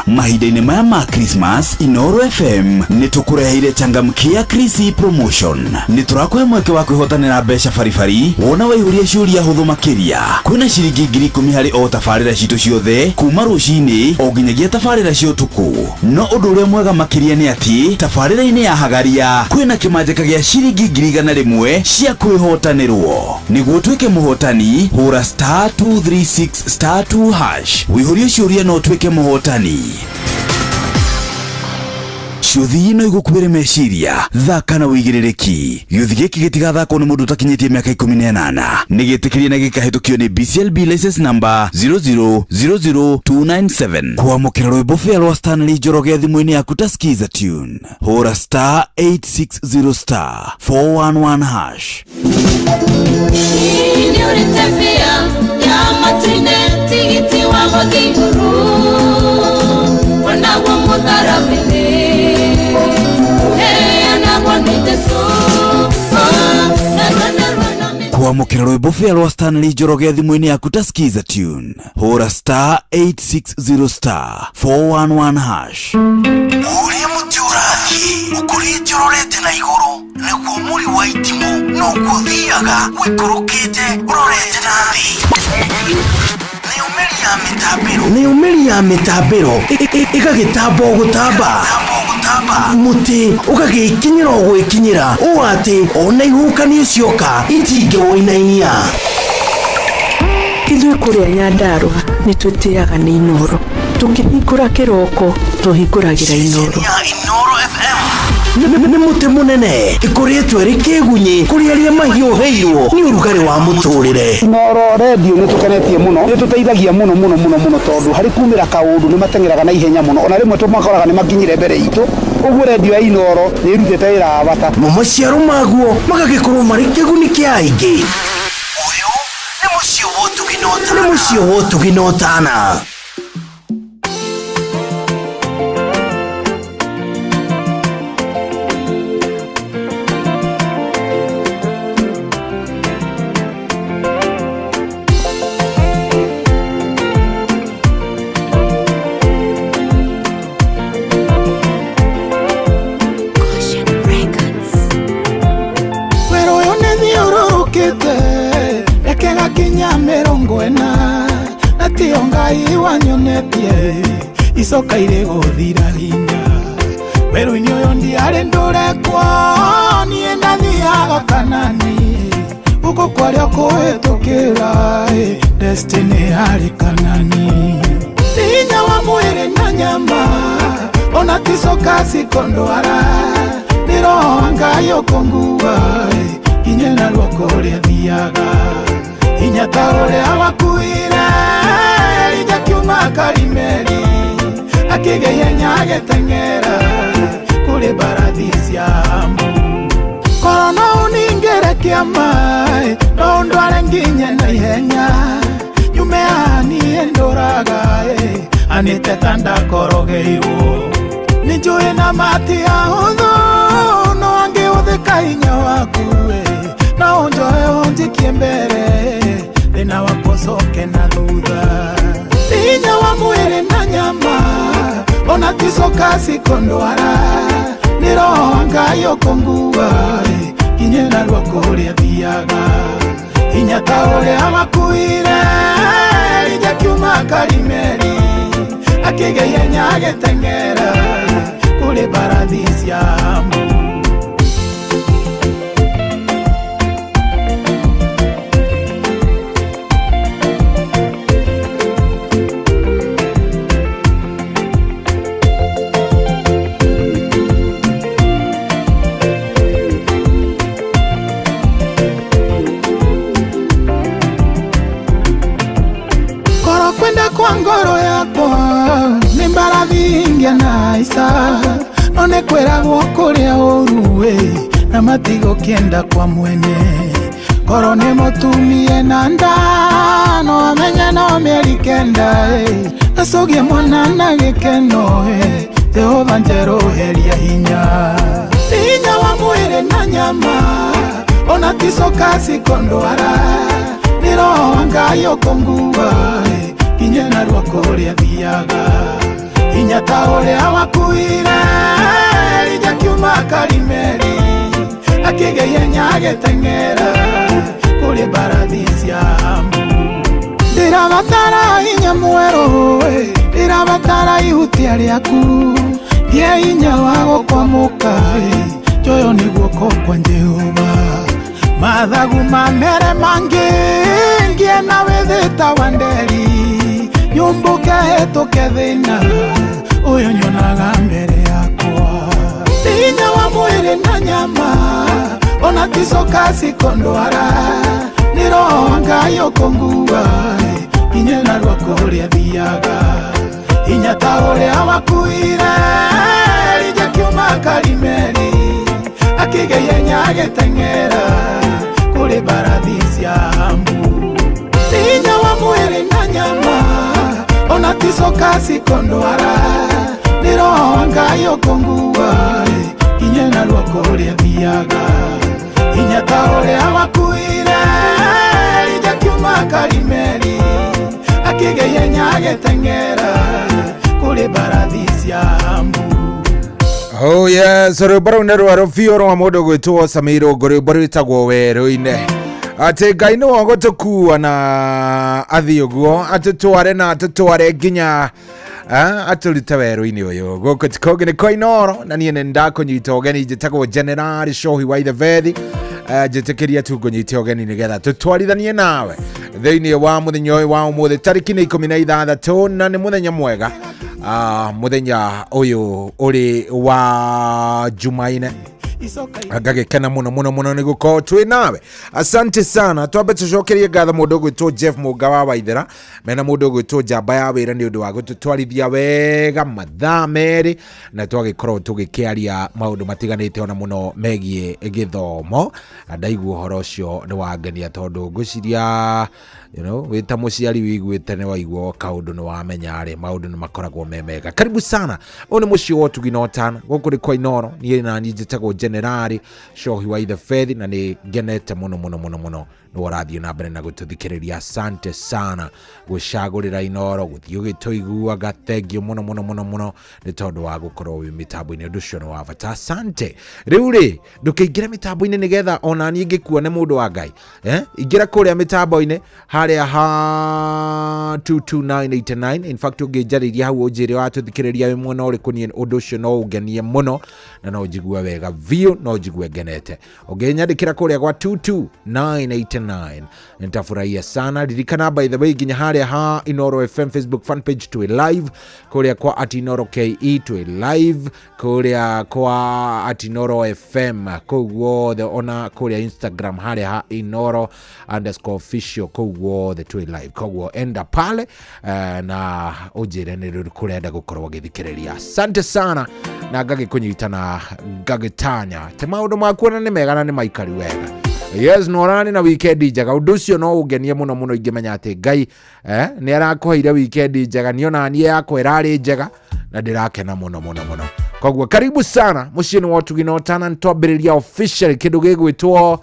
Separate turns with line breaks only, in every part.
mahinda-inĩ maya ma Christmas Inooro FM nĩtũkũreheire changamkia Chrissy promotion. Nĩtũrakũhe mweke wa kwĩhotanĩra mbeca baribari wona waihũria ciũria hũthũ makĩria. Kwĩna ciringi 10,000 harĩ o tabarĩra citũ ciothe kuma rũcinĩ o nginyagia tabarĩra cia ũtukũ. No ũndũ ũrĩa mwega makĩria nĩ atĩ tabarĩra-inĩ ya Hagaria kwĩna kĩmanjĩka gĩa ciringi 100,000 cia kwĩhotanĩrwo. Nĩguo tuĩke mũhotani hũra *236*2# wĩihũrie ciũria no tuĩke mũhotani. Ciuthi ino igũkuĩre meciria thaka na wĩigĩrĩrĩki. Gĩuthi gĩkĩ gĩtigathakwo nĩ mũndũ ũtakinyĩtie mĩaka 18. Nĩgĩtĩkĩrie na gĩkahĩtũkio nĩ BCLB license number 0000297. Kwamũkĩra rwĩmbo fea rwa Stanley Njoroge thimũ-inĩ yaku ta skiza tune hũra *860*411#. Kwamũkĩra rwĩmbo fea rwa Stanley Njoroge thimũ-inĩ yaku ta skiza tune hũra *860*411#. Ũrĩa mũtĩ ũrathiĩ ũkũrĩte ũrorete na igũrũ nĩguo mũri wa itimũ no gũthiaga wĩkũrũkĩte ũrorete na thĩ. Nĩ umeri ya mĩtambĩro ĩgagĩtamba o gũtamba, mũtĩ ũgagĩkinyĩra o gwĩkinyĩra ũũ atĩ ona ihukanio cioka itingĩwoinainia.
Ithuĩ kũrĩa Nyandarua nĩtwĩtĩaga nĩ Inooro. Tũkĩhingũra kĩroko tũhingũragĩra Inooro.
Nĩ mũtĩ mũnene ĩkoretwo ĩrĩ kĩgunyi kũrĩ arĩa mahiũhĩirwo nĩ ũrugarĩ wa mũtũrĩre.
Inooro radio nĩtũkenetie mũno, nĩtũteithagia mũno tondũ harĩ kumĩra kaũndũ nĩmateng'eraga na ihenya mũno, ona rĩmwe tũmakoraga nĩmakinyire mbere itũ. Ũguo radio ya Inooro nĩĩrutĩte wĩra wa bata.
Maciaro maguo magagĩkorwo marĩ kĩguni kĩa aingĩ. Ũyũ nĩ mũciĩ wa Ũtugi na Ũtana.
Icoka ire gũthira hinya werũ-inĩ ũyũ ndiarĩ ndũrekwo niĩ ndathiaga Kanani gũkũ kwarĩa kũhĩtũkĩra destiny harĩ Kanani. Hinya wa mwĩrĩ na nyama ona ticoka cikondwara nĩ roho wa Ngai ũkũngua nginya na ruoko rũrĩa thiaga. Hinya ta ũrĩa wakuire Elija kiuma Karimeli akĩgĩhenya agĩteng'era kũrĩ mbarathi cia Amu. Korona uningĩre kĩama no ndware nginya na ihenya nyume niĩ ndũraga anĩte ta ndakorogeirwo. Nĩnjũĩ na matia hũthũ no angĩhũthĩka hinya waku no ũnjoe ũnjikie mbere thĩna wakwa ũcoke na thutha. Hinya wa mwĩrĩ na nyama ona ticoka cikondwara nĩ roho wa Ngai ũkũngua nginya na ruoko rũrĩa thiaga. Hinya ta ũrĩa wakuire Elija kiuma Karimeli akĩgĩhenya agĩteng'era kũrĩ mbarathi cia Amu. Kwa ngoro yakwa nĩ mbarathi ingĩ na isa no nĩ kwĩragwo kũrĩa ũru na matigo kĩenda kwa mwene. Koro nĩ mũtumie na nda no amenye no mĩeri kenda acogie mwana na gĩkeno Jehova njeroheria hinya. Hinya wa mwĩrĩ na nyama ona ticoka cikondwara nĩ roho wa Ngai ũkũngua nginya na ruoko rũrĩa thiaga. Inya ta uria wakuire Elija kiuma Karimeli akigeyenya agiteng'era kuri mbarathi cia Embu. Ndirabatara inya mweru ndirabatara ihutia riaku ngie inya wa gukwamuka joyo ni guoko kwa Jehova mathagu mamere mangi ngie na withita wanderi nyumbuke hetuke thina uyo nyonaga mbere yakwa inya wa mwiri na nyama ona ticoka cikondwara ni roho Ngai ukungua inya na rwako ruria thiaga inya ta uria wakuire Elija kiuma Karimeli akigeyenya agiteng'era kuri mbarathi cia Embu. Inya wa mwiri na nyama ona ticoka cikondwara ni roho Ngai ukungua inya na rwako ruria thiaga inya ta uria wakuire Elija kiuma Karimeli akigeyenya agiteng'era kuri mbarathi cia Embu.
Oh yes, rubaro nero arofio wa modo gwitwo Samiro ngoribaro itagwo weru-ine ati Ngai no wagotukua na athi uguo atutware na atutware nginya atulite weru-ine uyu guku tikoge ni Koinoro na nie nenda kunyita ogeni njitagwo General Shohi wa Ithevethi njitikiria tu kunyita ogeni nigetha tutwarithanie nawe thiini wa muthenya wa umuthi tariki ni 16 na ni muthenya mwega muthenya uyu uri wa Jumaine agagikena muno ni gukorwo twi nawe. Asante sana. Twambe tucokerie ngatho mundu gwitwo Jeff Mugawa wa Ithera mena mundu gwitwo Njamba ya Wira ni undu wa gututwarithia wega mathaa meri na twagikorwo tugikiaria maundu matiganite ona muno megie githomo. Ndaigua horo ucio ni wangenia tondu nguciria wita muciari wiguite ni waigua kaundu ni wamenya ri maundu ni makoragwo memega. Karibu sana. One muci wo tuginotana guku ri Koinoro ni na njitagwo General Shohi wa Ithevethi na ni genete muno no warathio na mbere na gututhikiriria. Asante sana gucagurira Inoro guthio gitoigua gathengio muno ni tondu wa gukorwo wi mitambo-ini undu cio no wabata. Asante. Riu ri ndukiingira mitambo-ini nigetha ona ni ngikuone mundu wa Ngai ingira kuria mitambo-ini haria ha 22989. In fact ungijariria hau unjire watuthikiriria wi mwena uriku ni undu cio no ungenie muno na no njigua wega vio no njigue ngenete. Unginyandikira kuria gwa 22989 nitafurahia sana. Ririkana by the way ginya haria ha Inoro FM Facebook fan page to live kuria kwa @Inoro KE to live kuria kwa @Inoro FM kugwo the ona kuria Instagram haria ha Inoro_official kugwo the to live kugwo enda pale na ujire ni kurenda gukorwo githikiriria. Asante sana na ngagikunyitana ngagitanya te maundu makuona ni mega na ni maikari wega. Yes, norani na weekend njega undu cio no ungenie muno ingimenya ati Ngai ni arakuheire weekend njega niona nie yakwa irari njega na ndirakena muno kogwo karibu sana muciini wa tuginotana ntwambiriria official kindu gigwitwo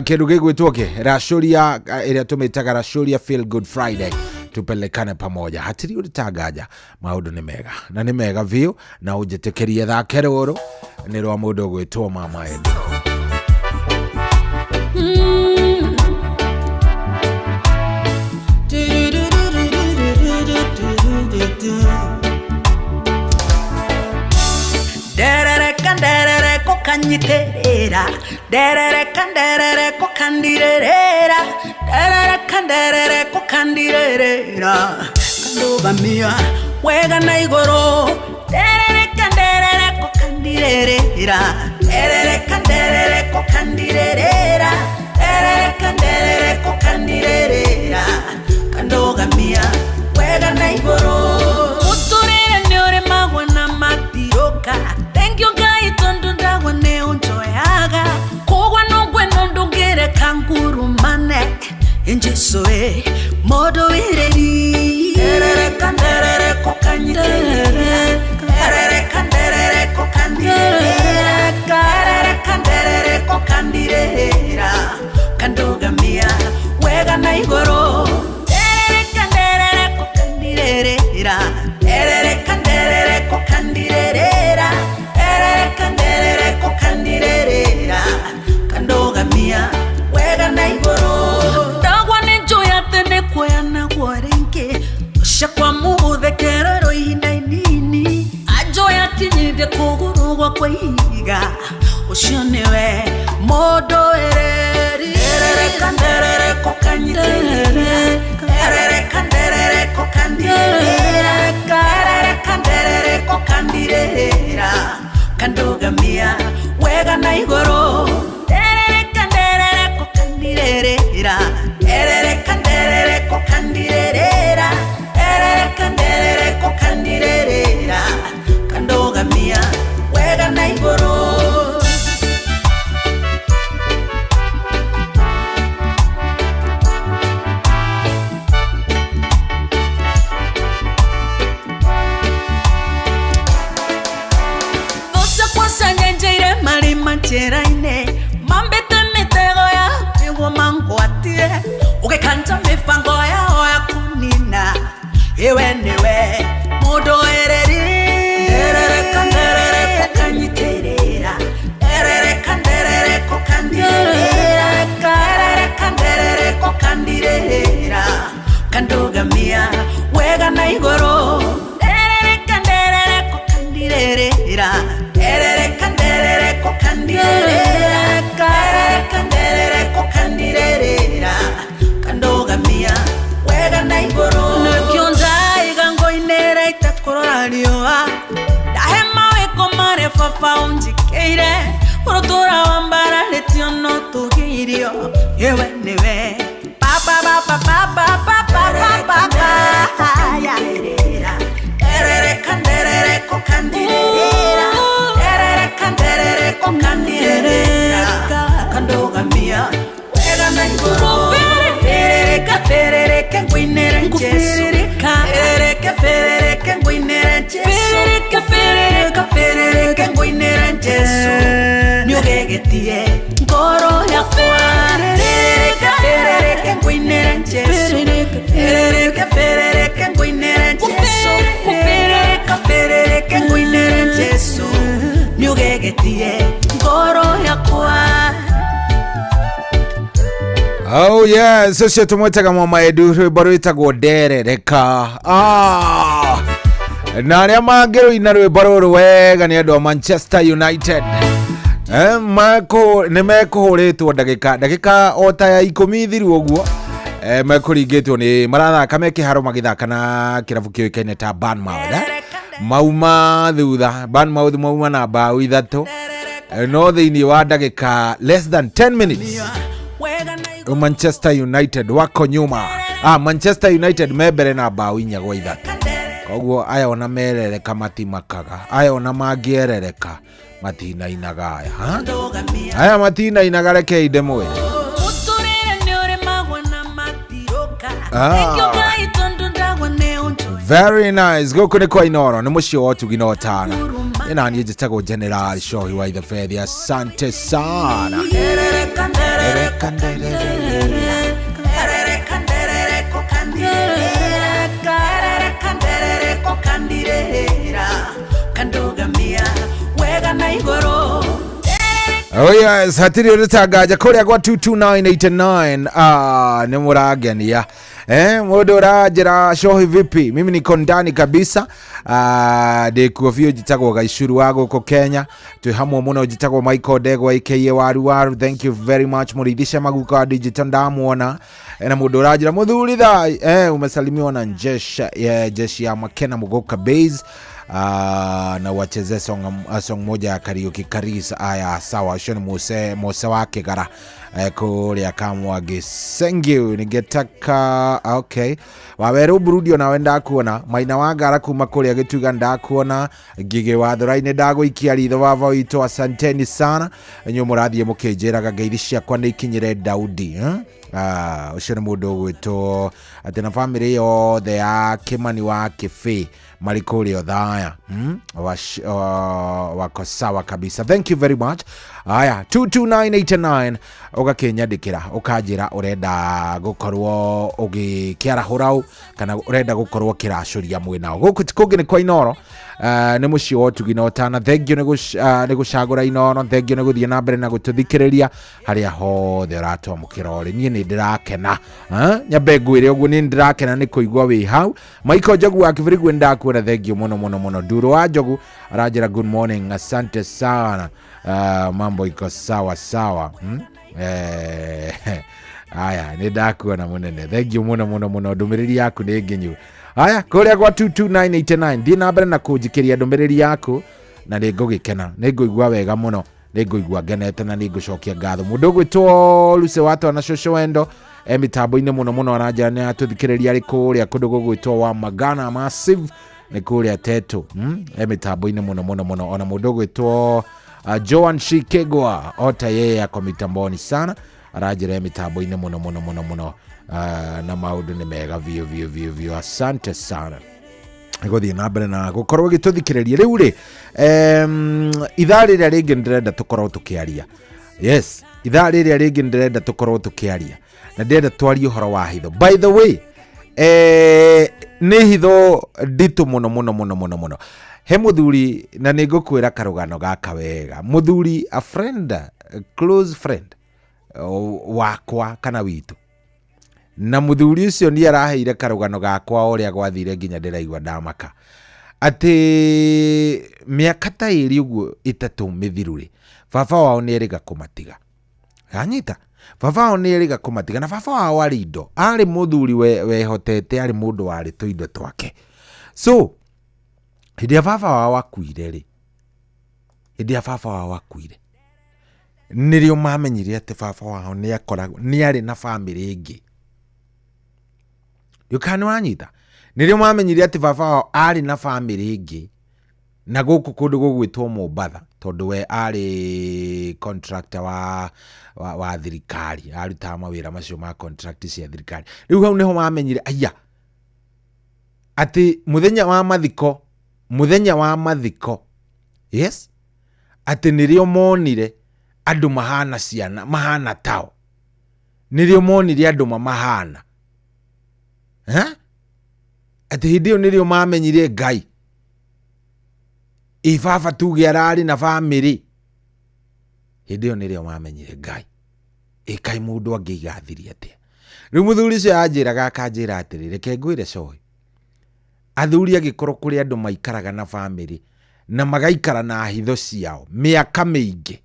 kindu gigwitwo Rashuria iria tumitaga Rashuria Feel Good Friday. Tupelekane pamoja hatiri uritagaja maundu ni mega na ni mega vio na ujitekerie thake ruru ni rwa mundu gwitwo Mama Edu.
Derere kokanyiterera derere kokandirera derere kokandirera kandogamia wega na igoro derere kokandirera derere kokandirera derere kokandirera kandogamia wega na igoro uturire ni ore magwa na matiroka. Thank you Ngai tondu ndagwa ne unjoyaga kogwa no gweno ndungere kanguru mane enjesoe modo ireri derere kokanyiterera derere kokandirera kandogamia wega na igoro derere shakwa muthekerero ihinda inini ajoya kinyinde kugurugwa kwa ihiga ucio niwe mundu ereri erereka nderereko kanyiterere erereka nderereko kandirereka erereka nderereko kandirera kandugamia wega na igoro erereka nderereko kandirerera erereka nderereko kandirerera erereka nderereko kandirerera kandugamia wega na igoro. Manjeraine mambete mitego ya pigo mangwatie ukekanta mifango ya oya kunina ewe niwe mudo ereri erereka nderereko kanyiterera erereka nderereko kandirera erereka nderereko kandirera kandugamia wega na igoro erereka nderereko kandirera erereka nderereko kandirera erereka kandirera kandugamia wega na igoro nekionza igango inera itakorora rioa dahema weko mare fafa unjikeire urotora wambara letiono tugirio yewe newe papa papa papa papa papa ya erereka nderereko kandirera erereka nderereko kandirera kandugamia wega na igoro ferereka ferereka ngwinera Jesu ferereka ferereka ngwinera Jesu ferereka ferereka ferereka ngwinera Jesu nyogegetie ngoro yakwa ferereka ferereka ngwinera Jesu ferereka ferereka ngwinera Jesu ferereka ferereka ngwinera Jesu nyogegetie ngoro yakwa.
Oh yes, so tumwetaga mama edu baro itagwo nderereka. Na aria mangero ina rwe baro wega ni andu a Manchester United. Nimekuhuritwo ndagika ota ya 10 thiru uguo. Mekuringitwo ni marathaka mekiharo magithaka na kirabu kioikaine ta Bournemouth. Mauma thutha Bournemouth mauma na bao 3 no thiini wa ndagika less than 10 minutes. Manchester United wako nyuma. Manchester United mebere na bao 4 gwa 3. Koguo aya ona merereka matimakaga. Aya ona mangierereka matina inaga aya. Aya matina inaga reke idemwe. Very nice. Goko ni kwa Inoro. Ni mushi watu ginotana. Ina ni jitago General Shohi wa the Fair. Asante sana. Oh yes, hatiri urutagaja korea kwa 22989. Ni muragania. Mundu rajira Shohi vipi? Mimi niko ndani kabisa. De kuofio jitagwo Gaishuru wago ko Kenya. Twi hamwe muno jitagwo Michael Degwa aka Waru. Thank you very much. Muridhisha maguka digital ndamuona. Na mundu rajira muthuritha umesalimiwa na jeshi ya Makena Mugoka Base. Na wacheze song moja ya karaoke Karisa. Aya sawa shoni mose wake gara kuria kamwa gisengiu nigetaka okay waweru burudio na wenda kuona maina wagara kuma kuria gituga ndakuona gige wathuraine ndaguikia ritho wava ito asanteni sana nyu murathie mukejeraga ngeithishia kwa ndikinyire Daudi ucio ni mundu gwito ati na family yothe ya Kimani wa Kifi marikurio thaya wako sawa kabisa. Thank you very much. Aya 22989 ugakinyandikira ukanjira urenda gukorwo ugikiara hurau kana urenda gukorwo kiracuria mwinao guku tikungi ni kwa Inoro ni mucio otugina otana thengio ni gucagura Inoro thengio ni guthie na mbere na gututhikiriria haria hothe uratwamukira ori nie ni ndirakena nyambe ngwire uguo ni ndirakena ni kuigwa wi hau Maiko Njogu wa Kibirigwe ndakuona thengio muno Nduru wa Njogu aranjira good morning asante sana mambo iko sawa aya ni ndakuona munene thengio muno ndumiriri yaku ni nginyu aya kuria kwa 22989 ndi na mbere na kunjikiria ndumiriri yaku na ni ngugikena ni nguigwa wega muno ni nguigwa ngenete na ni ngucokia ngatho mundu gwitwo Luce Wato na Shosho Wendo mitambo-ini muno aranjira ni atuthikiriria ri kuria kundu gugwitwo wa Magana Massive ni kuria Teto mitambo-ini muno ona mundu gwitwo Joan Shikegwa ota yeye ako mitamboni sana arajira mitambo-ini muno na maundu ni mega vio asante sana guthii na mbere na gukorwo gituthikiriria riu ri ithaa riria ringi ndirenda tukorwo tukiaria yes ithaa riria ringi ndirenda tukorwo tukiaria na ndenda twarie horo wa hitho by the way ni hitho nditu muno he muthuri na ningukwira karugano gaka wega muthuri a friend a close friend wakwa kana witu na muthuri ucio ni araheire karugano gakwa uria gwathire nginya ndiraigwa ndamaka ati miaka ta iri uguo itatu mithiruri baba wao ni eriga kumatiga anyita baba wao ni eriga kumatiga na baba wao ari indo ari muthuri wehotete ari mundu wari tuindo twake so hidia baba wao akuire nirio mamenyire ati baba wao ni akoragwo ni ari na family ingi yukanwanyita nirio mamenyire ati baba wao ari na family ingi na guku kundu gugwitwo Mombatha tondu we ari contractor wa thirikari aruta mawira macio ma contract cia thirikari riu hau niho mamenyire aya ati muthenya wa mathiko yes ati nirio monire andu mahana ciana mahana tao nirio monire andu mahana ati hidio nirio mamenyire Ngai ifaba tuge arari na family hidio nirio mamenyire Ngai kai mundu angigathiria atia riu muthuri cio anjiraga akanjira atiri reke ngwire coy athuri agikorwo kuri andu maikaraga na family na magaikara na hitho ciao miaka mingi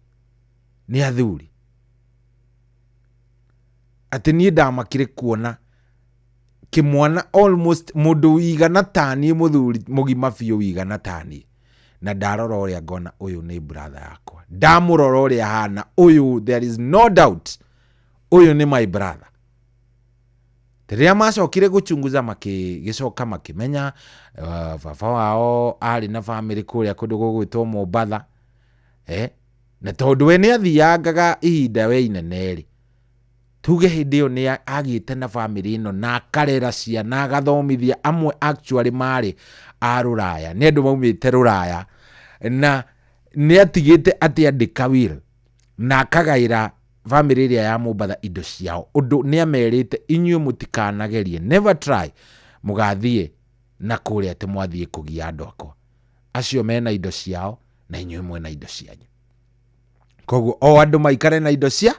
ni athuri ati ni ndamakire kuona kimwana almost mundu igana tani muthuri mugima biu igana tani na ndarora uria ngona uyu ni brother yakwa ndamurora uria hana uyu there is no doubt uyu ni my brother Teria macokire guchunguza gicoka makimenya baba wao ari na family kuria kundu gugwitwo Mombatha na tondu we ni athiangaga ihinda we ineneri tuge hindi yo ni agite na family ino na akarera ciana agathomithia amwe actually mari a Ruraya ni andu maumite Ruraya na ni atigite ati andika will na akagaira family iria ya Mombatha indo ciao undu ni amerite inyuĩ mutikanagerie never try mugathie na kuria ati mwathie kugia andu akwa acio mena indo ciao na inyuĩ mwena indo cianyu koguo o andu maikare na indo ciao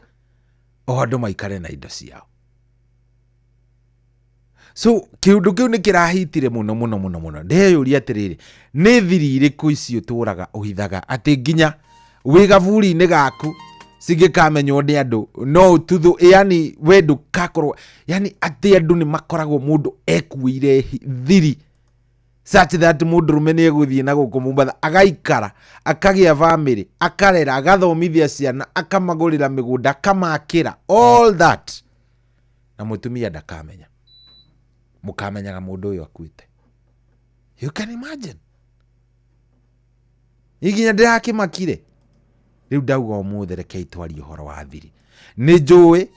so kiundu kiu ni kirahitire muno ndeyuria atiriri ni thiri iriku icio turaga uhithaga ati nginya wi gaburi-ini gaku sigikamenywo ni andu no tuthu yani wendu kakorwo yani ati andu ni makoragwo mundu ekuire thiri such that mundu rume ni eguthie na guku Mombatha agaikara akagia family akarera agathomithia ciana akamagurira migunda akamakira all that na mutumia ndakamenya mukamenyaga mundu uyu akuite you can imagine iginya ndirakimakire riu ndauga umuthe rekei twari uhoro wa thiri ni njui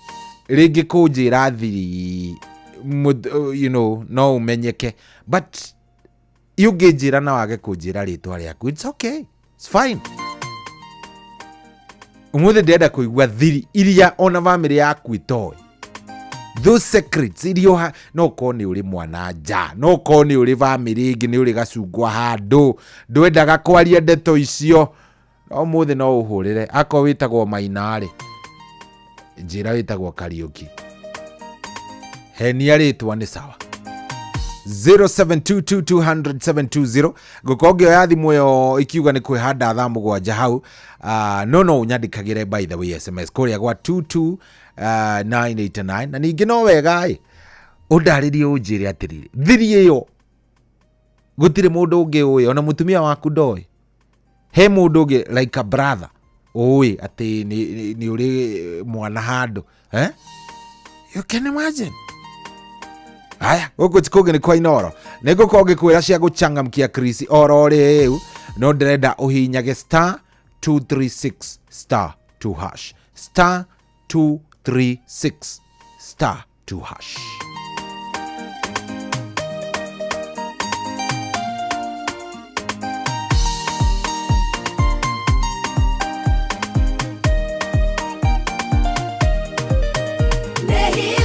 ringi kunjira thiri you know no umenyeke but yugijira na wage kunjira ritwa riaku it's okay it's fine umuthi ndenda kuigua thiri iria ona family yaku itoe. Those secrets irio no koni uri mwana nja, no koni uri family ingi ni uri gacungwa handu ndwendaga kwaria ndeto icio. Umuthi no uhurire ako witagwo Mainari, njira witagwo Kariuki, henia ritwa ni sawa. 0722200720 gukonge yathi muyo ikiuga ni kwihanda thamu gwanja hau. No unyandikagire by the way SMS kuria gwa 22989 na ningi no wega undaririe unjire atiriri thiri iyo gutire mundu ungi uyo ona mutumia waku ndoi, he mundu ungi like a brother uyi ati ni uri mwana handu you can imagine. Aya, guku tikuge ni kwa Inoro. Nego koge kwira cia guchangamkia Chris oro riu no ndirenda uhinyage star 236 star 2 hash star 236 star 2 hash.
Hey!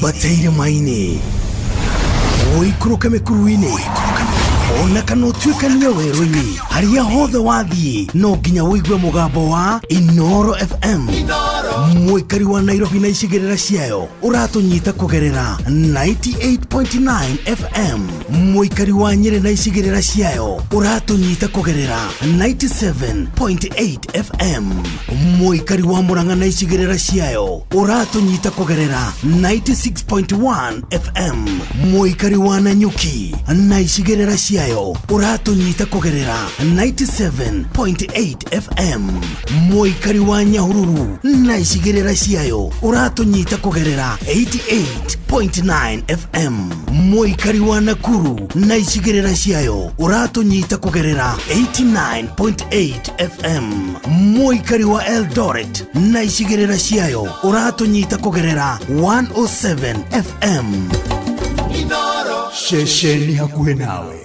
wambateire maini oikuruka mikuruini ona kana utuikania werũ-inĩ harĩa hothe wathiĩ no nginya wĩigue mũgambo wa Inoro FM. Mũikari wa Nairobi na icigĩrĩra ciayo ũratũnyita kũgerera 98.9 FM. Mũikari wa Nyĩrĩ na icigĩrĩra ciayo ũratũnyita kũgerera 97.8 FM. Mũikari wa Murang'a na icigĩrĩra ciayo ũratũnyita kũgerera 96.1 FM. Mũikari wa Nanyuki na icigĩrĩra ciayo ũratũnyita kũgerera 97.8 FM. Mũikari wa Nyahururu na icigĩrĩra ciayo ũratũnyita kũgerera 88.9 FM. Mũikari wa Nakuru na icigĩrĩra ciayo ũratũnyita kũgerera 89.8 FM. Mũikari wa Eldoret na icigĩrĩra ciayo ũratũnyita kũgerera 107 FM. Inoro shesheni hakuhĩ nawe.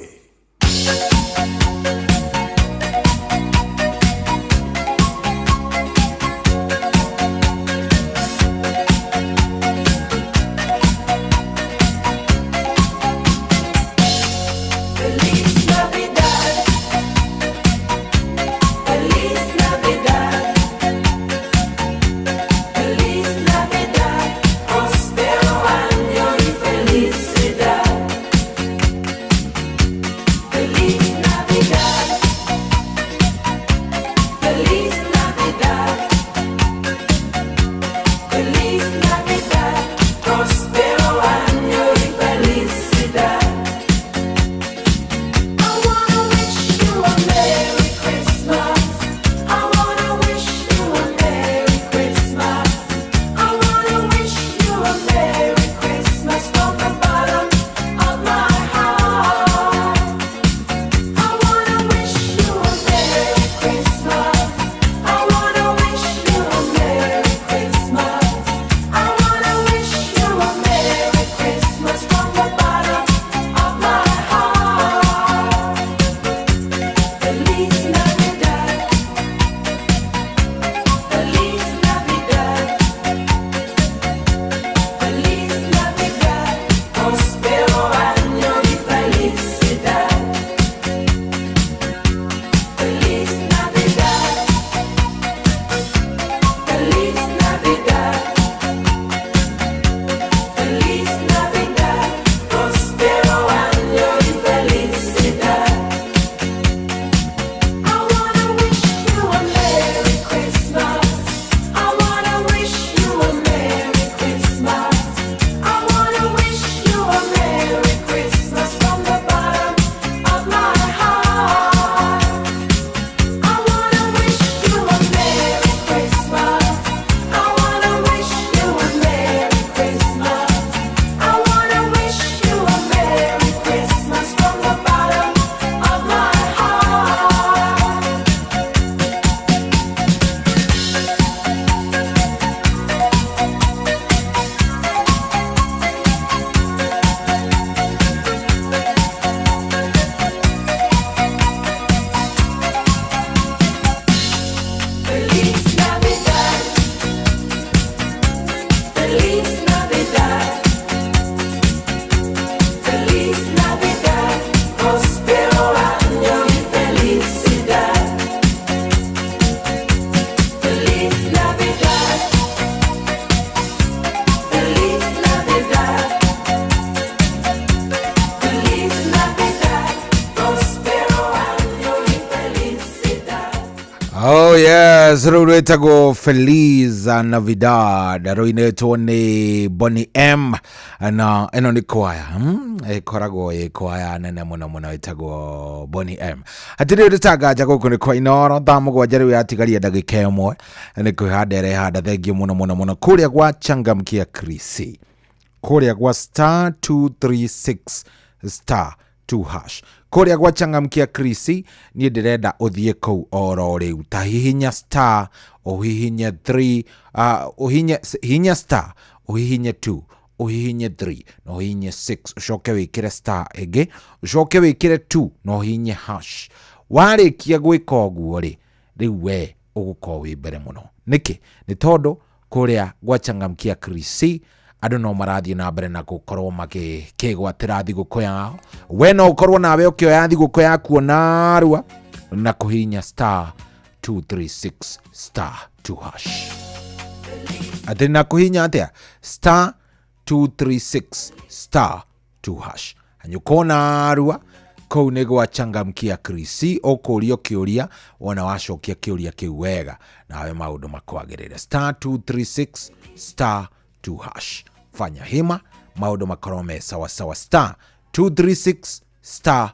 Rũrwĩtagwo Feliz Navidad rũinĩtwo nĩ Bonnie M na ĩno nĩ kwaya ĩkoragwo ĩ kwaya nene mũno mũno ĩtagwo Bonnie M. Hatirĩ ũtangaja gũkũ nĩ kwa Inoro thaa mũgwanja rĩu yatigaria ndagĩka ĩmwe nĩ kwĩhanda ĩrehanda thengiũ mũno mũno mũno kũrĩa gwa Changamkia Krisi kũrĩa gwa star 236 star 2 hash kũrĩa gwa Changamkia Krisi niĩ ndĩrenda ũthiĩ kũu oro rĩu ta hihinya star ũhihinye 3 ũhihinya star ũhihinye 2 ũhihinye 3 na ũhihinye 6 ũcoke wĩkĩre star ĩngĩ ũcoke wĩkĩre 2 na ũhihinye hash. Warĩkia gwĩka ũguo rĩ rĩu we ũgũkorwo wĩ mbere mũno. Nĩkĩ? Nĩ tondũ kũrĩa gwa Changamkia Krisi andå no marathiä na mbere na gå korwo makä gwatĩra thigũkũ yao. We no ũkorwo nawe ũkĩoya thigũkũ yaku onarua na kũhinya star 236 star 2 hash. Atĩ na kũhinya atĩa star 236 star 2 hash. Anyukona arua kou nĩ gwachangamkia Krisi ũkũrio kĩũria wona wacokia kĩũria kĩu wega nawe maũndũ makwagĩrĩra. Star 236 star 2 hash. Fanya hima maũndũ makorwo me sawa sawa. Star 236 star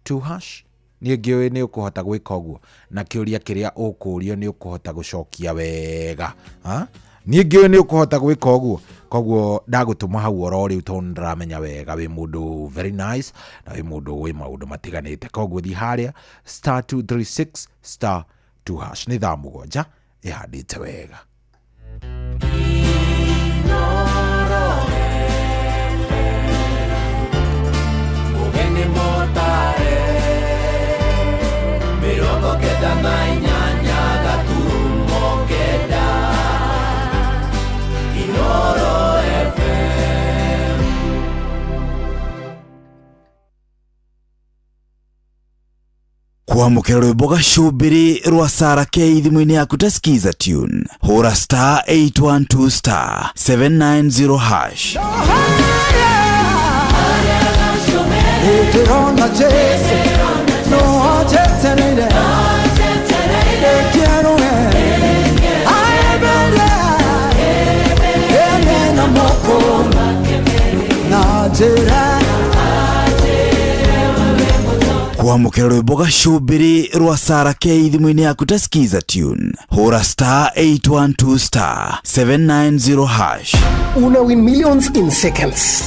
2 hash. Niĩ ngĩũĩ nĩ ũkũhota gwĩka ũguo na kĩũria kĩrĩa ũkũrio nĩ ũkũhota gũcokia wega. Niĩ ngĩũĩ nĩ ũkũhota gwĩka ũguo, koguo ndagũtũma hau oro rĩu tondũ ndĩramenya wega wĩ mũndũ very nice na wĩ mũndũ wĩ maũndũ matiganĩte. Koguo thiĩ harĩa star 236 star 2 hash. Nĩ thaa 7 ĩhandĩte wega.
Kwamũkĩra rwĩmbo gacũmbĩrĩ rwa Sarah K thimũ-inĩ yaku ta skiza tune. Hũra star 812 star 790 hash. Kwamũkĩra rwĩmbo gacũmbĩrĩ rwa Sarah K thimũ-inĩ yaku ta skiza tune. Hũra star 812 star 790 hash.
Una win millions in seconds.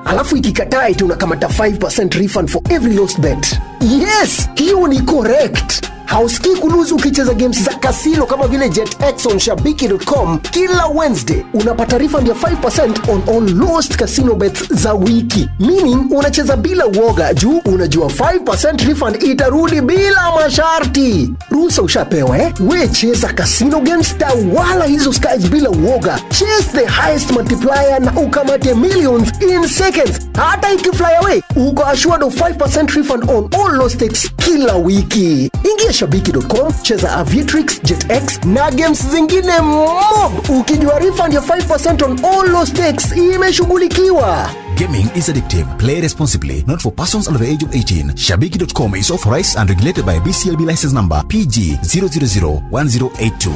Alafu ikikataa eti unakamata 5% refund for every lost bet. Yes, hiyo ni correct. Hausikii kuluzu ukicheza games za casino kama vile JetX on Shabiki.com. Kila Wednesday unapata refund ya 5% on all lost casino bets za wiki. Meaning unacheza bila uoga juu unajua 5% refund itarudi bila masharti. Ruhusa ushapewa We cheza casino games wala hizo skies bila uoga. Chase the highest multiplier na ukamate millions in seconds. Hata ikifly away, uko assured of 5% refund on all lost stakes kila wiki. Ingia Shabiki.com, cheza Aviatrix, JetX na games zingine mob. Ukijua refund ya 5% on all lost stakes imeshughulikiwa.
Gaming is addictive. Play responsibly. Not for persons under the age of 18. Shabiki.com is authorized and regulated by BCLB license number PG 0001082.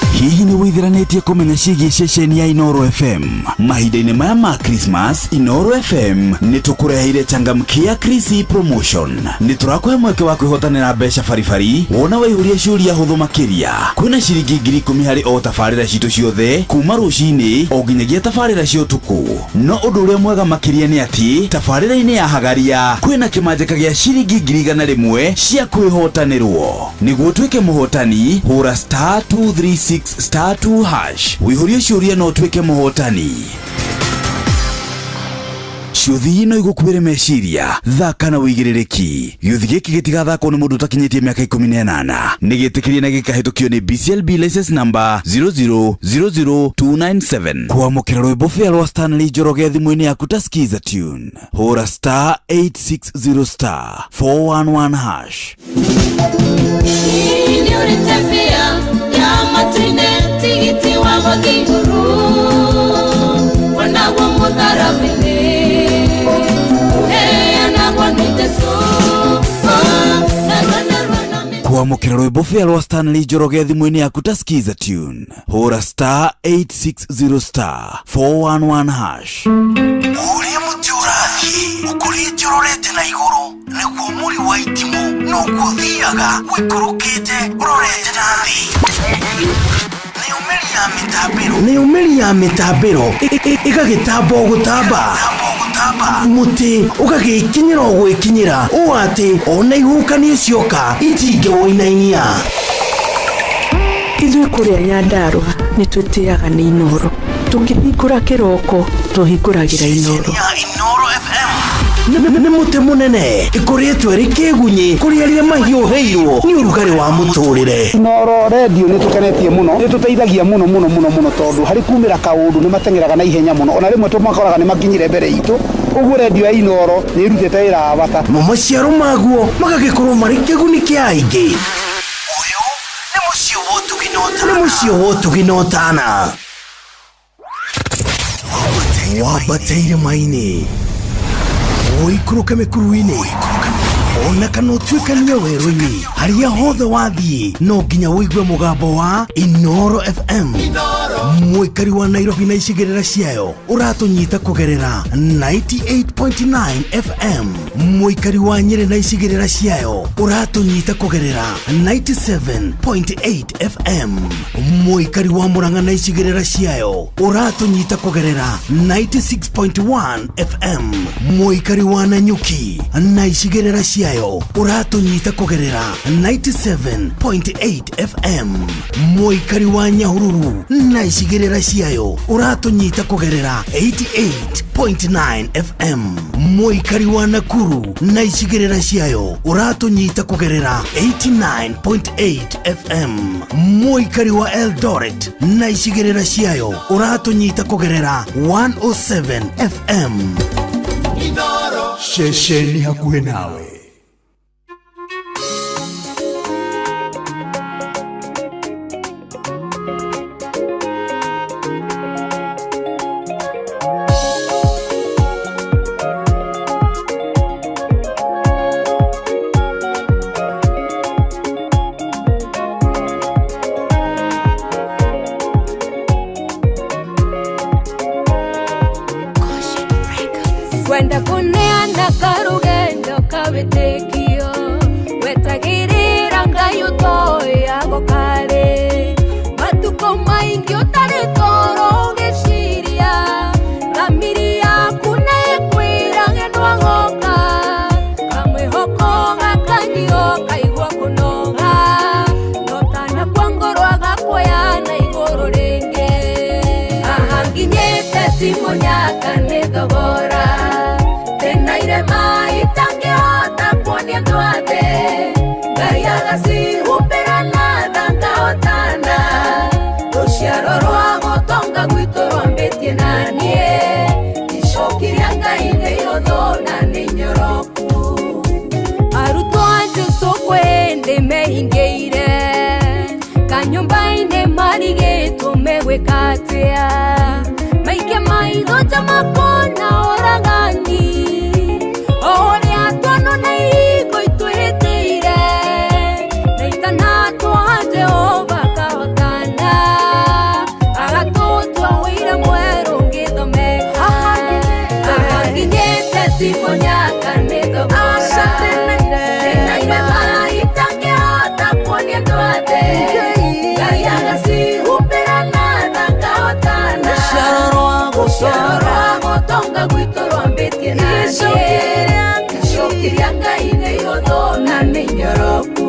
Hihi nĩ wĩthiranĩtie kũmenya ciĩgiĩ ceceni ya Inoro FM? Mahinda-inĩ maya ma Christmas, Inoro FM nĩ tũkũreheire changamkia Krisi promotion. Nĩ tũrakũhe mweke wa kwĩhotanĩra mbeca baribari wona waihũria ciũria hũthũ makĩria. Kwĩna ciringi 10,000 harĩ o tabarĩra citũ ciothe kuma rũcinĩ o nginyagia tabarĩra cia ũtukũ. No ũndũ ũrĩa mwega makĩria nĩ atĩ tabarĩra-inĩ ya Hagaria kwĩna kĩmanjĩka gĩa ciringi 100,000 cia kwĩhotanĩrwo. Nĩguo tuĩke mũhotani, hũra star 236 star 2 hash. Wĩihũrie ciũria no tuĩke mũhotani. Ciũthi ino igũkuĩre meciria, thaka na wĩigĩrĩrĩki. Gĩũthi gĩkĩ gĩtigathakwo nĩ mũndũ ũtakinyĩtie mĩaka 18. Nĩ gĩtĩkĩrie na gĩkahĩtũkio nĩ BCLB license number 0000297. Kwamũkĩra rwĩmbo fair rwa Stanley Njoroge thimũ-inĩ yaku ta skiza tune. Hũra star 860 star 411 hash.
Tigiti wa magiguru wanawo mudharabini na niteso
kwamũkĩra rwĩmbo fair rwa Stanley Njoroge thimũ-inĩ yaku ta skiza tune. Hũra star 860 star 411 hash.
Ũrĩa mũtĩ ũrathiĩ ũkũrĩte ũrorete na igũrũ nĩguo mũri wa itimũ no gũthiaga wĩkũrũkĩte ũrorete na thĩ. Nĩ umeri ya mĩtambĩro ĩgagĩtamba gũtamba mũtĩ ũgagĩkinyĩra gwĩkinyĩra ũũ atĩ ona ihukanio cioka itingĩwoinainia.
Ithuĩ kũrĩa Nyandarua nĩ twĩtĩaga nĩ Inoro. Tũkĩhingũra kĩroko tũhingũragĩra Inoro.
Inoro FM nĩ mũtĩ mũnene ĩkoretwo ĩrĩ kĩgunyi kũrĩ arĩa mahiũhĩirwo nĩ ũrugarĩ wa mũtũrĩre.
Inooro radio nĩ tũkenetie mũno, nĩ tũteithagia mũno tondũ harĩ kumĩra kaũndũ nĩ mateng'eraga na ihenya mũno, ona rĩmwe tũmakoraga nĩ makinyire mbere itũ. Ũguo radio ya Inooro nĩ ĩrutĩte wĩra wa bata,
no maciaro maguo magagĩkorwo marĩ kĩguni kĩa aingĩ. Ũyũ nĩ mũciĩ wa ũtugi na ũtana wambateire maini ũikũrũke mĩkuru-inĩ ona kana ũtuĩkanie werũ-inĩ harĩa hothe wathiĩ no nginya wĩigue mũgambo wa Inooro FM. Mũikari wa Nairobi na icigĩrĩra ciayo ũratũnyita kũgerera 98.9 FM. Mũikari wa Nyeri na icigĩrĩra ciayo ũratũnyita kũgerera 97.8 FM. Mũikari wa Murang'a na icigĩrĩra ciayo ũratũnyita kũgerera 96.1 FM. Mũikari wa Nanyuki na icigĩrĩra ciayo ũratũnyita kũgerera 97.8 FM. Mũikari wa Nyahururu na icigĩrĩra ciayo ũratũnyita kũgerera 88.9 FM. Mũikari wa Nakuru na icigĩrĩra ciayo ũratũnyita kũgerera 89.8 FM. Mũikari wa Eldoret na icigĩrĩra ciayo ũratũnyita kũgerera 107 FM. Inooro ceceni hakuhĩ nawe.
Kwenda kuneana karugendo kabitekio wetagirira Ngai utoyago kare matuko maingi utari toro ugiciria thamiri yaku nĩĩkwĩra ngenwa ngoka kamwĩhoko gakanyio kaigua kũnoga notana kwa ngoro agakuoya na igũrũ rĩngĩ ahanginyĩte timũnyaka nĩ thogora itangĩhota kuonia ndwathe Ngai agacihumbĩra na thangahotana rũciaro rwa gũtonga gwitũ rwambĩtie na niĩ icokiria Ngai nĩ ihũthũ na nĩ nyoroku arutwo a Jesũ kwĩndĩ mehingĩire kanyũmba-inĩ marigĩtwo megwĩka atĩa maingĩ maitho nja makona oragani Timonyaka nĩtho bora tenaire itangĩhota kuonia ndwathe Ngai agacihumbĩra na thangahotana rũciaro rwa gũtonga gwitũ rwambĩtie na niĩ icokiria Ngai nĩ ihũthũ na nĩ nyoroku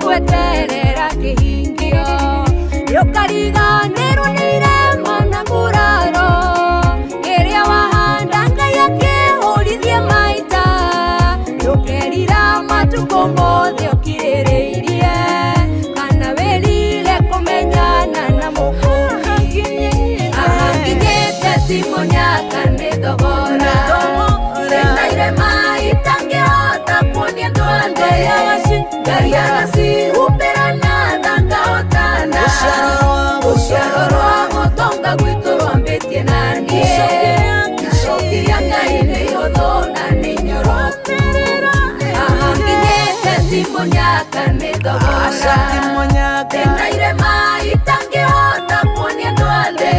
Gweterera kĩhingio yũkariganĩrwo nĩ irema
Timonyaka
Nairema itangihota kuonia ndwathe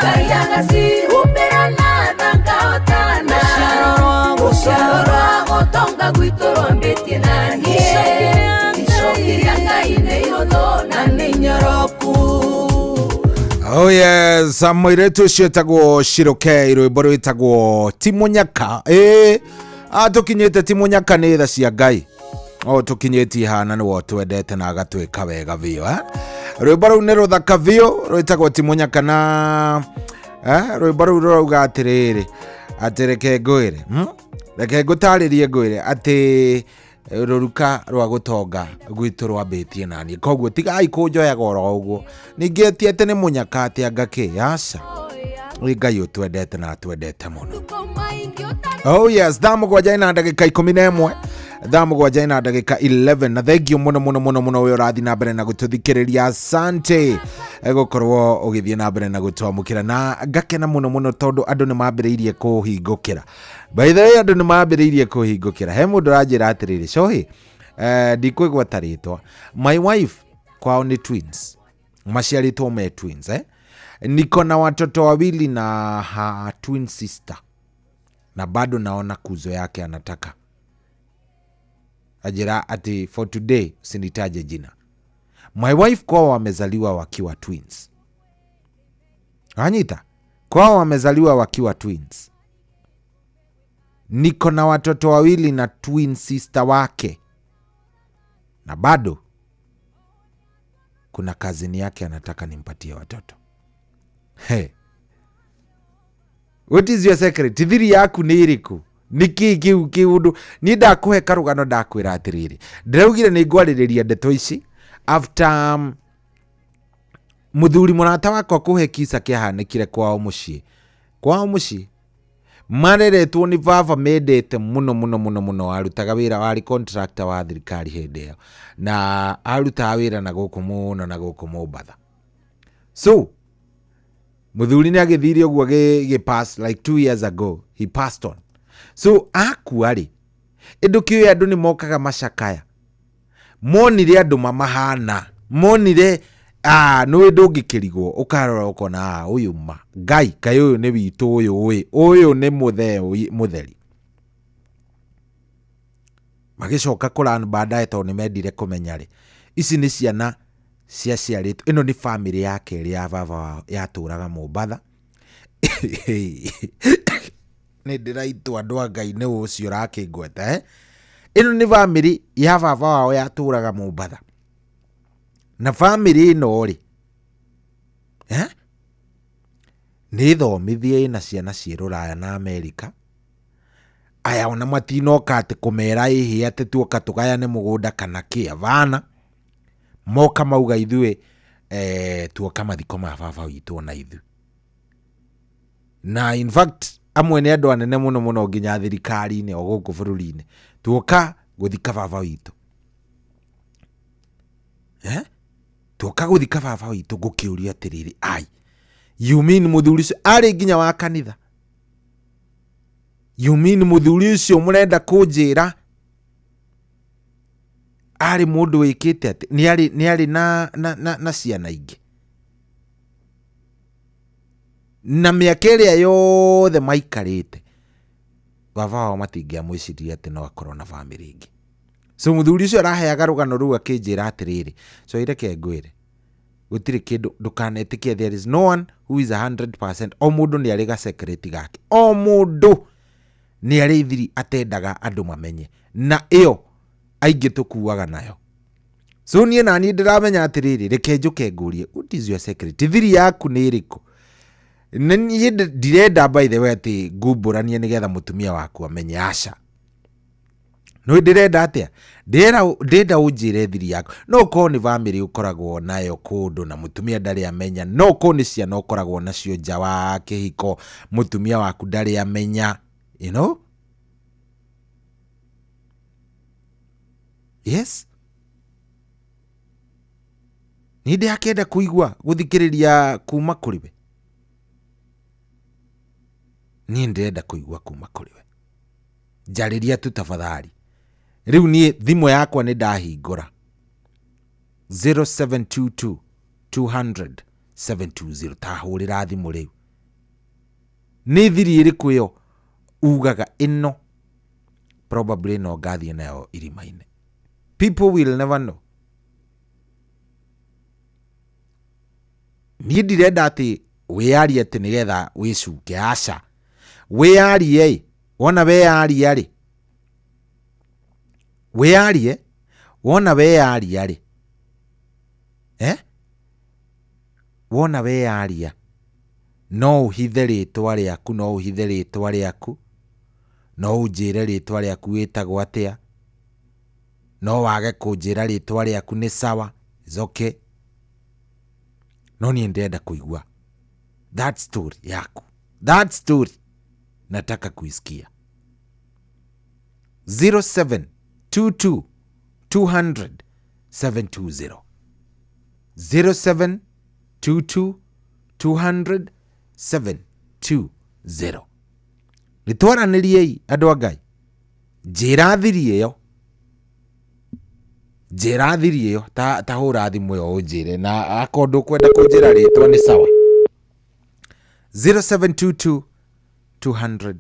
Ngai agacihumbĩra na thangahotana Gũciarwo gũtonga gwitũ rwambĩtie na niĩ Icokiria Ngai nĩ ihũthũ na nĩ nyoroku.
Oh yes, mwairetu ũcio etagwo Shiroke, rwĩmbo rwĩtagwo Timonyaka. Tukinyĩte Timonyaka nĩ tha cia Ngai. Tukinyĩtie hana nĩwo twendete na agatwĩka wega biũ. Rwĩmbo rũu nĩ rũthaka biũ rwĩtagwo Timonyaka na rwĩmbo rũu rũrauga atĩrĩrĩ atĩ reke ngũtarĩrie ngwĩre atĩ ruruka rwa gutonga gwitũ rwambĩtie nani koguo tigai kũnjoyaga oro ũguo ningĩ ti atĩ nĩ mũnyaka atĩ angake aca Ngai ũtwendete na twendete mũno. Oh yes, thaa 7:11 thaa 7:11 na thengio mũno we ũrathi na mbere na gũtũthikĩrĩria. Asante gũkorwo ũgĩthiĩ na mbere na gũtwamũkĩra na ngakena mũno tondũ andũ nĩ mambĩrĩirie kũhingũkĩra. By the way, andũ nĩ mambĩrĩirie kũhingũkĩra. He mũndũ aranjĩra atĩrĩrĩ cohi ndikũigua tarĩtwa. My wife kwao ni twins, maciarĩtwo me twins niko na watoto wawili na twin sister na bado naona kuzo yake anataka ajira ati for today usinitaje jina. My wife kwao wamezaliwa wakiwa twins. Anita kwao wamezaliwa wakiwa twins. Niko na watoto wawili na twin sister wake na bado kuna kazini yake anataka nimpatie watoto. Hey, what is your secret? Thiri yaku nĩ iriku? Niki kiundu ni ndakuhe karugano ndakwira atiriri ndiraugire ni ngwaririria ndeto ici after muthuri murata wakwa kuhe kisa kiahanekire kwao mucii mareretwo ni baba mendete muno arutaga wira wari contractor wa thirikari hindi iyo na arutaga wira na guku muno na guku Mombatha. So muthuri ni agithire ogwo pass like 2 years ago he passed on. So akuari edukio andu ni mokaga macakaya monire andu mamahana monire no ndungikirigwo ukarora ukona uyu ma Ngai uyu ni witu uyu ni mutheri magicoka kuran baadaye to ni mendire kumenya ri ici ni ciana ciaciarĩtwo. Ĩno nĩ family yake ĩrĩa ya baba wao yatũraga Mombatha. Nĩ ndĩraitwo andũ a Ngai nĩ ũcio rakĩngweta ĩno nĩ family ya baba wao yatũraga Mombatha na family ĩno rĩ nĩ thomithie na ciana ciĩ Rũraya na Amerika. Aya ona matinoka atĩ kũmera ĩhĩ atĩ tuoka tũgayane mũgũnda kana kĩa vana moka mauga ithuĩ tuoka mathiko ma baba witũ na ithu. Na in fact amwe nĩ andũ anene mũno nginya thirikari-inĩ o gũkũ bũrũri-inĩ tuoka gũthika baba witũ. Tuoka gũthika baba witũ gũkĩũria atĩrĩrĩ ai you mean muthuri ũcio arĩ nginya wa kanitha? You mean muthuri ũcio mũrenda kũnjĩra ari mundu wikite ati ni ari na ciana ingĩ na mĩaka ĩrĩa yothe maikarĩte baba wao matingĩamwĩciria atĩ no akorwo na family ingĩ. So muthuri ũcio araheaga rũgano rũu akĩnjĩra atĩrĩrĩ so ireke ngwĩre gũtirĩ kĩndũ ndũkanetĩkie there is no one who is 100%. O mũndũ nĩ arĩ ga secret gake, o mũndũ nĩ arĩ thiri atendaga andũ mamenye na ĩyo aingĩ tukuaga nayo. So niĩ nani ndiramenya atĩrĩrĩ reke njuke ngũrie what is your secret? Thiri yaku nĩ ĩrĩkũ? Niĩ ndirenda by the way atĩ ngumbũranie nĩgetha mũtumia waku amenye aca. No ndirenda atĩa? Ndĩrenda ũnjĩre thiri yaku. No ko nĩ family ũkoragwo nayo kũndũ na mũtumia ndarĩ amenya. No ko nĩ ciana ũkoragwo nacio nja wa kĩhiko mũtumia waku ndarĩ amenya, you know? Yes. Ninde akenda kuigua guthikiriria kuma kuriwe. Ni ndenda kuigua kuma kuriwe. Jariria tu tafadhali. Riu ni thimo yakwa ni ndahingura. 0722 200 720 tahurira thimu riu ni thiri iriku yo ugaga ino probably no gathie nayo irimaine. People will never know. Ni ndirenda ati wiarie ati nigetha wicuke aca wiarie wona wearia ri wiarie wona wearia ri wona wearia no uhithe ritwa riaku no uhithe ritwa riaku no unjire ritwa riaku witagwo atia no wage kunjira ritwa riaku ni sawa is okay no ni ndenda kuigua that story yaku that story nataka kuisikia 0722 200 720 0722 200 720 nitwaraniriei andu a Ngai njira thiri iyo ta hura thimu yo unjire na akondu kwenda kunjira ritwa ni sawa 0722 200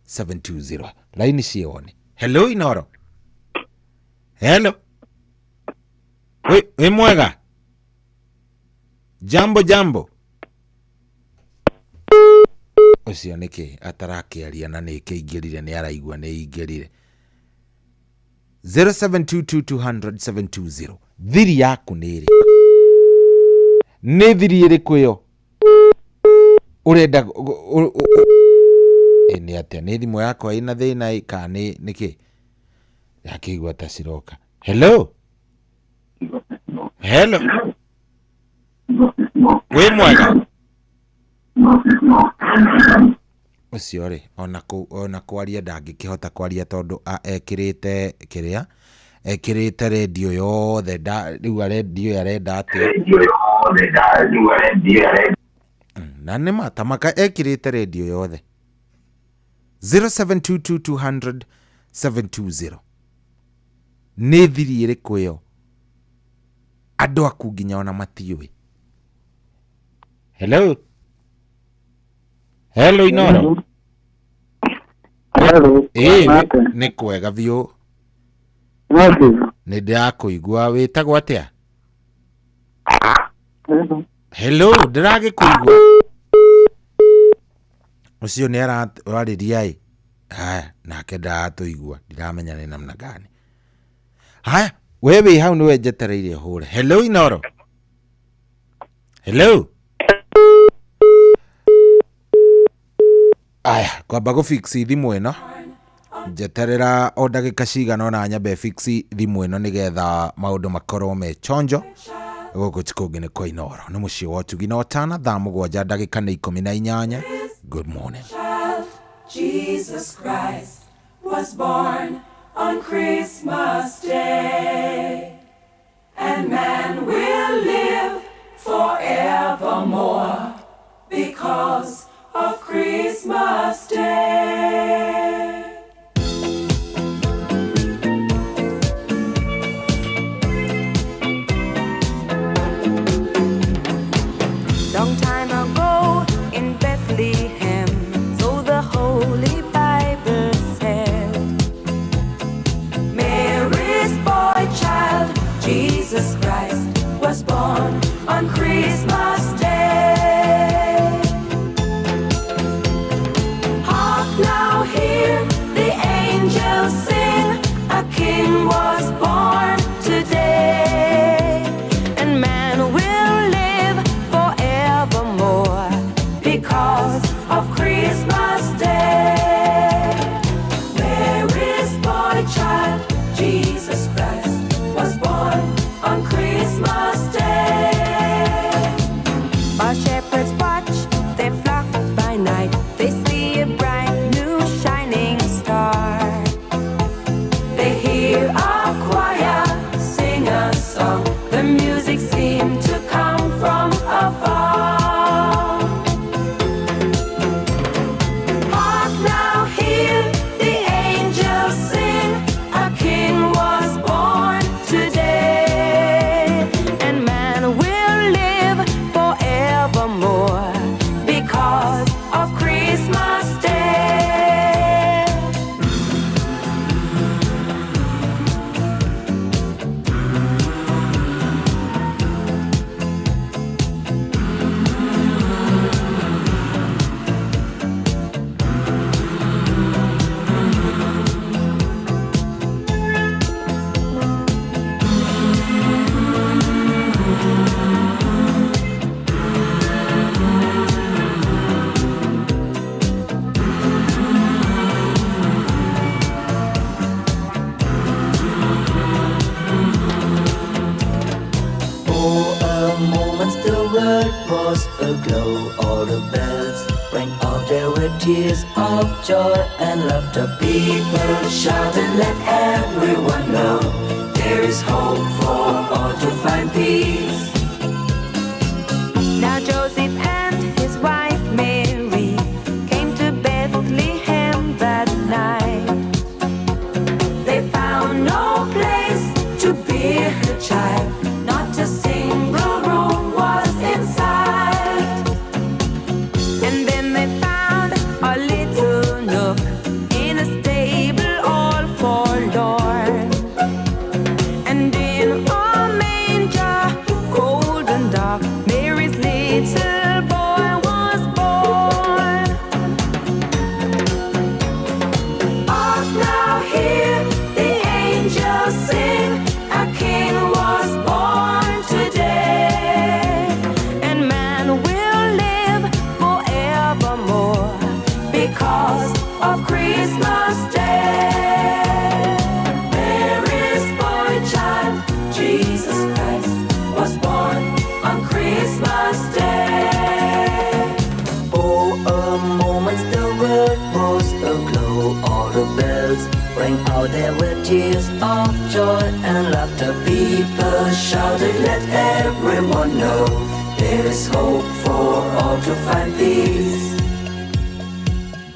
720 laini cione. Hello Inoro. Hello. We mwega. Jambo. Ucio niki atarakiaria na nikiingirire ni araigua ni ingirire. 0722200720 thiri yaku niri ni thiri iriku yo urenda ni atia ni thimu yako ina thina ka ni niki yakigwa ta ciroka. Hello we mwega ucio ri ona kwaria ndangikihota kwaria tondu ekirite kiria ekirite radio yothe riu radio yarenda atia na ni matamaka ekirite radio yothe 0722 720 ni thiri iriku yo andu aku nginya ona matiui. Hello Inoro.
Hello.
Ni kwega biu. Ni ndirakuigua witagwo atia? Hello, ndiragikuigua. Ucio ni arariria i. Haya, nake ndaratuigua. Ndiramenya ni namna gani. Haya, wewe hau niwe njetereire hure. Hello Inoro. Hello. Aya, kwamba gufixi thimu ino njeterera o ndagika cigana ona nyambe fixi thimu ino nigetha maundu makorwo me chonjo guku chikungi ni kwa Inoro ni mucii wa Tugi na Otana thaa 7 ndagika ni 18. Good morning.
Jesus Christ was born on Christmas Day, and man will live forevermore because of Christmas Day.
Long time ago in Bethlehem, so the Holy Bible said,
Mary's boy child, Jesus Christ, was born on Christmas Day. Now hear the angels sing, a king was born today,
and man will live forevermore
because of Christmas Day. Mary's boy child, Jesus Christ, was born on Christmas Day.
moment the world was aglow. All the bells rang out, there were tears of joy and laughter. People shouted, let everyone know there is hope for all to find peace.
Now Joseph and his wife Mary came to Bethlehem that night.
They found no place to bear her child. Not a single room was inside.
And then they found a little nook in a stable all forlorn. And in a manger, cold and dark, Mary's little boy was born.
Hark now, hear the angels sing. A king was born today.
And man will live forevermore
because of Christmas Day. Mary's boy child, Jesus Christ, was born on Christmas Day. Oh, a moment the world was aglow. All the bells rang out, there were tears of joy and laughter. People shouted, let everyone know there is hope for all to find peace.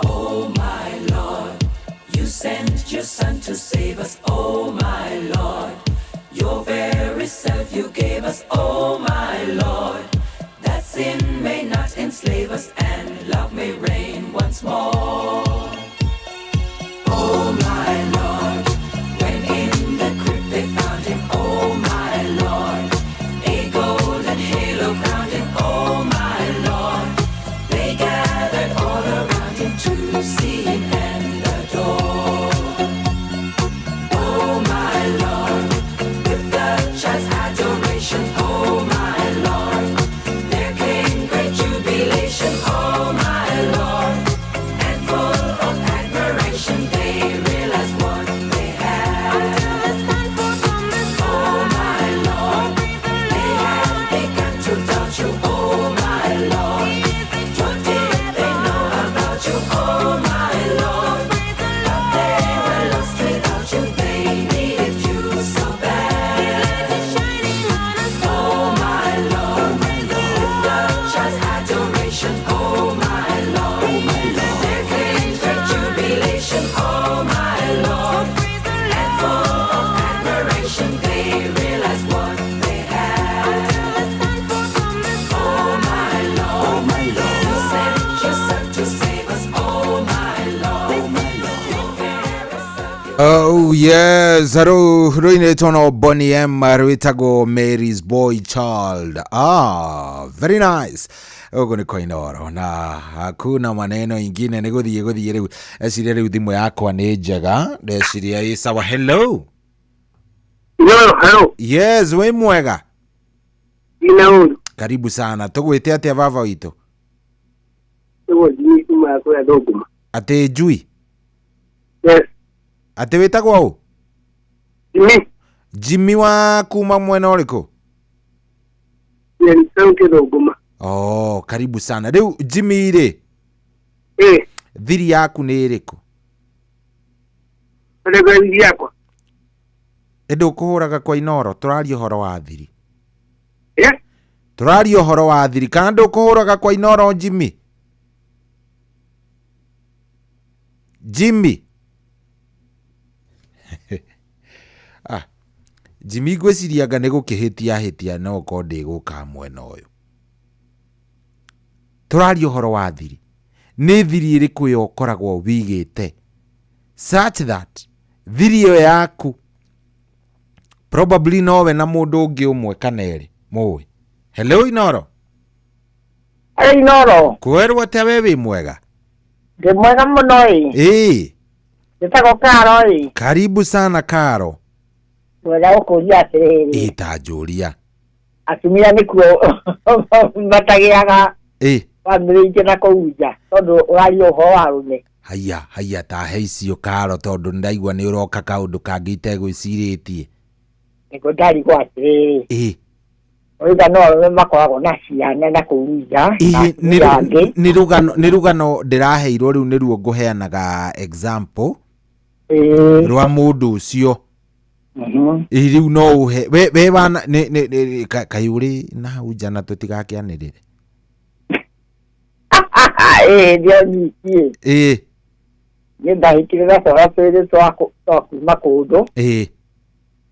Oh my Lord, you sent your Son to save us. Oh my Lord, your very self you gave us. Oh my Lord, that sin may not enslave us and love may reign once more. Oh my Lord, when in the crypt they found him. Oh my Lord, a golden halo crowned him. Oh my Lord, they gathered all around him to see him and adore. Oh my Lord, with the child's adoration. Oh my Lord, there came great jubilation. Oh my Lord, and full of admiration they realized what they had. Oh my Lord, they had begun to doubt you. Oh my Lord, what did they know about you? Oh my Lord, but they were lost without you. They needed you so bad. Oh my Lord, with the child's adoration. Oh my Lord, there came great jubilation. Oh my Lord, and full of admiration they realized what they had. Oh my Lord, you sent your Son to save us. Oh my Lord, your very self.
Oh yes, haro roine tono Bonnie M rwitago Mary's boy child. Very nice. Ogo ni koinoro na hakuna maneno ingine ni guthie riu eciria riu thimu yakwa ni njega ndeciria i sawa. Hello.
Hello.
Yes, we mwega.
Inauru.
Karibu sana. Tugwite atia baba wito?
Tugo ni kuma kwa doguma.
Ate jui?
Yes.
Ate witagwo u?
Jimmy.
Jimmy wa kuma mwena uriko?
Ni sauke doguma.
Oh, karibu sana. Riu Jimmy ri? Thiri yaku ni iriku?
Ndega thiri yakwa.
Endo kuhuraga kwa inoro, turario horo wa thiri.
Yeah?
Turario horo wa thiri, kana ndo kuhuraga kwa inoro Jimmy? Jimmy. Jimmy gweciriaga nĩ gũkĩhĩtia no ko ndĩgũka mwena ũyũ. Tũraria ũhoro wa thiri. Nĩ thiri ĩrĩkũ yo ũkoragwo wigĩte such that thiri ĩyo yaku probably nowe na mũndũ ũngĩ ũmwe kana erĩ mũĩ. Hello Inoro.
Hey Inoro.
Kwerwo atĩa we wĩ mwega?
Ndĩ mwega mũno ĩ. Ndĩtagwo Karo ĩ.
Karibu sana Karo.
Wala ũkũria atĩrĩrĩ.
Ĩtanjũria.
Atumia nĩkuo matagiaga wambĩrĩirie na kũunja tondũ ũraria ũhoro wa arũme.
Haya ta heicio Karo tondũ ndaigua nĩ ũroka kaũndũ kangĩ itegwĩcirĩtie.
Nĩko ndarigwo atĩrĩrĩ. Oiga no makoragwo na ciana na kuruja.
Ni rugano ndiraheirwo riu niruo nguheanaga example. Rwa mundu ucio. Riu no uhe we bana ni kayuri na ujana tutigakianirire.
Ndio ni. Ndahikirira sora pere twako makundo.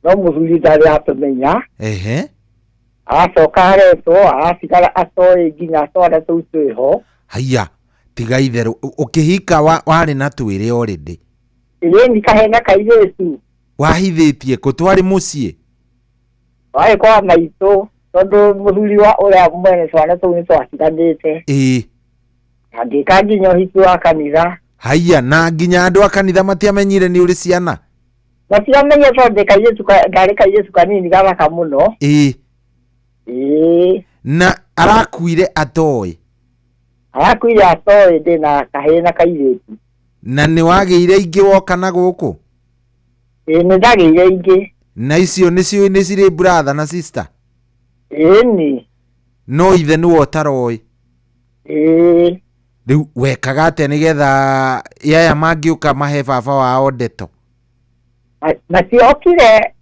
No muthuri ndari atumenya. Acoka aretwo asigara atoe nginya atwara tuu tweho.
Haya tiga itheru ukihika wari na twire already.
Ni kahena kairetu.
Wahithitie kutwari mucii.
Wai kwa maito tondu muthuri wa uria mwene twana tuu ni twasiganite. Andika nginya hitu wa kanitha.
Haya na nginya andu a kanitha matiamenyire ni uri ciana.
Matiamenye tondu ndareka Yesu kanini gabaka muno.
Na arakuire atoe.
Arakuire atoe ndina kahena kairetu.
Na ni wageire ingi woka na guku?
Ni ndageire ingi.
Na icio ni ciri brother na sister?
Ni.
No ithe ni wotaroi. Riu wekaga ate nigetha yaya mangiuka mahe baba wao ndeto?
Matiokire.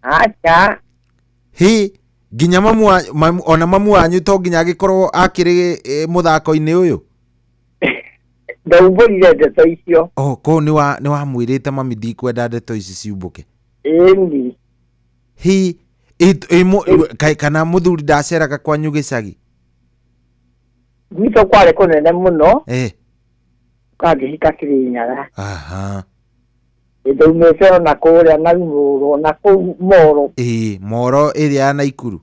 Acha.
Hi nginya mamu wanyu to nginya gikorwo akiri muthako-ini uyu?
Ndaubulire ndeto icio.
Ko ni wa mwirite mami ndikwenda ndeto ici ciumbuke.
Ni.
Hi kana muthuri ndaceraga kwanyu gicagi?
Gwito kware kunene muno. Kangihika Kirinyaga. Ndaumete na kuria na Muro na ku Moro.
Moro iria na Ikuru.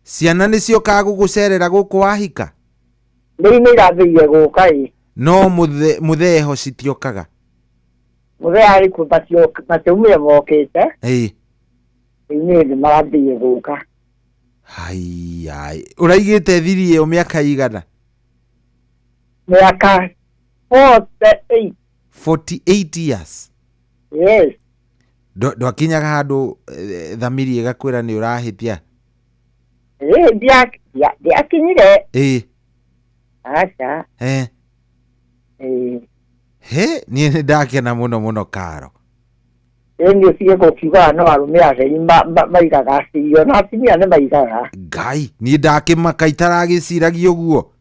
Ciana nicio kagugucerera guku wahika?
Ni irathiire guka
No mutheho citiokaga?
Muthe ari ku matiumire mokite. Ni marathiire guka.
Hai uraigite thiri iyo miaka igana?
Miaka 48.
48 years.
Yes.
Ndwakinyaga handu thamiri igakwira ni urahitia?
Ndiakinyire. Acha.
Ni ndakena muno Karo.
Ndio cie gukiuga no arume aceri maigaga cio na atumia ni maigaga.
Ngai ni ndakimaka itaragiciragia uguo.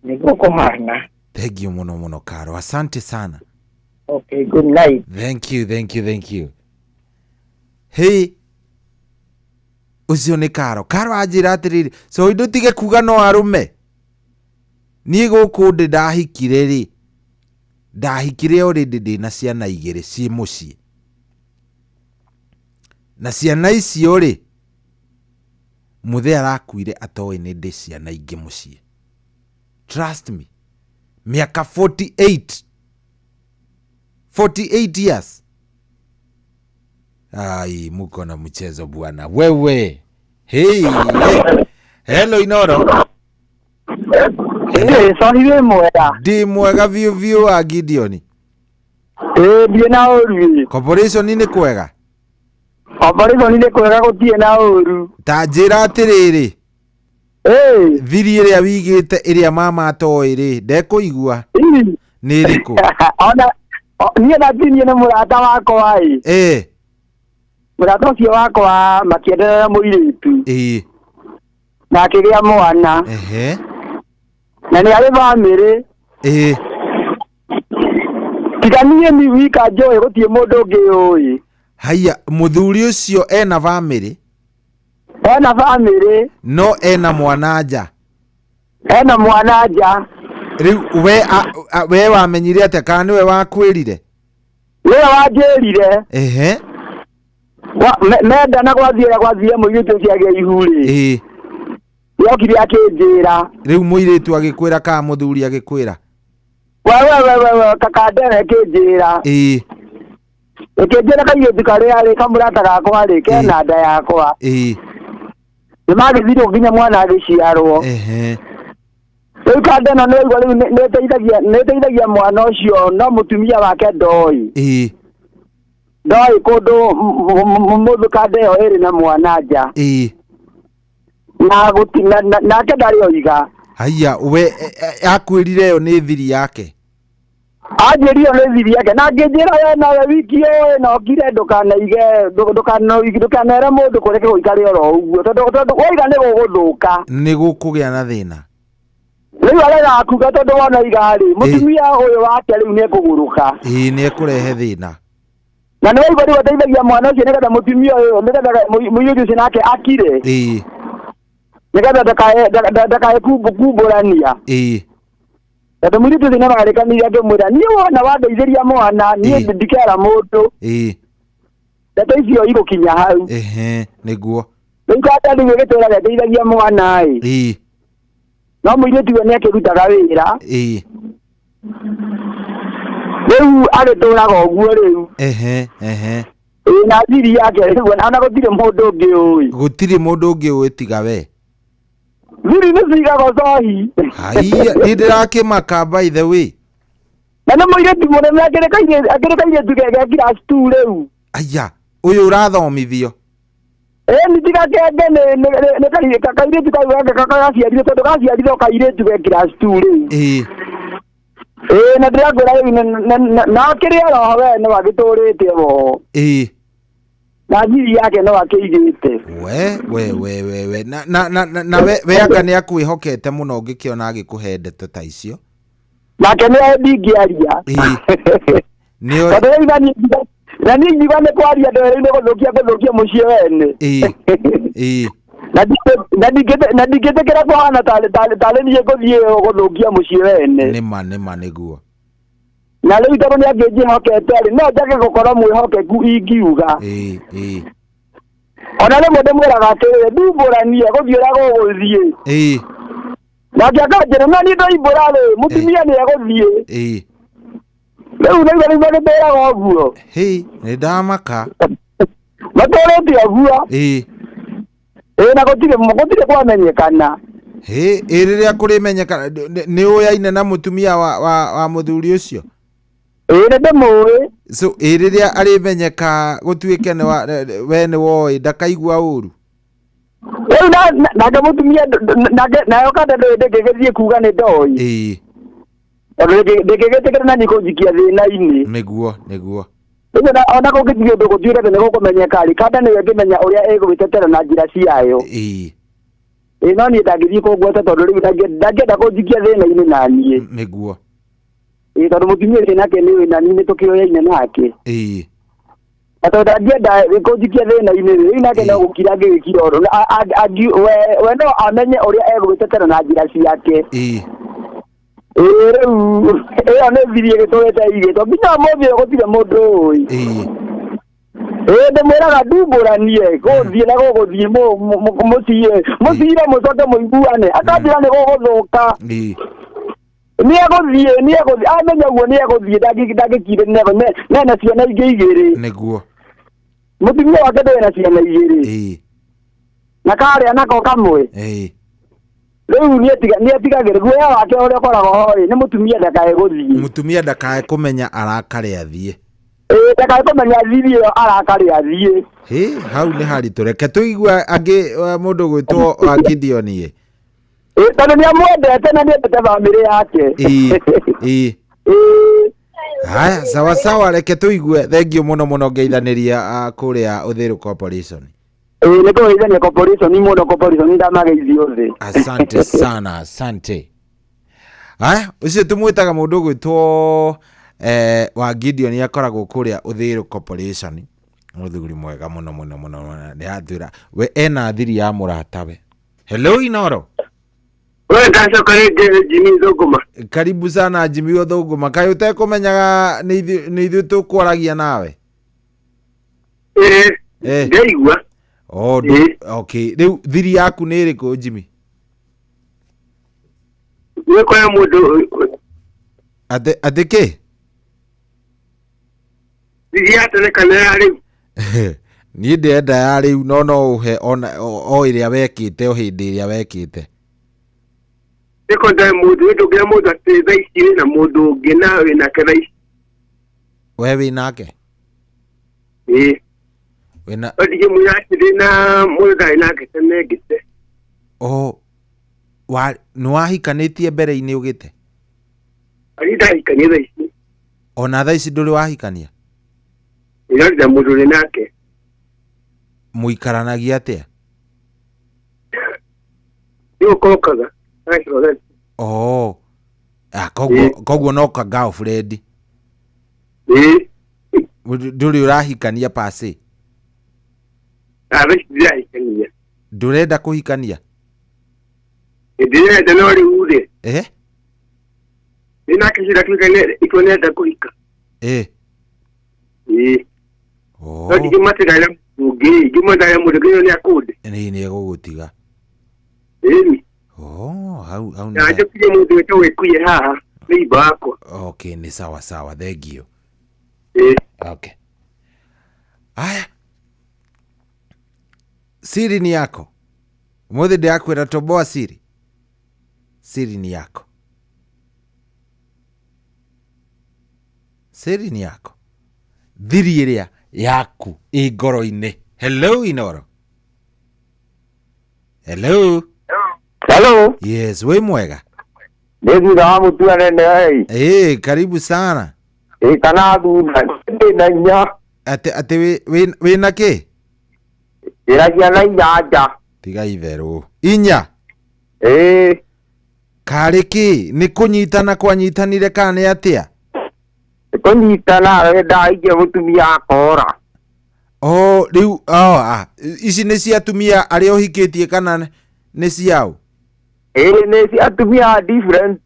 Ni gukumana.
Thank you muno Karo, asante sana.
Okay, good night.
Thank you. Hey, ucio ni Karo anjira atiriri, so ndutige kuga no arume. Ni guku ndahikire ri. Ndahikire already ndina ciana igiri ci mucii. Na ciana icio ri muthe arakuire atoe ni ndi ciana ingi mucii. Trust me. Miaka 48 years. Ai, muko na mchezo bwana wewe. Hey. Hello Inoro.
Sorry mwega.
Di mwega view a Gideon.
Di na oru.
Corporation ni kwega.
Operation ni kwega gutie na oru.
Tajira atiriri. Thiri iria wigite iria mama atoe ri ndekuigua ni riku
ona niĩ ndatinye nĩ mũrata wakwa mũrata ũcio wakwa makĩenderera mũirĩtu na akĩgĩa mwana na nĩ arĩ bamĩrĩ tiga niĩ ni wika njoĩ gũtirĩ mũndũ ũngĩ ũĩ.
Haya mũthuri ũcio ena bamĩrĩ?
Ena bamĩrĩ.
No ena mwananja?
Ena mwananja.
Riu we wamenyire ate kana niwe wakwirire?
Niwe wanjirire. Menda na gwathire mũirĩtu ũcio agĩa ihurĩ. Yokire akĩnjĩra.
Riu mũirĩtu agĩkwĩra kana mũthuri agĩkwĩra?
Wewe kaka ndere akĩnjĩra. Ekejera kaiyũtu karĩa arĩ kamũrata gakwa arĩ kena nda yakwa. Nimagithirwo nginya mwana agĩciarwo. Rĩu kanda ĩno nĩigua rĩu nĩteithagia mwana ũcio no mũtumia wake ndoĩ. ndoi kundu muthukande yo iri na mwananja na gutina nake ndari oiga
haya we akwirire yo ni thiri yake
ajerio ni thiri yake na ngijira we na wiki yo na ngire ndukanera mundu kureke guikari oro uguo tondu oiga ni guguthuka
ni gukugia na thina
riu arega akuga tondu wona igari mutumia uyu wake riu ni kuguruka
ni ekurehe thina
na nĩ waigua rĩu ateithagia mwana ũcio nĩgetha mũtumia ũyũ nĩgetha mũirĩtu ũcio nake akire nĩgetha ndakae kumbũrania tondũ mũirĩtu ũcio nĩmarekanire akĩmwĩra niĩ wona wandeithĩria mwana niĩ ndikera mũndũ ndeto icio igũkinya hau
nĩguo
rĩu kata rĩu gĩtũũra gĩteithagia mwana no mũirĩtu we nĩakĩrutaga wĩra rĩu agĩtũũraga ũguo rĩu na thiri yake rĩu ona gũtirĩ mũndũ ũngĩ ũĩ
gũtirĩ mũndũ ũngĩ ũĩ tiga we
thiri nĩ cigagwo cohi
haiya nĩ ndĩrakĩmaka by the way
na nĩ mũirĩtu mũnene akĩrĩkaire gĩa class 2 rĩu
aya ũyũ ũrathomithio
nĩ tigakenge nĩ kairĩtu kau gake gaciarire tondũ gaciarire kairĩtu ge class 2 rĩu na ndĩrakwĩra rĩu na kĩrĩa roho we nĩ wagĩtũrĩte bo na thiri yake no akĩigĩte
we na we anga nĩ akwĩhokete mũno ũngĩkĩona agĩkũhe ndeto ta icio
nake nĩ ndingĩaria na niĩ ngiuga nĩ kwaria ndwere-inĩ gũthũkia mũciĩ wene na ndingĩtĩkĩra kũhana tarĩ niĩ ngũthiĩ gũthũkia mũciĩ wene
nĩma nĩguo
na rĩu tondũ nĩ angĩnjĩhokete rĩ no njage gũkorwo mwĩhokeku ingiuga ona rĩmwe ndĩmwĩraga atĩrĩ ndumbũranie gũthiĩ ũrĩa gũgũthiĩ nake akanjĩra no niĩ ndoimbũra rĩ mũtumia nĩ egũthiĩ rĩu nĩguo magĩtũũraga ũguo
nĩ ndamaka
matũrĩte ũguo na gũtirĩ kwamenyekana
rĩrĩa kũrĩmenyekana nĩ ũyaine na mũtumia wa mũthuri ũcio
nĩ ndĩmũĩ
so rĩrĩa arĩmenyeka gũtuĩke we nĩ woĩ ndakaigua ũru
rĩu nake mũtumia nayo kanda ndĩngĩgĩthiĩ kuga nĩ ndoĩ tondũ ndĩngĩgĩtĩkĩra na nĩkũnjikia thĩna-inĩ
nĩguo
ona gũgĩthiĩ ũndũ gũtuĩke atĩ nĩ gũkũmenyeka rĩ kanda nĩyo ĩngĩmenya ũrĩa ĩgũgĩtetera na njĩra ciayo no niĩ ndangĩthiĩ kũngweta tondũ rĩu ndangĩenda kũnjikia thĩna-inĩ na niĩ
nĩguo
tondũ mũtumia ũcio nake nĩ wĩna niĩ nĩ tũkĩoyaine nake na tondũ ndangĩenda kũnjikia thĩna-inĩ rĩu nake no gũkira angĩgĩkira ũndũ we no amenye ũrĩa egũgĩtetera na njĩra ciake rĩu ĩyo nĩ thiri ĩgĩtũrĩte igĩtwo nginya mũthĩ gũtirĩ mũndũ ũĩ ndĩmwĩraga ndumbũranie gũthiĩ na gũgũthiĩ mũcire mũcoke mũiguane akanjĩra nĩ gũgũthũka nĩ egũthiĩ amenya ũguo nĩ egũthiĩ ndangĩkire nena ciana ingĩ igĩrĩ
nĩguo
mũtumia wake ndũrĩ na ciana igĩrĩ na karĩa nako kamwe rĩu nĩ atigagĩrĩra guoya wake ũrĩa ũkoragwo hoĩ nĩ mũtumia ndakae
kũmenya arakare athiĩ
ndakae kũmenya thiri ĩyo arakare athiĩ
hau nĩ haritũ reke tũigua angĩ mũndũ gwĩtwo Gideon
tondũ nĩ amwendete na nĩendete bamĩrĩ yake
haya sawa reke tũigue thengio mũno ngeithanĩria kũrĩa Uthiru Corporation
nĩ kũgeithania corporation mũno corporation ndamageithio thĩ
asante sana haya ũcio tũmwĩtaga mũndũ gwĩtwo wa Gideon akoragwo kũrĩa Uthiru Corporation mũthuri mwega mũno nĩ athura we ena thiri ya mũratawe hello Inoro
we gacoka rĩngĩ Jimmy Thũngũma
karibu sana Jimmy Thũngũma kaĩ ũtekũmenyaga nĩ ithuĩ tũkwaragia nawe
ngaigua
okay rĩu thiri yaku nĩ ĩrĩkũ Jimmy
nĩ kwa mũndũ
atĩ kĩ
thiri yatene kana ya rĩu
niĩ ndĩenda ya rĩu no ũhe o ĩrĩa wekĩte o hĩndĩ ĩrĩa wekĩte
nĩko ndae mũndũ ndũgĩra mũndũ atĩ thaa ici na mũndũ ũngĩ na wĩnake thaa ici
we wĩnake Wena
Odige muyakire na mugai na ketemegite.
Wa nwahikanĩtie mbere-inĩ ũgĩte?
Ari ndahikania thaa ici.
Ona thaa ici ndũrĩ wahikania?
Ĩrarĩra mũndũ ũrĩ nake.
Mũikaranagia atĩa?
Nĩũkokaga.
Koguo no ka girlfriend. Ndũrĩ ũrahikania pase?
Ndĩrahikania.
Ndũrenda kũhikania?
Ndĩrenda no rĩu rĩ. Nake cira tuikane ikonenda kuhika. Odige matigara mugi gimondaya mudigino ni akude.
Ni egugutiga. Hau
na nje pia mundu wetu wekuye haha ni bako.
Okay, ni sawa sawa, thank you. Okay. Aya. Siri ni yako. Mothe de akwera toboa siri. Siri ni yako. Siri ni yako. Thiri iria yaku igoro-inĩ. Hello Inoro. Hello.
Hello.
Yes, we mwega.
Nĩthutha wa mũtua nene.
Karibu sana.
Kana thutha na inya.
Ate wĩna kĩ?
Ndĩragia na inyanja.
Tiga itherũ. Inya? Karĩ kĩ? Nĩ kũnyitana kwanyitanire kana nĩ atĩa?
Kũnyitana ndaige mũtumia akora.
Rĩu ici nĩ cia atumia arĩa ũhikĩtie kana nĩ ciao?
Nĩ cia atumia different.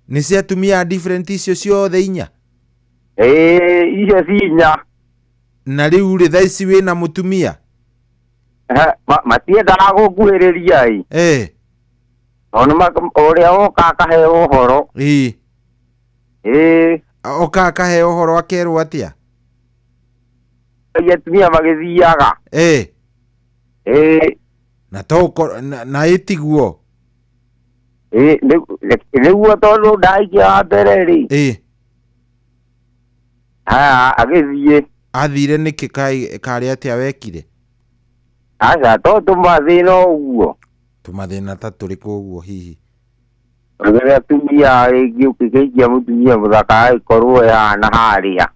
Nĩ cia atumia different icio ciothe inya?
Icio ci inya.
Na rĩu rĩ thaa ici wĩna mũtumia?
Matiendaga gũkuhĩrĩria ũrĩa woka akahe ũhoro.
Oka akahe ũhoro akerwo atĩa?
Atumia magĩthiaga.
Na toko na ĩtiguo.
Nĩguo tondũ ndaikia mbere rĩ. Agĩthiĩ.
Athire nĩkĩ karĩ atĩa wekire?
Aca to tũmathĩna ũguo.
Tũmathĩna ta tũrĩkũ ũguo hihi?
Rĩrĩa atumia rĩngĩ ũkĩgeikia mũtumia mũthaka agĩkorwo ehana harĩa.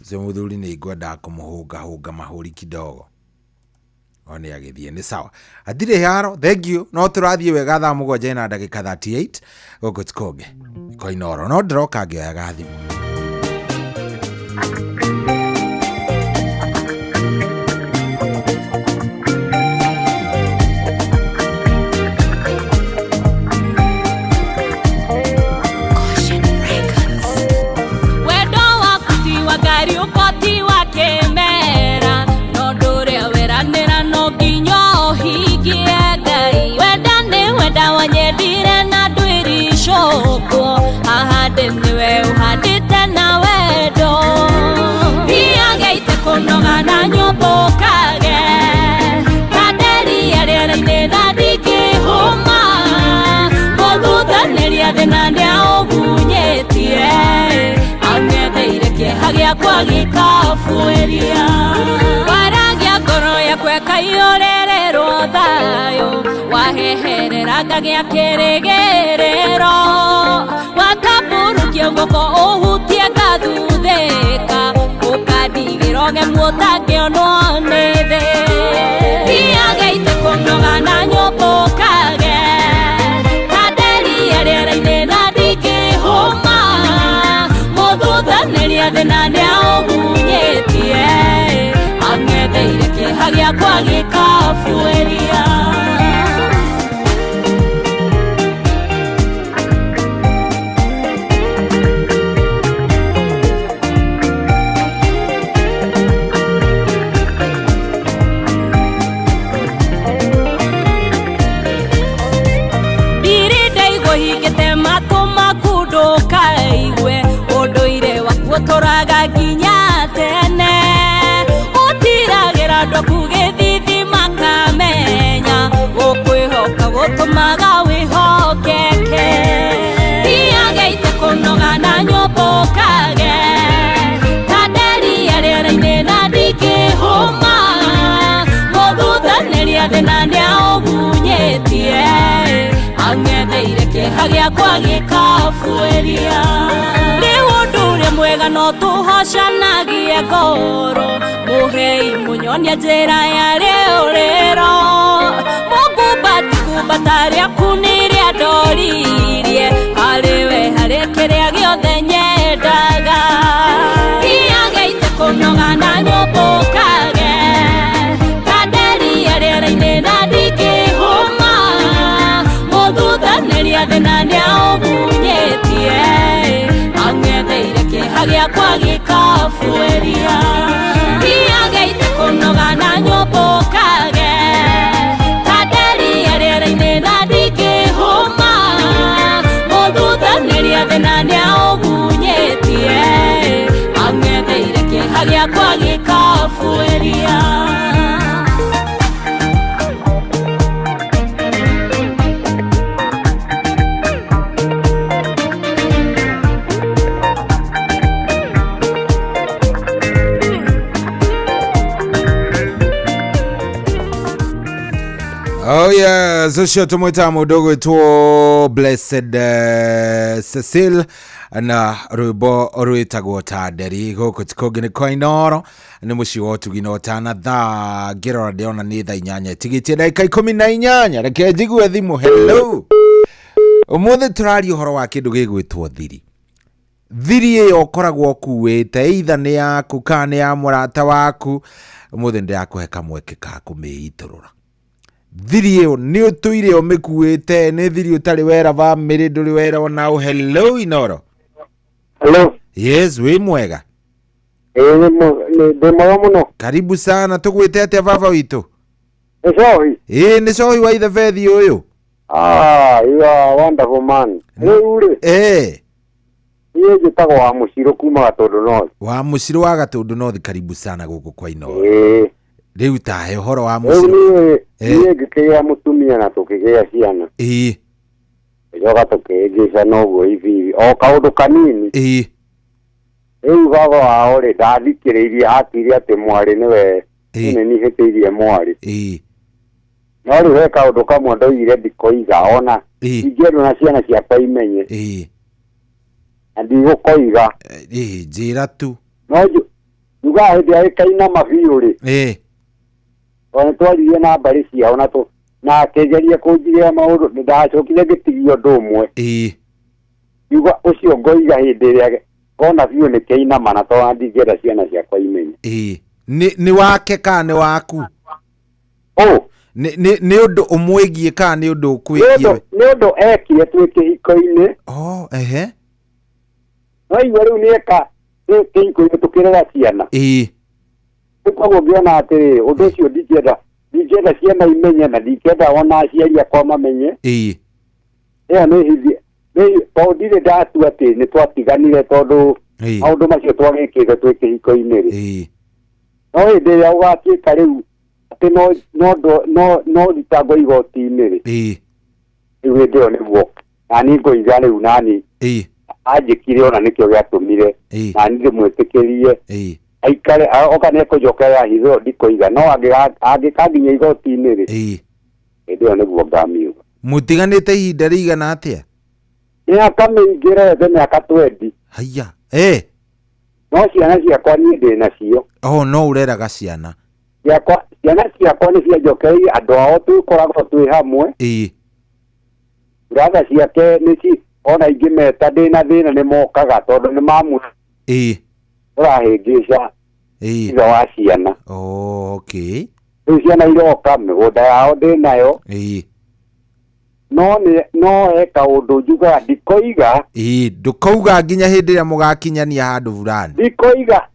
Ũcio mũthuri nĩ ngwendaga kũmũhũngahũnga mahũri kidogo. One agĩthiĩ nĩ sawa. Atirĩ haro, thank you. No tũrathiĩ wega thaa 7:38 gũkũ Tukonge. Koinoro no ndĩroka ngĩoyaga thimũ.
Kwa gĩkabuĩria waragia ngoro yakwa kaiyũrĩrĩrwo thayũ waheherera ngagĩa kĩrĩgĩrĩro watamburukia guoko ũhutie ngathuthĩka ũkandigĩra ũgemu ũtangĩonwo nĩ thĩ thiagaite kũnoga na nyũmba ũkage kanderia rĩera-inĩ na ndingĩhũma mũthuthanĩria thĩna nĩaũgunyĩtie ang'etheire kĩeha gĩakwa gĩkabuĩria. Tũraga nginya tene ũtiragĩra andũ kũgĩthithi makamenya gũkwĩhoka gũtũmaga wĩhokeke thiagaite kũnoga na nyũmba ũkage kĩeha gĩakwa gĩkabuĩria rĩu ũndũ ũrĩa mwega no tũhocanagie ngoro mũhei mũnyonia njĩra ya rĩũrĩro mũngumbatigumba rĩaku nĩ rĩa ndoririe harĩwe harĩ kĩrĩa gĩothe nyendaga thiageite kũnoga na nyũmbũkage kanderia rĩera-inĩ na ndingĩhũma mũthuthanĩria thĩna nĩaũmunyĩtie ang'etheire kĩeha gĩakwa gĩkabuĩria thiageite kũnoga na nyũmbũkage kanderia rĩera-inĩ na ndingĩhũma mũthuthanĩria thĩna nĩaũmunyĩtie ang'etheire kĩeha gĩakwa gĩkabuĩria
Oh yeah, so tumwita mudogo to Blessed Cecil na rwimbo rwitagwo ta nderi guku tikogene koinoro ni muci wotugino tana tha ngirora ndiona ni tha 8 tigitie dakika 18 reke njigue thimu. Hello umuthi turari uhoro wa kindu gigwitwo thiri. Thiri iyo koragwo kuwite either ni yaku kana ya murata waku umuthi ndiakuhe kamweke ka kumiiturura. Thiri iyo ni utuire omikuite ni thiri utari wera family nduri wera onao. Hello Inoro.
Hello.
Yes, we mwega.
Ni mwega muno.
Karibu sana, tugwite atia baba witu?
Sohi.
Ni Sohi wa ithe Fethi uyu.
You are wonderful man. Ure. Iye jitagwo wa Muciro kuma Gatundu North.
Wa Muciro wa Gatundu North, karibu sana guku kwa Inoro. Riu tahe horo wa Muciro.
Iye gikea mutumia na tukigea ciana. Yoga tukigisha noguo hivi o kaundu kanini. Riu baba wao ri ndathikiriirie akiri ati mwari niwe ni hitiirie mwari. No riu he kaundu kamwe ndoigire ndikoiga ona ingĩendwo na ciana ciakwa imenye. Ndigũkoiga.
Njĩra tu.
No njuga hĩndĩ ya ĩkaina mabiũ rĩ. Ona twaririe na mbarĩ ciao na akĩgeria kũnjigĩra maũndũ ndacokire ngĩtigio ũndũ ũmwe. Njuga ũcio ngoiga hĩndĩ ĩrĩa ona biũ nĩ kĩinama na tondũ ndingĩenda ciana ciakwa imenye.
Nĩ wake kana nĩ waku? Nĩ ũndũ ũmwĩgiĩ kana nĩ ũndũ ũkwĩgiĩ?
Nĩ ũndũ ekire twĩ kĩhiko-inĩ. No igua rĩu nĩ eka kĩhiko-inĩ tũkĩrera ciana. Koguo ngĩona atĩrĩ ũndũ ũcio ndingĩenda ciana imenye na ndingĩenda ona aciari akwa mamenye. Ĩyo nĩ tondũ ndirĩ ndatua atĩ nĩ twatiganire tondũ maũndũ macio twagĩkĩte twĩ kĩhiko-inĩ rĩ. No hĩndĩ ĩrĩa ũgatuĩka rĩu atĩ no thitango igoti-inĩ rĩ. Rĩu hĩndĩ ĩyo nĩguo nani ngoiga rĩu nani anjĩkire ona nĩkĩo gĩatũmire nani ndĩmwĩtĩkĩrie aikare oka nĩekũnjokerera hitho ndikoiga no angĩkanginya igoti-inĩ rĩ. Hĩndĩ ĩyo nĩguo ngamiuga.
Mũtiganĩte ihinda rĩigana atĩa?
Mĩaka mĩingĩ rethe mĩaka 20.
Haiya.
No ciana ciakwa niĩ ndĩ nacio.
No ũreraga ciana?
Ciana ciakwa nĩ cianjokereirie andũ ao tũkoragwo twĩ hamwe. Brother ciake nĩci ona ingĩmeta ndĩna thĩna nĩ mokaga tondũ nĩ mamu ũrahĩngĩca ithe wa ciana. Rĩu ciana iroka mĩgũnda yao ndĩnayo. No eka ũndũ njugaga ndikoiga.
Ndũkauga nginya hĩndĩ ĩrĩa mũgakinyania handũ fulani.
Ndikoiga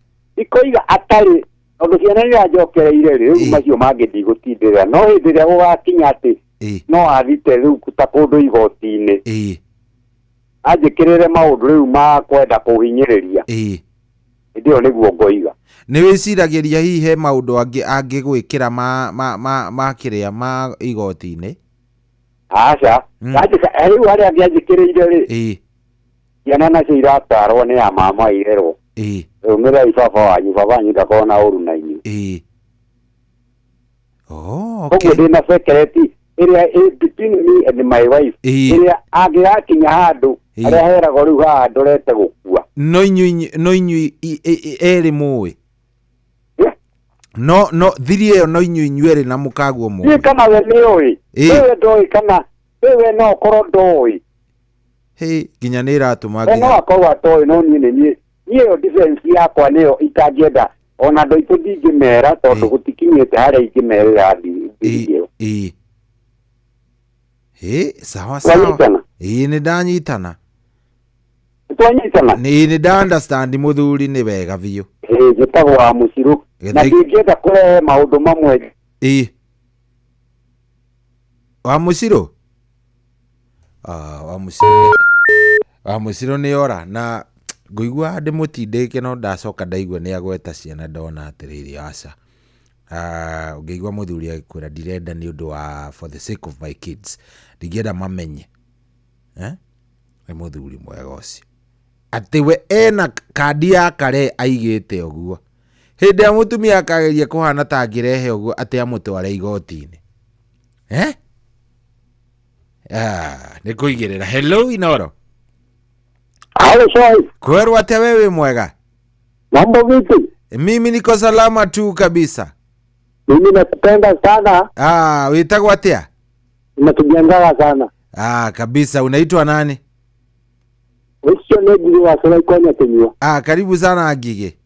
atarĩ tondũ ciana nĩyanjokereire rĩu macio mangĩ ndigũtindĩrĩra no hĩndĩ ĩrĩa gũgakinya atĩ no athite rĩu ta kũndũ igoti-inĩ anjĩkĩrĩre maũndũ rĩu ma kwenda kũhinyĩrĩria. Hĩndĩ ĩyo nĩguo ngoiga.
Nĩ wĩciragĩria hihi he maũndũ angĩ gwĩkĩra ma kĩrĩa ma igoti-inĩ?
Aca rĩu harĩa angĩanjĩkĩrĩire rĩ ciana nacio iratarwo nĩ ya mama irerwo. Rĩu baba wanyu ndakorwo na ũru na inyuĩ. Koguo ndĩna security area between me and my wife area agiakinya handu areherago riu haha ndorete gukua
no inyu eri muwe no thiri yo no inyu eri na mukaguo muwe
kana we nioi wewe ndoi kana wewe no koro ndoi
ginya nä iratuma
no akorwo atoi no niä yo defense yakwa nä yo itangienda ona ndå itå ndingä tondå gå tikinyä te harä a ingä merä
sawa nä ndanyitana nä nda understand må thuri nä wega biå
gä tagwo wa må cirå na ndingĩenda kũrehe maũndũ mamwe
wa må cirå wa må cirå nä ora na ngũigua ndĩ mũtindĩke no ndacoka ndaigua nĩ agweta ciana ndona atĩrĩrĩ aca ngĩigua mũthuri agĩkwĩra ndirenda nĩ ũndũ wa for the sake of my kids ndingĩenda mamenye nĩ mũthuri mwega ũcio atĩ we ena kandi ya kare aigĩte ũguo hĩndĩ ya mũtumia akageria kũhana ta angĩrehe ũguo atĩ amũtware igoti-inĩ nĩ kũigĩrĩra. Hello Inoro.
Halo Shai.
Kweru atia wewe mwega?
Mambo vipi?
Mimi niko salama tu kabisa.
Mimi nakupenda sana.
Uitagwa atia?
Natujiangaga sana.
Kabisa. Unaitwa nani?
Usio Ngigi wa Solai Konya Kenywa.
Karibu sana Ngigi.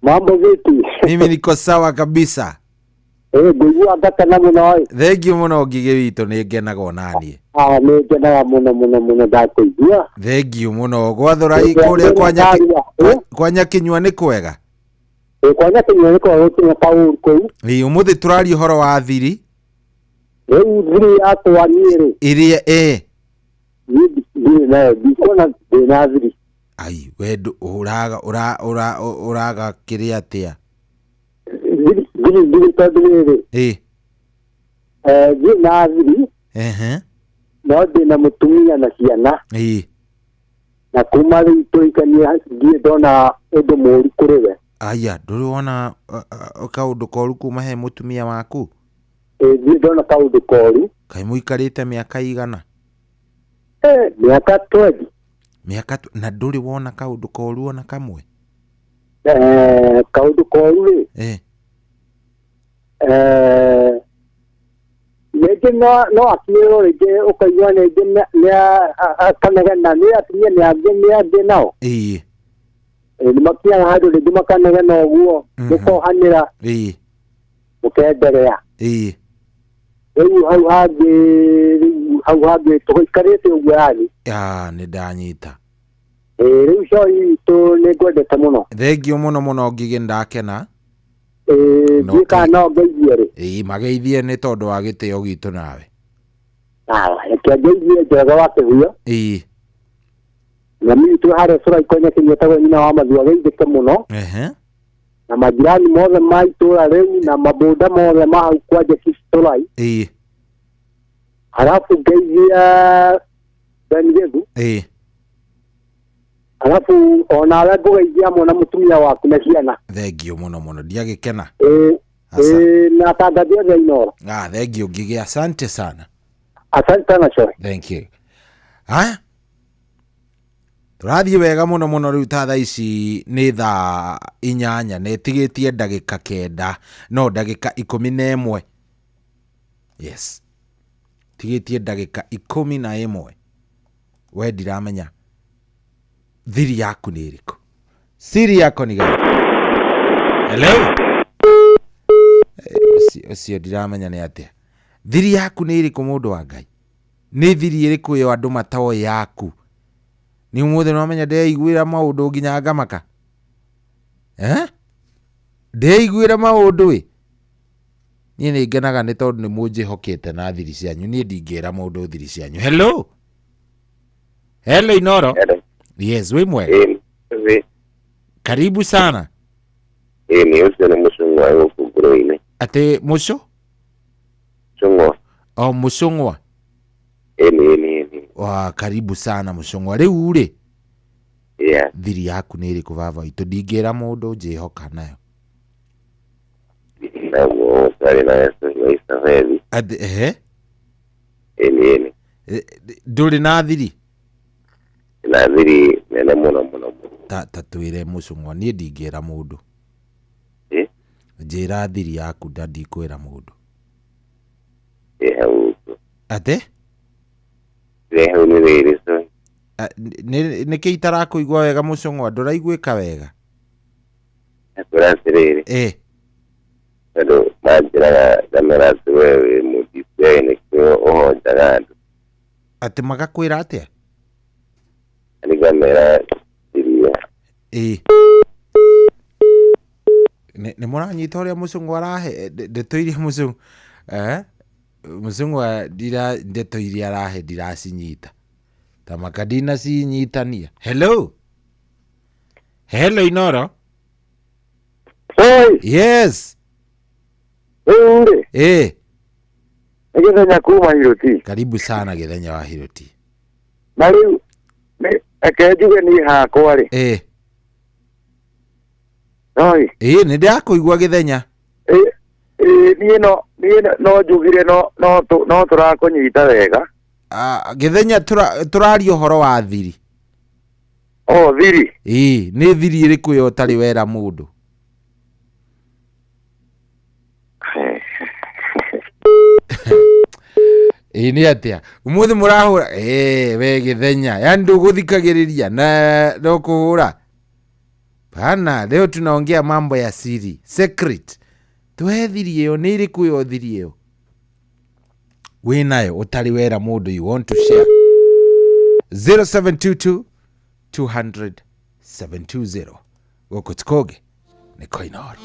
Mambo vipi?
Mimi niko sawa kabisa.
Ngũigua ngata na mũno.
Thengiũ mũno Ngigi witũ nĩ ngenaga naniĩ.
Nĩ ngenaga mũno ndakũigua.
Thengiũ mũno gwathũra kũrĩa kwa Nyakinyua nĩ kwega.
Kwa Nyakinyua nĩ kwega gũkinya kaũru kũu.
Ũmũthĩ tũraria ũhoro wa thiri.
Rĩu thiri yakwa niĩ
ĩrĩa
ndikuona ndĩna thiri.
We ũraga kĩrĩa atĩa?
Thiri tondũ rĩrĩ ndĩna thiri no ndĩna mũtumia na ciana na kuma rĩu tũikanie ndirĩ ndona ũndũ mũũru kũrĩ we.
Aya ndũrĩ wona kaũndũ koru kuma he mũtumia waku?
Ndirĩ ndona kaũndũ koru.
Kaĩ mũikarĩte mĩaka igana?
Mĩaka 20.
Mĩaka na ndũrĩ wona kaũndũ koru ona kamwe?
Kaũndũ koru rĩ rĩngĩ no akĩrwo rĩngĩ ũkaigua rĩngĩ akanegena nĩ atumia nĩ angĩ nao nĩ makiaga handũ rĩngĩ makanegena ũguo mũkohanĩra mũkenderea rĩu hau hangĩ tũikarĩte ũguo yani
nĩ ndanyita.
Rĩu Shoi witũ nĩ ngwendete mũno.
Thengiũ mũno Ngigi ndakena.
Ngĩka no ngeithie rĩ.
Mageithie nĩ tondũ wa gĩtĩo gitũ nawe.
Reke ngeithie Njega wa Kĩguyo. Na mimi tu harĩa Solai Konya Kenywa tagwo nyina wa Mathu ageithĩke mũno. Na majirani mothe ma itũra rĩu na mabũnda mothe ma hau kwa Jeki Solai. Halafu ngeithia Ben Githu. Halafu onawe ngũgeithia mwana mũtumia waku na ciana.
Thengiũ mũno ndiagĩkena.
Na tangathi othe Inoro.
Thengiũ Ngigi, asante sana.
Asante sana Shoi.
Thank you. Tũrathiĩ wega mũno rĩu thaa ici nĩ thaa 8 na ĩtigĩtie ndagĩka 9 no ndagĩka 11. Yes. Tigĩtie ndagĩka 11. We ndiramenya thiri yaku nĩ ĩrĩkũ? Siri yako nĩ gani? Hello? Ũcio ndiramenya nĩ atĩa. Thiri yaku nĩ ĩrĩkũ mũndũ wa Ngai? Nĩ thiri ĩrĩkũ yo andũ mataoĩ yaku? Nĩ ũmũthĩ nĩwamenya ndeiguĩra maũndũ nginya ngamaka? Ndeiguĩra maũndũ ĩ? Niĩ nĩ ngenaga nĩ tondũ nĩ mũnjĩhokete na thiri cianyu. Niĩ ndingĩra mũndũ thiri cianyu. Hello? Hello Inoro? Yes, we mwega. Karibu sana.
Ni ucio nĩ Mũcũng'wa gũkũ Ngũrwe-inĩ.
Atĩ Mũcũ?
Mũcũng'wa.
Mũcũng'wa. Karibu sana Mũcũng'wa. Rĩu rĩ? Thiri yaku nĩ ĩrĩkũ baba witũ? Ndingĩra mũndũ njĩhoka nayo.
Namo tari na Isaveli. Eni.
Nduri na thiri.
Na thiri nene muno.
Tatwire mucungwa nie ndingera mundu. Njira thiri yaku ndikwira mundu.
Hau.
Ate?
Hau ni riri so.
Nä kä itara kå igua wega må cång'wa ndå raiguä wega
tå tondå manjäraga ngamera atä we wä må ndicä nä kä å honjaga andå
atä magakwä ra atä a
nä ngamera iria
nä må ranyita å rä a må cång'wa arahe ndeto iria må cång'wa ndeto iria arahe ndiracinyita tamakadina si nyitania. Hello Inoro.
Hey.
Yes.
Githenya kuma Hiroti.
Karibu sana Githenya wa Hiroti.
Na riu akenjuge ni hakwa ri. Oi.
Nä ndakũigua Githenya.
Niĩ no njugire no tũrakũnyita wega.
Githenya tũraria ũhoro wa thiri.
Thiri.
Nĩ thiri ĩrĩkũ yo ũtarĩ wera mũndũ? Nĩ atĩa ũmũthĩ mũrahũra we Githenya yani ndũgũthikagĩrĩria na no kũhũra pana. Leo tunaongea mambo ya siri secret. Tuhe thiri ĩyo nĩ ĩrĩkũ yo thiri ĩyo we nayo utari wera mundu you want to share 0722 200 720 goko tikoge ni Koinor.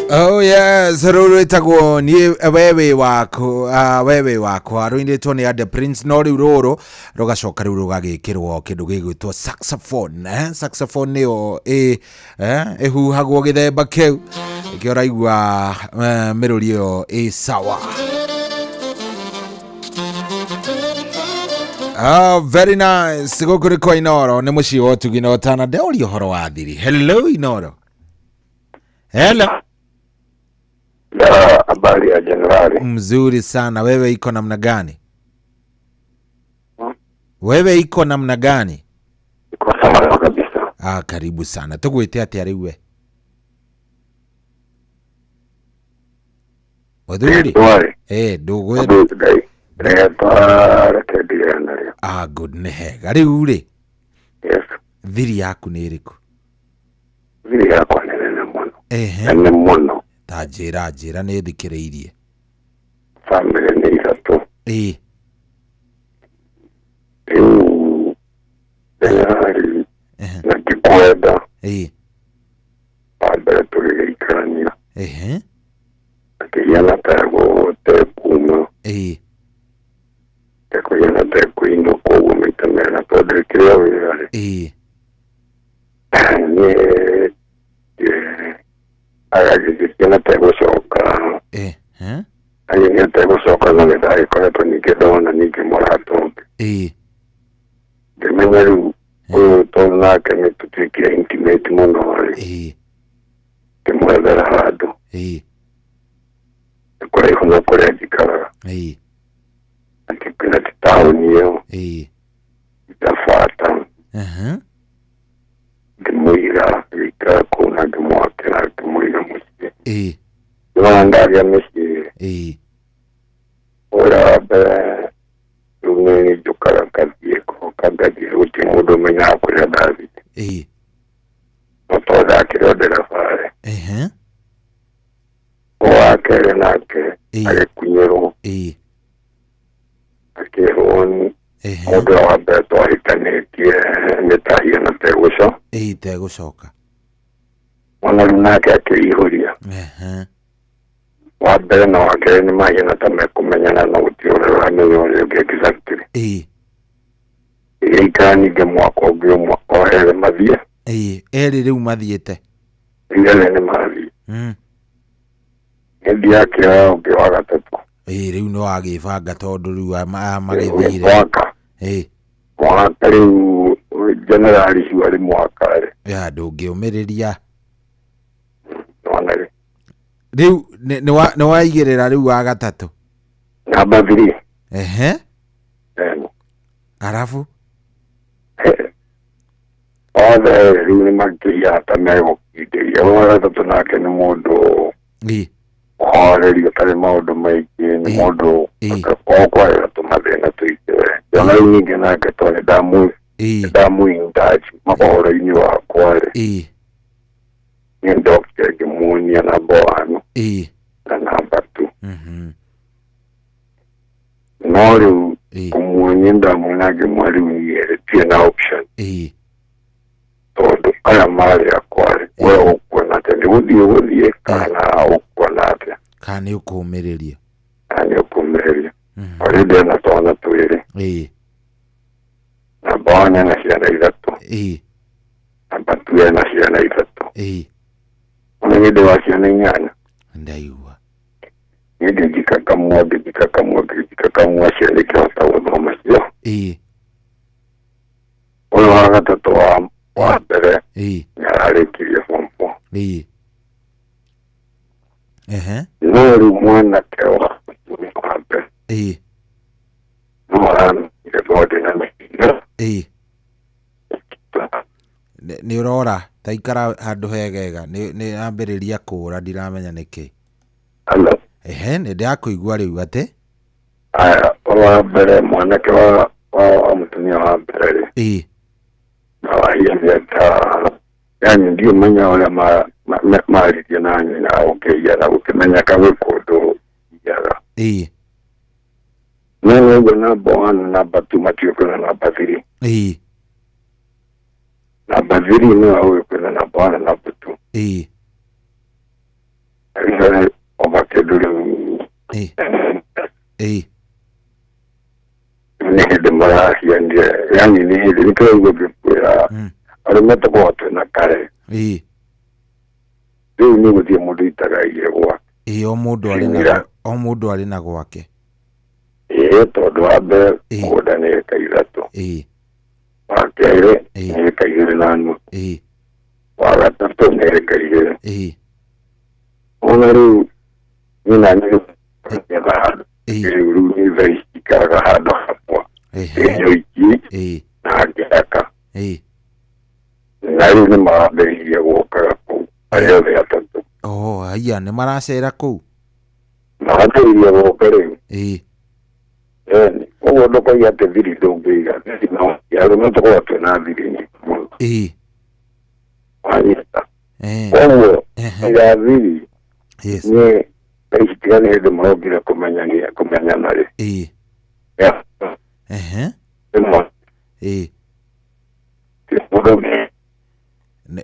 Oh yes, ruru itagwo ni wewe wako aruinditwo ni ade Prince no riu ruru rugacoka riu rugagikirwo kindu gigwitwo saxophone saxophone niyo ihuhagwo githemba kiu ikio raigua miruri yo sawa. Very nice. Gukuri kwa Inoro ni muci wo tugino tana de uri horo wa thiri. Hello Inoro. Hello.
Habari ya Januari.
Mzuri sana. Wewe iko namna gani? Wewe iko namna gani?
Iko sawa kabisa.
Karibu sana. Tugwite ati ari we. Waduri? Dugwe. Good nehe. Gari ure?
Yes.
Thiri yaku ni iriku?
Thiri yaku ni nene muno.
Nene muno. Ta njira ni thikireirie.
Family ni ithatu. Tayari. Na kikwenda. Abere tuliikarania. Akiyana tago te kuma. Te kuyana te kuino kwa mitamena todo creo vale. Agakikina tego soka. Agakikina tego soka na medai kwa to nikedona nikimorato. Gemenyeru tona kame tutike intimate muno wale. Kemweza hado. Kwa hiyo na kwa jikara. Akipenda titaoni yo. Itafuata. Gemuira vika kuna gemwakira gemuira musi. Ndari ya mesi. Ora be lumeni jukara kazieko kagaji uti mudo menya kwa David. Otoda kirode la fare. Oa kere nake ale kunyero. Akironi. Mudo wa beto alikanetie netahiya na tegusho.
Tegucoka.
Wana lunake akirihuria. Wa mbere na wa kere ni mahina tamekumenyana na gutiurira amenyo uri exactly. Ikani mwaka ogyo mwaka ohere mathie.
Eri riu mathiete.
Ingene ni mathie. Endi yake ogyo wa gatatu.
Riu no agibanga tondu riu magithire.
Mwaka riu generali hiwari mwaka ri.
Ya ndungiumiriria.
Wana
riu ni waigirira riu wa gatatu.
Namba 3.
Arafu
Othe riu ni makia tamego kideria wa gatatu nake ni mundu orerio tari maundu maingi ni mundu okwa tumathina tuikiwe yona nyingi nake tone damu indaji maboro-ini wakwa ri ni doctor gimunia na boano na namba 2 no riu kumuonia ndamu nage mwari wiyere tie na option tondu aya mari akwari we ukona tende guthie kana ukona atia
kana ukumiriria
already na tona twiri na bwana na ciana ithatu na batuya na ciana ithatu unengede wa ciana inyanya
ndaigua
ngede jikakamwa ciana ikihota guthoma cio uyu wa gatatu wa mbere nyararikirie form 4 no riu mwanake wa mbere no ngethode na mehina
ni urora taikara handu hegega ni ambiriria kura ndiramenya niki.
Hello.
Ni ndakuigua riu ate
aya wa mbere mwanake wa mutumia wa mbere na wahiambia yani ndio menya wala maaritia nanyi na ukeyara ukimenya kawe kundu yara no namba 1 namba 2 matio namba 3 namba 3 no awe kuna namba 1 namba 2 nä hä ndä maracianire yani nä hä ndä nä kä raigua ngä kwä ra arä me tåkorwo twä na kare rä u nä gå thiä må ndå itagaire gwake
o må ndå arä na gwake
tondå wa mbere må gå nda nä eka ithatå wa kerä nä eka igä rä na nuthu wa gatatå nä eka igä rä ona rä u nä na nä getha handå rä u nä thaici ikaraga handå hakwa nyoiki na ngäaka na rä u nä marambä rä irie gwokaga kå u arä othe atatå
aya nä maracera kå u
marambä rä irie gwoka rä u koguo ndå koiga atä thiri ndå ngä iga arå me tå korwo twä na thiri nyingä må no wanyita koguo iga thiri nä thaici tiga nä hä ndä marongire kå menyana rä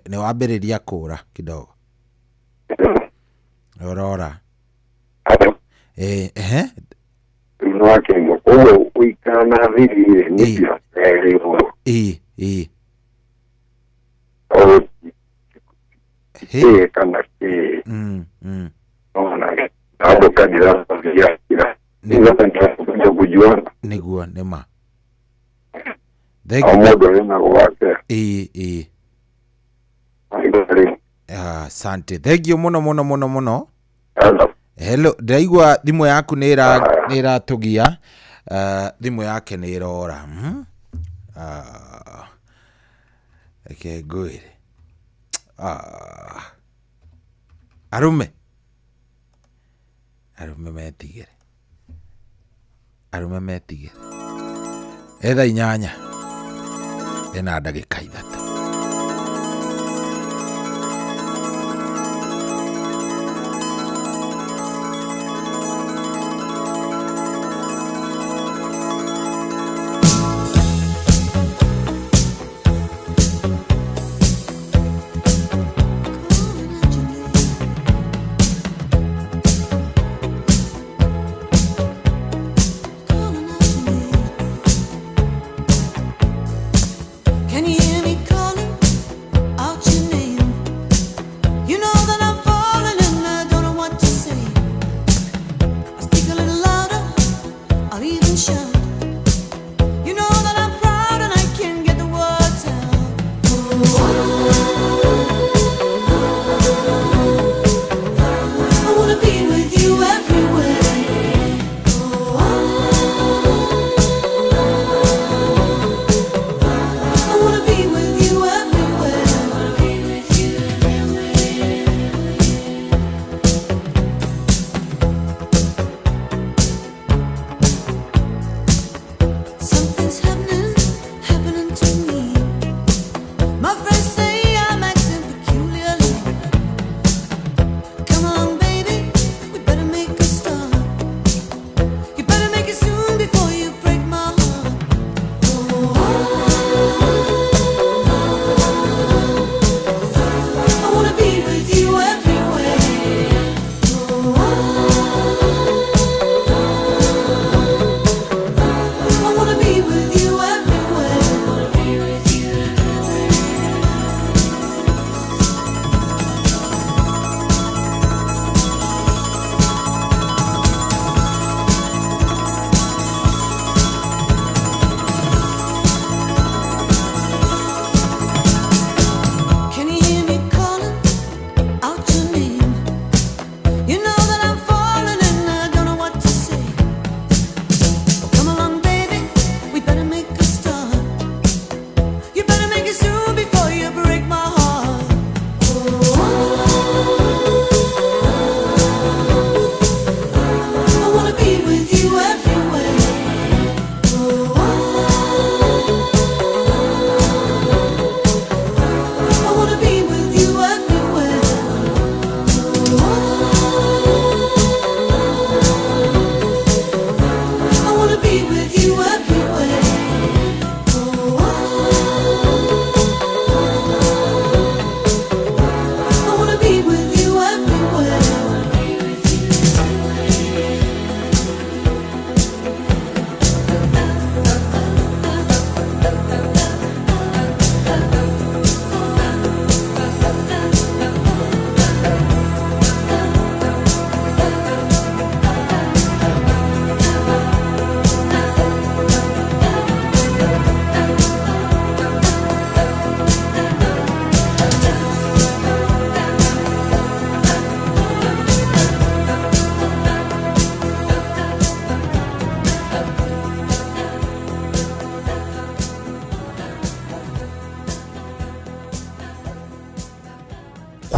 nä wambä rä ria kå ra kidogo rora
rä u wakä koguo gå ikara na thiri rä nä ndiraerä må kä kana kä ona andå kanitha thiakira nä kujuana
niguo nä ma
o må ndå arä na gwake
asante thengio må no må no må no må no hello ndiraigua thimå yaku nä iratå gia thimå yake nä irora reke ngwä re arå me metigä re etha 8 ena ndagä ka 3
Can you hear me?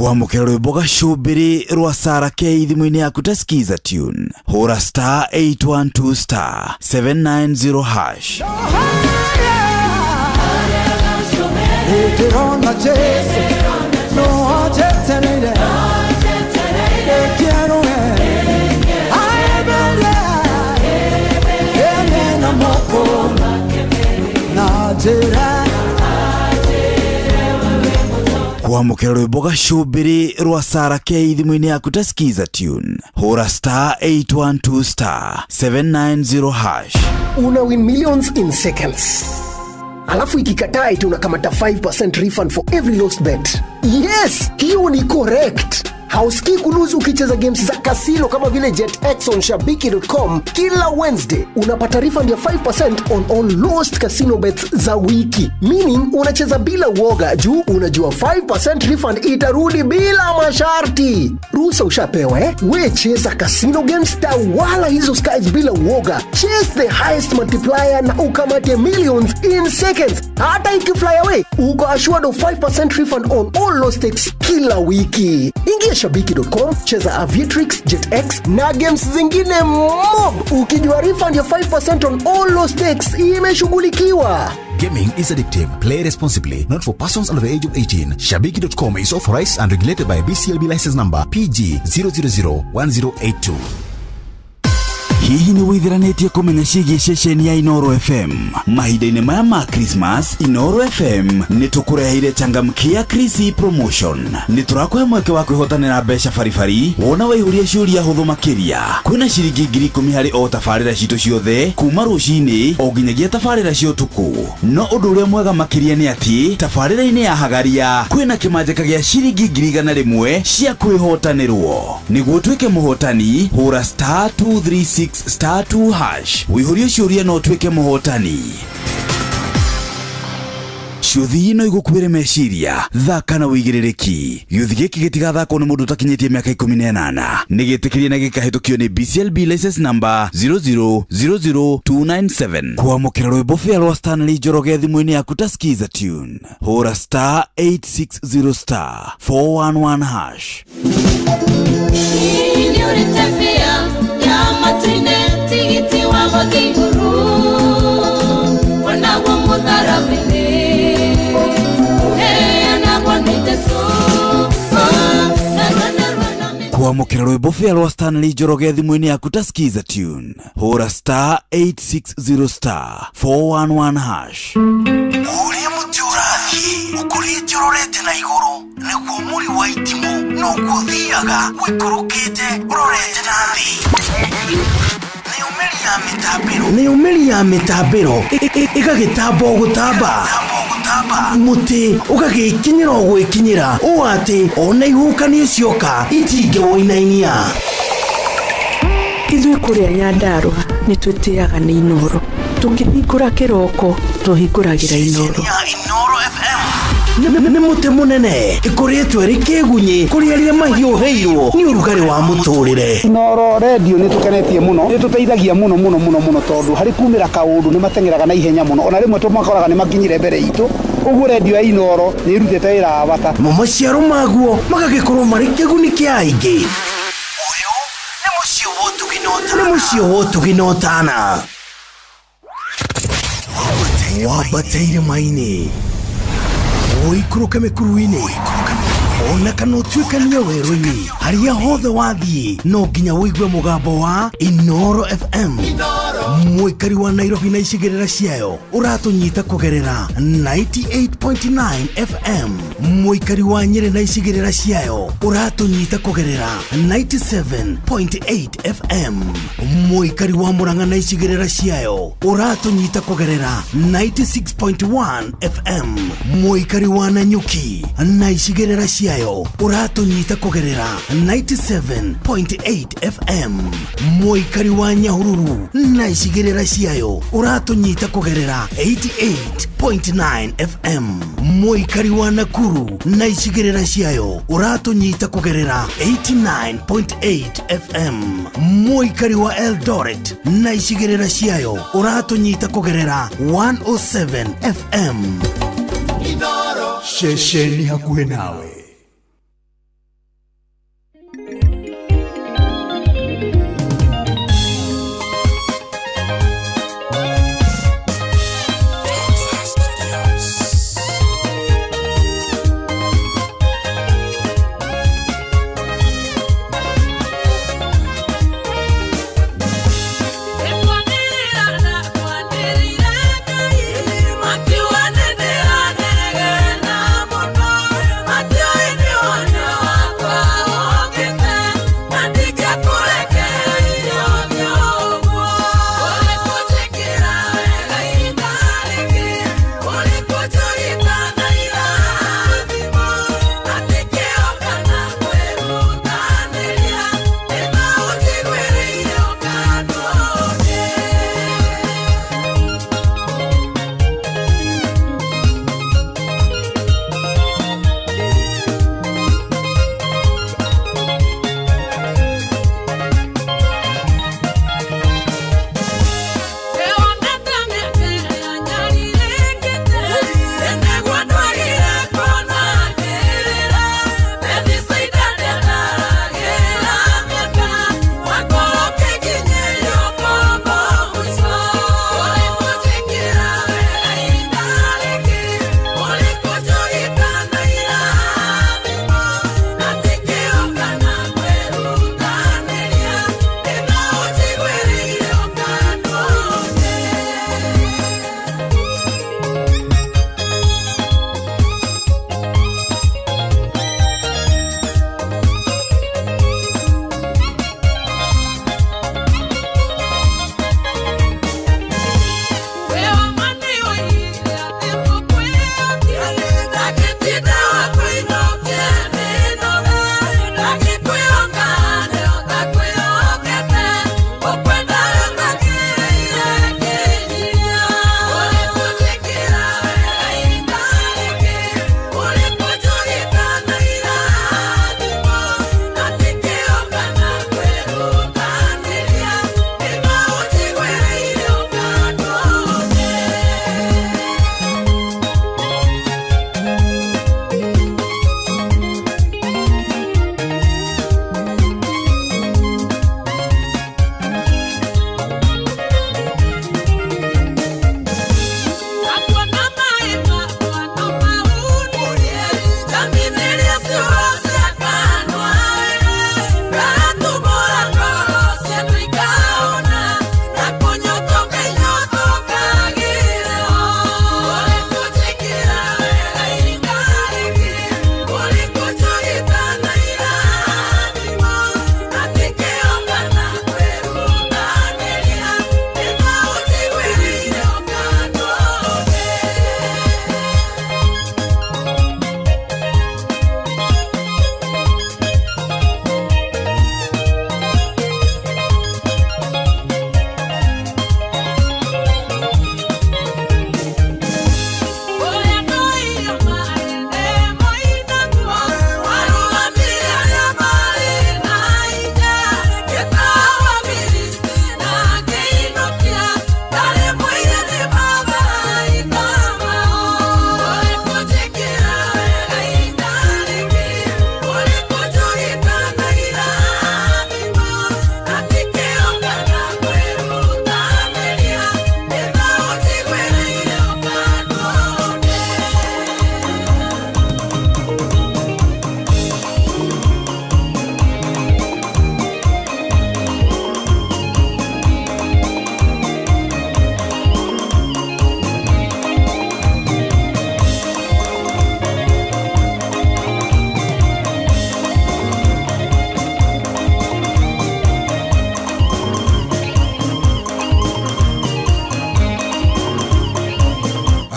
kwamukira rwimbo gacumbiri rwa Sarah K thimu-ini yaku ta skiza tune hura star 812 star 790 hash.
Utirona Jesu, no ajetenere, quiero ver, ay na moko, najera.
kwamukira rwimbo gacumbiri rwa Sarah K thimu-ini yaku ta skiza tune hura star 812 star 790 hash.
Una win millions in seconds. Alafu ikikataa eti unakamata 5% refund for every lost bet. Yes, hiyo ni correct. Hausikii kuluzu ukicheza games za casino kama vile JetX on Shabiki.com. Kila Wednesday unapata refund ya 5% on all lost casino bets za wiki. Meaning unacheza bila uoga juu unajua 5% refund itarudi bila masharti. Ruhusa ushapewa We cheza casino games wala hizo skies bila uoga. Chase the highest multiplier na ukamate millions in seconds. Hata ikifly away, uko assured of 5% refund on all lost stakes kila wiki. Ingia Shabiki.com, cheza Aviatrix, JetX na games zingine mob. Ukijua refund ya 5% on all lost stakes imeshughulikiwa.
Gaming is addictive. Play responsibly. Not for persons under the age of 18. Shabiki.com is authorized and regulated by BCLB license number PG 0001082.
Hihi ni withiranetie kumenya ciĩgiĩ ceceni ya Inoro FM. Mahinda-inĩ maya ma Christmas, Inoro FM nĩ tũkũreheire changamkia Chrissy promotion. Nĩ tũrakũhe mweke wa kwĩhotanĩra mbeca baribari wona waihũria ciũria hũthũ makĩria. Kwĩna ciringi 10,000 harĩ o tabarĩra citũ ciothe kuma rũcinĩ o nginyagia tabarĩra cia ũtukũ. No ũndũ ũrĩa mwega makĩria nĩ atĩ tabarĩra-inĩ ya Hagaria kwĩna kĩmanjĩka gĩa ciringi 100,000 cia kwĩhotanĩrwo. Nĩguo tuĩke mũhotani, hũra star 236 star 2 hash. Wihũrie ciũria no tuĩke mũhotani. Ciũthi ino igũkuĩre meciria, thaka na wĩigĩrĩrĩki. Gĩũthi gĩkĩ gĩtigathakwo nĩ mũndũ ũtakinyĩtie mĩaka 18. Nĩgĩtĩkĩrie na gĩkahĩtũkio nĩ BCLB license number 0000297. Kwamũkĩra rwĩmbo fair rwa Stanley Njoroge thimũ-inĩ yaku ta skiza tune. Hũra star 860 star 411 hash.
Tigiti wa magiguru wana wa mudharamini na kwa niteso
kwamũkĩra rwĩmbo fair rwa Stanley Njoroge thimũ-inĩ yaku ta skiza tune. Hũra star 860 star 411 hash.
Ũrĩa mũtĩ ũrathiĩ ũkũrĩte ũrorete na igũrũ nĩguo mũri wa itimũ no gũthiaga wĩkũrũkĩte ũrorete na thĩ. Nĩ umeri ya mĩtambĩro ĩgagĩtamba o gũtamba mũtĩ ũgagĩkinyĩra o gwĩkinyĩra ũũ atĩ ona ihukanio cioka itingĩwoinainia.
Ithuĩ kũrĩa Nyandarua nĩ twĩtĩaga nĩ Inoro. Tũngĩhingũra kĩroko tũhingũragĩra Inoro.
Nĩ mũtĩ mũnene ĩkoretwo ĩrĩ kĩgunyi kũrĩ arĩa mahiũhĩirwo nĩ ũrugarĩ wa mũtũrĩre.
Inoro radio nĩ tũkenetie mũno, nĩ tũteithagia mũno tondũ harĩ kumĩra kaũndũ nĩ matengeraga na ihenya mũno, ona rĩmwe tũmakoraga nĩ makinyire mbere itũ. Ũguo radio ya Inoro nĩ ĩrutĩte wĩra wa bata.
Maciaro maguo magagĩkorwo marĩ kĩguni kĩa aingĩ. Ũyũ nĩ mũciĩ wotũginotana. Wambateire maini ũikũrũke mĩkuru-inĩ ona kana ũtuĩkanie werũ-inĩ harĩa hothe wathiĩ no nginya wĩigue mũgambo wa Inoro FM. Mũikari wa Nairobi na icigĩrĩra ciayo ũratũnyita kũgerera 98.9 FM. Mũikari wa Nyĩrĩ na icigĩrĩra ciayo ũratũnyita kũgerera 97.8 FM. Mũikari wa Murang'a na icigĩrĩra ciayo ũratũnyita kũgerera 96.1 FM. Mũikari wa Nanyuki na icigĩrĩra ciayo ũratũnyita kũgerera 97.8 FM. Mũikari wa Nyahururu na icigĩrĩra ciayo ũratũnyita kũgerera 88.9 FM. Mũikari wa Nakuru na icigĩrĩra ciayo ũratũnyita kũgerera 89.8 FM. Mũikari wa Eldoret na icigĩrĩra ciayo ũratũnyita kũgerera 107 FM.
Shesheni hakuhe nawe.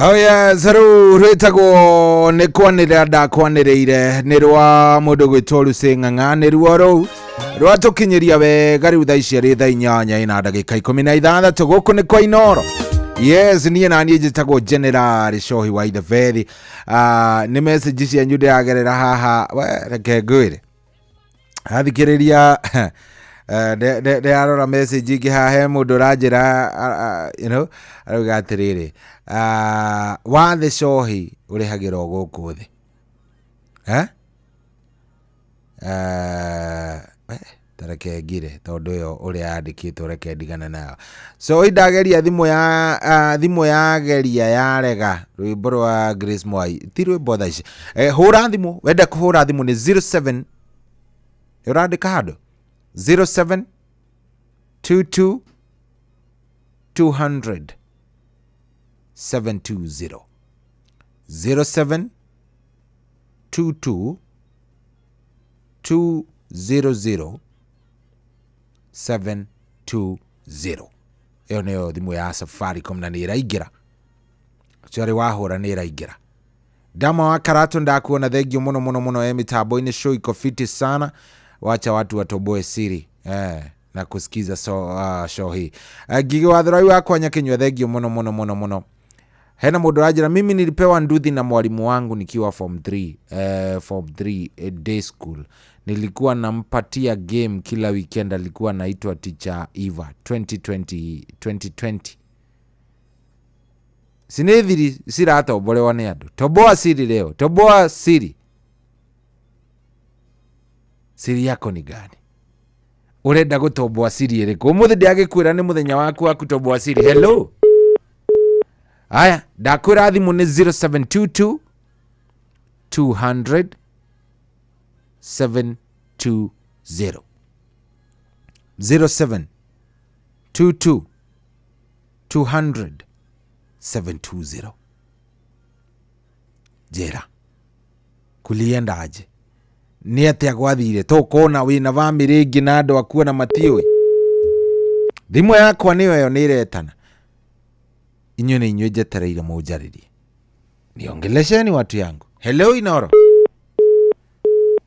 Oya zaru rwitagwo nä kwanä ndakwanä nä rwa må ndå gwä two Lucy Ng'ang'a nä ruo rå rwatå kinyä ria wega rä u thaa ici arä thaa 8 na ndagä 16 gå kå nä kwa Inoro. Yes, niä naniä njä tagwo General Cohi wa Ithebeli. Nä message cianyu ndä ragerera haha reke ngwä re athikä rä ria ndä arora message ingä haha he må ndå ranjä ra arauga atä rä rä wathe Cohi å rä hagä ra gå kå thä tareke ngire tondå ä yo å rä a yandä kä two reke ndigane nayo. Cohi ndageria thimå yageria yarega rwä mbo rwa Grace Mwai ti rwä mbo tha ici. Hå ra thimå wenda kå hå ra thimå nä 07 å randä ka handå 07 22 200 720 07 22 200 720. Iyo niyo thimu ya Safaricom na nä ĩraingĩra ciarĩ wahũra nĩ ĩraingĩra. Dama wa Karatu ndakuona thengio mũno mũno mũno mitambo-inĩ. Show iko fiti sana, wacha watu watoboe siri na kusikiza show hii. Gigi wa Thurai wakwa Nyakinyua thengio mũno mũno mũno mũno. Hena mũndũ ranjĩra mimi nilipewa nduthi na mwalimu wangu nikiwa form 3 day school. Nilikuwa nampatia game kila weekend, alikuwa naitwa teacher Eva 2020. Sinethiri sirata obolewa nĩ andũ. Toboa siri leo, toboa siri. Siri yako ni gani? Urenda gutoboa siri ĩrĩkũ? Ũmũthĩ ndĩagĩkwĩra nĩ mũthenya waku wa kutoboa siri. Hello. Aya, ndakwĩra thimũ nĩ 0722 200 720 0722 200 720. Jera kulienda aje? Nĩ atĩa gwathire? Tũkona wĩna bamĩrĩ ĩngĩ na andũ akuo na matiũĩ. Thimũ yakwa nĩyo ĩyo nĩ ĩretana. Inyuĩ nĩ inyuĩ njetereire mũnjarĩrie. Niongelesheni watu yangu. Hello Inoro.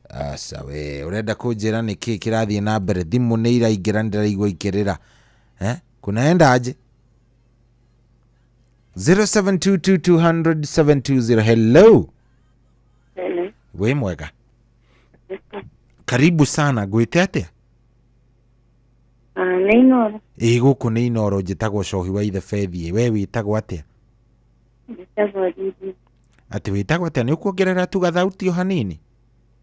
Asa we urenda kũnjĩra nĩ kĩĩ kĩrathiĩ na mbere? Thimũ nĩ iraingĩra ndĩraigua ikĩrĩra. Kunaenda aje? 0722 200 720. Hello.
Hello.
We mwega. Karibu sana. Gwĩte atĩa?
Nĩ Inoro.
Gũkũ nĩ Inoro, njĩtagwo Cohi wa Ithebeli. We wĩtagwo atĩa?
Njĩtagwo Lilian.
Atĩ wĩtagwo atĩa? Nĩ ũkuongerera tu gathauti o hanini?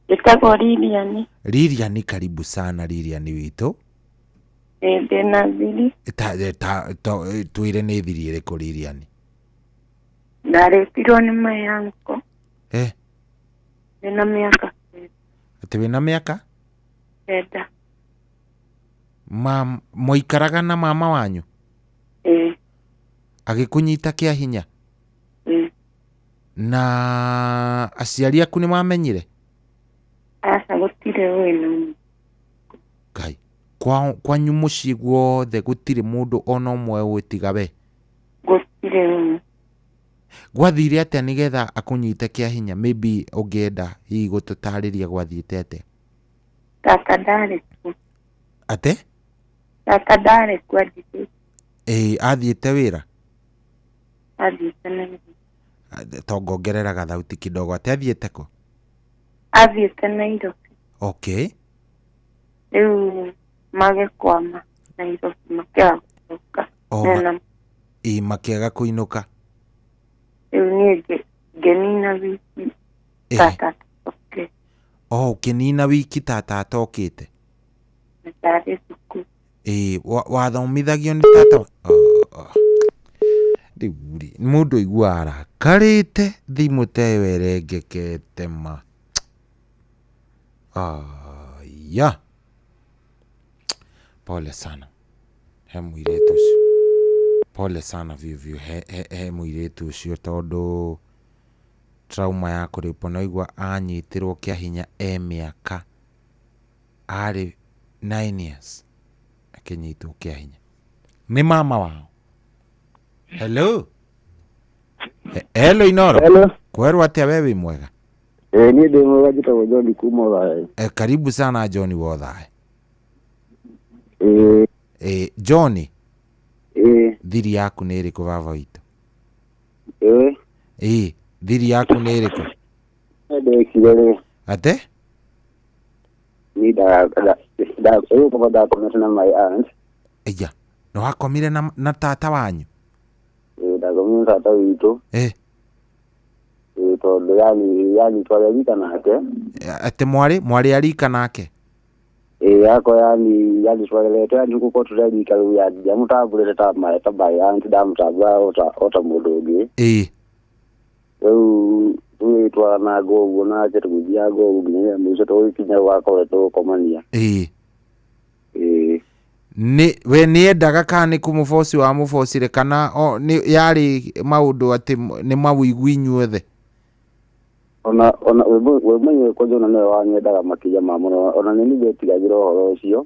Njĩtagwo Lilian.
Lilian, karibu sana Lilian witũ.
Ndĩna thiri.
Twĩre nĩ thiri ĩrĩkũ Lilian?
Ndarĩtirwo nĩ mayanko. Ndĩna mĩaka 7.
Atĩ wĩna mĩaka
7.
Mũikaraga na mama wanyu? Agĩkũnyita kĩa hinya? Na aciari aku nĩ mamenyire?
Aca gũtirĩ wĩna.
Ngai, kwanyu mũciĩ guothe gũtirĩ mũndũ ona ũmwe ũtiga we?
Gũtirĩ wĩna.
Gwathire atĩa nĩgetha akũnyite kĩa hinya? Maybe ũngĩenda hihi gũtũtarĩria gwathiĩte atĩa?
Tata ndarĩ kuo.
Ate?
Tata ndarĩ kuo athiĩte.
Athiĩte wĩra?
Athiĩte Nairobi.
Tongongerera gathauti kidogo. Ate athiĩte kũ?
Athiĩte Nairobi.
Okay.
Rĩu magĩkwama Nairobi makĩaga kũinũka.
Makĩaga kũinũka.
Rĩu niĩ ngĩnina wiki tata atokĩte.
Ũkĩnina wiki tata atokĩte?
Ndarĩ cukuru.
Wathomithagio nĩ tata? Rĩu mũndũ aiguaga arakarĩte, thimũ ta ĩyo ĩrengekete ma. Aya. Pole sana. He mũirĩtu ũcio. Pole sana vivyo. He mũirĩtu ũcio tondũ trauma ya kũrĩpwo na igua anyitirwo kĩa hinya mĩaka arĩ 9 years akĩnyitwo kĩa hinya nĩ mama wao. Hello. Hello Inoro.
Hello.
Kweru atia wewe mwega?
Ni ndi mwega jitagwo John kuma Othae.
Karibu sana John wa Othae. John. Thiri yaku nĩ ĩrĩkũ baba witũ? Thiri yaku nĩ ĩrĩkũ?
Ndekire.
Ate?
Ni kama ndakomete na my aunt.
Eja, no hakomire na tata wanyu?
Ndakomire na tata witũ. Tondũ yani twarerika nake.
Ate mwari arika nake?
Yako yani twarerete yani kuko turerika rĩu yani jamutambũrĩte ta maeta by aunt ndamutambũra ota mũndũ ũngĩ. Rĩu twĩtwarana ũguo nake tũgĩthiaga ũguo nginya mũico tũgĩkinya gwakoretwo gũkomania.
We nĩendaga kana nĩ kũmũboci wa mũbocire kana yarĩ maũndũ atĩ nĩ mawĩigũ inyuothe?
Ona we mwenyewe kwa jona nawe wanyendaga makĩria ma mũno ona nĩ nĩngetigagĩra ũhoro ũcio.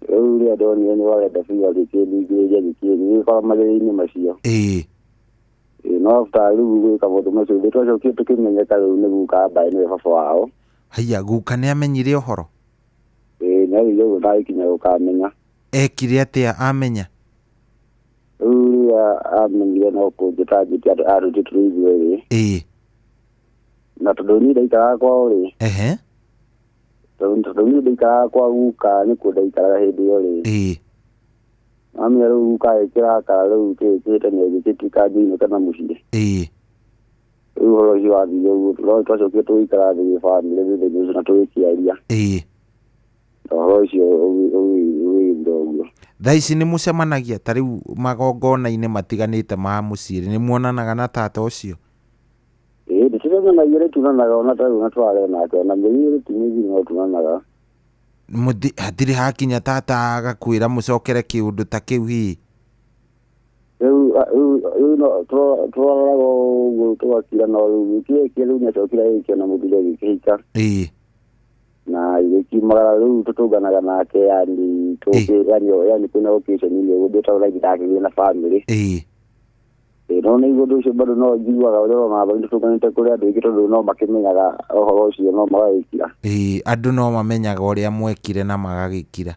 Rĩu rĩrĩa ndonire nĩ warenda biũ agĩkĩningĩrĩria gĩkora mathĩna-inĩ macio. No after rĩu gwĩka maũndũ macio twacokire tũkĩmenyeka rĩu nĩ guka mbaĩ nĩwe baba wao.
Haiya guka nĩ amenyire ũhoro?
Nĩarĩire ũguo ndagĩkinya gũkamenya.
Ekire atĩa amenya?
Rĩu rĩrĩa amenyire no kũnjĩtanjĩtie arutĩte tũrĩithuĩ na tondũ niĩ ndaikaraga kwao rĩ. Tondũ niĩ ndaikaraga kwa guka nĩ kuo ndaikaraga hĩndĩ ĩyo rĩ. Amenya rĩu guka ĩkĩrakara rĩu kĩhĩte nĩ gĩgĩtuĩka thĩinĩ kana mũciĩ. Rĩu ũhoro ũcio wathire ũguo twacokire tũgĩikara thĩ gĩbamĩrĩ thĩinĩ ũcio na tũgĩkiaria. Ũhoro ũcio ũgĩthira ũguo.
Thaa ici nĩ mũcemanagia ta rĩu magongona-inĩ matiganĩte ma mũciĩ nĩ muonanaga na tata ũcio?
Ndĩcemanagia tunanaga ona tarĩu na tware nake ona mĩrĩ tũmĩthiri no tunanaga.
Hatirĩ hakinya tata agakwĩra mũcokere kĩũndũ ta kĩu hihi?
Rĩu no twararaga ũguo tũgakira no rĩu gĩkĩrĩkia rĩu nĩacokire agĩkĩa na mũthuri agĩkĩhika. Na igĩkiumagara rĩu tũtũnganaga nake yani kwĩna occasion ile gũthiĩ tũraigi ndakĩgĩe na bamĩrĩ. No nĩ igũndũ ũcio bado no njiguaga ũrĩa ona bado tũtũnganĩte kũrĩ andũ aingĩ tondũ no makĩmenyaga ũhoro ũcio no magagĩkira.
Andũ no mamenyaga ũrĩa mwekire na magagĩkira.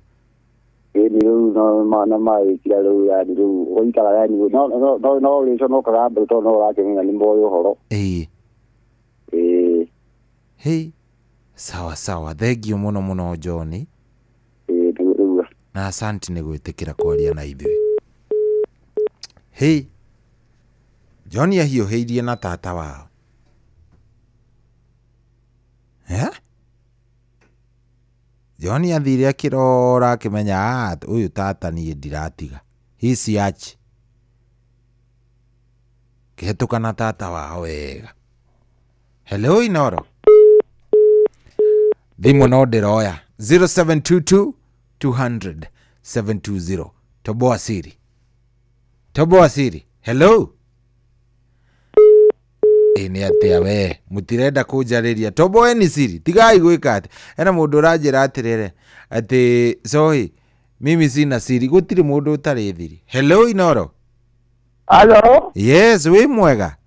Nĩ rĩu no magagĩkira rĩu yani rĩu gũikara yani no rĩcio no kagambĩ tondũ no ũrakĩmenya nĩ moĩ ũhoro.
Sawa thengiũ mũno John. Na asanti nĩ gwĩtĩkĩra kwaria na ithuĩ. John ahiũhĩirie na tata wao. John athire akĩrora akĩmenya ũyũ tata niĩ ndiratiga. Hiciachi. Kĩhetũka na tata wao wega. Hello Inoro. Thimũ no ndĩroya 0722 200 720. Toboa siri. Hello. Nĩ atĩa we mũtirenda kũnjarĩria toboeni siri tigai gwĩka atĩ hena mũndũ ũranjĩra atĩrĩrĩ atĩ sorry mimi sina siri gũtirĩ mũndũ ũtarĩ thiri. Hello Inoro.
Hello.
Yes wĩ mwega?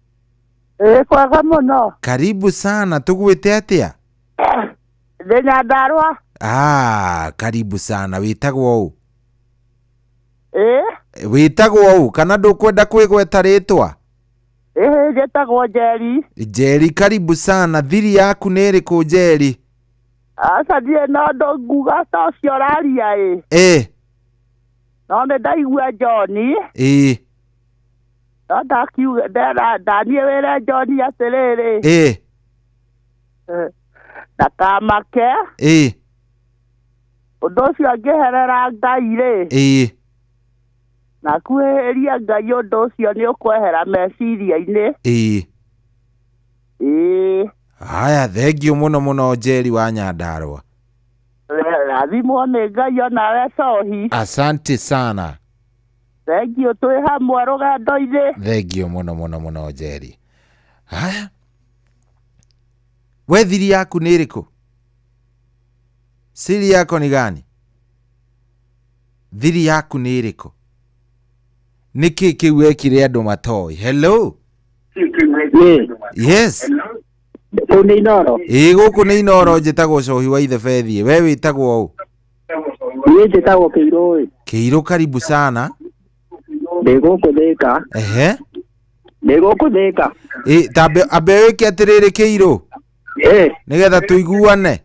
Kwega mũno.
Karibu sana tũgwĩte atĩa?
Ndĩ Nyandarua.
Karibu sana wĩtagwo ũũ? Wĩtagwo ũũ kana ndũkwenda kwĩgweta rĩtwa?
Njĩtagwo Njeri.
Njeri karibu sana. Thiri yaku nĩ ĩrĩkũ Njeri?
Aca ndirĩ na ũndũ nguga ta ũcio ũraria no nĩ ndaigua John. No ndakiuga ndanie wĩre John atĩrĩrĩ ndakamake ũndũ ũcio angĩherera Ngai na kuhĩrĩria Ngai ũndũ ũcio nĩ ũkwehera meciria-inĩ.
Haya thengiũ mũno Njeri wa Nyandarua.
Rathimwo nĩ Ngai onawe cohi.
Asante sana.
Thengiũ twĩ hamwe rũgendo-inĩ.
Thengiũ mũno Njeri. Haya we thiri yaku nĩ ĩrĩkũ? Siri yako ni gani? Thiri yaku nĩ ĩrĩkũ? niki kiu ekire andu matoi. Hello. Yes.
Kuni Inoro.
Guku ni Inoro njitagwo Cohi wa ithe Bethi. We witagwo u?
Ni njitagwo Kiiro.
Kiiro, karibu sana.
Ndiguku Thika.
Ehe.
Ndiguku Thika.
Ambe wike atiriri Kiiro. Nigetha tuiguane.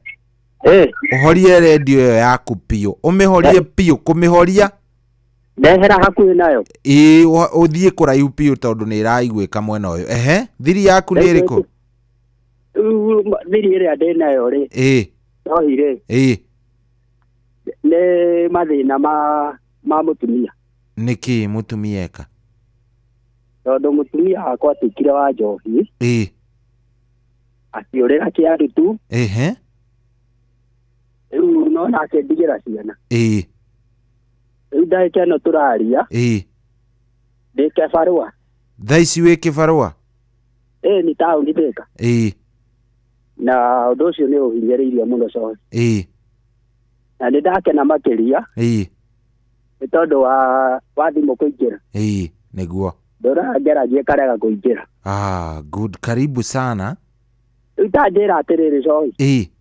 Uhorie radio yo yaku pio. Umihorie pio, kumihoria.
Ndehera hakuhi nayo.
Uthie kuraihu pio tondu ni iraiguika mwena uyu. Ehe, thiri yaku ni iriku?
Thiri iria ndi nayo ri. Cohi ri. Ni mathina ma mutumia.
Niki mutumia eka?
Tondu mutumia wakwa atikire wa njohi. Akiurira kiarutu.
Ehe.
Riu no nake ndigira ciana. Riu ndagika ino turaria. Ndi Kibarua.
Thaici wi Kibarua?
Ni tauni Thika. Na undu ucio ni uhinyiriirie muno Cohi. Na ni ndakena makiria. Ni tondu wa thimu kuingira.
Niguo.
Ndurangeragia karega kuingira.
Good, karibu sana.
Riu tanjira atiriri Cohi.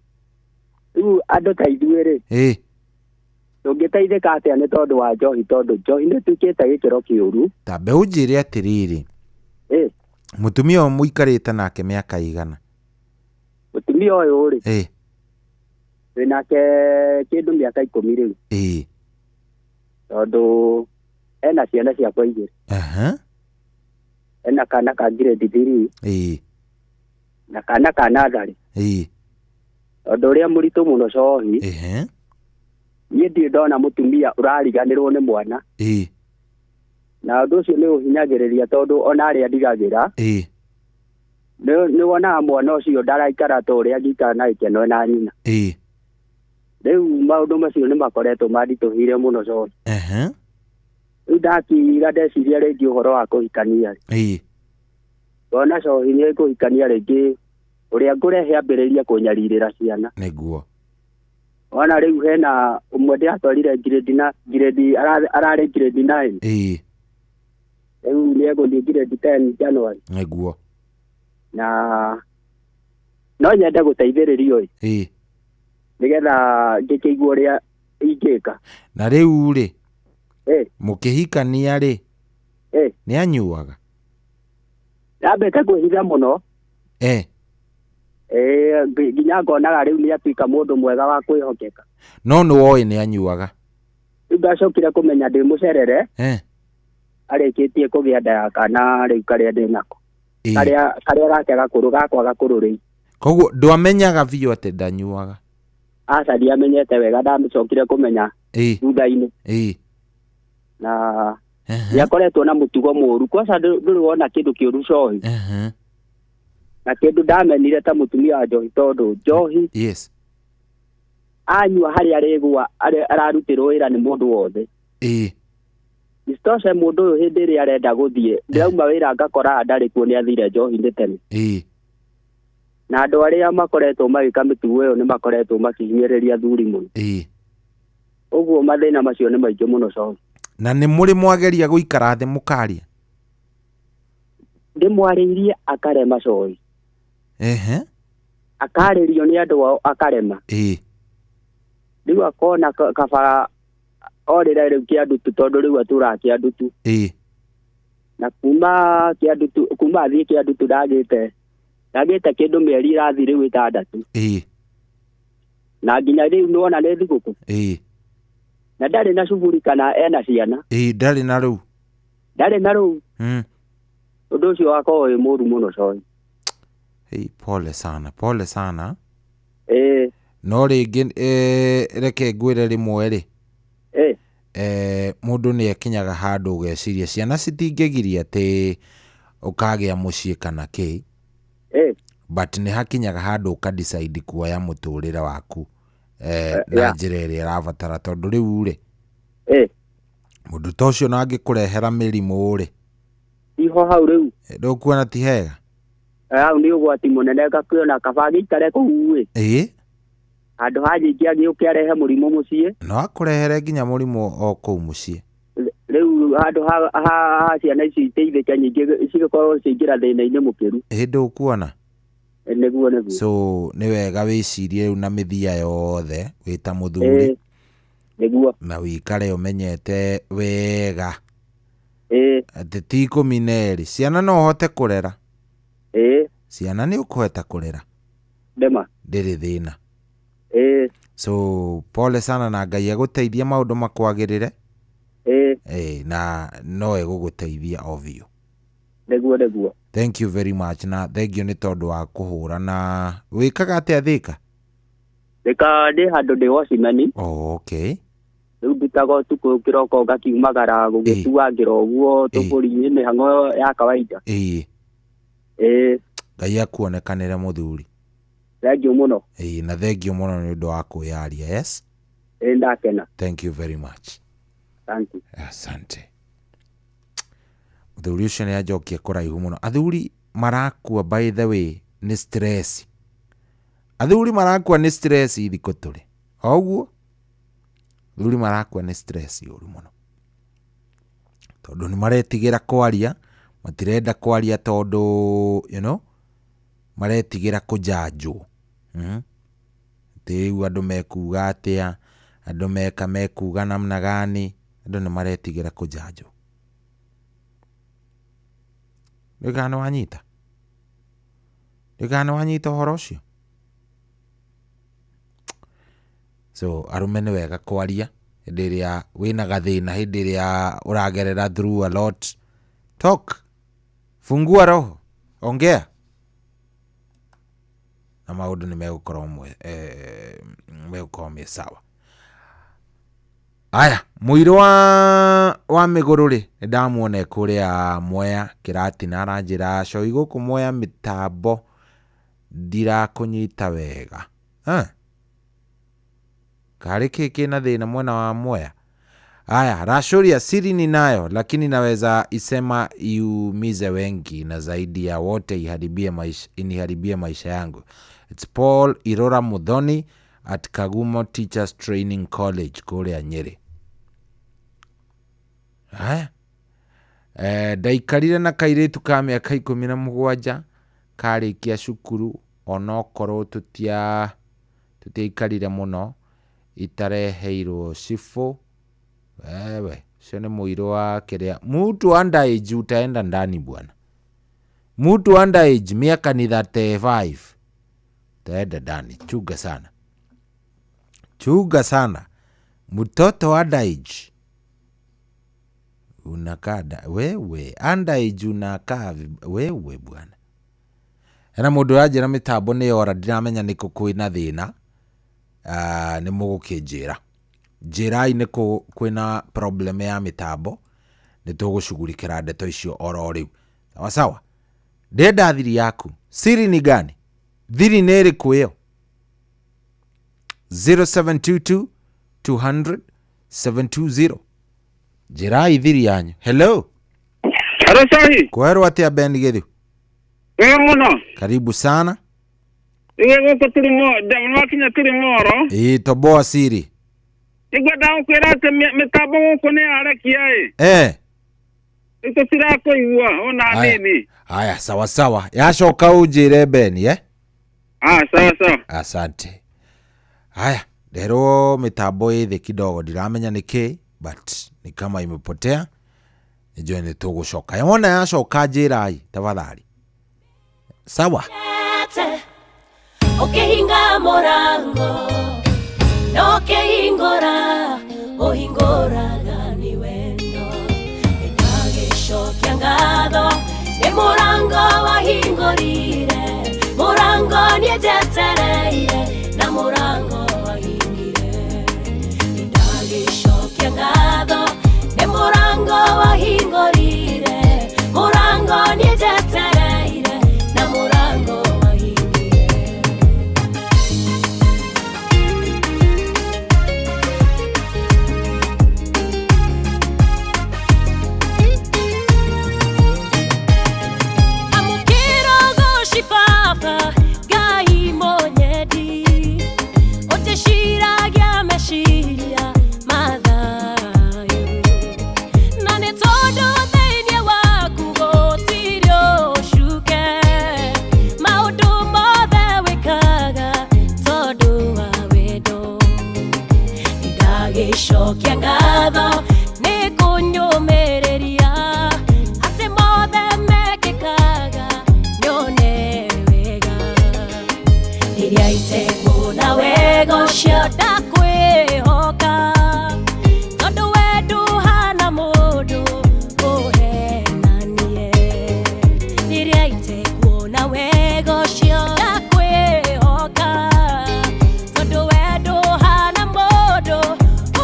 Riu andu ta ithuĩ ri. Tungiteithika atia ni tondu wa njohi, tondu njohi ni tukite gikiro kiuru.
Tambe unjire atiriri. Mutumia uyu muikarite nake miaka igana?
Mutumia uyu ri. Nake kindu miaka 10 riu. Tondu ena ciana ciakwa igiri. Ena kana ka grade 3. Na kana ka nathari. Tondu uria muritu muno Cohi. Niĩ ndirĩ ndona mutumia urariganirwo ni mwana. Na undu ucio ni uhinyagiriria tondu ona aria ndigagira. Ni wonaga mwana ucio ndaraikara ta uria angĩikara na ikeno na nyina. Riu maundu macio ni makoretwo mandituhire muno Cohi. Riu ndakira ndeciria ringi uhoro wa kuhikania. Wona Cohi ni kuhikania ringi uria ngurehe ambiriria kunyaririra ciana.
Niguo.
Ona riu hena umwe ndiatwarire grade arare grade 9. Riu ni eguthie grade 10 January.
Niguo.
Na no nyende guteithĩrĩrio ĩ. Nigetha ngĩkĩigua ũrĩa ingĩka.
Na rĩu rĩ, mũkĩhikania rĩ, nĩ anyuaga?
Ndambĩte kwĩhitha mũno. Nginya ngonaga rĩu nĩ atuĩka mũndũ mwega wa kwĩhokeka.
No nĩ woĩ nĩ anyuaga?
Rĩu ndacokire kũmenya ndĩ mũcerere. Arĩkĩtie kũgĩa nda ya kana rĩu karĩa ndĩ nako. Karĩa gake gakũrũ gakwaga kũrũrĩ.
Koguo ndwamenyaga biũ atĩ ndanyuaga?
Aca ndiamenyete wega, ndacokire kũmenya thutha-inĩ. Na nĩakoretwo na mũtugo mũũru. Kwanza ndũrĩ wona kĩndũ kĩũru Cohi. Na kĩndũ ndamenire ta mũtumia wa njohi, tondu njohi anyua harĩa arĩgwa ararutĩrwo wĩra nĩ mũndũ wothe. Isitoshe mũndũ ũyũ hĩndĩ ĩrĩa arenda gũthiĩ, ndĩrauma wĩra ngakora ndarĩ kuo, nĩ athire njohi-inĩ tene. Na andũ arĩa makoretwo magĩka mĩtugo ĩyo nĩ makoretwo makĩhinyĩrĩria athuri mũno. Ũguo mathĩna macio nĩ maingĩ mũno Cohi.
Na nĩ mũrĩ mwageria gũikara thĩ mũkaria?
Ndĩmwarĩirie akarema Cohi. Akarĩrio nĩ andũ ao akarema. Rĩu akona kabara orĩra rĩu kĩandutu, tondu rĩu atũraga kĩandutu. Na kuma athiĩ kĩandutu ndagĩte kĩndũ mĩeri ĩrathiĩ rĩu 6. Na nginya rĩu nĩwona nĩ thigũkũ. Na ndarĩ na cuburi kana ena ciana.
Ndarĩ na rĩu.
Ũndũ ũcio wakorwo wĩ mũru mũno Cohi.
Pole sana, pole sana. No rĩngĩ reke ngwĩre rĩmwe rĩ, mũndũ nĩ ekinyaga handũ ũgeciria ciana citingĩgiria atĩ ũkagĩa mũciĩ kana kĩ, but nĩ hakinyaga handũ ũka-decide kuoya mũtũrĩre waku na njĩra ĩrĩa ĩrabatara, tondũ rĩu rĩ, mũndũ ta ũcio no angĩkũrehera mĩrimũ rĩ,
iho hau rĩu
ndũkuona ti hega?
Hau nĩ ũgwati mũnene, ngakĩona kaba gĩikare kũu ĩ, handũ ha nyingĩ agĩũke arehe mũrimũ mũciĩ,
no akũrehere nginya mũrimũ o kũu mũciĩ.
Rĩu handu ha ciana ici iteithĩke nyingĩ cigĩkorwo ciingĩra thĩna-inĩ mũkĩru.
Hĩndĩ ũkuona
nĩguo
so nĩ wega wĩcirie rĩu na mĩthia yothe wĩta mũthuri
nĩguo
na wĩikare ũmenyete wega atĩ ti 12 ciana no ũhote kũrera ciana nĩ ũkũhota kũrera ndĩrĩ thĩna so pole sana na Ngai agũteithie maũndũ makwagĩrĩre na no egũgũteithia ovio
nĩguo
thank you very much na thank you nĩ tondũ wa kũhũra na wĩkaga atĩa Thĩka
ndĩ handũ ndĩ Washington.
Okay
rĩu ndutaga ũtukũ kĩroko ngakiumagara gũgĩtuagĩra ũguo tũbũri-inĩ mĩhang'o ya kawaida.
Ngai akuonekanĩre mũthuri.
Thank you mũno.
Na thank you mũno nĩ ũndũ wa kwĩyaria. Yes
ndakena.
Thank you very much.
Thank you.
Asante. Mũthuri ũcio nĩ ajokia kũraihu mũno. Athuri marakua by the way nĩ stress. Athuri marakua nĩ stress thikũ tũrĩ oguo. Athuri marakua nĩ stress ũru mũno tondũ nĩ maretigĩra kwaria, matirenda kwaria tondũ you know maretigĩra kũjanjwo. Rĩu andũ mekuga atĩa, andũ mekuga namna gani, andũ nĩ maretigĩra kũjanjwo. Nĩgana wanyita ũhoro ũcio. So arume nĩ wega kwaria hĩndĩ ĩrĩa wĩna gathĩna, hĩndĩ ĩrĩa ũragerera through a lot. Talk, fungua roho, ongea na maũndũ nĩ megũkorwo me sawa. Aya, mũiro wa mĩgũrũ-rĩ ndamuone kũrĩa Mwea Kĩratina aranjĩra coĩ gũkũ Mwea mĩtambo ndirakũnyita wega. Karĩ kĩna thĩna mwena wa Mwea. Aya, Rashuria siri ninayo lakini naweza isema iumize wengi na zaidi ya wote iniharibie maisha yangu. It's Paul Irora Mudhoni at Kagumo Teachers Training College kũrĩa Nyeri. Aya, ndaikarire na kairĩtu ka mĩaka 17 karĩkia cukuru onokorwo tutiaikarire mũno itareheirwo cifo. Wewe sio ni mũiro wa kĩrĩa. Mtu underage utaenda ndani bwana. Mtu underage miaka ni 35 utaenda ndani. Chuga sana. Mtoto underage unakada wewe, underage unakaa wewe bwana. Ena mũndũ ajĩra mĩtambo nĩ ora ndiramenya nĩkũ kwĩna thĩna. Nĩ mũgũkĩnjĩra. Njĩrai nĩkũ kwĩna problem ya mĩtambo, nĩ tũgũcugurikĩra ndeto icio oro rĩu. Sawa sawa. Ndenda thiri yaku. Siri ni gani? Thiri nĩ ĩrĩkũ ĩyo? 0722 200 720. Njĩrai thiri yanyu. Hello.
Hello sahi.
Kwerwo atĩa Ben Githu?
Muno.
Karibu sana.
Gũkũ tũrĩ wakinya tũrĩ Moro.
Toboa siri.
Ngwenda gũkwĩra atĩ mĩtambo gũkũ nĩ yarekia tũtirakũigua ona nini.
Haya, sawa sawa. Yacoka ũnjĩre Ben
sawa.
Asante. Haya, ndero mĩtambo ĩthĩ kidogo ndiramenya nĩkĩ, but ni kama imepotea. Nijue nĩ tũgũcoka. Yona yacoka njĩrai tafadhali. Sawa.
Ukihinga morango no kehingora uhingora ni wendo ikagishokia ngatho ni morango wahingorire morango niejetereire na morango wahingire ikagishokia ngatho ni morango wahingorire morango niejetereire na morango ndagicokia ngatho nĩ kũnyũmĩrĩria atĩ mothe mekĩkaga nyone wega rĩrĩa itekuona wega ũcio ndakwĩhoka tondũ we ndũhana mũndũ ũhenanie rĩrĩa itekuona wega ũcio ndakwĩhoka tondũ we ndũhana mũndũ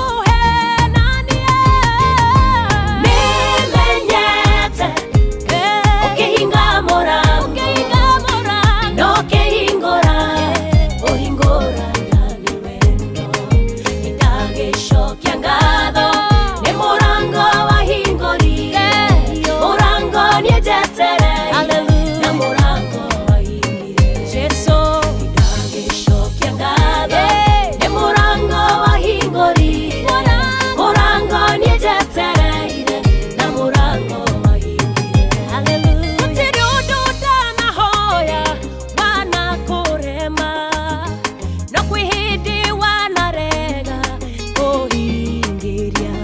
ũhenanie nĩmenyete ũkĩhinga mũrango no ũkĩhingũra ũhingũra ndani wendo nĩndagĩcokia ngatho nĩ mũrango wahingũrire mũrango nĩnjetereire na mũrango wahingire Jesu nĩndagĩcokia ngatho nĩ mũrango wahingũrire mũrango nĩnjetereire na mũrango wahingire gũtirĩ ũndũ ndanahoya wanakũrema no kwĩ hĩndĩ wanarega kũhingĩria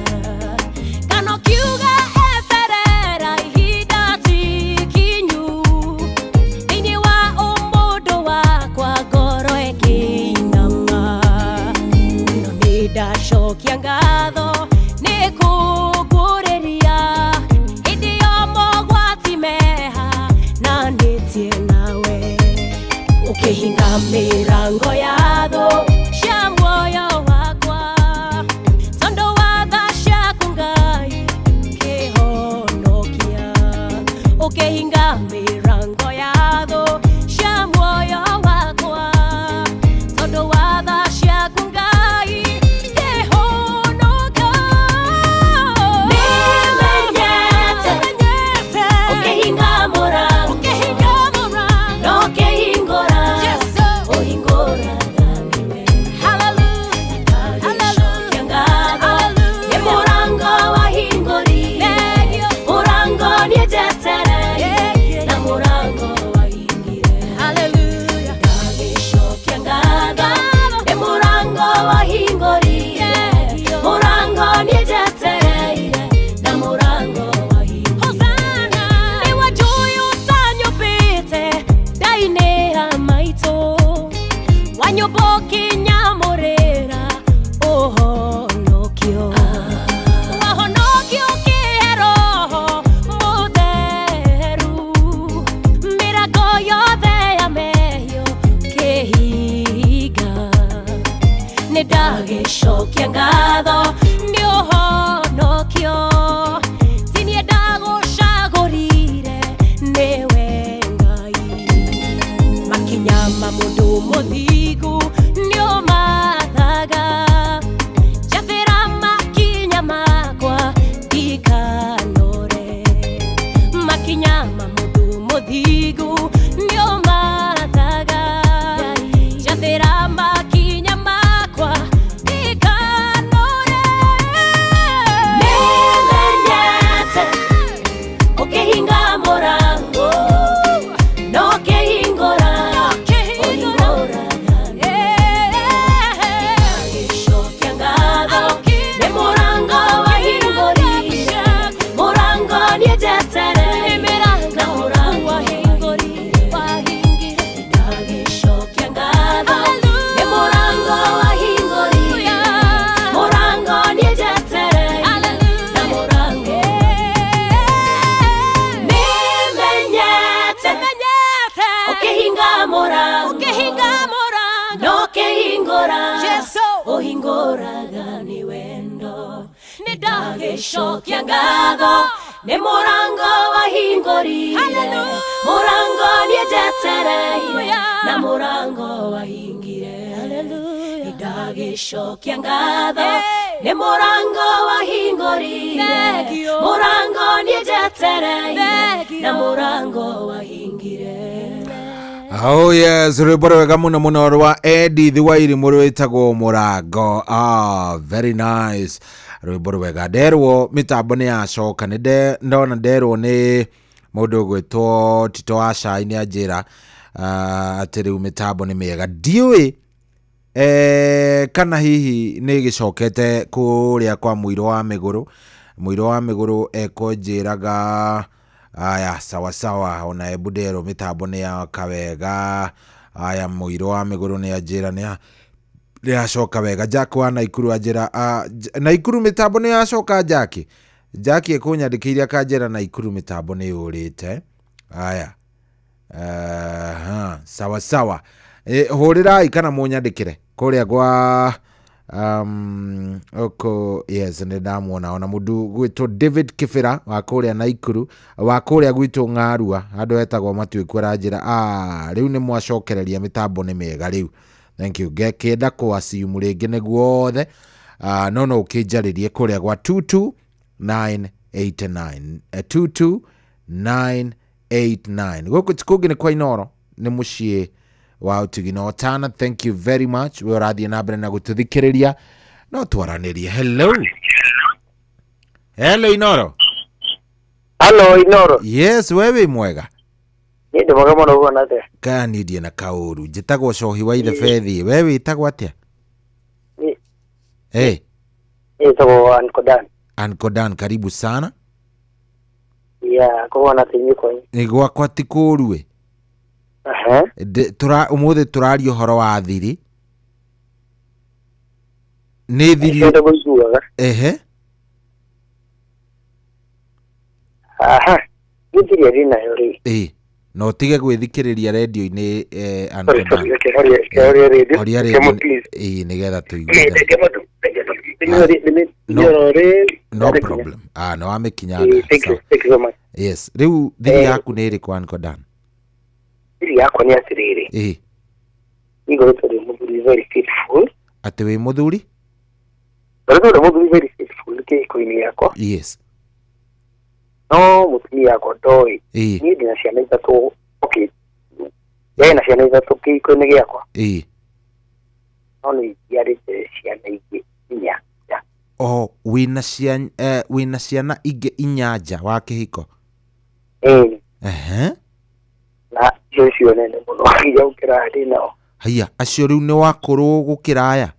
kana ũkiuga eterera ihinda tikinyu thĩinĩ wa ũmũndũ wakwa ngoro ĩkĩinama no nĩndacokia ngatho nĩ kũngũrĩria hĩndĩ ya mogwati meha na nĩtie nawe ũkĩhinga mĩrango ya thũ cia muoyo wakwa tondũ wa tha ciaku Ngai kĩhonokia ũkĩhinga mĩrango ya thũ cia muoyo wakwa tondũ wa tha ciaku Ngai kĩhonokia nĩmenyete ũkĩhinga mũrango no ũkĩhingũra ũhingũra ndani wendo ndagicokia ngatho nĩ mũrango wahingũrire mũrango nĩnjetereire na mũrango wahingire ndagicokia ngatho nĩ mũrango wahingũrire mũrango nĩnjetereire na mũrango wahingire nĩwe njũĩ ũtanyũmbĩte ndainĩ ya maitũ wanyũmba ũkĩnyamũrĩra ũhonokio wahonokio ũkĩhe Roho Mũtheru mĩrango yothe ya mehio kĩhinga nĩndagĩcokia ngatho nĩ ũhonokio ti niĩ ndagũcagũrire nĩwe Ngai makinya ma mũndũ mũthingu nĩũmathaga njathĩra makinya makwa ndikanore makinya ma mũndũ mũthingu nĩũmathaga njathĩra makinya makwa ndikanore nĩmenyete ũkĩhinga mũrango no ũkĩhingũra ũhingũra ndagicokia ngatho nĩ mũrango wahingũrire mũrango nĩnjetereire na mũrango wahingũrire ndagicokia ngatho nĩ mũrango wahingũrire mũrango nĩnjetereire na mũrango nĩmenyete ũkĩhinga mũrango no ũkĩhingũra ũhingũraga nĩ wendo nĩndagĩcokia ngatho nĩ mũrango wahingũrire mũrango nĩnjetereire na mũrango wahingire nĩndagĩcokia ngatho nĩ mũrango wahingũrire mũrango nĩnjetereire na mũrango wahingire
Oh yes, rwĩmbo rwega mũno mũno rwa Eddie Thiwairi mũrwĩtagwo mũrango. Very nice. Rwĩmbo rwega nderwo mĩtambo nĩ yacoka ndona nderwo nĩ mũndũ gwĩtwo Tito Ashai nĩ anjĩra atĩ rĩu mĩtambo nĩ mĩega. Ndiũĩ kana hihi nä gä cokete kå rä a kwa Muiro wa mä gå rå ekonjäraga aya sawasawa ona ebudero mitambo nä yaka wega aya Muiro wa mä gå rå nä anjära nä acoka wega Jack wa Naikuru anjära Naikuru mitambo nä yacoka Jack ekånyandä kä ire akanjära Naikuru mitambo nä yå rä te aya sawasawa hå rä rai kana må nyandä kä re kå rä a gwa oko yes nä ndamwona ona må ndu gwitwo David Kibira wa kå rä a Naikuru wa kå rä a gwitå Ng'arua andå etagwo Matuä ku aranjä ra rä u nä mwacokereria mä tambo nä mega rä u thank you ngekenda kå aciumu rä ngä nä guothe no å kä njarä rie kå rä a gwa 22989 22989 gå kå tikå ngä nä kwa Inoro nä må ciä wa utigino tana thank you very much we rathie na mbere na gututhikiria no twaranirie hello Inoro yes wewe mwega
ni ndimoga muno gona te
kanidie na kauru njitagwo cohi wa ithe fethi wewe itagwo atia
itagwo
Ankodan karibu sana
kuona tinyiko
ni gwakwa tikurue umuthi turario horo wa thiri ni thiri
ngithiri rina yori
no tige gwithikiriria radio ini nigetha tuigue no problem no amikinyaga yes riu thiri yaku ni iri kwa Ankodan
iri yako ni atiriri igo turi muthuri very faithful
ati we muthuri
very faithful ke koini yako
yes
no muthuri yako doi ni ndina ciana ithatu okay yeye na ciana ithatu ke koini yako no ni yarite ciana ingi inya
wina ciana ingi inyanja wa kihiko
na cio nene muno ya ukira ndi nao
haya acio riu ni wakuru gukira aya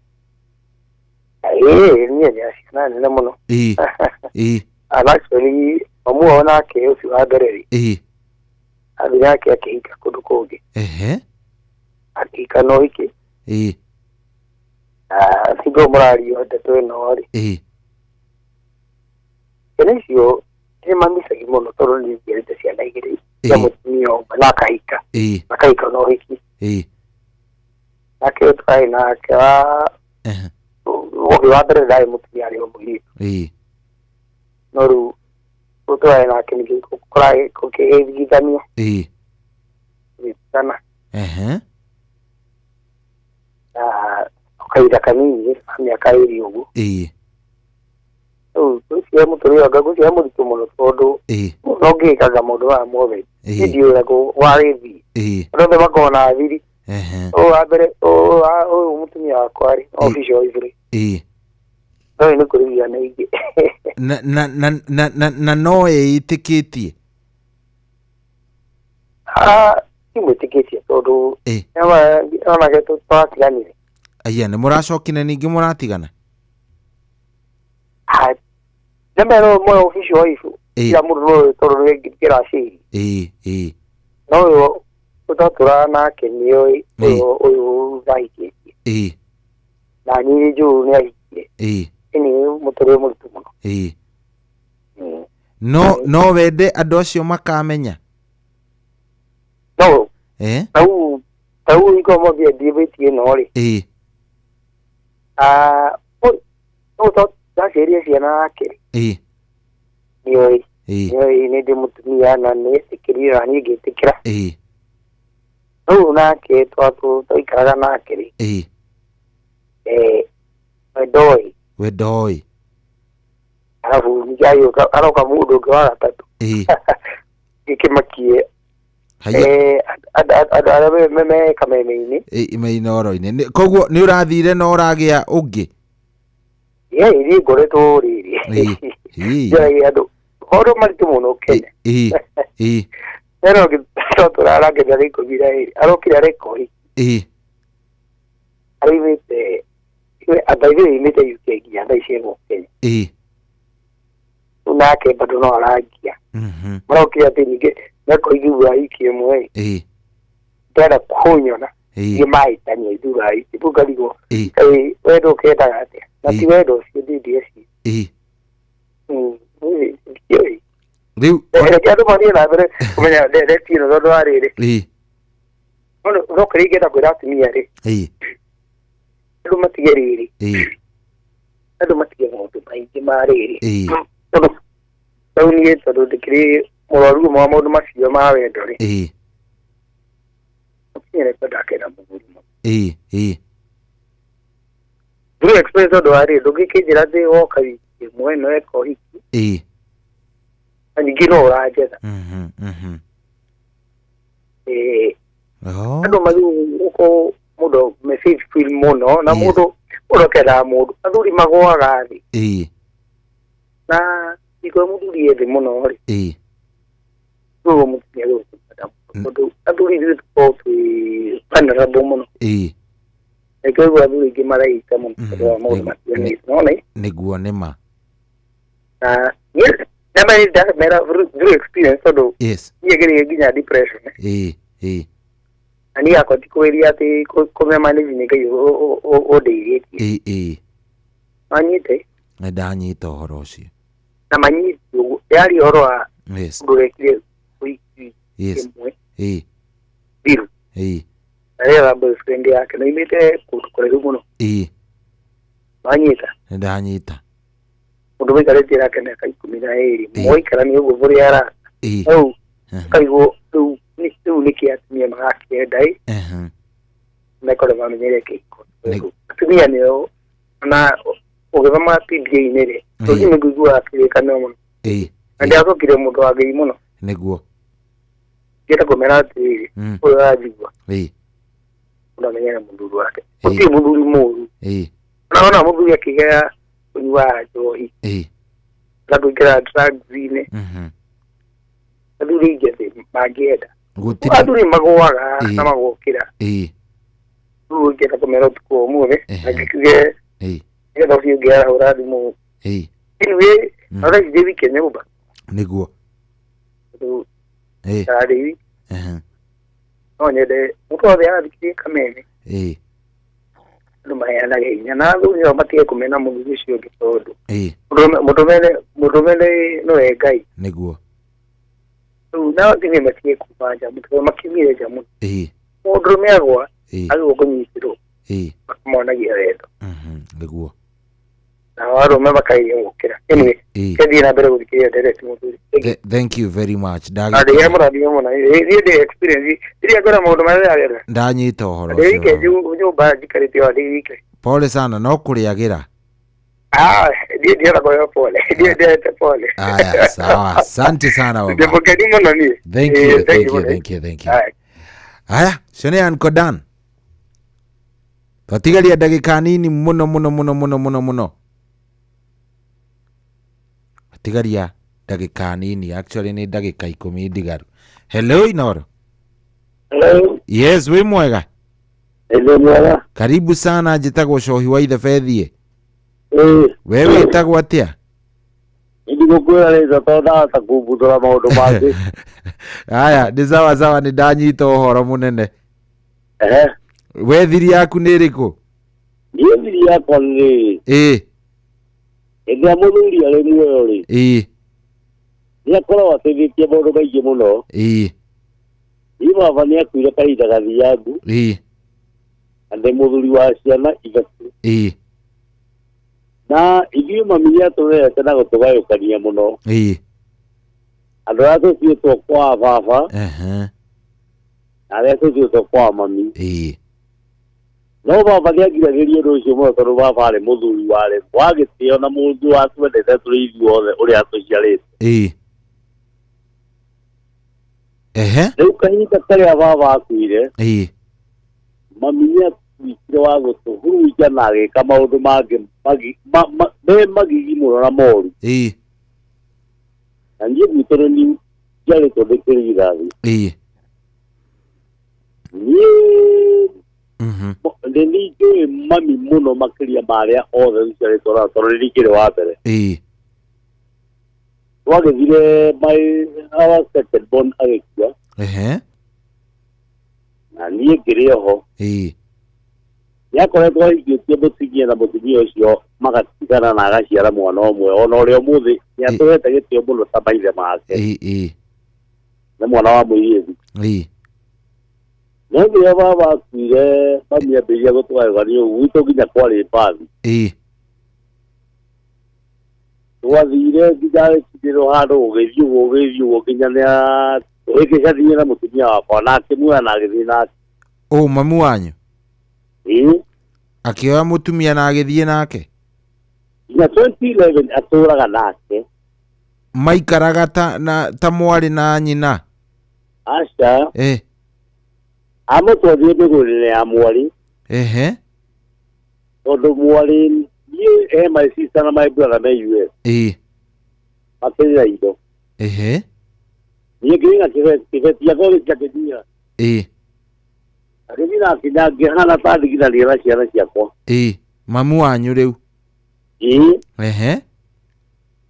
ni ciana nene muno actually ona ke ucio wa mbere athira yake akihika kundu kungi akihika no iki sigo murario ndeto ino ri cio ni mamisagi muno toro ni ngerete ciana igiri ya mutumio nakahika no hiki nake twae nake wa mbere dai mutumia ari omuhitu no ru twae nake ni kurai kukigithania sana ukaida kanini miaka iri ugu tucia mutumia gagucia muritu muno tondu no ngikaga mundu wa mothe ndio go warithi ndo bakona thiri abere mutumia wakwa ari official ivri no ni kuriya na ingi
na no itikitie
imutikitie tondu ona geto twatiganire
aya ni muracokine ningi muratigana
nembero mo official ifu ya murro toro ngira shi no utatura na kenyo oyo vaiki na ni ju ni aiki ni mutore mutu muno
no wende andu acio makamenya
no tau iko mo bia dibetie no ri to seria ciana yake nioi ni ndi mutumia na ni tikirira ni ngitikira nake twaikaraga nake
wedoi
alafu nijayo aroka mundu ungi wa gatatu gikimakie ada me kameme-ini
Inoro-ini koguo ni urathire na uragia ungi
iri ngoretwo riri jai andu horo maritu muno Kenya pero turarageria riko bira iri arokira reko arivite abaire imite yuke ginya ndaisemo Kenya unake bado no aragia marokia tinige nako igua ikimwe tara kunyona ye mai tani idura ibugaligo wedo keta ate na tiwedo sididi
Riu
kado mani na bere kumenya de tino do arire no krigeta kurati miare ndo matigeri ndo matigeri moto paiti mariri ndo ni eto de kri moru mo modu masio mawe dori tiene pada kena muguri duru express do ari do ke jirade o kai mo no e ko hiki ani gino raje ndo mazu ko mudo message film mono na mudo kera mudo aduri magoa gari na iko mudo liye mono ri ndo mudo yelo mudo aduri ko tu panara bomono eko aduri ke mara ita mo mo matiani no ne
neguo nema
yes na mari da mera through experience do
yes
yegere ginya depression ani akoti kweli ati kome manage ni kai o de anyite
ndanyita horo ucio
na manyi yari horo a
yes
ndugekire wiki
yes
biru era boyfriend yake na imete kukore muno anyita
ndanyita
mundu wikare tira kana kai 12 moikara ni ugo buri ara kaigo tu ni kiatumia magake dai na kole mamenyere kiko tumia neo na ogema pidie inere to ni ngugua kile kana muno andi ako kile mundu age muno
neguo
kita komerati o ajigwa unamenyera mundu wake uti mundu mu naona mundu yakigea unywa johi lado kira drugs ine aduri gete mageda aduri magoaga na magokira tu geta komero ko muve akige ndo fiu gera uradi mu inwe ara jivi kenyuba
neguo
ari onye de muto de ari kamene ndo mayana genya na ndo yo matie kumena mu gisho gitodo mudomene no egai
neguo
na tini matie kubaja muto makimire jamu mudomene agwa ayo konyisiro mona giredo
neguo
na waro mabakai ngokira anyway kedi na bere gudikira direct muto
thank you very much
ade yamura the experience iri agora mudomene agera
ndanyita horo
ike ju ba jikarite wa ike
pole sana no kuriagira
ndio nagoyo pole ndio pole
aya sawa asante sana baba
ndio kadimu nani
thank you aya shone ankodan patigalia dakika nini muno patigalia dakika nini actually ni dakika 10 ndigaru hello Inoro yes we mwega
mwega
karibu sana jitagwo cohi wa ithe bethie wewe itagwo atia
ndigũkwĩra rĩca tonda ta kumbutũra maũndũ mangĩ
aya nĩ sawa nĩ ndanyita ũhoro mũnene we thiri yaku nĩ ĩrĩkũ
niĩ thiri yakwa nĩ ĩrĩa mũthuri arĩ muoyo rĩ nĩ akoragwo ateithĩtie maũndũ maingĩ mũno ĩ baba nĩ akuire kahinda gathiangu na ndĩ mũthuri wa ciana ithatũ na ithuĩ mami nĩatũrerete na gũtũgayũkania mũno andũ arĩa tũciĩtwo kwa baba na arĩa tũciĩtwo kwa mami no baba nĩangiragĩria ũndũ ũcio mũno tondũ baba arĩ mũthuri warĩ wa gĩtĩo na mũndũ watwendete tũrĩ ithuothe ũrĩa tũciarĩte rĩu kahinda karĩa baba akuire mami nĩatuĩkire wa gũtũhuruja na agĩka maũndũ mangĩ me magigi mũno na moru na niĩ gwitũ nĩ njarĩtwo ndĩkĩrĩ irathi niĩ ningĩ mami mũno makĩria marĩa othe ciarĩtwo tondũ nĩrĩkĩrĩ wa mbere twagĩthire our second born agĩkua na niĩ ngĩrĩ oho nĩakoretwo ahingĩtie mũtumia na mũtumia ũcio magatigana na agaciara mwana ũmwe ona ũrĩa ũmũthĩ nĩatũhete gĩtĩo mũno ta maithe make nĩ mwana wa mũirĩtu no rĩrĩa baba akuire mami ambĩrĩria gũtũgayũgania ũguo gwitũ nginya kwarĩ mbathi twathire nginya gĩkindĩrwo handũ gũgĩthiĩ nginya nĩagĩcathiĩ na mũtumia wakwa na akĩmuoya na agĩthiĩ nake
mamu wanyu akĩoya mũtumia na agĩthiĩ nake
nginya 2011 atũraga nake
maikaraga ta mwarĩ na nyina
aca amũtwathire mĩgũrĩre ya mwarĩ tondũ mwarĩ my sister na my brother me US makĩrĩra indo niĩ ngĩrĩga kĩbeti gĩakwa gĩkĩakĩnyia agĩthiĩ nake na ngĩhana ta ndigithania na ciana ciakwa
mamu wanyu rĩu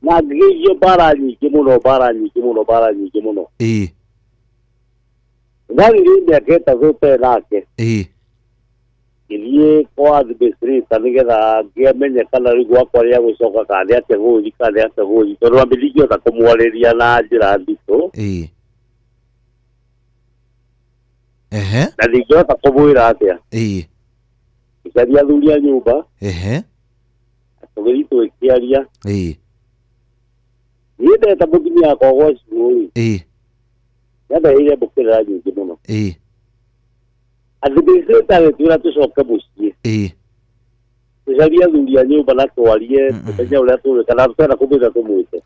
na ngĩgĩithio mbara nyingĩ mũno ndarĩrĩ mĩaka ĩtatũ te nake ngĩthiĩ kwa administrator nĩgetha ngĩamenye kana rĩu gwakwa rĩa gũcoka kana nĩ atĩa gũthiĩ tondũ ambe ndingĩhota kũmwarĩria na njĩra nditũ na ndingĩhota kũmwĩra atĩa gĩcaria athuri a nyũmba tũgĩthiĩ tũgĩkĩaria niĩ ndeta mũtumia wakwa gwa cigũ nĩandaheire mbũkĩrĩra nyingĩ mũno administrator agĩtwĩra tũcoke mũciĩ tũcarie athuri a nyũmba na twarie tũmenye ũrĩa tũrĩka na tũtenda kũmwĩra tũmwĩte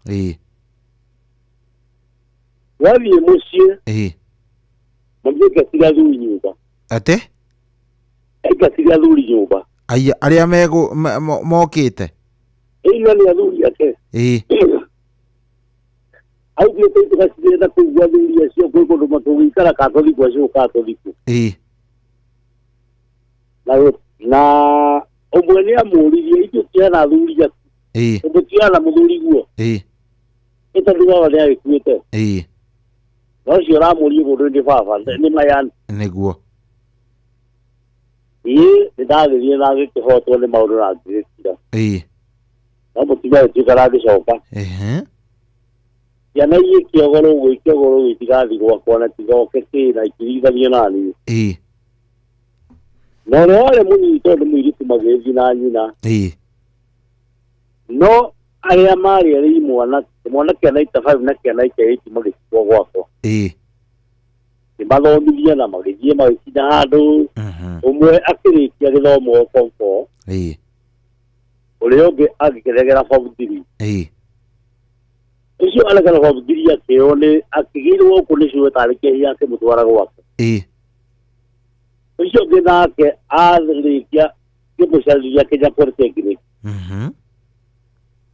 wathiĩ mũciĩ mami aikatiga athuri nyũmba aikatiga athuri nyũmba
arĩa mokĩte
ĩna nĩ athuri ake augĩte tũgacirĩra kũigua athuri acio kwĩ kũndũ matũgĩikara katoliku acio katoliku na ũmwe nĩ amũririe itũtiana athuri aku ũmũtiana mũthuri guo ĩtondũ baba nĩ agĩkuĩte na ũcio ũramũrie mũndũ nĩ baba nĩ mayani
nĩguo
nĩndagĩthiĩ na gĩkĩhotwo nĩ maũndũ na ngĩgĩkira no mũtumia gĩtuĩka na gĩcoka ciana iĩ kĩogoro gĩtigathi gwakwa na tigoke na ikĩringithania naniĩ na ũrĩa warĩ mũnini tondũ mũirĩtu magĩthiĩ na nyina no arĩa marĩ arĩ mwana kĩana 5 na kĩana 8 magĩtukwo gwakwa nĩmathomithia na magĩthiĩ magĩkinya handũ ũmwe akĩrĩkia gĩthomo form 4 ũrĩa ũngĩ agĩkĩregera form 3 ũcio aregera form 3 akĩo nĩ akĩgĩirwo gũkũ nĩ cũĩ tarĩ kĩhia akĩmũtwara gwake ũcio ũngĩ nake arĩkia kĩmũcarĩria Kenya Polytechnic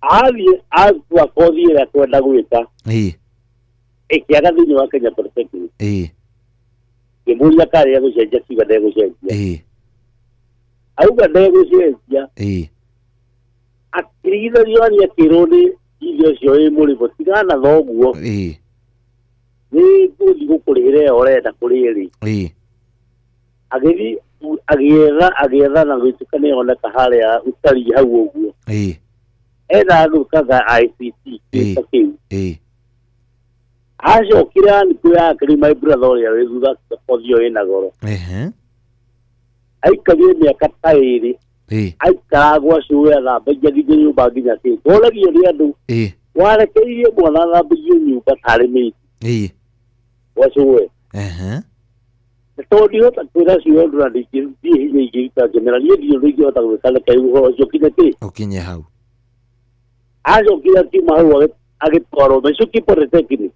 athiĩ atua kothi ĩrĩa kwenda gwĩka ĩkĩaga thĩinĩ wa Kenya Polytechnic ngĩmũria karĩa gũcenjia kiuga ndegũcenjia auga ndegũcenjia akĩrigithanio nĩ akĩrwo nĩ ithe ũcio wĩ mũrĩmo tigana thoguo nĩ ngũthiĩ gũkũrĩhĩra ĩyo ũrenda kũrĩa rĩ agĩthiĩ agĩetha na gũitukania oneka harĩa utari hau ũguo ena gũkaga ICT kĩta kĩu acokire nĩkũ yake rĩ my brother ũrĩa wĩ thutha kothi ĩyo ĩna goro aikarire mĩaka ta ĩrĩ aikara gwa cũĩ athambagia nginya nyũmba nginya kĩ tũragio nĩ andũ warekeirie mwana athambagie nyũmba tarĩ mĩiti gwa cũĩ tondũ ndihota kwĩra ciuo ũndũ na ndingĩthiĩ hinya ingĩruta ngĩmera niĩ ndirĩ ũndũ ingĩhota gwĩka reke ũhoro ũcio ũkinye hau acokire akiuma hau agĩtwarwo Mĩcuki Polytechnic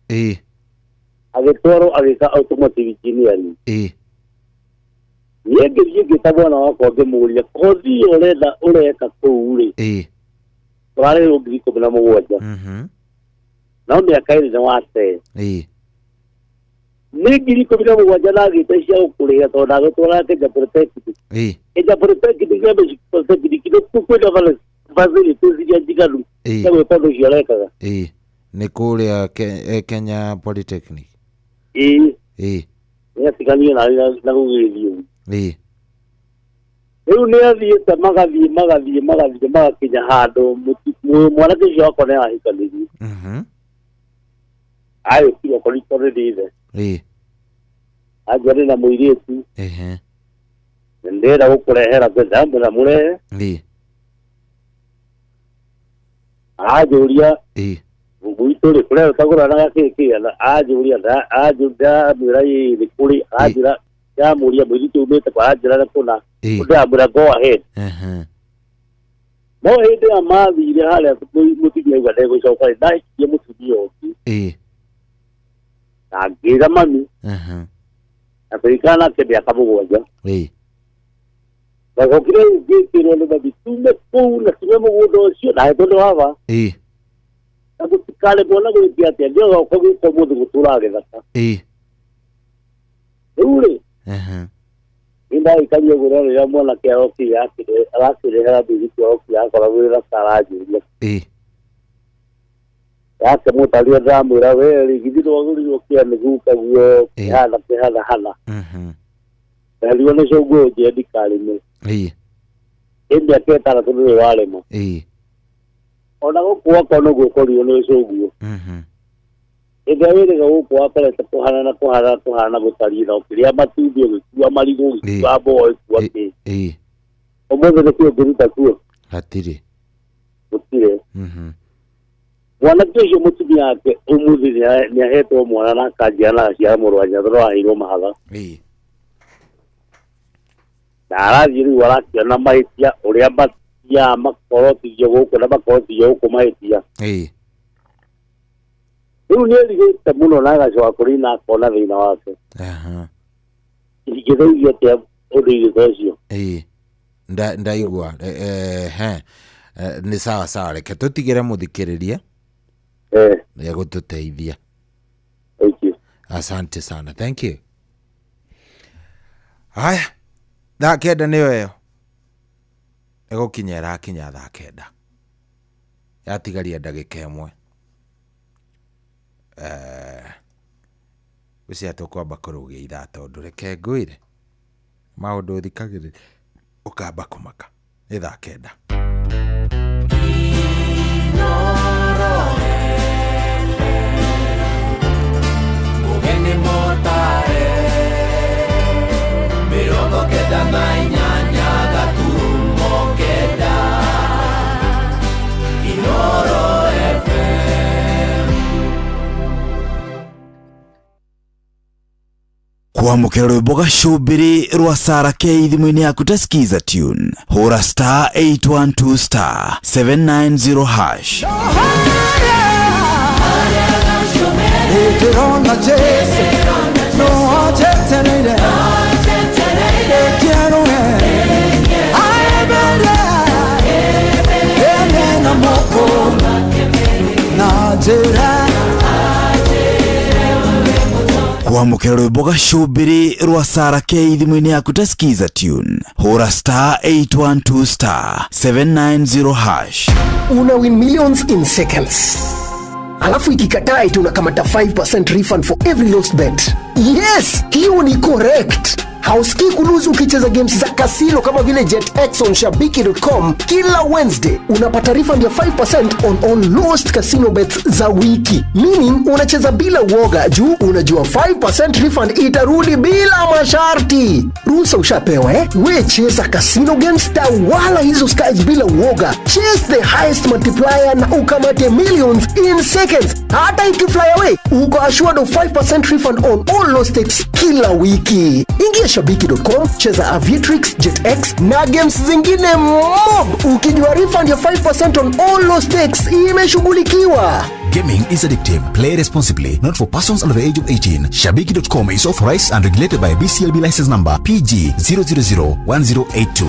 agĩtwarwo agĩka automotive engineering niĩ ngĩthiĩ ngĩta mwana wakwa ngĩmũria kothi ĩyo ũreka kũu rĩ tũrarĩhwo 17,000 no mĩaka ĩrĩ nĩ wate nĩ 17,000 na agĩte cia gũkũrĩha tondũ ndagũtwara Kenya Polytechnic Eja protect the game protect the kido kukwenda vale vazili tuzija jigalu. Sawe pando jioleka.
Ni kule Kenya Polytechnic.
Ya tikani na ngili. Rĩu nĩ athiĩte magakinya handũ mwanake ũcio wakwa nĩ ahikanĩrie agĩkinya koritore rĩthe anjĩra na mũirĩtu ndĩrenda gũkũrehera mbeca mbũra mũrehe anjũria gwitũ rĩ kũrĩa ũtagũranaga kĩkĩ anjũria nĩ kũrĩ anjĩra ya mũria mũirĩtu umĩte kwa anjĩra na kũna ndambura go ahead no hĩndĩ ya mathire harĩa mũtumia auga ndegũcoka ndahikie mũtumia ũngĩ na ngĩra mami na kũringana nake mĩaka mũgwanja nagokire ngĩkĩrwo nĩ mami tume kũu na tume mũgũnda ũcio na tondũ hava na gũtikaremwo na gwĩtia atĩa ndĩogoka gwĩka mũndũ gũtũra gĩthaka rĩu rĩ inda ikaria gura rĩrĩa mwanake oki agakĩrehera mbiriti oki akoragwo wĩra karajuria yake mũtaria ndamwĩra we rigithirwo gũrirwo kĩa nĩguka guo kĩhana hana nĩrio nĩ cũguo njendi karĩme ĩndĩ aketara tondũ nĩ warema ona gũkũ akorwo nĩguo korirwo nĩ cũguo ĩndĩ wĩrĩga gũkũ akorete kũhana gũtaria na ũkĩrĩa matumbĩ ũgĩkua marigũ ũgĩkua mboga ũgĩkua kĩ ũmũthĩ nĩkĩo ngĩruta kuo
hatirĩ
gũtirĩ mwanake ũcio mũtumia wake ũmũthĩ nĩ ahetwo mwana na akanjĩra na aciara mũrwanya tondũ aheirwo mahatha na arathiĩ rĩu arakĩona mahĩtia ũrĩa mathiaga makorotithio gũkũ na makorotithio gũkũ mahĩtia rĩu nĩ erigĩte mũno na agacoka kũrĩ na akona thĩna wake ingĩtheirie atĩa ũndũ-inĩ ta ũcio
ndaigua nĩ sawa reke tũtigĩre mũthikĩrĩria nĩegũtũteithia asante sana thank you haya thaa kenda nĩyo ĩyo ĩgũkinya ĩrakinya thaa kenda yatigaria ndagĩka ĩmwe ũcia tũkwamba kũrũgia ithaa tondũ reke ngwĩre maũndũ thikagĩrĩria ũkamba kũmaka nĩ thaa kenda
Mugeni motae Mirongo kenda na inyanya gaturumo kenda Inoro FM
kwamũkĩra rwĩmbo gacũmbĩrĩ rwa Sarah K thimũ-inĩ yaku ta skiza tune hũra star 812 star 790 hash
Tirona Jesu no jetereire quiero ay bele na moko na jera
kwamũkĩra rwĩmbo gacũmbĩrĩ rwa Sarah K thimũ-inĩ yaku ta skiza tune hũra star 812 star 790 hash
una win millions in seconds. Alafu ikikataa eti unakamata 5% refund for every lost bet. Yes, hiyo ni correct. Hausikii kuluzu ukicheza games za casino kama vile JetX on Shabiki.com. Kila Wednesday unapata refund ya 5% on all lost casino bets za wiki. Meaning unacheza bila uoga juu unajua 5% refund itarudi bila masharti. Ruhusa ushapewa We cheza casino games wala hizo skies bila uoga. Chase the highest multiplier na ukamate millions in seconds. Hata ikifly away, uko assured of 5% refund on all lost stakes kila wiki. Ingia Shabiki.com, cheza Aviatrix, JetX na games zingine mob. Ukijua refund ya 5% on all lost stakes imeshughulikiwa.
Gaming is addictive. Play responsibly. Not for persons under the age of 18. Shabiki.com is authorized and regulated by BCLB license number PG 0001082.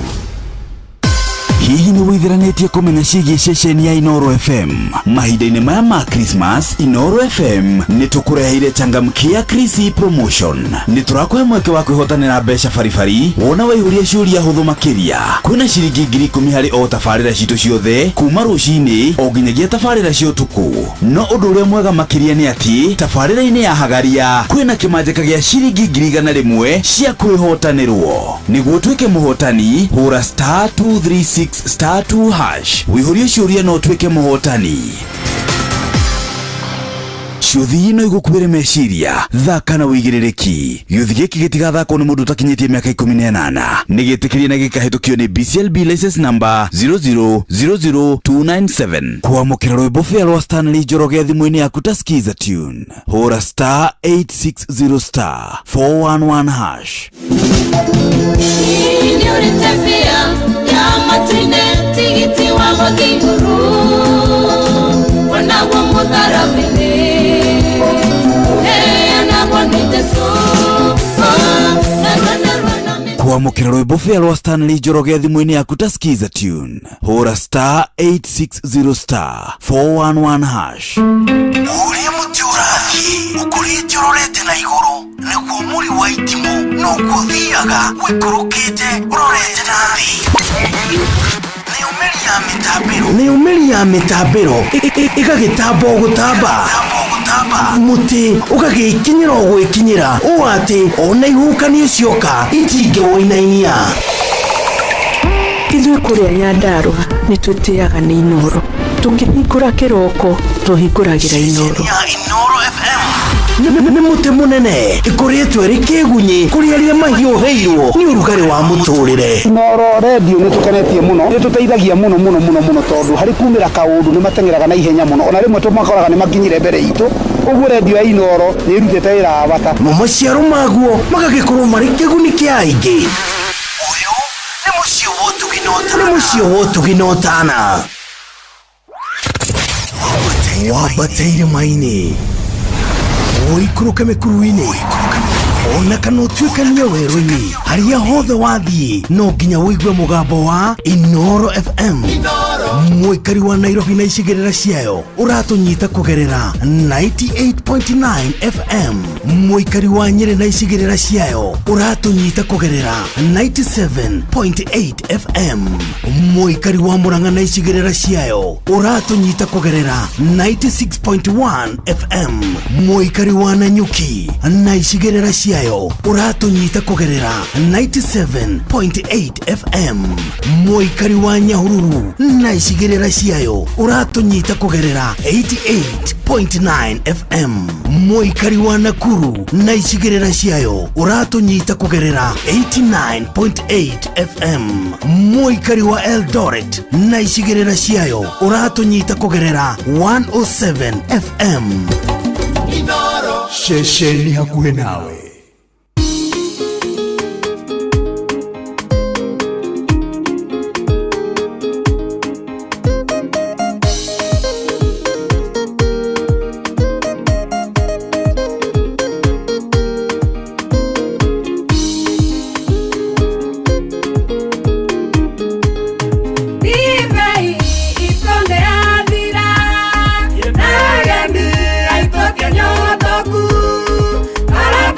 hihi ni withiranetie kumenya ciĩgiĩ ceceni ya Inoro FM? Mahinda-inĩ maya ma Christmas, Inoro FM nĩ tũkũreheire changamkia Christmas promotion. Nĩ tũrakũhe mweke wa kwĩhotanĩra mbeca baribari wona waihũria ciũria hũthũ makĩria. Kwĩna ciringi 10,000 harĩ o tabarĩra citũ ciothe kuma rũcinĩ o nginyagia tabarĩra cia ũtukũ. No ũndũ ũrĩa mwega makĩria nĩ atĩ tabarĩra-inĩ ya Hagaria kwĩna kĩmanjĩka gĩa ciringi 100,000 cia kwĩhotanĩrwo. Nĩguo tuĩke mũhotani, hũra *236*2# wĩihũrie ciũria no tuĩke mũhotani. Ciuthi ino igũkuhĩre meciria, thaka na wĩigĩrĩrĩki. Gĩuthi gĩkĩ gĩtigathakwo nĩ mũndũ ũtakinyĩtie mĩaka 18. Nĩgĩtĩkĩrie na gĩkahĩtũkio nĩ BCLB license number 0000297. Kwamũkĩra rwĩmbo fĩa rwa Stanley Njoroge thimũ-inĩ yaku ta skiza tune. Hũra *860*411#.
Ndio ritefia ya matine tigiti wa magiguru. Wanagwa mudharabini.
Kwamũkĩra rwĩmbo fĩa rwa Stanley Njoroge thimũ-inĩ yaku ta skiza tune. Hũra *860*411#.
Ũrĩa mũtĩ ũrathiĩ ũkũrĩte ũrorete na igũrũ, nĩguo mũri wa itimũ no gũthiaga wĩkũrũkĩte ũrorete na thĩ. Nĩ umeri ya mĩtambĩro ĩgagĩtamba o gũtamba, mũtĩ ũgagĩkinyĩra o gwĩkinyĩra, ũũ atĩ ona ihukanio cioka itingĩwoinainia.
Ithuĩ kũrĩa Nyandarua nĩ twĩtĩaga nĩ Inoro. Tũngĩhingũra kĩroko tũhingũragĩra Inoro.
Nĩ mũtĩ mũnene ĩkoretwo ĩrĩ kĩgunyi kũrĩ arĩa mahiũhĩirwo nĩ ũrugarĩ wa mũtũrĩre.
Inoro radio nĩ tũkenetie mũno, nĩ tũteithagia mũno tondũ harĩ kumĩra kaũndũ nĩ matengeraga na ihenya mũno, ona rĩmwe tũmakoraga nĩ makinyire mbere itũ. Ũguo radio ya Inoro nĩ ĩrutĩte wĩra wa bata
na maciaro maguo magagĩkorwo marĩ kĩguni kĩa aingĩ. Ũyũ nĩ mũciĩ wa ũtuginotana wambateire maini ũikũrũke mĩkuru-inĩ ona kana ũtuĩkanie werũ-inĩ, harĩa hothe wathiĩ no nginya wĩigue mũgambo wa Inoro FM. Mũikari wa Nairobi na icigĩrĩra ciayo ũratũnyita kũgerera 98.9 FM. Mũikari wa Nyĩrĩ na icigĩrĩra ciayo ũratũnyita kũgerera 97.8 FM. Mũikari wa Murang'a na icigĩrĩra ciayo ũratũnyita kũgerera 96.1 FM. Mũikari wa Nanyuki na icigĩrĩra ciayo ũratũnyita kũgerera 97.8 FM. Mũikari wa Nyahururu na icigĩrĩra ciayo ũratũnyita kũgerera 88.9 FM. Mũikari wa Nakuru na icigĩrĩra ciayo ũratũnyita kũgerera 89.8 FM. Mũikari wa Eldoret na icigĩrĩra ciayo ũratũnyita kũgerera 107 FM. Inoro ceceni hakuhĩ nawe.
Para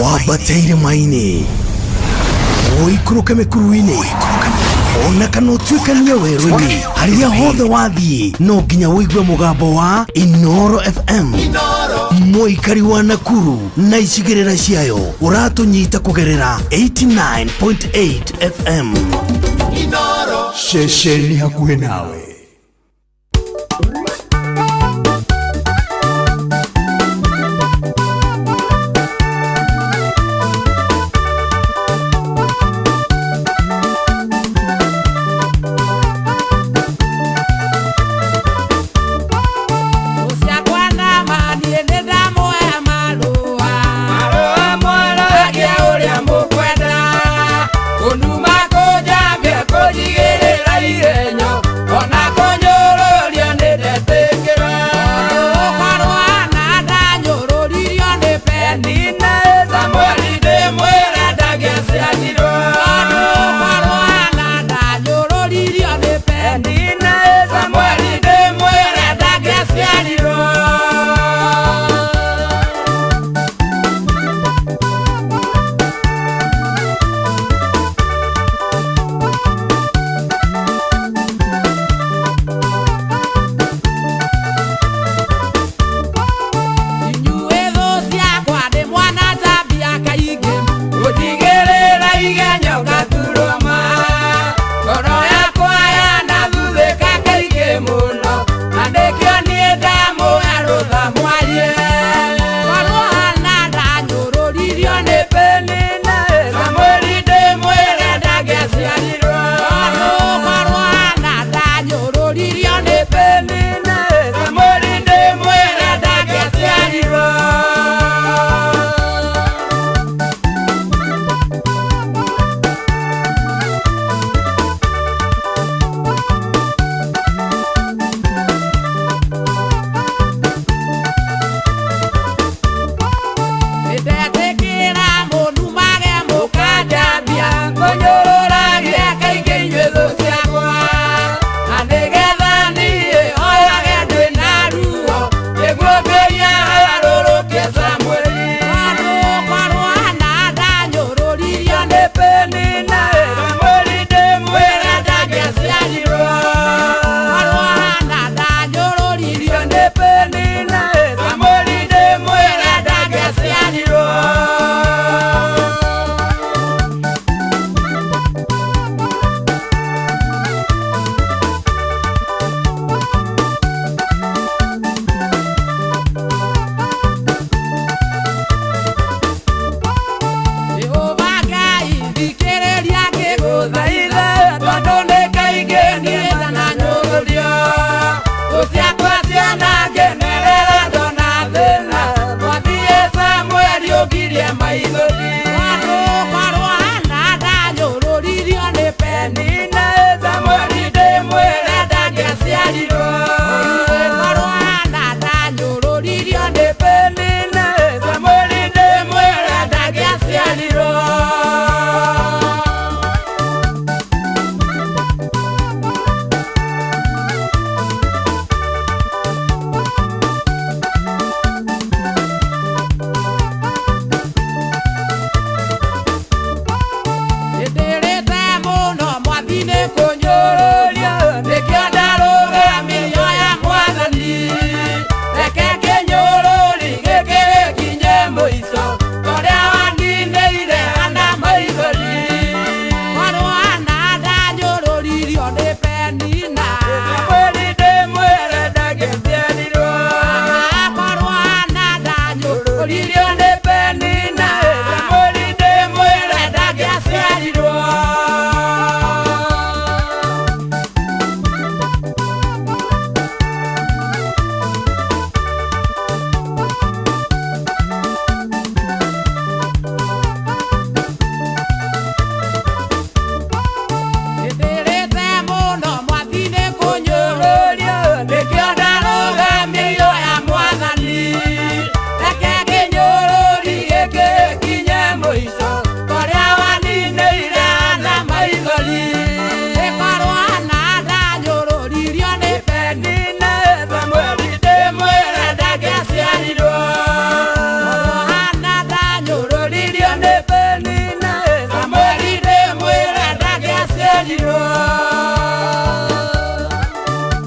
wabateire maini oikũrũke mĩkuru-inĩ ona kana ũtuĩkanie werũ-inĩ harĩa hothe wathiĩ no nginya wĩigue mũgambo wa Inoro FM mũikari wa Nakuru na icigĩrĩra ciayo ũratũnyita kũgerera 89.8 FM Inoro ceceni hakuhĩ nawe.
Ona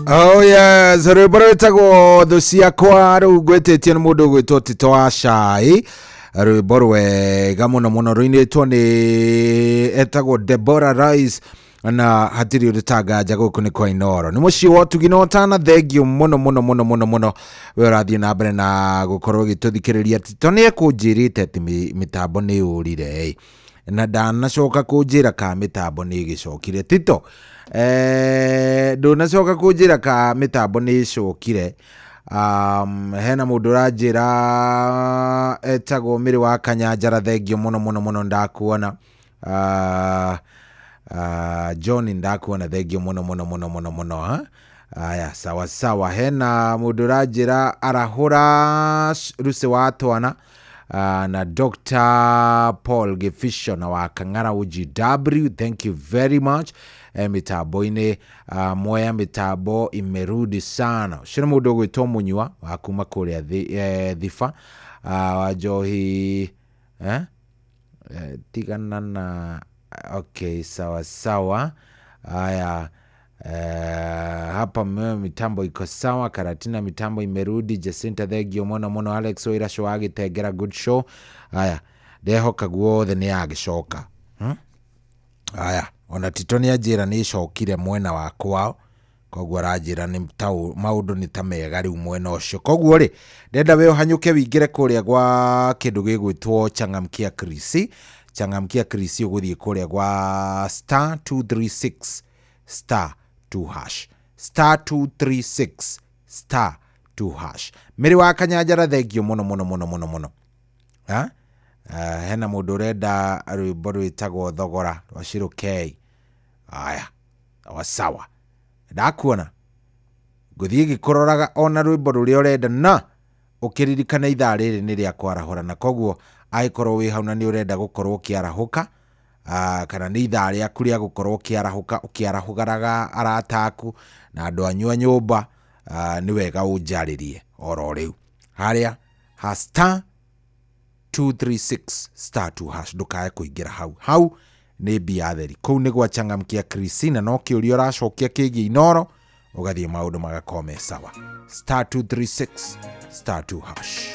Oh yeah, zero baro tago dosia kwa ru gwetete ni mundu gwitwo Tito wa Cai. Ru borwe gamuno muno ruinitwo ni etagwo Deborah Rice na hatiri rutaga jago kuni kwa Inoro. Ni muci wo tuginotana thegio muno we rathie na mbere na gukorwo gituthikiriria Tito ni ekunjirite ati mitambo ni urire na ndanacoka kunjira ka mitambo ni gicokire Tito. Ndũnacoka kunjira ka mitambo ni icokire. Hena mundu ranjira etagwo Miri wa Kanyanjara thengio muno ndakuona. John ndakuona thengio muno ha. Aya sawa hena mundu ranjira arahura Rusi wa Twana na Dr. Paul Gefisho na wa Kang'ara UGW, thank you very much. Mitambo ine moya mitambo imerudi sana. Shina mundu gwitwo Munywa wa kuma kuria Thifa wajohi tigana na okay sawa. Aya hapa mitambo iko sawa. Karatina mitambo imerudi. Jacinta thegio mono. Alex Oira show agitegera good show. Aya ndehoka guothe ni agicoka. Aya ona Tito ni ajira ni icokire mwena wa kwao, koguo arajira ni maundu ni ta mega riu mwena ucio. Koguo ri ndenda we hanyuke wingire kuria gwa kindu gigwitwo Changamkia Krisi. Changamkia Krisi uguthie kuria gwa star 236 star 2 hash star 236 star 2 hash. Miri wa Kanyanjara thengio muno ha. Hena mundu urenda rwimbo rwitagwo Thogora rwa Shiro K. Aya sawa ndakuona nguthie gikuroraga ona rwimbo ruria urenda na ukiririkana ithaa riri ni ria kwarahura, na koguo aikorwo wi hau na ni urenda gukorwo ukiarahuka kana ni ithaa riaku ria gukorwo ukiarahuka ukiarahugaraga arataku na andu anyu a nyumba, ni wega unjaririe oro riu haria ha star 236 star 2 hash. Ndukae kuingira hau ni mbia theri kou ni gwa Changamkia Kristina no kiuria uracokia kigi Inoro ugathie maundu magakome sawa. Star 236 star 2 hash.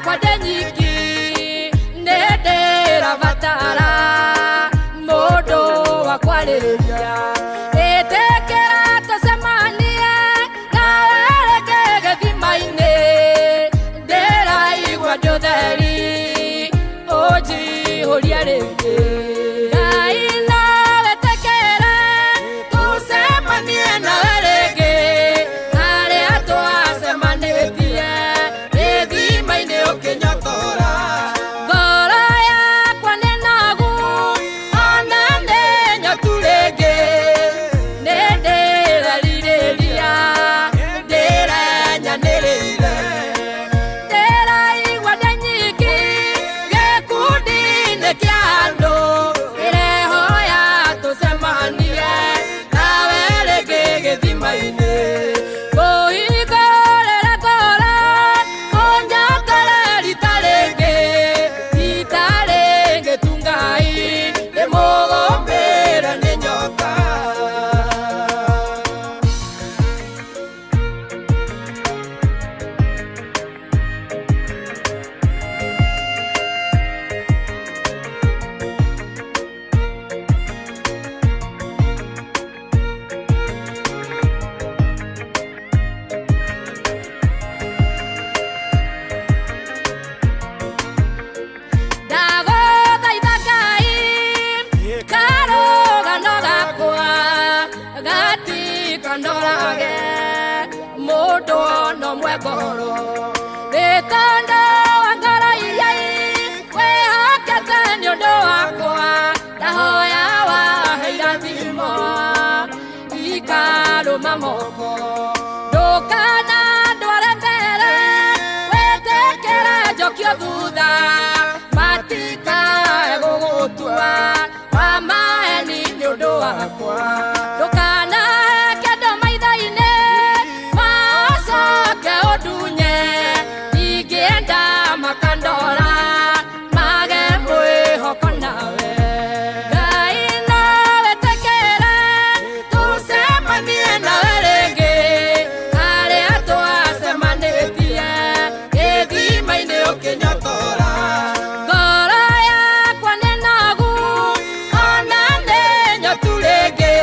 Kwa denyiki, nede ravata kwarĩria ĩtĩkĩra tũcemanie nawe reke gĩthima-inĩ ndĩraigua ndũtheri ũnjihũrie rĩngĩ Ngai no wĩtĩkĩre tũcemanie nawe rĩngĩ harĩa twacemanĩtie gĩthima-inĩ ũkĩnyotora ngoro yakwa nĩ nogu ona nĩ nyotu rĩngĩ nĩ ndĩrerirĩria ndĩrenyanĩrĩire ndĩraigua ndĩ nyiki gĩkundi-inĩ kĩa andũ ĩrehoya tũcemanie nawe rĩngĩ gĩthima-inĩ kũhingũrĩra ngoro ũnyotore rita rĩngĩ tu Ngai ndĩmũgũmĩre nĩ nyota ndagũthaitha Ngai karũgano gakwa gatikanorage mũndũ ona ũmwe ngoro nĩ tondũ wa ngoro iria wĩhokete nĩ ũndũ wakwa ndahoya wahe irathimo ikarũma moko ndũkana ndware mbere wĩtĩkĩre njokio thutha matikae gũgũtua wa maeni nĩ ũndũ wakwa ndũkanahe kĩndũ maitho-inĩ macoke ũndunye ingĩenda makandora mage mwĩhoko nawe Ngai no wĩtĩkĩre tũcemanie nawe rĩngĩ harĩa twacemanĩtie gĩthima-inĩ ũkĩnyotora ngoro yakwa nĩ nogu ona nĩ nyotu rĩngĩ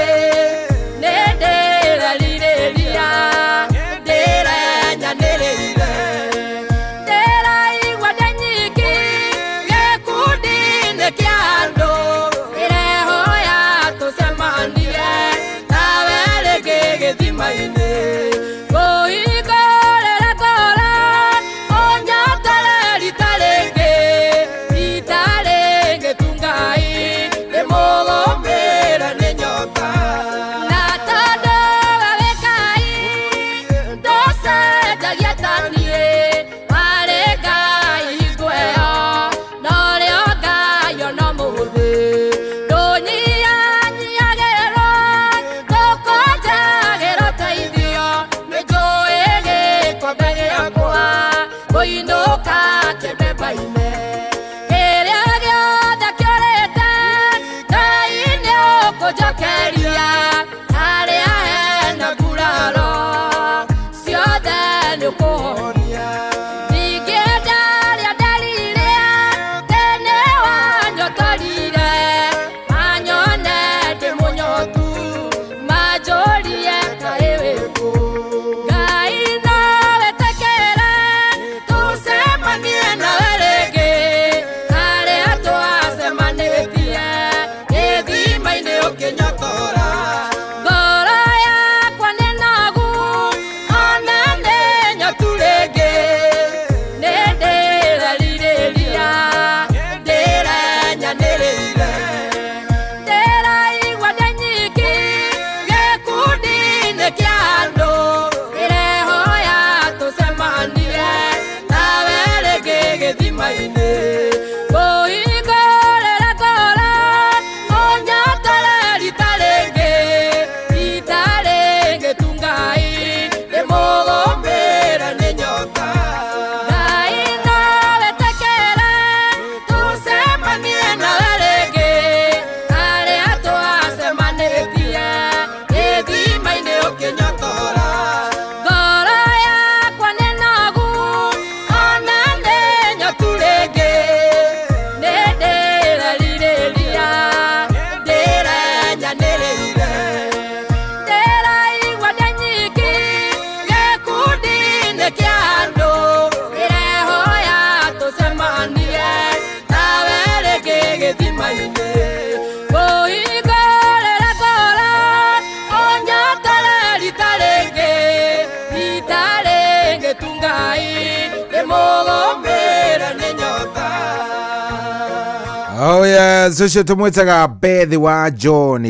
Oh yeah, so tumwetaga Bethi wa John.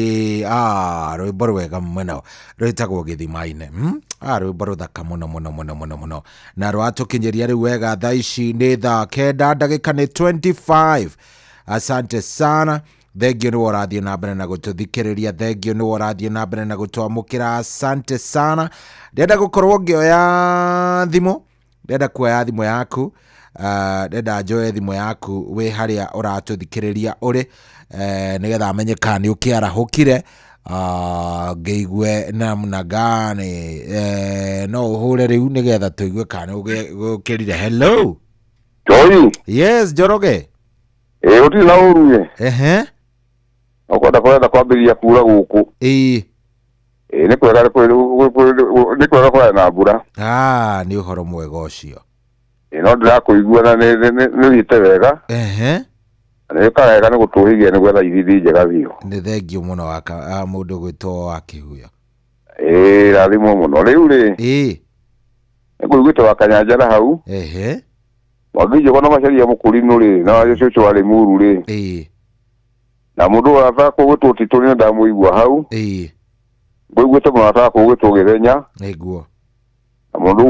Rwimbo rwega muno rwitagwo Githimaine. Rwimbo ruthaka muno na rwatukinyeria riu wega thaa ici ni thaa 9 ndagika ni 25. Asante sana. Thengio ni warathie na mbere na gututhikiriria. Thengio ni warathie na mbere na gutwamukira. Asante sana. Ndenda gukorwo ngioya thimu. Ndenda kuoya thimu yaku. Ndenda njoe thimu yaku we haria uratuthikiriria uri nigetha amenye kana ni ukiarahukire ngeigwe namna gani no uhure riu nigetha tuigue kana ukirire. Hello
Joy.
Yes Joroge.
Utiri na uruye.
okwenda kwambiria kura guku ni kwega kwa na mbura
ni uhoro mwega ucio
no ndirakuigua na ni rite wega ni karega ni gutuhigia ni gwetha ithithi njega biu
ni thengio muno waka mundu gwitwo wakihuya
rathimo muno riu ri ngwigwite wakanyanjara hau wagije kona macaria mukurinu ri na wacio cio wari muru ri na mundu afa kugwitwo tituni ndamuigua hau ngwigwite mundu afa kugwitwo Githenya
niguo
na mundu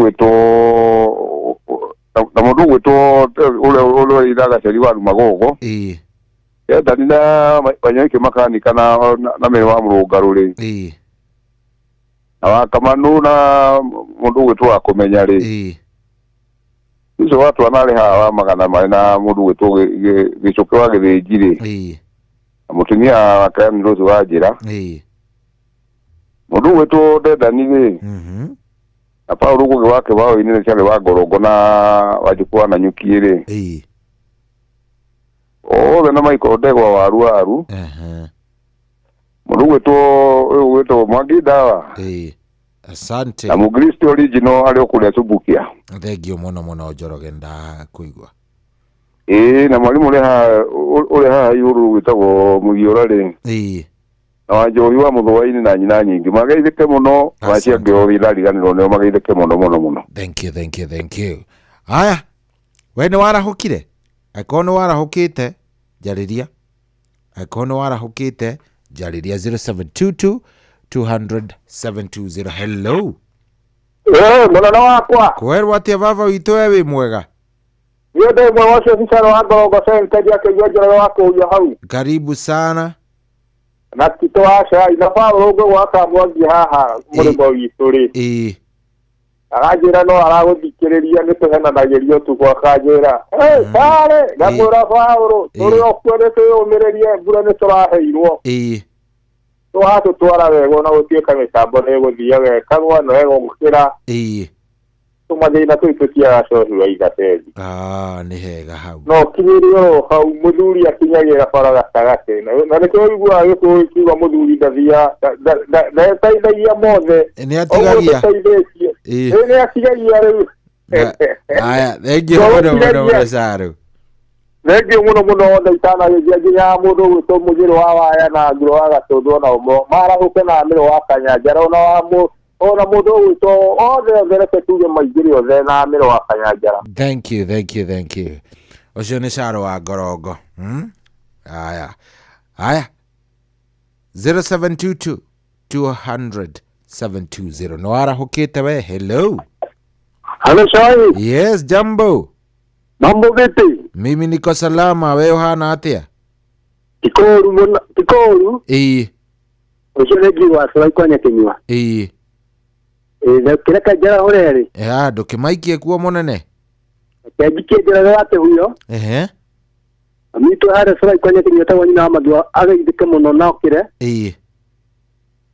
gwitwo ule iraga ceri wa Magogo ndani na banyeke makanika na mere wa Murungaru ri na wakamanu na mundu gwitwo akumenya ri izo watu anale hawa magana mari na mundu gwitwo gicoke wa Githinji ri mutumia akani rozo wajira mundu gwitwo ndendani ri na Paulo gugi wake wao inene cyane wa Gorongo na wajikuwa na nyukire na maiko ndegwa waru mundu gwitwo Mwangi Dawa
asante
na Mukristo original ali okulia Subukia
thengio muno Njoroge nda kuigwa
na mwalimu ule ha yuru gwitagwo Mugiora ri na wanjori wa Muthwaini na nyina nyingi magaithike muno wacia ngeothi ndariganirwo ne magaithike muno
thank you aya we ni warahukire akono warahukite jariria 0722 200 hello
mwana wakwa
kwerwa atia baba witũ we mwega
yode mwacho sisaro wa Gorongo sente yake yojero wako uyo hau
karibu sana
na kitwasha inafaa rogo waka mwangi haha murimo wituri agajira no araguthikiriria ni tuhena nagerio tu kwa kajira pale gakura Paulo turi okwerete umiririe mbura ni turaheirwo tuhato twara wego na gutieka mitambo ni guthia weka no ego gukira tumathina tuitia acohi wa igateri
ni hega hau
no kinyirio hau muthuri akinyagira bara gatagate na ni kuigua yuko kiwa muthuri ndathia da taidagia mothe
ni atigagia
ni atigagia riu
aya thengio muno saru
thengio muno ndaitana nginya mundu gwitwo mujiro wa waya na ngiro wa gatundwo na umo marahuke na miro wa Kanyanjara ona mundu gwitwo othe ngereke tuge maigiri othe na miro wa Kanyanjara
thank you ucio ni Saro wa Gorongo aya 0722 200 720 no arahukite we hello
Shai
yes jambo
mambo vipi
mimi niko salama wewe hana atia
Tikoru ushiregi wa swai kwanya kenywa kireka jara horeri
ndukimaikie kuo munene
yajikie jara wate huyo amitu hare swai kwanya kenywa tawo nyina amadwa agaithike muno nakire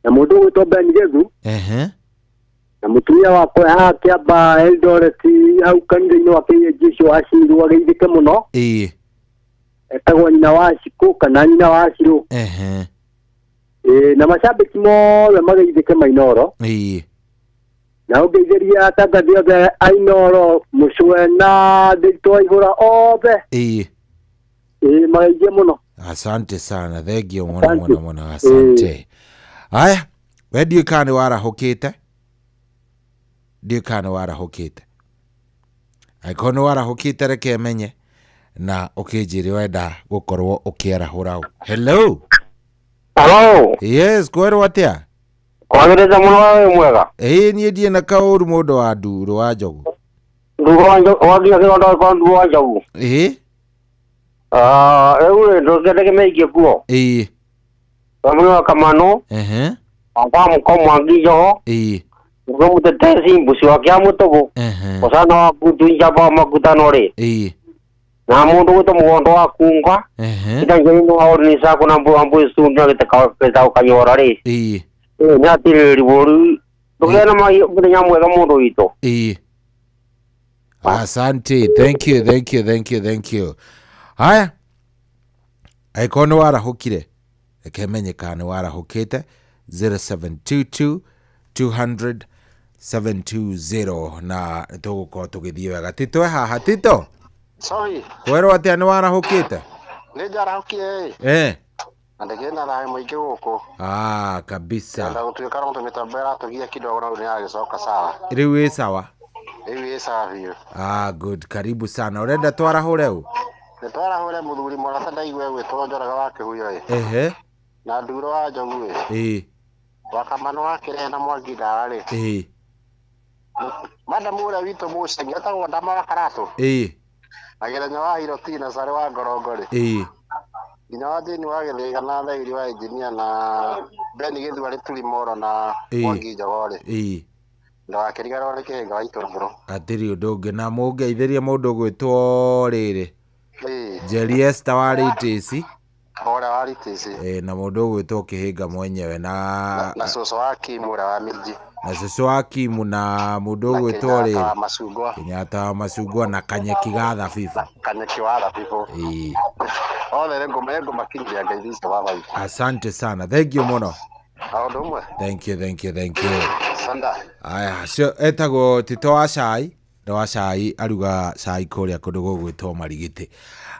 na mundu gwitwo Ben Gethu na mutumia wakwe hakiamba Eldoret hau kanitha-inĩ wa Jesũ acirwo ageithĩke mũno etagwo nyina wa Cikũ kana nyina wa Cirũ na macambĩki mothe mageithĩke Mainoro na ũngeithĩria tangathi othe Ainoro Mũcwe na Ndĩritũ wa Igũra othe mageithie mũno
asante sana thengio mũno asante aya we ndiũ kana warahũkĩte ndiũ kana warahũkĩte aikono warahũkĩte reke menye na ukijiri wenda gukorwo ukiarahura. Hello.
Hello.
Yes, kwero atia?
Kwagireza muno wawe mwega.
Nie ndie na kauru mundu wa nduru wa njogu.
Nduru wa njogu, wagia kirondo kwa nduru wa njogu. Ewe ndo zedeke meike kuo. Pamoja kamano. Amba mkomo angijo. Ngo mutetesi mbusi wa kya mutogo. Osana wa kutunja ba makutano re. Na mundu guto mugondo wa kunga. Itange no organiza kuna ambu sunda kitaka pesa kanyora re. Nyatire riboru. Tugena mai munya mwega mundu ito.
Asante. Thank you. Haya. Aikono warahukire. Ekemenyekane warahukite 0722 200 720 na tuguko tugithie wega. Tito haha Tito.
Sorry.
Kwero atia ni warahukite?
Ni jarahukire. Andegena na mwike guko.
Kabisa.
Nda gutuika ronto mitabera tugia kidogo na unia gicoka sawa.
Riwe sawa.
Riwe sawa hiyo.
Good. Karibu sana. Urenda twarahure u?
Twarahore muthuri morata ndaigwe gwitwo njoraga wake huyo na nduro wa njogu wakamano wake na mwangi ndara madam ura wito musa ngeta wonda mara karatu ageranya wa hirotina sare wa ngorongori nginya wathini wa githega na thairi wa engineer na beni githu ari tuli moro na mwangi njogore ndakiriga rore kihinga wa itũngũrũ
atiri ndũngĩ na mũngeithĩrie mũndũ gwĩtwo rĩrĩ Jerry Esther waritisi
ora waritisi
na mũndũ gwĩtwo Kĩhĩnga mwenyewe na
soso wa Kimu wa Milji
na soso wa Kimu na mũndũ gwĩtwo rĩ
Masungwa
Kenyatta Masungwa na Kanyeki ga thabibu
Kanyeki wa thabibu ole ngoma makingia ngaithisa baba.
Asante sana, thank you muno.
Aondomwe.
Thank you.
Sanda.
Aya, sio etago Tito wa cai, ndo wa cai aruga cai kuria kundu gugwitwo Marigiti.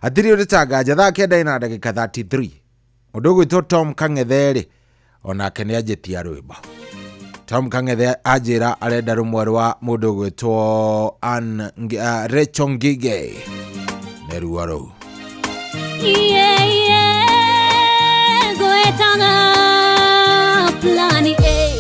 Atiri uritanga njatha kenda ina ndagika 33. Mundu gwitwo Tom Kang'ethere onake ni ajetia rwimbo. Tom Kang'ethere ajira arenda rumwe rwa mundu gwitwo Rachel Ngige. Neruwa rou.
Goetanga Plani Plani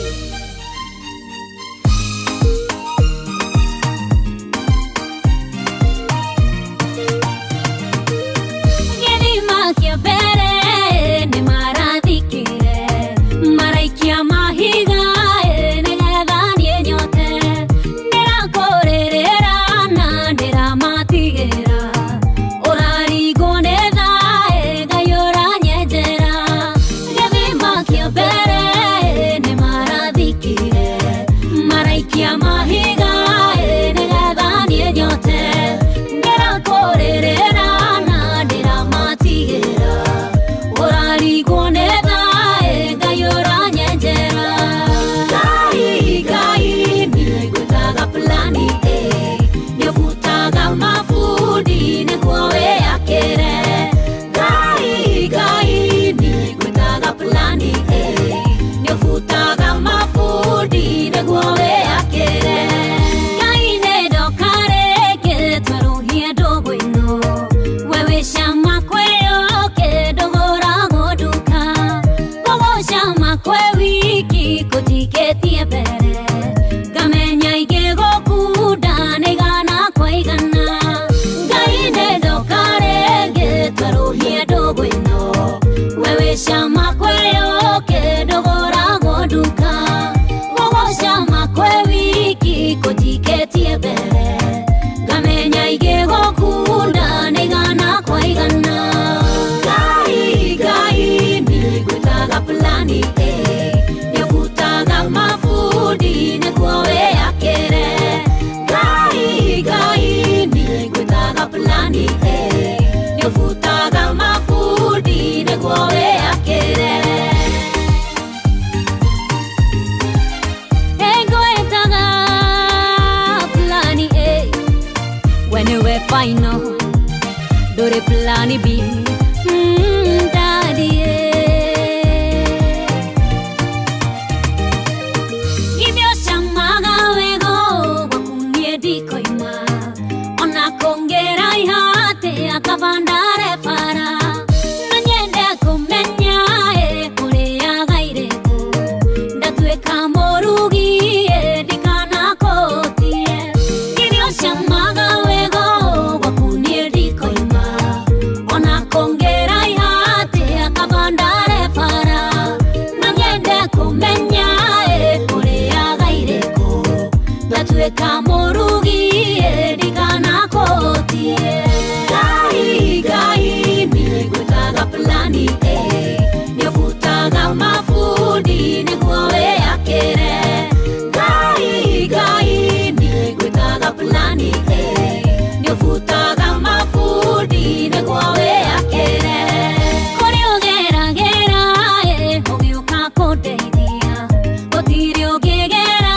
kundeithia gutiri ungigera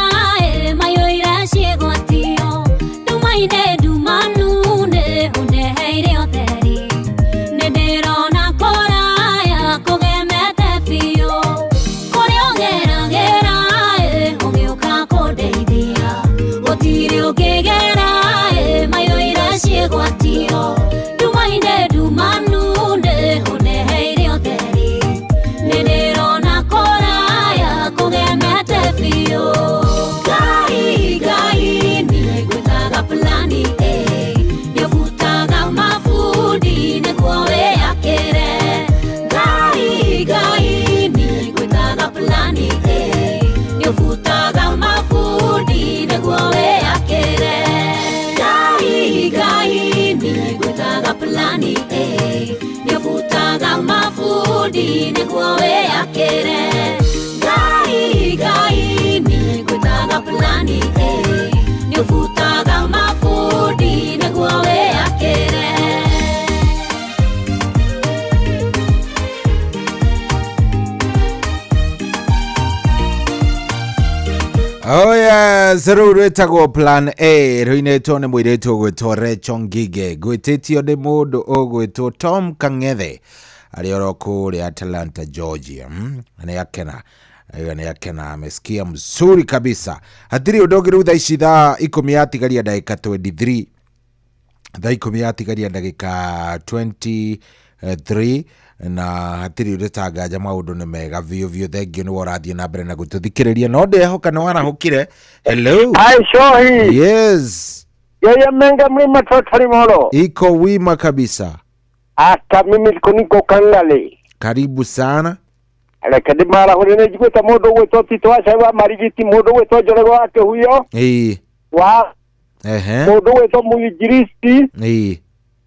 mayo iracigwatio ndumaine ndumanu ni undeheire utheri nindirona koraya kugemete biũ kuria ũgeragĩra ũgĩũka kundeithia gutiri ungigera mayo iracigwatio ndumaine ndumanu ni undeheire utheri nindirona koraya kugemete biũ Ngai nĩngwĩtaga plani A nĩũbutaga mabundi nĩguo wĩakĩre Ngai nĩngwĩtaga plani A nĩũbutaga mabundi nĩguo wĩakĩre Ngai nĩngwĩtaga plani A nĩũbutaga mabundi nĩguo wĩakĩre Ngai nĩngwĩtaga plani A nĩũbutaga mabundi nĩguo wĩakĩre
Oh yes, rĩu rwĩtagwo plan A rũinĩtwo nĩ mũirĩtu ũgwĩtwo Rachel Ngige gwĩtĩtio nĩ mũndũ ũgwĩtwo Tom Kang'ethe arĩ oro kũrĩa Atlanta, Georgia. Nĩ akena amesikia mzuri kabisa. Hatiri ũndũ ũngĩ rĩu thaa ici thaa 10 yatigaria ndagĩka 23 thaa 10 yatigaria ndagĩka 23 na hatiri ũrĩtangaja maũndũ nĩ mega biũ thengio nĩ worathiĩ na mbere na gũtũthikĩrĩria no ndehoka nĩ warahũkire. Hello.
Hi Shohi.
Yes.
Yeye menga mlima totally moro.
Iko wima kabisa.
Hata mimi niko Kangale.
Karibu sana.
Alekadi mara hone jigweta mũndũ gwĩtwo Tito wa marigiti mũndũ gwĩtwo Njoroge wake huyo. Wa mũndũ gwĩtwo Mũinjiristi.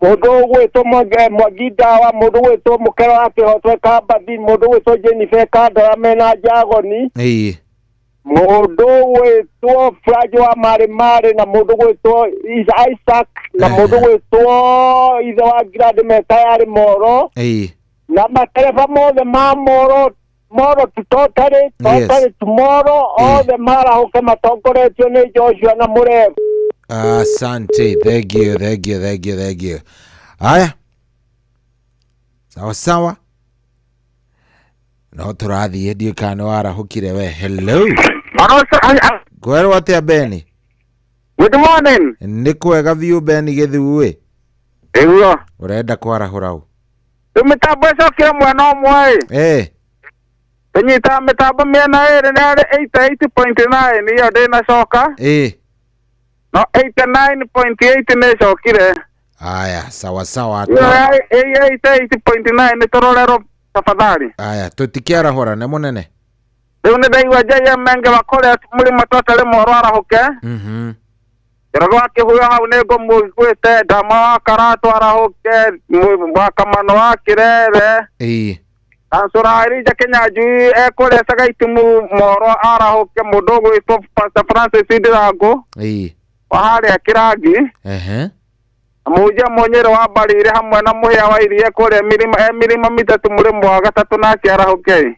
Mũndũ gwĩtwo Mwagidawa, mũndũ gwĩtwo Mũkero wake hotwe Kabathi, mũndũ gwĩtwo Jennifer Kandara mena Jagoni. Mũndũ gwĩtwo Frajo wa Mare na mũndũ gwĩtwo Isaac na mũndũ gwĩtwo ithe wa Grande Metayari Moro. Na matereba mothe ma Moro totally tomorrow all the marahoke matongoretio nĩ Joshua na Mũrevu.
Asante, thank you. Aya. Sawa. No tũrathiĩ ndiũ kana warahũkire we. Hello. Kwero atia Beni?
Good morning.
Nĩ kwega biũ Beni Gĩthuĩ.
Ĩguo.
Ũrenda kwarahũra ũ?
Mitambo ĩcokire mwena ũmwe. Tũnyita mitambo mĩena ĩrĩ nĩ arĩ 88.9 iyo ndĩnacoka. No 89.8 nĩ cokire.
Aya, sawa.
88.9 nĩ tũrorero tafadhali.
Aya, tũtikĩarahũra nĩ mũnene.
Rĩu nĩ ndaigua Jaya Menge wakũrĩa mũrĩmo totally moro arahũke. Njoroge wake huyo hau nĩ ngũmũiguĩte Ndama wa Karatu arahũke Mwakamano wa Kirere. Kansũra Elijah Kĩnyanjui ekũrĩa Sagaitimu Moro arahũke mũndũ gwĩtwo Pastor Francis Ndirangu. Wa harĩa Kĩrangi. Mũnja Mũnyĩrĩ wa Mbarire hamwe na Mũhĩa wa Iria kũrĩa Mirima Mitatu mũrĩmo wa gatatũ nake arahũke.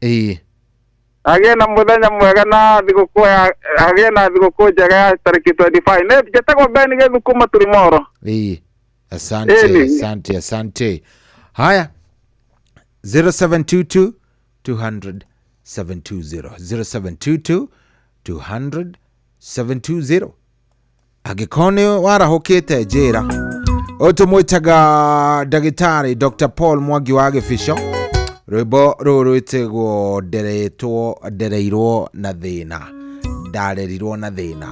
Agĩe na mũthenya mwega na thigũkũ njega ya tarĩki 25. Njĩtagwo Beni Gĩthu kuma Turimoro.
Asante. Haya. 0722 200 720 0722 200 720. Agikone warahũkĩte njĩra ũtũmwĩtaga ndagĩtarĩ Dr. Paul Mwangi wa Gĩbico. Rwĩmbo rũrũ rwĩtagwo ndereirwo na thĩna, ndarerirwo na thĩna.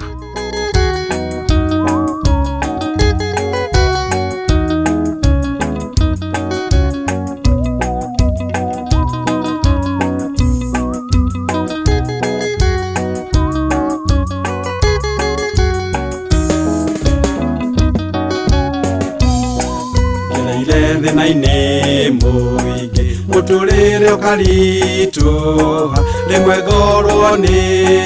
Thĩna-inĩ mũingĩ mũtũrĩre ũkaritũha, rĩmwe ngorwo nĩ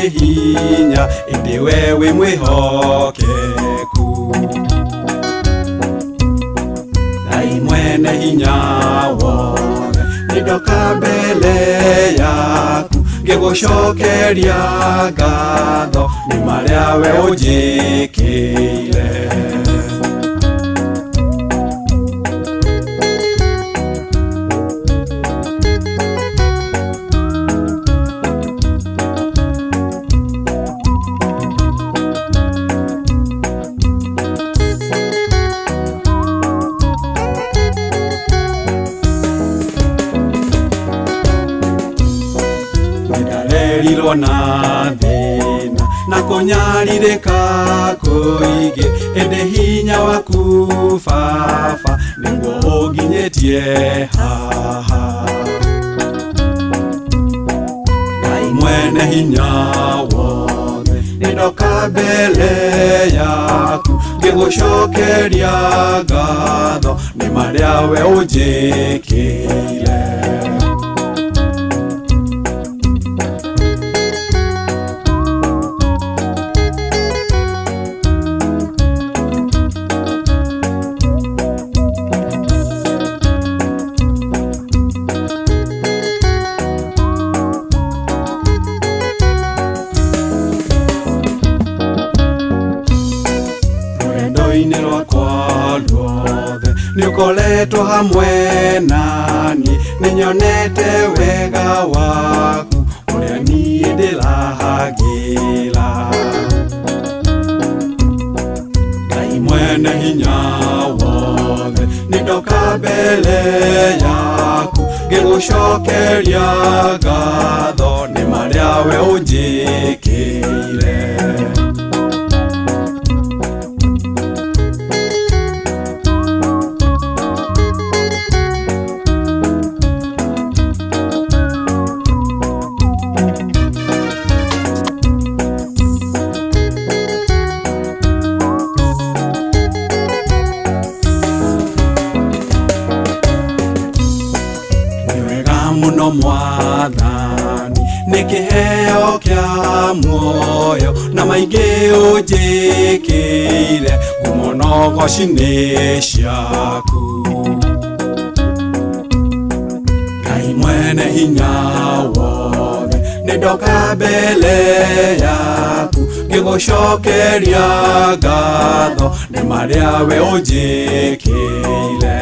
hinya, ĩndĩ we wĩ mwĩhokeku. Ngai mwene hinya wothe nĩndoka mbere yaku ngĩgũcokeria ngatho nĩ marĩa we ũnjĩkĩire. Nĩndarerirwo na thĩna na kũnyarirĩka kũingĩ, ĩndĩ hinya waku Baba nĩguo ũnginyĩtie haha. Ngai mwene hinya wothe, nĩndoka mbere yaku ngĩgũcokeria ngatho nĩ marĩa we ũnjĩkĩire. Rũgendo-inĩ rwakwa ruothe nĩũkoretwo hamwe naniĩ, nĩnyonete wega waku ũrĩa niĩ ndĩrahagĩra. Ngai mwene hinya wothe, nĩndoka mbere yaku ngĩgũcokeria ngatho nĩ marĩa we ũnjĩkĩire. Muno Mwathani nĩ kĩheo kĩa muoyo na maingĩ ũnjĩkĩire ngumo ngoci-inĩ ciaku. Ngai mwene hinya wothe, nĩndoka mbere yaku ngĩgũcokeria ngatho nĩ marĩa we ũnjĩkĩire.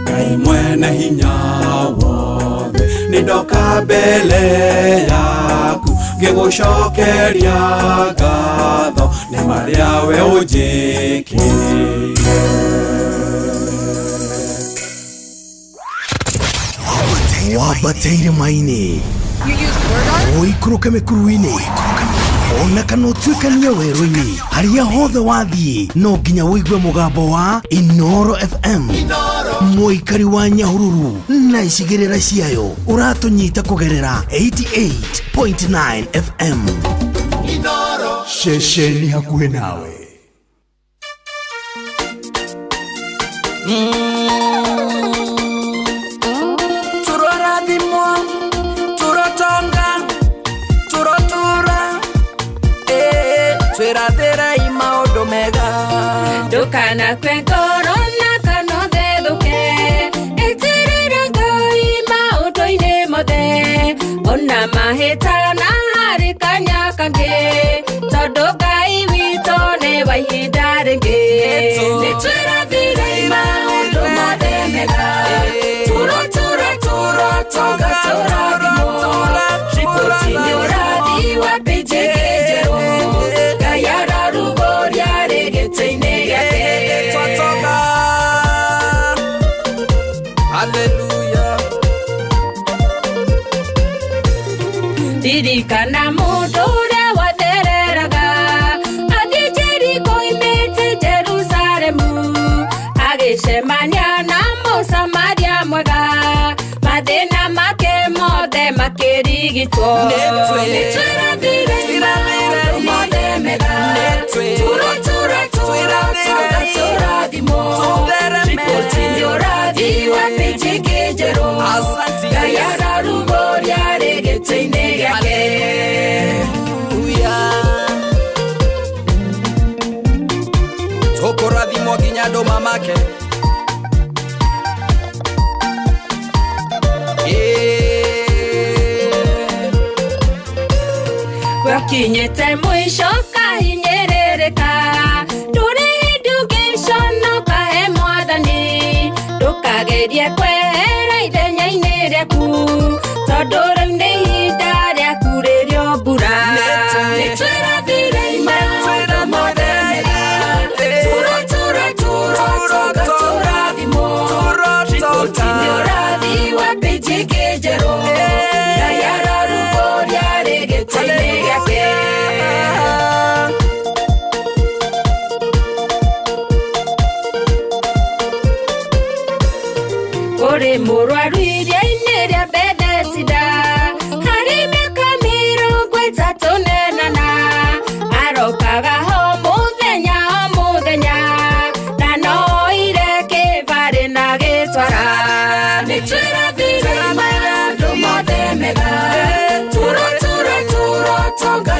Ngai mwene hinya wothe, nĩndoka mbere yaku ngĩgũcokeria ngatho nĩ marĩa we ũnjĩkĩire.
Wabateire maini ũikũrũke mĩkuru-inĩ ona kana ũtuĩkanie werũ-inĩ, harĩa hothe wathiĩ no nginya wĩigue mũgambo wa Inoro FM. Mũikari wa Nyahururu na icigĩrĩra ciayo ũratũnyita kũgerera 88.9 FM. Inoro ceceni hakuhĩ nawe.
Turorathimwo, turotonga, turotura, twĩrathĩra i maũndũ mega.
Ndũkanakue ngoro na kana ũthethũke, eterera Ngai maũndũ-inĩ mothe, ona mahĩtana harĩ kanya kangĩ, tondũ Ngai witũ nĩ wa ihinda rĩngĩ. Nĩtwĩrathĩra i maũndũ mothe mega, turotura, turotonga, tũrathimwo, riboti nĩ ũrathi wa pĩnjĩ njerũ, Ngai ararugũria rĩgĩtĩ-inĩ gĩake.
Hallelujah.
Ririkana mũndũ ũrĩa wathereraga athiĩ Jeriko oimĩte Jerusalemu, agĩcemania na Mũsamaria mwega, mathĩna make mothe makĩrigitwo. Nĩtwĩrathĩre maũndũ mothe mega, turotura, turotonga, tũrathimwo, riboti nĩ ũrathi wa pĩnjĩ njerũ, Ngai ararugũria rĩgĩtĩ-inĩ gĩake.
Tũkũrathimwo nginya ndũma make.
Kinyete mwisho kahinyerereka Dure education no kahe mwathani Dukagerie kwehera ithenya-inĩ rĩaku Tondũ rĩu nĩ ihinda rĩaku rĩrĩ mbura Nĩtwĩrathire maũndũ mothe mega Tũrathimwo Riboti nĩ ũrathi wa pĩnji ĩngĩ njerũ Ngai ararugũria gĩtĩ-inĩ gĩake Kũrĩ mũrwaru iria-inĩ rĩa Bethesda harĩ mĩaka 38 arokaga ho mũthenya na noire kĩbarĩ na gĩtwara Nĩtwĩrathire maũndũ mothe mega Tũrotonga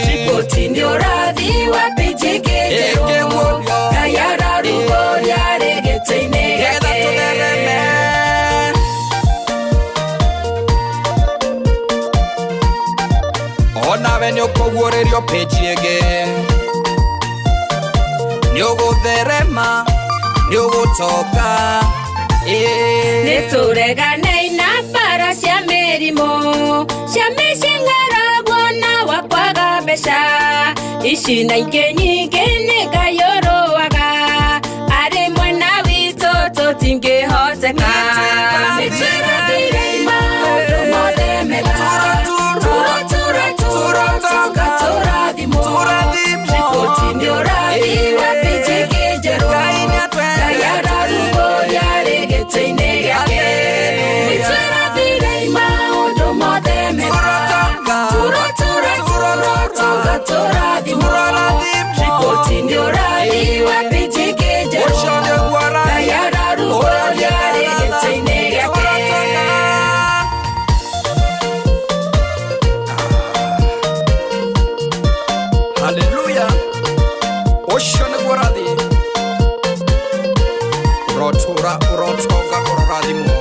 Riboti nĩ ũrathi wa pĩnji ĩngĩ njerũ Ngai ararugũria gĩtĩ-inĩ gĩake
Onawe nĩũkũguũrĩrio pĩnji ĩngĩ Nĩũgũtherema Nĩũgũtonga
Nĩtũreganei na mbara cia mĩrimũ cia mĩcing'aragwo na wa kwaga mbeca Ici na ingĩ nyingĩ nĩ Ngai ũrũaga arĩ mwena witũ tũtingĩhoteka Nĩtwĩrathire maũndũ mothe mega Tũrotonga tũrathimwo Riboti nĩ ũrathi wa pĩnji ĩngĩ njerũ Ngai ararugũria gĩtĩ-inĩ gĩake Nĩtwĩrathire maũndũ mothe mega Tũrotonga tũrathimwo Riboti nĩ ũrathi wa pĩnji ĩngĩ njerũ Ngai ararugũria gĩtĩ-inĩ gĩake
Hallelujah Ũcio nĩguo ũrathi Ũrotonga ũrorathimwo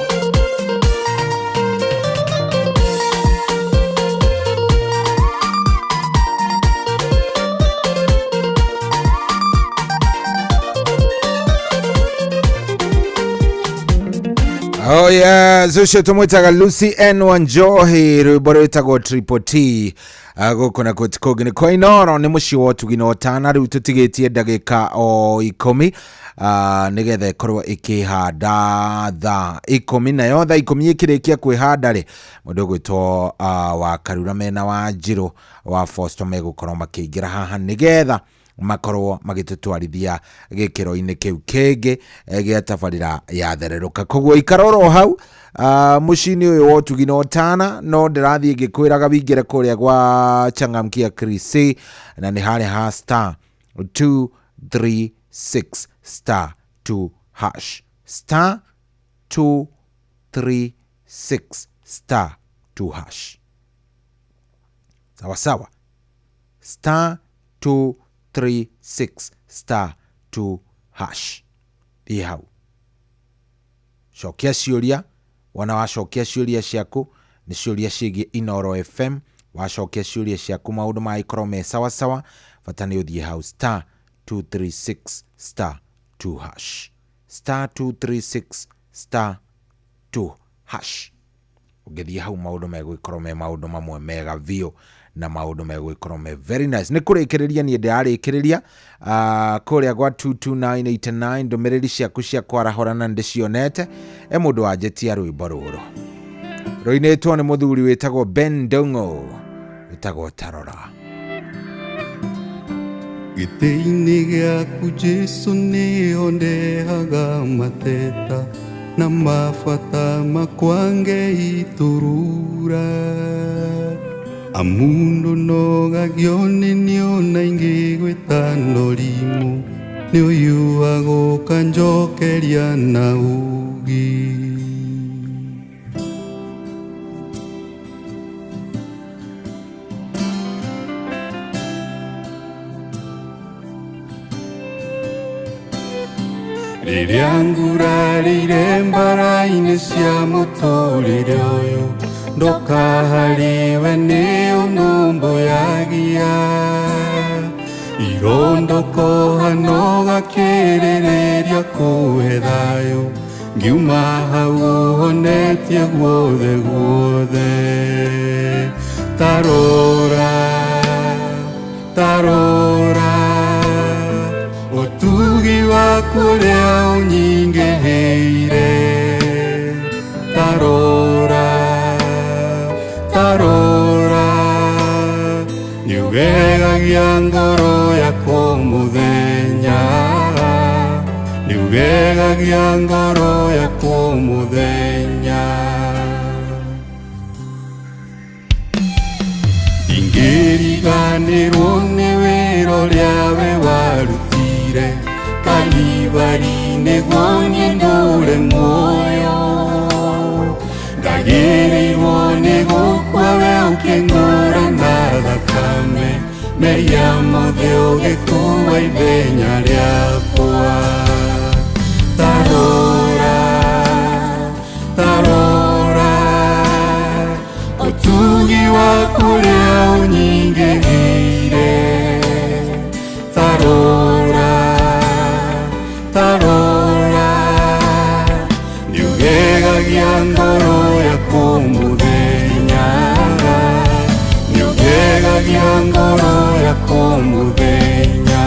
Oh yes, ucio tumwitaga Lucy N Wanjohi rwimbo rwitagwo Triple T gũkũ na kũtikogi nĩ kwa Inoro nĩ mũciĩ wa ũtugi na ũtana rĩu tũtigĩtie ndagĩka o 10 nĩgetha ĩkorwo ĩkĩhanda thaa 10 nayo thaa 10 ĩkĩrĩkia kwĩhanda rĩ mũndũ ũgwĩtwo wa Karura mena wa Njirũ wa Fosto megũkorwo makĩingĩra haha nĩgetha makorwo magĩtũtwarithia gĩkĩro-inĩ kĩu kĩngĩ gĩa tabarĩra yathererũka koguo ikaroro hau mũciĩ-inĩ ũyũ wa ũtugi na ũtana no ndĩrathiĩ ngĩkwĩraga wingĩre kũrĩa gwa Changamkia Chris na nĩ harĩa ha star 236 star 2 hash star 236 star 2 hash sawa sawa star 236 star 2 hash hau cokia ciũria wana wacokia ciũria ciaku nĩ ciũria ciĩgiĩ Inoro FM wacokia ciũria ciaku maũndũ magĩkorwo me sawa sawa bata nĩ ũthiĩ hau star 236 star 2 hash star 236 star 2 hash ũngĩthiĩ hau maũndũ megũgĩkorwo me maũndũ mamwe mega biũ na maũndũ megũgĩkorwo me very nice nĩ kũrĩkĩrĩria niĩ ndĩrarĩkĩrĩria kũrĩa gwa 22989 ndũmĩrĩri ciaku cia kwarahorana ndĩcionete mũndũ wanjĩtia rwĩmbo rũrũ rũinĩtwo nĩ mũthuri wĩtagwo Ben Dongo wĩtagwo Tarora
gĩtĩ-inĩ gĩaku Jesu nĩho ndehaga mateta na mabata makwa Ngei turura amundu nogagio nĩniona ingĩgwĩta norimũ nĩũyuagwo kanjokeria na ugi rĩrĩa ngurarĩire mbara-inĩ cia mũtũrĩre ũyũ ndokahariwe nĩ ũnũmbũyagia irondo kohano gakĩrĩrĩria kũhe thayũ ngiuma hau ũhonetie guothe guothe tarora ũtugi waku ũrĩa ũnyingĩhĩire tarora niugegagia ngoro yakwa mũthenya niugegagia ngoro yakwa mũthenya ingĩriganĩrwo nĩ wĩra ũrĩa we warutire Kalvari nĩguo niĩ ndũre muoyo ndagĩrĩirwo nĩ gũkua we ũkĩng'ũra na thakame meria mothe ũgĩkuua ithenya rĩakwa tarora ũtugi waku ũrĩa ũnyingĩhĩire tarora niugegagia ngoro yakwa mũthenya niugegagia ngoro yakwa mũthenya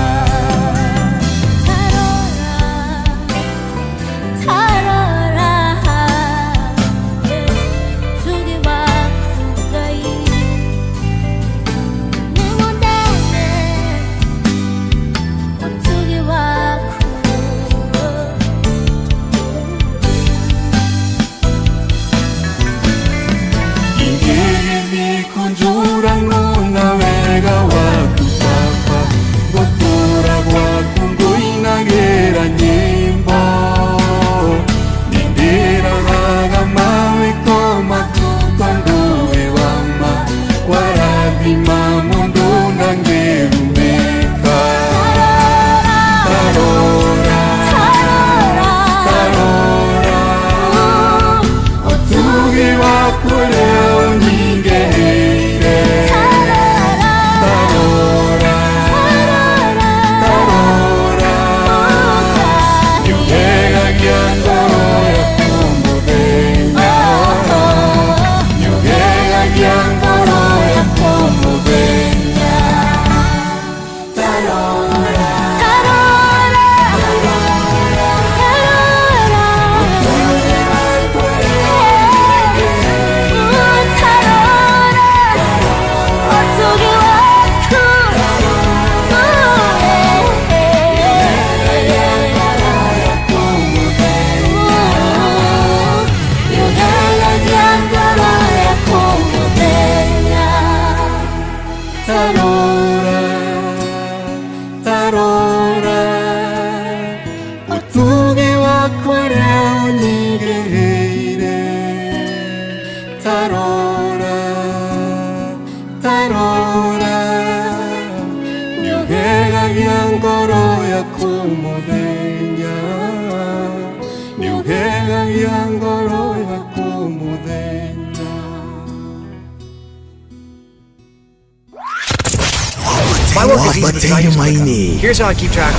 Here's how I keep track.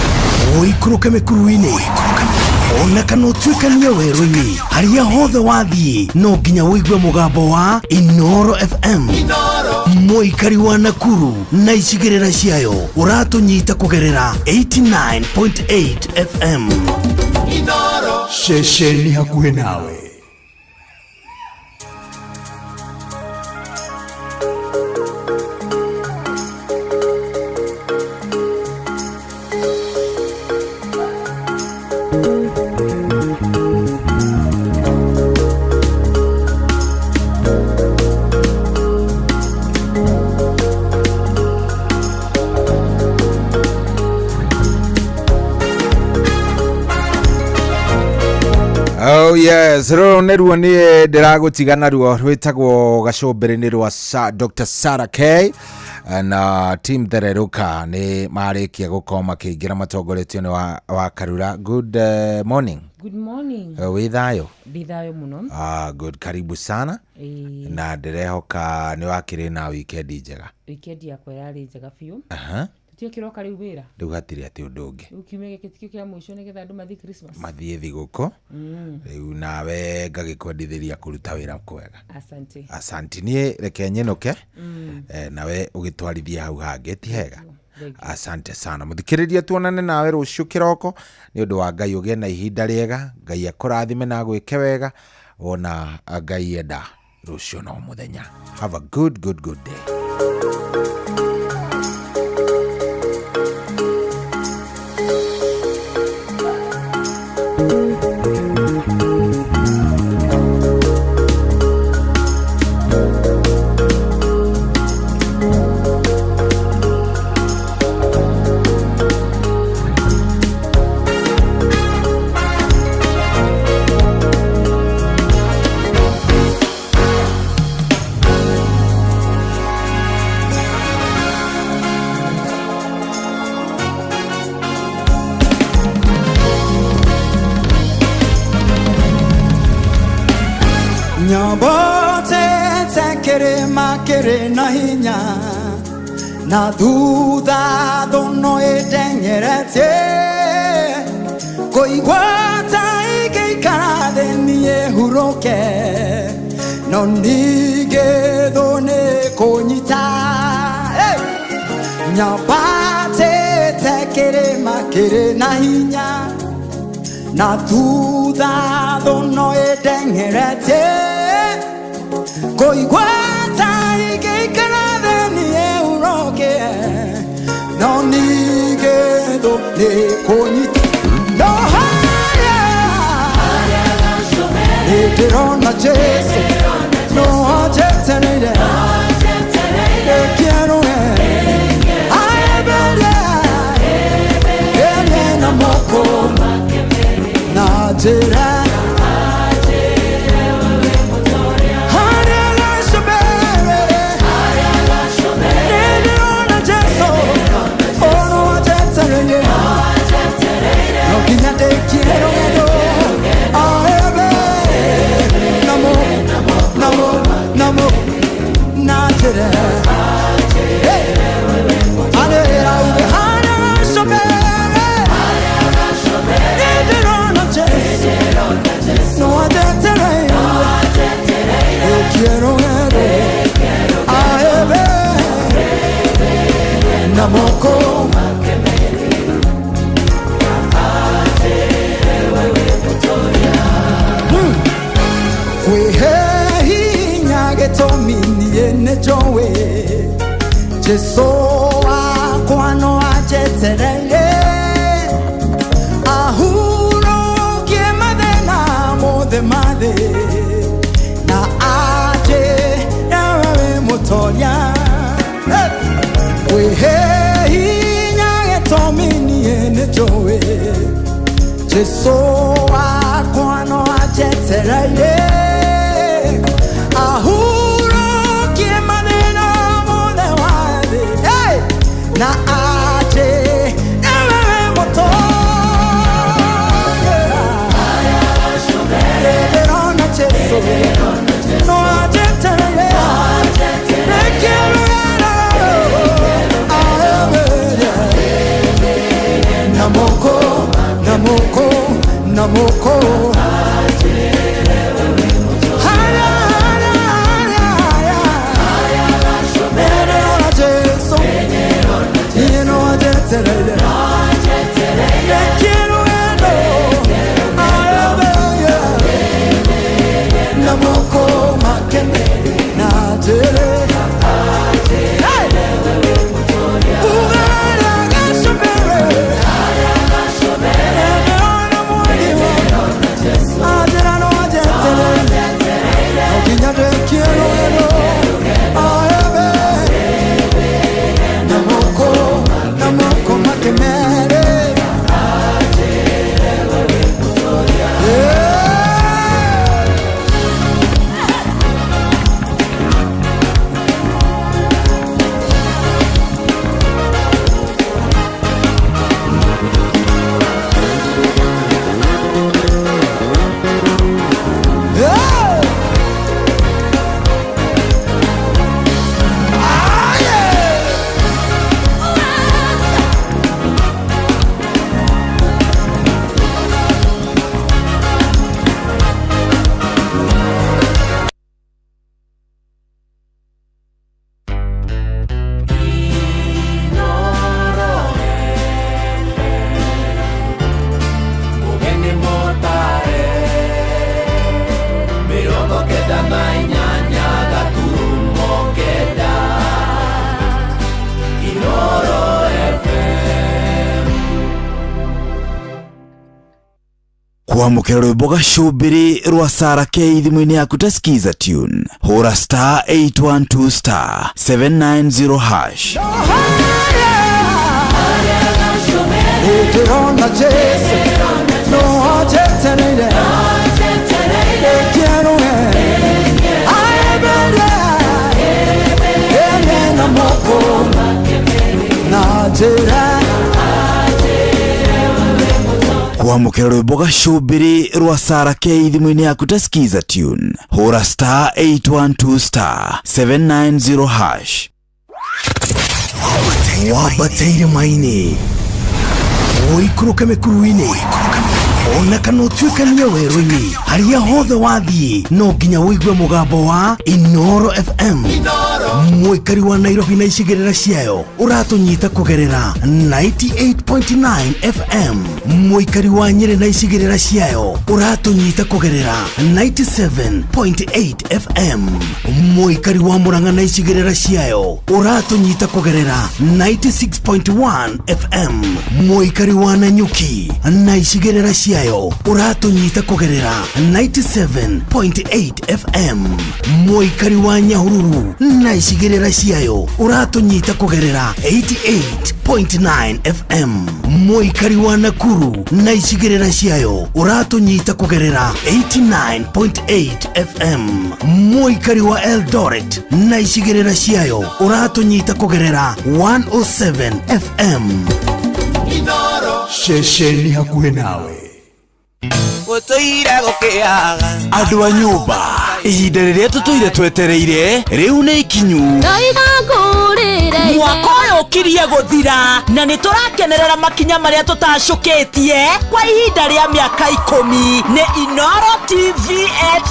Oikũrũke mĩkuru-inĩ ona kana ũtuĩkanie werũ-inĩ harĩa hothe wathiĩ no nginya wĩigue mũgambo wa Inoro FM mũikari wa Nakuru na icigĩrĩra ciayo ũratũnyita kũgerera 89.8 FM Inoro ceceni hakuhĩ nawe.
Oh yes, rũrũ nĩruo niĩ ndĩragũtiga naruo rwĩtagwo gacũmbĩrĩ-inĩ rwa Dr. Sarah K na team Thereruka nĩ marĩkia gũkorwo makĩingĩra matongoretio nĩ wa Karura. Good morning
Good morning.
Withayo.
Bithayo muno.
Good, karibu sana. Na ndirehoka ni wakire na weekend njega.
Weekend yakwa yari njega biu. Tio kiroka riu wira.
Riu hatiri ati undu ungi.
Ukimege kitikio kia mwisho ni getha andu mathi Christmas.
Mathie thiguko. Riu nawe ngagikwendithiria kuruta wira kwega.
Asante.
Asante nie reke nyenuke. Nawe ugitwarithia hau hange ti hega. Asante sana muthikiriria tuonane nawe rucio kiroko ni undu wa Ngai ugie na ihinda riega Ngai akurathime na gwike wega ona Ngai enda rucio no muthenya. Have a good day.
Nyobote tekere makere na hinya na duda dono edengerete koigwata ikeikara nie huroke no nige done konyita Nyobote tekere makere na hinya na duda dono edengerete koigwata ikeikara nie uroke no nigedo ne konyita no haya eterona Jesu no ajetenere quiero na moko na jera Jeso akwano ajeterere ahuro kiemade mode made na aje yawe motoria wehe hinya etomini enejowe Jeso akwano ajeterere ahuro kiemade na mode made
kenda na inyanya gaturumo kenda Inooro FM.
Kwamukira rwimbo gacubiri rwa Sarah K thimu-ini yaku ta skiza tune hura star 812 star 790 hash.
Utirona Jesu, no jetereire, quiero na moko, na jera.
Kwamukira rwimbo gacubiri rwa Sarah K thimu-ini yaku ta skiza tune hura star 812 star 790 hash.
Wabateire maini oikuruke mekuruini ona kana utuikania werũ-inĩ harĩa hothe wathiĩ no nginya wĩigue mũgambo wa Inooro FM. Mũikari wa Nairobi na icigĩrĩra ciayo ũratũnyita kũgerera 98.9 FM. Mũikari wa Nyeri na icigĩrĩra ciayo ũratũnyita kũgerera 97.8 FM. Mũikari wa Murang'a na icigĩrĩra ciayo ũratũnyita kũgerera 96.1 FM. Mũikari wa Nanyuki na icigĩrĩra ciayo uratunyita kugerera 97.8 FM. Mũikari wa Nyahururu na icigĩrĩra ciayo uratunyita kugerera 88.9 FM. Mũikari wa Nakuru na icigĩrĩra ciayo uratunyita kugerera 89.8 FM. Mũikari wa Eldoret na icigĩrĩra ciayo uratunyita kugerera 107 FM.
Inooro shesheni hakuhe nawe.
Gutoire gukiaga andu a nyumba ihinda riria tutoire twetereire riu ni ikinyu
ndoigangurire mwaka uyu ukirie guthira na ni turakenerera makinya maria tutashukitie kwa ihinda ria miaka 10 ni Inooro TV at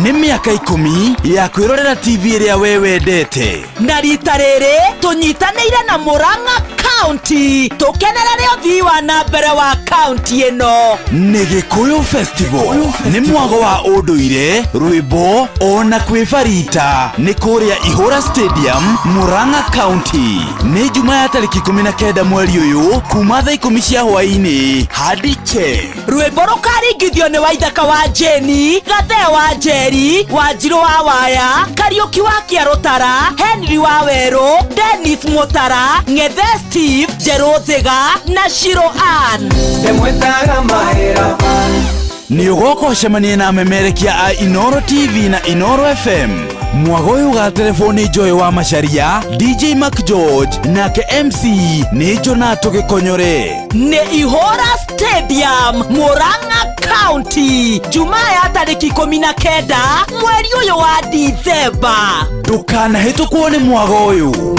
10
ni miaka 10 ya kwirorera TV iria we wendete
na rita riri tunyitanire na Murang'a County tukenerere uthii wa na mbere wa county ino
ni Gikuyu Festival ni mwago wa unduire rwimbo ona kwifarita ni kuria Ihura Stadium Murang'a County ni juma ya tariki 19 mweri uyu kuma thaa 10 cia hwaini hadi che
rwimbo rukaringithio ni Waithaka wa Jeni Gathe wa Njeri Wanjiru wa Waya Kariuki wa Kiarutara Henry wa Weru Dennis Mutara Ng'ethe Steve Jerothiga na Shiro Ann
Ndemwetaga mahera
ni ugoko cemanie na memerekia a Inooro TV na Inooro FM. Mwago uyu ga telefoni Joy wa Macharia DJ Mark George nake MC ni Jonato Gikonyore
ni Ihura Stadium Murang'a County juma ya tariki 19 mweri uyu wa Disemba.
Ndukanahitukwo ni mwago uyu.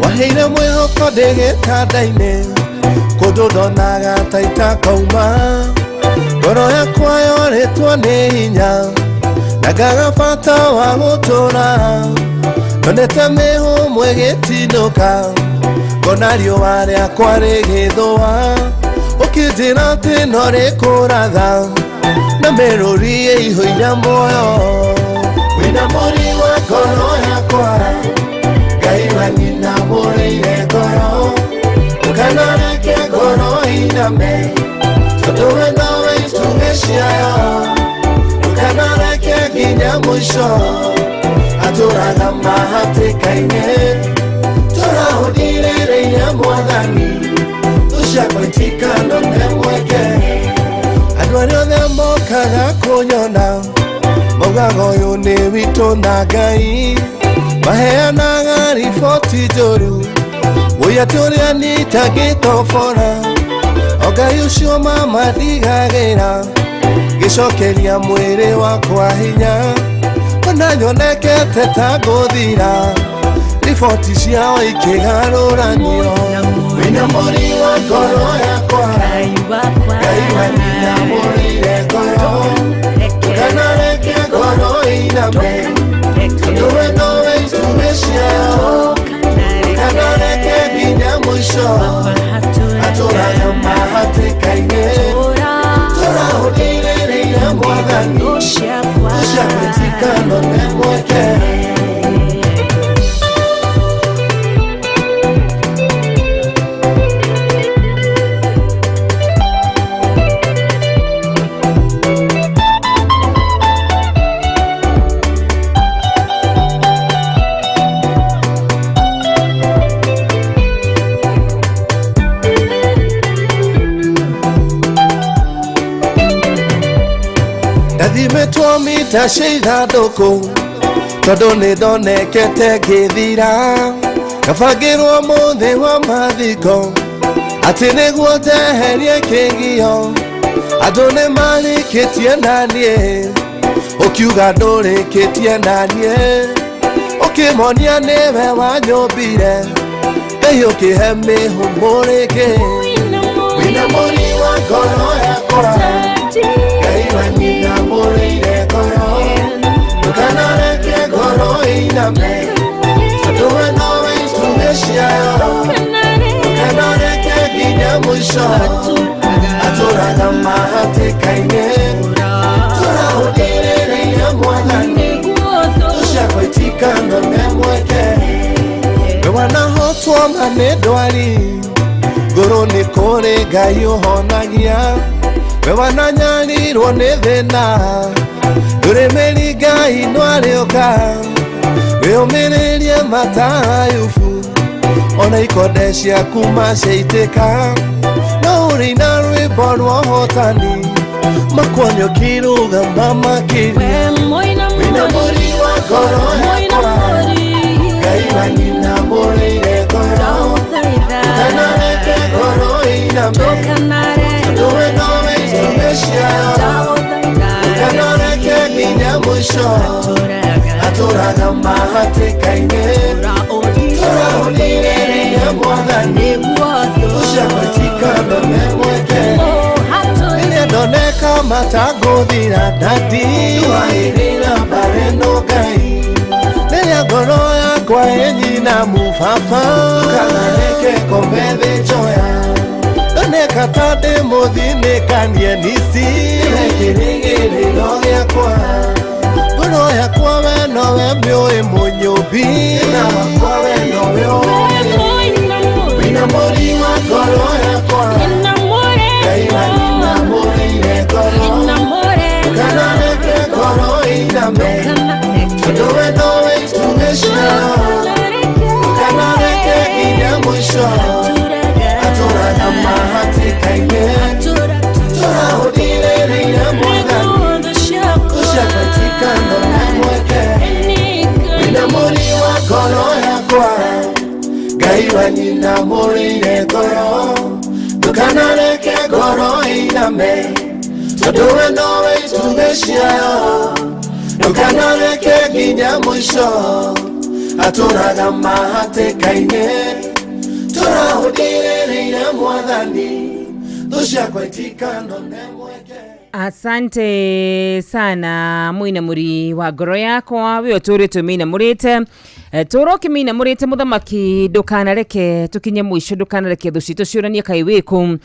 Waheire mwĩhoko ndĩgĩkanda-inĩ kũndũ ndonaga ta itakouma ngoro yakwa yorĩtwo nĩ hinya na ngaga bata wa gũtũra ndonete mĩhũmũ ĩgĩtinũka ngona riũa rĩakwa rĩgĩthũa ũkĩnjĩra atĩ no rĩkũratha na mĩrũri ĩihũire muoyo wĩna mũri wa ngoro yakwa Gaiwa nina mũrĩire ngoro Ũkanareke ngoro iname Tondũ wendo witũ gĩciayo Ũkanareke nginya mũico Atũraga mahatĩka-inĩ Tũrahũthĩrĩire Mwathani Tũciakũitika ndone mweke Andũ arĩa othe mokaga kũnyona Maugaga ũyũ nĩ witũ na Ngai Maheanaga riboti njũru Ũya tũrĩa nitagĩtobora O Ngai ũcio mamandigagĩra Gĩcokeria mwĩrĩ wakwa hinya
nyonekete ta ngũthira riboti ciao ikĩgarũranio wĩna mũri wa ngoro yakwa Ngai wanyinamũrĩire ngoro ndukanareke ngoro ĩiname tondũ we nowe itugĩ ciao ndukanareke nginya mũico atũraga mahatĩka-inĩ tũrahũthĩrĩria mwathani tũciagwĩtikano nĩ mweke Ndathimĩtwo mita cia ithandũkũ tondũ nĩ ndonekete ngĩthira ngabangĩrwo mũthĩ wa mathiko atĩ nĩguo njeherie kĩgio andũ nĩ marĩkĩtie naniĩ ũkiuga ndũrĩkĩtie naniĩ ũkĩmonia nĩwe wanyũmbire Ngai ũkĩhe mĩhũmũrĩkĩ wĩna mũri wa ngoro yakwa Ngai wanyinamũrĩire ngoro ndukanareke ngoro ĩiname tondũ we nowe itugĩ ciao ndukanareke nginya mũico atũraga mahatĩka-inĩ tũrahũthĩrĩria mwathani tũciagwĩtikano nĩ mweke we wanahotwo ma nĩ ndwari ngũrũ nĩ kũrĩ Ngai ũhonagia we wananyarirwo nĩ thĩna ndũrĩmĩri Ngai nwarĩũka wĩyũmĩrĩrie mata Ayubu ona ikonde ciaku maciaitĩka no ũrĩ na rwĩmbo rwa ũhotani makuonio kĩrũgama makĩria wĩna mũri wa ngoro yakwa Ngai wanyinamũrĩire ngoro ndukanareke ngoro ĩiname tondũ we nowe itugĩ ciao ndukanareke nginya mũico atũraga mahatĩka-inĩ tũrahũthĩrĩria mwathani tũciagwĩtikano nĩ mweke rĩrĩa ndoneka mata ngũthira ndati wahĩrĩra mbareno Ngai rĩrĩa ngoro yakwa ĩnyina mũbaba ndukanareke ngome thĩnjoya ndoneka ta ndĩ mũthinĩkanie nisi kĩrĩgĩrĩro gĩakwa ngoro yakwa we nowe mĩũĩ mũnyũmbi na wakwa we nowe wĩna mũri wa ngoro yakwa Ngai wanyinamũrĩire ngoro ndukanareke ngoro ĩiname tondũ we nowe itugĩ ciao ndukanareke nginya mũico atũraga mahatĩka-inĩ tũrahũthĩrĩria mwathani tũciagwĩtikano nĩ mweke wĩna mũri wa ngoro yakwa Ngai wanyinamũrĩire ngoro ndukanareke ngoro ĩiname tondũ we nowe itugĩ ciao ndukanareke nginya mũico atũraga mahatĩka-inĩ tũrahũthĩrĩria mwathani tũciagwĩtikano nĩ mweke
Asante sana mwinamuri wa ngoro yakwa we ũtũrĩtwo mwinamũrĩte tũroke mwinamũrĩte mũthamaki ndũkanareke tũkinye mũico ndũkanareke thũ citũ ciũranie kaĩ wĩkũ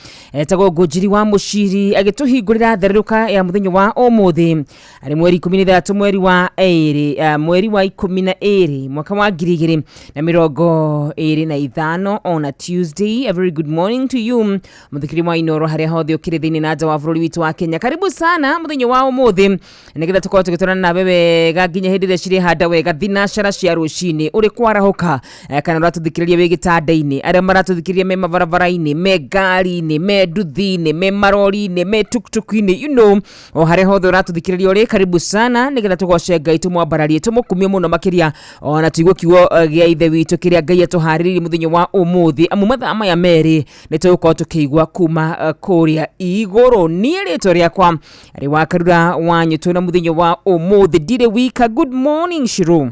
tagwo Ngũnjiri wa Mũciri agĩtũhingũrĩra therũka ya mũthenya wa ũmũthĩ arĩ mweri 13 mweri wa 12 mwaka wa 2025 on a Tuesday. A very good morning to you mũthikiri wa Inoro harĩa hothe ũkĩrĩ thĩinĩ na nja wa bũrũri witũ wa Kenya. Karibu sana mũthenya wa ũmũthĩ nĩgetha tũkorwo tũgĩtwarana na wewe wega nginya hĩndĩ ĩrĩa cirĩ handa wega thinacara cia rũcinĩ studio-ini uri kwarahuka kana uratuthikiriria wi gitanda-ini aria maratuthikiria me mabarabara-ini me ngari-ini me nduthi-ini me marori-ini me tuktuk-ini you know o haria hothe uratuthikiriria uri karibu sana nigetha tugoce Ngai tumwambararie tumukumie muno makiria ona tuigwe kiugo gia ithe witu kiria Ngai atuhariririe muthenya wa umuthi amu mathaa maya meri nitugukorwo tukigwa kuma kuria iguru nie ritwa riakwa ari wa Karura wanyu tuna muthenya wa umuthi dire wika. Good morning Shiru.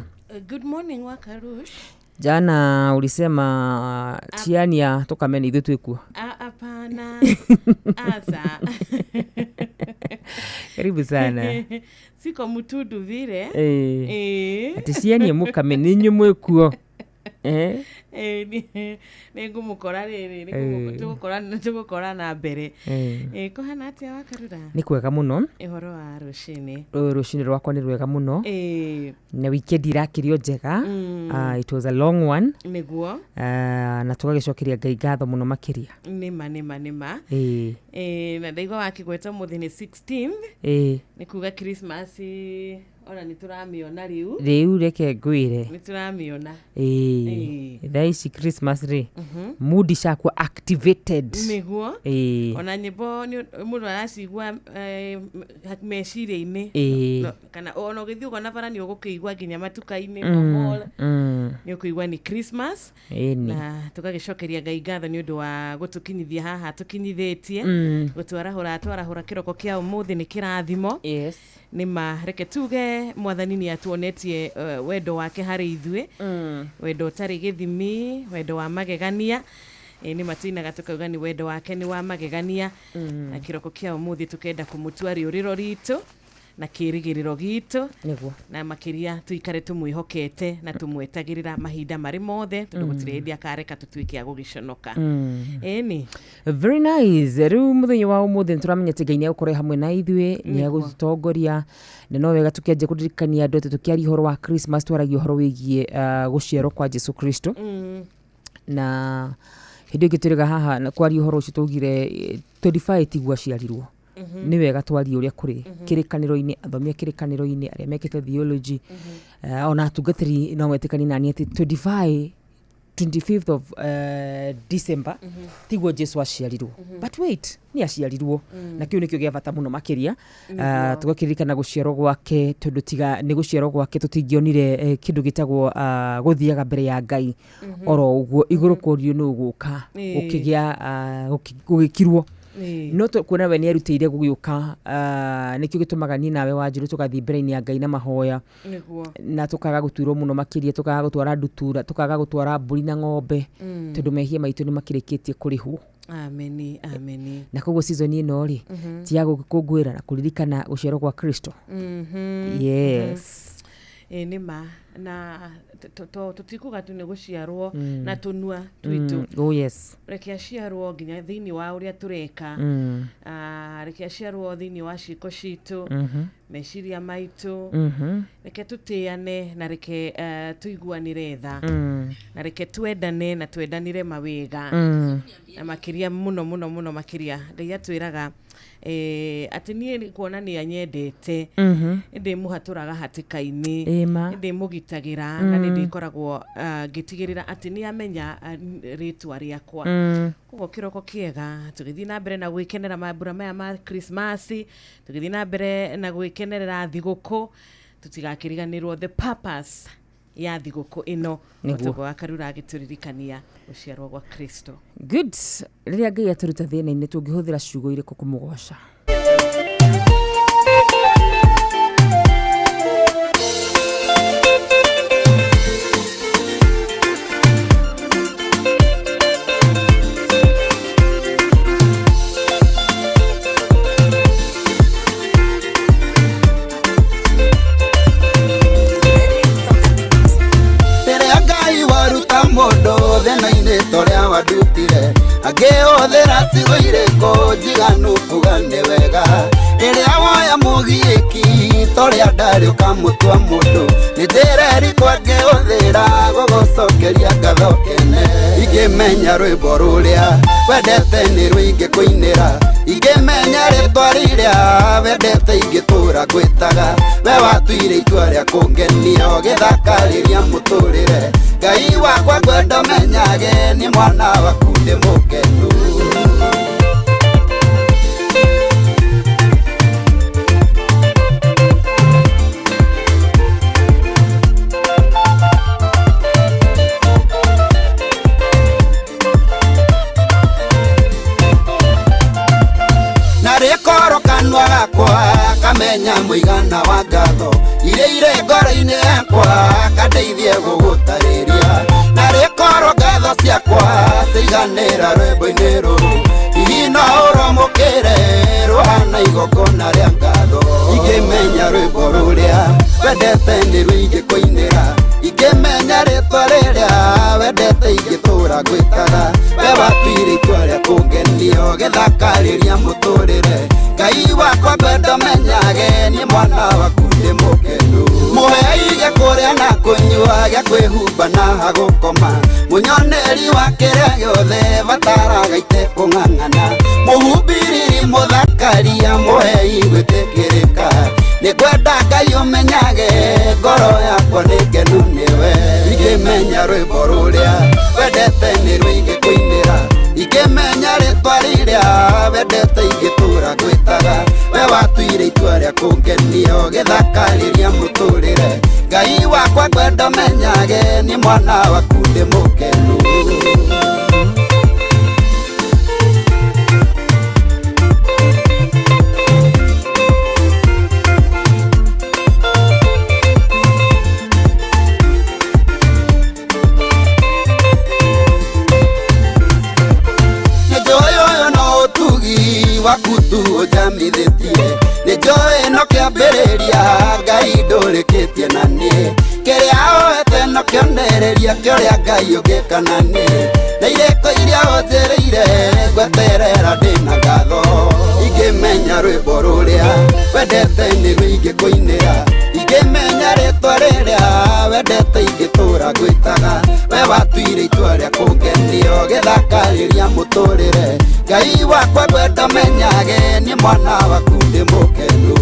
Good morning Wakarush.
Jana ulisema tiania tukameni ithu twikuo.
Hapana. Asa.
Karibu sana.
Siko mutudu vile.
Ati tiania mukameni nyumwekuo.
Ni ngumukora riri tugukora na mbere kohana atia Wakarura.
Ni kwega muno
ihoro wa rushini
rwakwa ni rwega muno na weekend irakirio njega. It was a long one
niguo
na tugagicokeria Ngai ngatho muno makiria
nima na ndaigwa wakigweta muthi ni 16th ni kuga Christmas ona nituramiona riu
reke ngwire
nituramiona
thaici Christmas ri mood shakwa activated
niguo ona nyimbo mundu aracigwa meciria-ini kana ona githiugo na bara ni ugukigwa nginya matuka-ini momola ni ukigwa ni Christmas na tugagicokeria Ngai ngatho ni undu wa gutukinyithia haha tukinyithitie gutwarahura kiroko kia umuthi ni kirathimo nima reke tuge mwathani ni atuonetie wendo wake hari ithue wendo tari githimi wendo wa magegania ni matina tukauga ni wendo wake ni wa magegania na kiroko kia umuthi tukenda kumutua riuriro ritu na kirigiriro gitu
niguo
na makiria tuikare tumwihokete na tumwetagirira mahinda mari mothe tondu gutirendi akareka tutuike agugiconoka ni
very nice. Riu muthenya wa umuthi nturamenya ati Ngai ni agukore hamwe na ithue ni agutongoria na no wega tukianjia kuririkania andu ati tukiaria uhoro wa Christmas twaragia uhoro wigie guciarwo kwa Jesu Kristo na hindi ngitiriga haha na kwaria uhoro ucio tugire 25 tigwa ciarirwo ni wega twaria uria kuri kirikaniro-ini athomia kirikaniro-ini aria mekite theology ona atungatiri no wetikani nani ati 25th of December tigwo Jesu aciarirwo but wait ni aciarirwo na kiu nikio gia bata muno makiria tugakirikana guciarwo gwake tondu tiga ni guciarwo gwake tutingionire kindu gitagwo guthiaga mbere ya Ngai oro uguo iguru kurio no guka ukigia gugikirwo no to kuona we ni arutire gugiuka nikio gitumaga ni nawe wanjiru tugathi mbere-ini ya Ngai na mahoya na tukaga gutuirwo muno makiria tukaga gutwara ndutura tukaga gutwara mburi na ng'ombe tondu mehia maitu ni makirikitie kurihwo.
Ameni
na koguo season ino ri tia gukungwira na kuririkana guciarwo kwa Kristo. Yes
nima na tutikuga tu ni guciarwo na tunua twitu
oh yes
reke aciarwo nginya thiini wa uria tureka reke aciarwo thiini wa ciko citu meciria maitu reke tutiane na reke tuiguanire tha na reke twendane na twendanire mawega na makiria muno makiria Ngai atwiraga ati nie kuonania nyendete ndi muhaturaga hatikaini ndi mugitagira na ndi koragwo gitigirira ati ni amenya ritwa riakwa kugo kiroko kiega tugithi na mbere na gwikenera mambura maya ma Christmas tugithi na mbere na gwikenera thiguku tutigakiriganirwo the purpose ya thiguku ino tugo Wakarura agituririkania guciarwo gwa Kristo.
Good. Riria Ngai aturuta thina-ini tungihũthĩra ciugo iriku kumugoca.
Mondo thena-ini toria wadutire agĩhũthĩra ciugo irĩkũ njiganu kuga nĩ wega rĩrĩa woya mũgiĩki toria ndarĩ ũkamũtua mũndũ nĩ ndĩrerikwo ngĩhũthĩra gũgũcokeria ngatho kene ingĩmenya rwĩmbo rũrĩa wendete nĩ rũingĩ kũinĩra ingĩmenya rĩtwa rĩrĩa wendete ingĩtũra ngwĩtaga we watuire itua rĩa kũngenia ũgĩthakarĩria mũtũrĩre Ngai wakwa ngwenda menyage nĩ mwana waku ndĩ mũkenu Narĩkorwo kanua gakwa kamenya mũigana wa ngatho irĩ ngoro-inĩ yakwa kandeithie gũgũtarĩria narĩkorwo ngatho ciakwa ciganĩra rwĩmbo-inĩ rũrũ hihi no ũrũmũkĩre rũhana igongona rĩa ngatho ingĩmenya rwĩmbo rũrĩa wendete nĩ rũingĩ kũinĩra ingĩmenya rĩtwa rĩrĩa wendete ingĩtũra ngwĩtaga we watuire itua rĩa kũngenia ũgĩthakarĩria mũtũrĩre Ngai wakwa ngwenda menyage nĩ mwana waku ndĩ mũkenu mũhe gĩa kũrĩa na kũnyua gĩa kwĩhumba na hagũkoma mũnyoneri wa kĩrĩa gĩothe bataraga itekũng'ang'ana mũhumbiriri mũthakaria mũhei gwĩtĩkĩrĩka nĩ ngwenda Ngai ũmenyage ngoro yakwa nĩ ngenu nĩwe ingĩmenya rwĩmbo rũrĩa wendete nĩ rũingĩ kũinĩra ingĩmenya rĩtwa rĩrĩa wendete ingĩtũra ngwĩtaga we watuire itua rĩa kũngenia ũgĩthakarĩria mũtũrĩre Ngai wakwa ngwenda menyage nĩ mwana waku ndĩ mũkenu wakutu ujamithĩtie nĩnjoĩ no kĩambĩrĩria Ngai ndũrĩkĩtie na niĩ kĩrĩa ũhete no kĩonereria kĩrĩa Ngai ũngĩka na niĩ na irĩko iria ũnjĩrĩire ngweterera ndĩna ngatho ingĩmenya rwĩmbo rũrĩa wendete nĩ rũingĩ kũinĩra ingĩmenya rĩtwa rĩrĩa wendete ingĩtũra ngwĩtaga we watuire itua rĩa kũngenia ũgĩthakarĩria mũtũrĩre Ngai wakwa ngwenda menyage nĩ mwana waku ndĩ mũkenu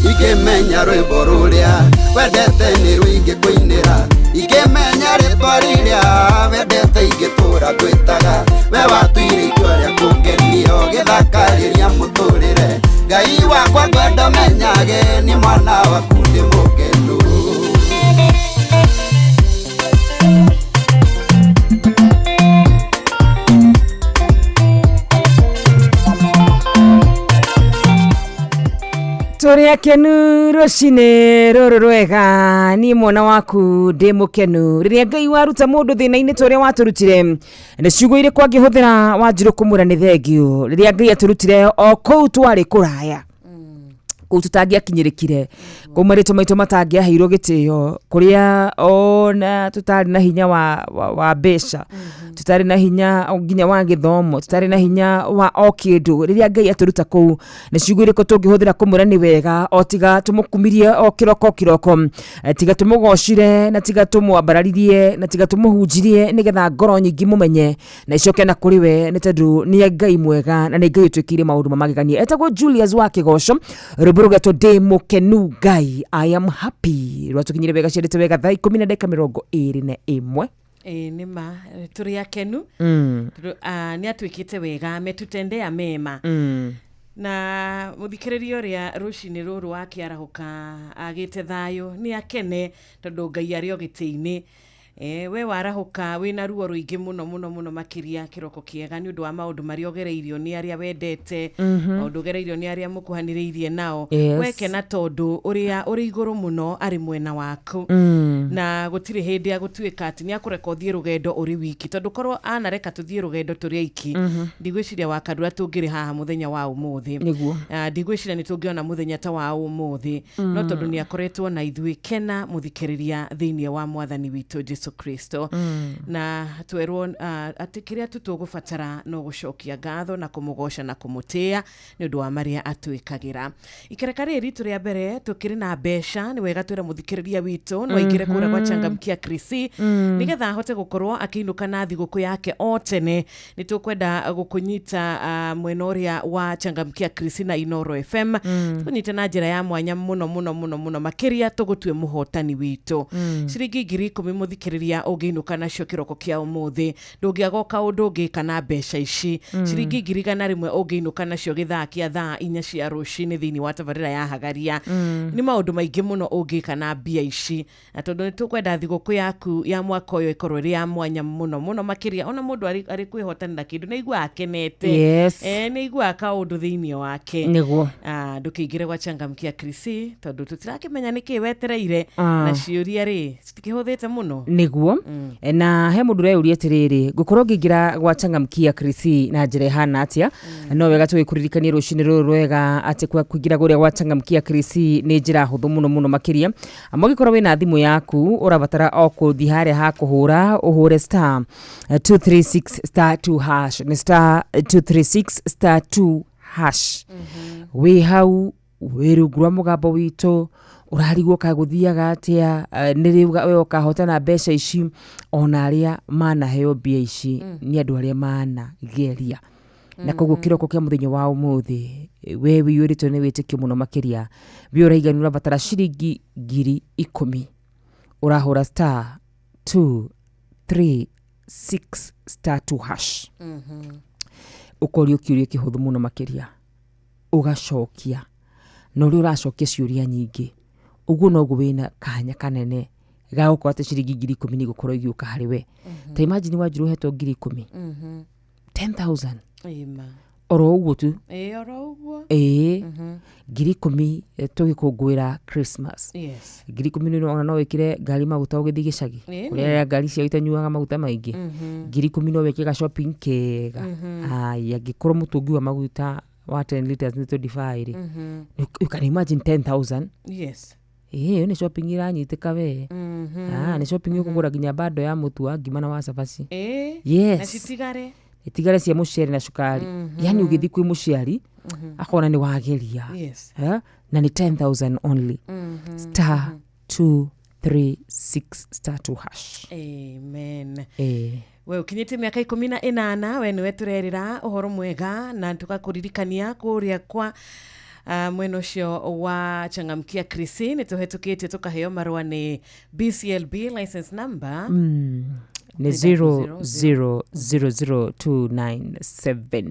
ingĩmenya rwĩmbo rũrĩa wendete nĩ rũingĩ kũinĩra ingĩmenya rĩtwa rĩrĩa wendete ingĩtũra ngwĩtaga we watuire itua rĩa kũngenia ũgĩthakarĩria mũtũrĩre Ngai wakwa ngwenda menyage nĩ mwana waku ndĩ mũkenu
tũrĩ akenu rũcinĩ rũrũ rwega niĩ mwana waku ndĩ mũkenu rĩrĩa Ngai waruta mũndũ thĩna-inĩ tũrĩa watũrutire nĩ ciugo irĩkũ angĩhũthĩra Wanjirũ kũmwĩra nĩ thengiũ rĩrĩa Ngai atũrutire o kũu twarĩ kũraya kũu tũtangĩakinyĩrĩkire kũu marĩtwa maitũ matangĩaheirwo gĩtĩo kũrĩa ona tũtarĩ na hinya wa mbeca tũtarĩ na hinya nginya wa gĩthomo tũtarĩ na hinya wa o kĩndũ rĩrĩa Ngai atũruta kũu nĩ ciugo irĩkũ tũngĩhũthĩra kũmwĩra nĩ wega o tiga tũmũkumirie o kĩroko tiga tũmũgocire na tiga tũmwambararirie na tiga tũmũhunjirie nĩgetha ngoro nyingĩ mũmenye na icoke na kũrĩ we nĩ tondũ nĩ Ngai mwega na nĩ Ngai ũtwĩkĩire maũndũ mamagegania etagwo Julius wa Kĩgoco rũmbũ rũgetwo ndĩ mũkenu Ngai I am happy rwatũkinyire wega ciarĩte wega thaa 10:21
nĩma tũrĩ akenu nĩ atwĩkĩte wega metutendea mema na mũthikĩrĩria ũrĩa rũcinĩ rũrũ akĩarahũka agĩte thayũ nĩ akene tondũ Ngai arĩ o gĩtĩ-inĩ we warahũka wĩna ruo rũingĩ mũno makĩria kĩroko kĩega nĩ ũndũ wa maũndũ marĩa ũgereirio nĩ arĩa wendete maũndũ ũgereirio nĩ arĩa mũkuhanĩrĩirie nao wekena tondũ ũrĩa ũrĩ igũrũ mũno arĩ mwena waku na gutire hindi ya gutuika ati ni akureka uthie rugendo uri wiki tondu korwo anareka tuthie rugendo turi aiki ndigwiciria wakadura tungiri haha muthenya wa umuthi ndigwiciria ni tungiona muthenya ta wa umuthi no tondu ni akoretwo na ithui kena muthikiriria thiini wa mwathani witu Jesu Kristo na twerwo ati kiria tutugubatara no gucokia ngatho na kumugosha na kumutia ni undu wa maria atuikagira ikereka riri turi mbere tukiri na besha ni wega twira muthikiriria witu no igire kura kwa Changamkia Krisi nigetha ahote gukorwo akiinuka na thiguku yake otene ni tukwenda gukunyita mwena uria wa Changamkia Krisi na Inoro FM tukunyita na njira ya mwanya muno makiria tugutue muhotani witu ciringi 10,000 muthikiriria ugiinuka nacio kiroko kia umuthi ndungiagoka undungi kana besha ici ciringi 100 ugiinuka nacio githaa kia thaa 4 cia rucini thiini wa tabarira ya hagaria ni maundu maingi muno ungika na mbia ici na tondu ni tukwenda thiguku yaku ya mwaka uyu ikorwo ri ya mwanya muno makiria ona mundu ari kwihotanira kindu ni igua akenete ni igua kaundu thiini wake
niguo
ndukingire gwa Changamkia Krisi tondu tutirakimenya niki wetereire na ciuria ri citikihuthite muno
niguo na he mundu reuria tiriri gukorwo ngingira gwa Changamkia Krisi na njire hana atia no wega twikuririkanie rucini ruru rwega ati kuingira guria gwa Changamkia Krisi ni njira huthu muno makiria amogikorwo wina thimu yaku urabatara o kuthi haria ha kuhura uhure star 236 star 2 hash ni star 236 star 2 hash we hau werugura mugambo witu urarigwo kaguthiaga atia niriuga we ukahotana besha ici ona aria mana heo bia ici ni andu aria mana geria na koguo kiroko kia muthenya wa umuthi we wiyurito ni witikio muno makiria biura igani urabatara ciringi 10,000 urahura star 236 star 2 hash ukorio kiuria kihuthu muno makiria ugacokia no ri uracokia ciuria nyingi uguo no guwina kanya kanene ga uko ate ciringi 10,000 ni gukorwo igiuka hari we ta imagine wajiru hetwo 10,000 10,000 oro uguo tu
oro uguo
10,000 tugikungwira Christmas 10,000 no wikire ngari maguta ugithi gicagi kuria ngari cia itanyuaga maguta maingi 10,000 no wikire shopping kega aya gikorwo mutungi wa maguta wa 10 liters ni 25 you can imagine 10,000 ni shopping iranyitika we ni shopping ukugura ginya bado ya mutu wa ngima na wa cabaci
na citigare
itigare cia mucere na cukari yani ugithi kwi muciari akona ni wageria na ni 10,000 only star 236 star 2 hash
amen we ukinyite miaka 18 we niwe turerira uhoro mwega na tukakuririkania kuria kwa mwena ucio wa Changamkia Krisi ni tuhetukite tukaheo marua ni BCLB license number
ni 000297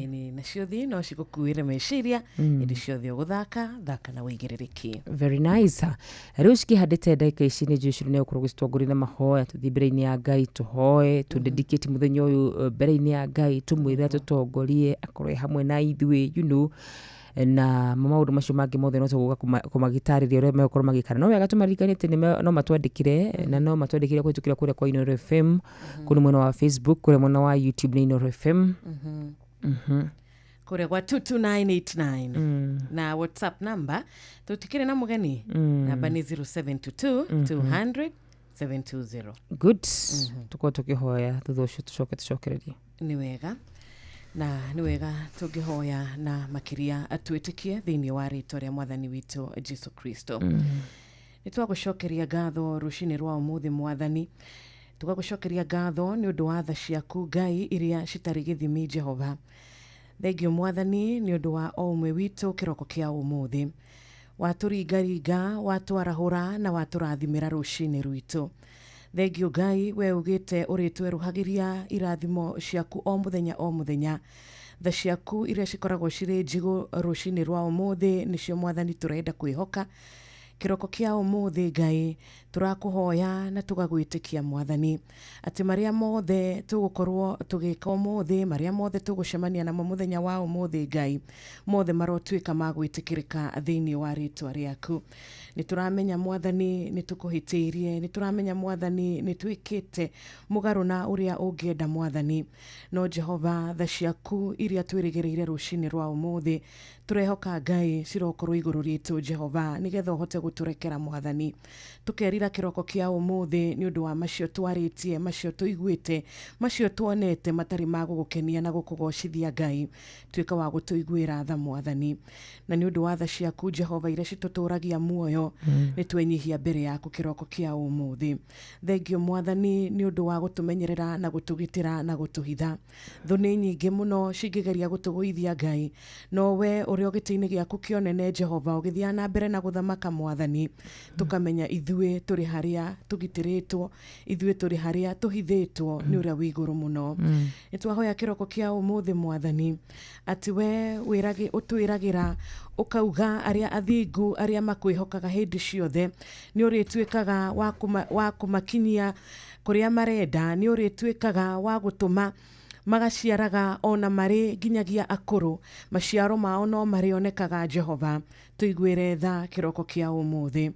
ni nacio thi no cigukuire meciria ndi ciothe uguthaka na wigiririki
very nice riu cikihandite ndagika ici ni Jesu ne ukorwo gicitongori na mahoya tuthibire-ini ya Ngai tuhoe tudedicate muthenya uyu mbere-ini ya Ngai tumwire tutongorie akorwe hamwe na ithui na maundu macio mangi mothe no tuguka kumagitariria uria mekorwo magikana no wega tumaririkanite no matwandikire na no matwandikire kwitukira kuria kwa Inoro FM kuri mwena wa Facebook kuri mwena wa YouTube na Inoro FM
kuria kwa 22989 na WhatsApp number tutikire na mugeni namba ni 0722 200 720
good tuko tukihoya thutha tucokererie
ni wega na ni wega tungihoya na makiria atwitikie thiini wa ritwa ria mwathani witu Jesu Kristo ni twagucokeria ngatho rucini rwa umuthi mwathani tugagucokeria ngatho ni undu wa tha ciaku Ngai iria citari githimi Jehova thengio mwathani ni undu wa o umwe witu kiroko kia umuthi waturingaringa watwarahura na waturathimira rucini rwitu thengio Ngai we ugite uritweruhagiria irathimo ciaku o muthenya tha ciaku iria cikoragwo ciri njigu rucini rwa umuthi nicio mwathani turenda kwihoka kiroko kia umuthi Ngai turakuhoya na tugagwitikia Mwathani ati maria mothe tugukorwo tugika umuthi maria mothe tugucemania namo muthenya wa umuthi Ngai mothe marotwika magwitikirika thiini wa ritwa riaku. Nituramenya Mwathani nitukuhitiirie, nituramenya Mwathani nitwikite mugaru na uria ungienda Mwathani, no Jehova tha ciaku iria twirigireire rucini rwa umuthi turehoka Ngai cirokorwo iguru ritu Jehova nigetha uhote guturekera Mwathani. Tukerira kiroko kia umuthi ni undu wa macio twaritie, macio tuiguite, macio tuonete matari magugukenia na gukugoshithia Ngai, twika wa gutuiguira tha Mwathani. Na ni undu wa tha ciaku Jehova iria cituturagia muoyo nitwenyihia mbere yaku kiroko kia umuthi. Thengio Mwathani ni undu wa gutumenyerera na gutugitira na gutuhitha. Thuni nyingi muno cingigeria gutuguithia Ngai, no we uri ogitini giaku kionene Jehova ugithia na mbere na guthamaka Mwathani, tukamenya ithue turi haria tugitiritwo, ithue turi haria tuhithitwo ni uria wiguru muno. Nitwahoya kiroko kia umuthi Mwathani ati we wiragi utwiragira ukauga aria athingu aria makwihokaga hindi ciothe ni uritwikaga wa kumakinyia kuria marenda, ni uritwikaga wa gutuma magaciaraga ona mari ginyagia akuru, maciaro mao no marionekaga Jehova. Tuiguire tha kiroko kia umuthi,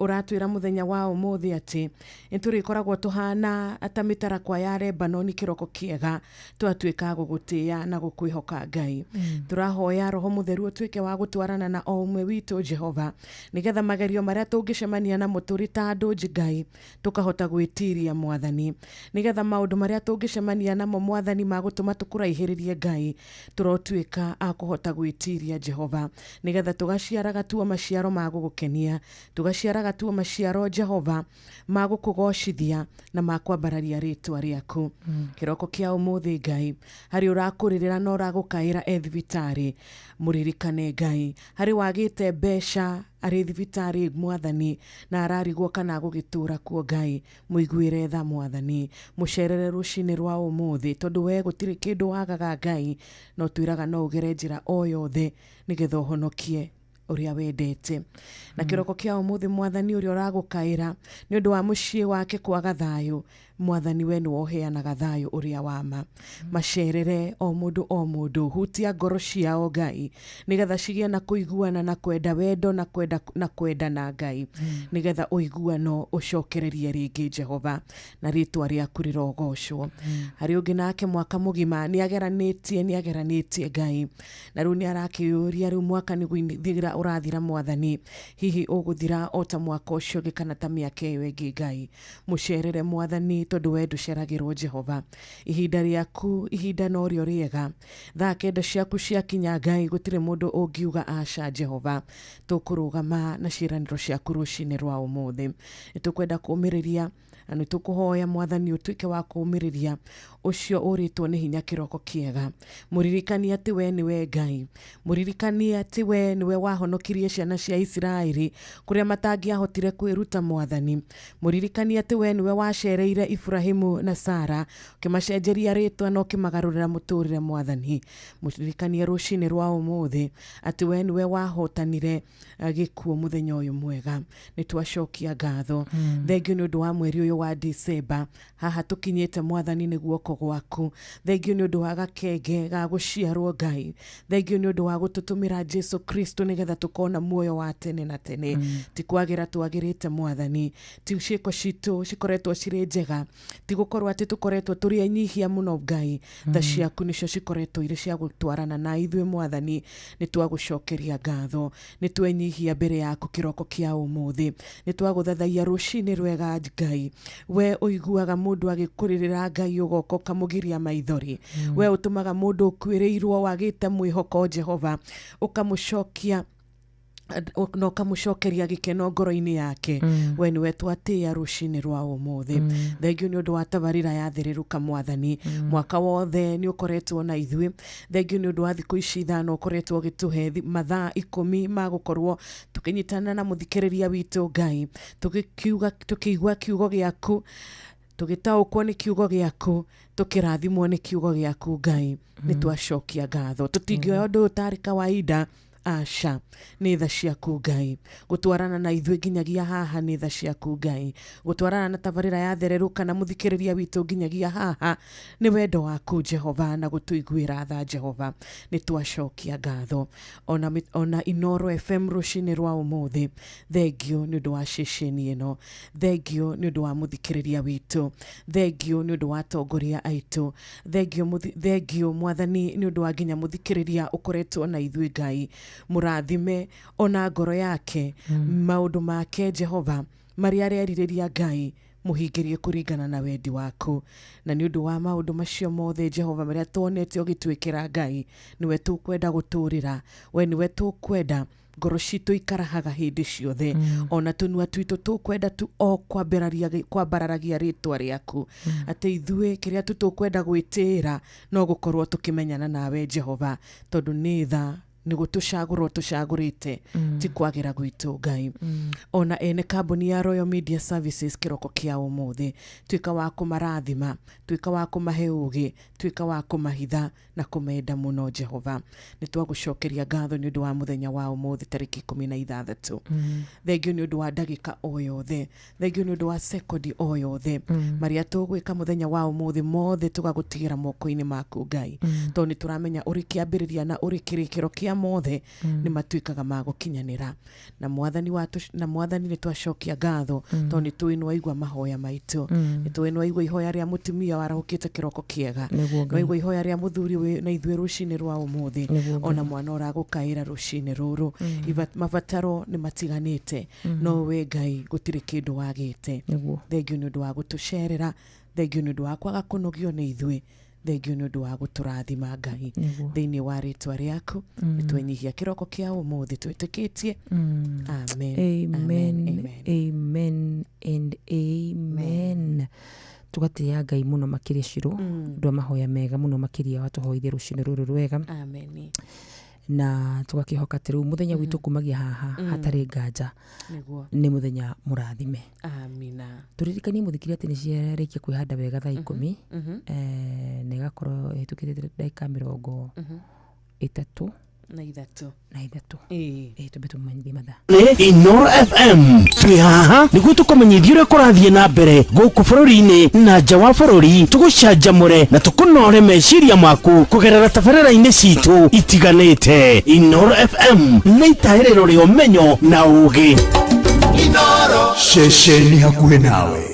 uratwira muthenya wa umuthi ati niturikoragwo tuhana atamitara kwa ya Lebanon kiroko kiega twatwika gugutia na gukwihoka Ngai. Turahoya Roho Mutheru utwike wa gutwarana na o umwe witu Jehova, nigetha magerio maria tungicemania na muturi ta andu Ngai tukahota gwitiria Mwathani, nigetha maundu maria tungicemania namo Mwathani magutuma tukuraihiririe Ngai turotwika akuhota gwitiria Jehova, nigetha tugaciaraga tuo maciaro magugukenia, tugaciaraga tuo maciaro Jehova magukugoshithia na makwambararia ritwa riaku. Kiroko kia umuthi Ngai hari urakuririra no uragukaira thibitari, muririkane Ngai hari wagite besha ari thibitari Mwathani na ararigwo kana gugitura kuo Ngai, muiguire tha Mwathani, mucerere rucini rwa umuthi tondu we gutiri kindu wagaga Ngai, no twiraga no ugere njira o yothe nigetha uhonokie uria wendete. Na kiroko kia umuthi Mwathani uria uragukaira ni undu wa mucii wake kwaga thayu, Mwathani we ni woheanaga thayu uria wama. Macerere o mundu hutia ngoro ciao Ngai, nigetha cigie na kuiguana na kwenda wendo na kwenda na Ngai, nigetha uiguano ucokererie ringi Jehova na ritwa riaku rirogocwo. Hari ungi nake mwaka mugima ni ageranitie Ngai, na riu ni arakiuria riu mwaka ni gwithira urathira Mwathani, hihi uguthira ota mwaka ucio gikana ta miaka iyo ingi Ngai. Mucerere Mwathani tondu we nduceragirwo Jehova, ihinda riaku ihinda no rio riega, tha kenda ciaku ciakinya Ngai gutire mundu ungiuga aca Jehova. Tukurugama na ciraniro ciaku rucini rwa umuthi, nitukwenda kumiriria na nitukuhoya Mwathani utwike wa kumiriria ucio uritwo ni hinya kiroko kiega. Muririkani ati we niwe Ngai, muririkani ati we niwe wahonokirie ciana cia Israeli kuria matangiahotire kwiruta Mwathani. Muririkani ati we niwe wacereire Ibrahimu na Sara ukimacenjeria ritwa no kimagarurira muturire Mwathani. Muririkani rucini rwa umuthi ati we niwe wahotanire gikuo muthenya uyu mwega, nitwacokia ngatho. Thengio ni undu wa mweri uyu wa December haha tukinyite Mwathani ni guoko gwaku. Thengio ni undu wa gakenge ga guciarwo Ngai, thengio ni undu wa gututumira Jesu Kristo nigetha tukona muoyo wa tene na tene. Tikwagira twagirite Mwathani, ti ciiko citu cikoretwo ciri njega, ti gukorwo ati tukoretwo turi enyihia muno Ngai, tha ciaku nicio cikoretwo iri cia gutwarana na ithue Mwathani. Nitwagucokeria ngatho, nitwenyihia mbere yaku kiroko kia umuthi, nitwaguthathaia rucini rwega Ngai. We uiguaga mundu agikuririra Ngai ugoko kamugiria maithori, we utumaga mundu ukwirirwo wagite mwihoko Jehova ukamucokia no kamucokeria gikeno ngoro-ini yake. We niwe twatia rucini rwa umuthi. Thengio ni undu wa tabarira yathiriruka Mwathani, mwaka wothe ni ukoretwo na ithue. Thengio ni undu wa thiku ici ithano ukoretwo gituhe mathaa 10 magukorwo tukinyitana na muthikiriria witu Ngai, tukiigua kiugo giaku, tugitaukwo ni kiugo giaku, tukirathimwo ni kiugo giaku Ngai. Nitwacokia ngatho, tutingioya undu utari kawaida aca nĩ tha ciaku Ngai, gũtwarana na ithuĩ nginyagia haha nĩ tha ciaku Ngai, gũtwarana na tabarĩra ya thererũka na mũthikĩrĩria witũ nginyagia haha nĩ wendo waku Jehova, na gũtũiguĩra tha Jehova, nĩ twacokia ngatho ona Inoro FM rũcinĩ rwa ũmũthĩ. Thengio nĩ ũndũ wa ceceni ĩno, thengio nĩ ũndũ wa mũthikĩrĩria witũ, thengio nĩ ũndũ wa atongoria aitũ, thengio Mwathani nĩ ũndũ wa nginya mũthikĩrĩria ũkoretwo na ithuĩ Ngai, mũrathime ona ngoro yake, maũndũ make Jehova marĩa arerirĩria Ngai mũhingĩrie kũringana na wendi waku, na nĩ ũndũ wa maũndũ macio mothe Jehova marĩa tuonete ũgĩtwĩkĩra Ngai, nĩwe tũkwenda gũtũrĩra, we nĩwe tũkwenda ngoro citũ ikarahaga hĩndĩ ciothe, ona tũnua twitũ tũkwenda tu o kwambararagia rĩtwa rĩaku, atĩ ithuĩ kĩrĩa tũkwenda gwĩtĩĩra no gũkorwo tũkĩmenyana nawe Jehova, tondũ nĩ tha nĩ gũtũcagũrwo tũcagũrĩte ti kwagĩra gwitũ Ngai. Ona ene kambuni ya Royal Media Services kĩroko kĩa ũmũthĩ, tuĩka wa kũmarathima, tuĩka wa kũmahe ũgĩ, tuĩka wa kũmahitha na kũmenda mũno Jehova. Nĩ twagũcokeria ngatho nĩ ũndũ wa mũthenya wa ũmũthĩ tarĩki 16. Thengio nĩ ũndũ wa ndagĩka o yothe, thengio nĩ ũndũ wa sekondi o yothe marĩa tũgwĩka mũthenya wa ũmũthĩ mothe tũgagũtigĩra moko-inĩ maku Ngai, tondũ nĩ tũramenya ũrĩ kĩambĩrĩria na ũrĩ kĩrĩkĩro kĩa mothe nĩ matuĩkaga ma gũkinyanĩra. Na Mwathani nĩ twacokia ngatho tondũ nĩ tũĩ nĩ waigua mahoya maitũ, nĩ tũĩ nĩ waigua ihoya rĩa mũtumia warahũkĩte kĩroko kĩega, nĩ waigua ihoya rĩa mũthuri na ithuĩ rũcinĩ rwa ũmũthĩ, ona mwana ũragũkaĩra rũcinĩ rũrũ. Mabataro nĩ matiganĩte, no we Ngai gũtirĩ kĩndũ wagĩte. Thengio nĩ ũndũ wa gũtũcerera, thengio nĩ ũndũ wa kwaga kũnogio nĩ ithuĩ, thengio nĩ ũndũ wa gũtũrathima Ngai, thĩinĩ wa rĩtwa rĩaku nĩ twenyihia kĩroko kĩa ũmũthĩ twĩtĩkĩtie. Amen, amen,
amen and amen. Tugatĩa Ngai mũno makĩria Shiro, ũndũ wa mahoya mega mũno makĩria watũhoithia rũcinĩ rũrũ rwega.
Amen.
Na tugakĩhoka atĩ rĩu mũthenya witũ kumagia haha hatarĩ nganja nĩ mũthenya mũrathime.
Amina.
Tũririkanie mũthikĩria atĩ nĩ ciarĩkia kwĩhanda wega thaa 10 na ĩgakorwo ĩhĩtũkĩte ndagĩka 33 tũmbe tũmanyithie mathaa.
Inoro FM twĩ haha nĩguo tũkũmenyithia ũrĩa kũrathiĩ na mbere gũkũ bũrũri-inĩ na nja wa bũrũri, tũgũcanjamũre na tũkũnore meciria maku kũgerera tabarĩra-inĩ citũ itiganĩte. Inoro FM nĩ itaĩrĩro rĩa ũmenyo na ũũgĩ.
Inoro
ceceni hakuhĩ nawe.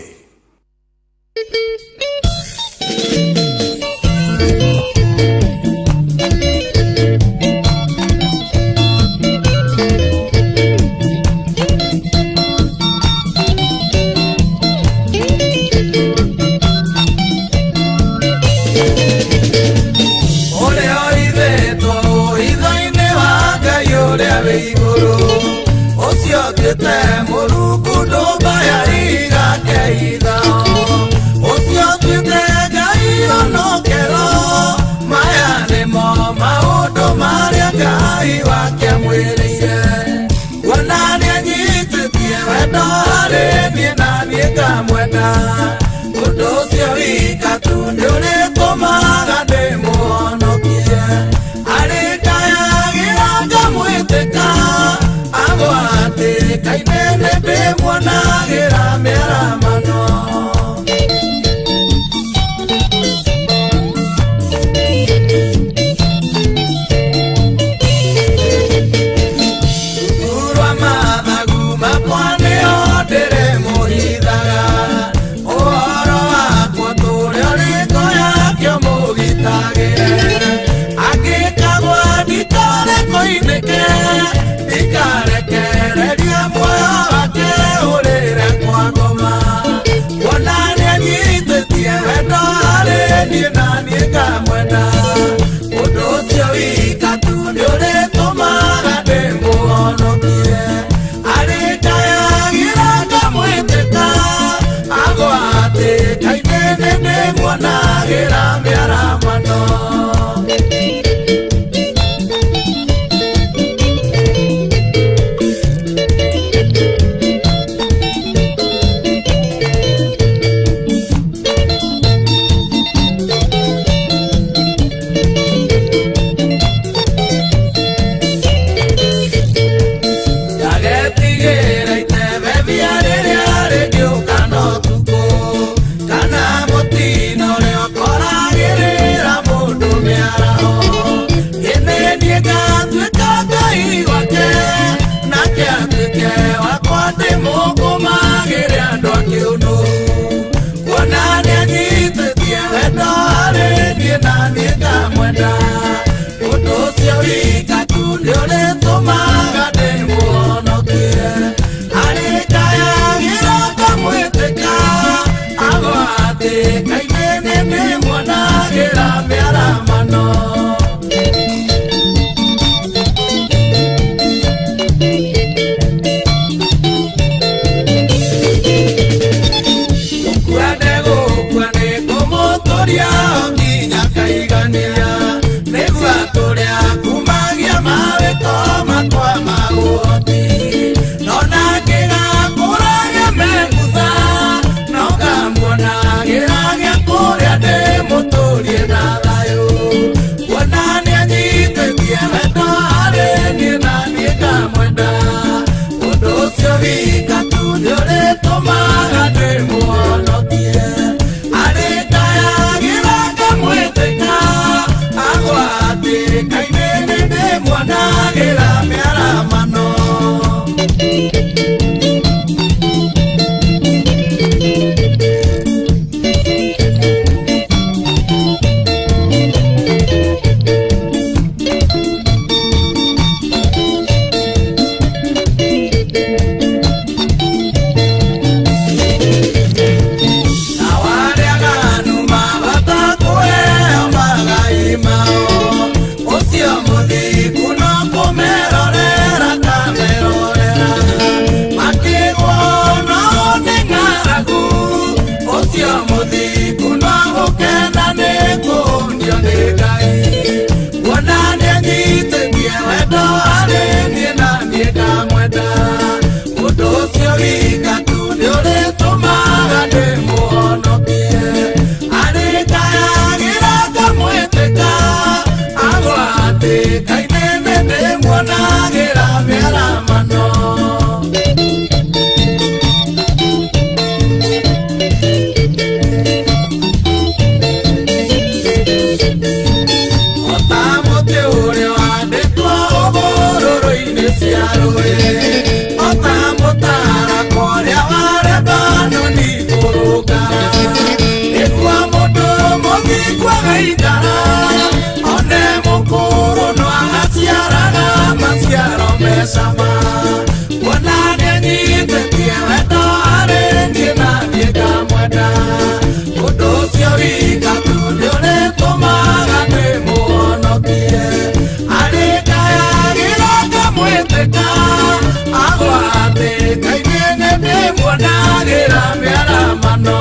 muonagira miaramano.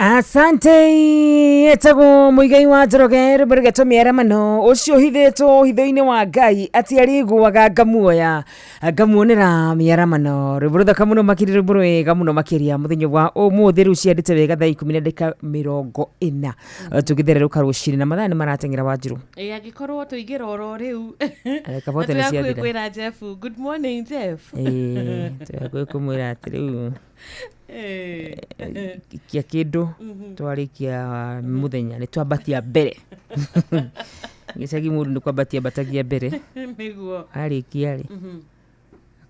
Asante etago muigai wa Njoroge ruberegeto miaramano ucio hithetwo hitho-ini wa Ngai ati ariguaga ngamuoya ngamuonera miaramano ruburutha kamuno makiri ruburwega muno makiria muthenya wa umuthi riu ciandite wega thaa 10:40 tugithererũka rucini na mathaa ni marateng'era Wanjiru
agikorwo tuigira oro riu
kabote ni ciathira
kwira Jeff. Good morning Jeff.
Tukumwira ati riu kia kindu twarikia muthenya ni twambatia mbere gicagi mundu ni kwambatia batagia mbere
niguo
arikia ri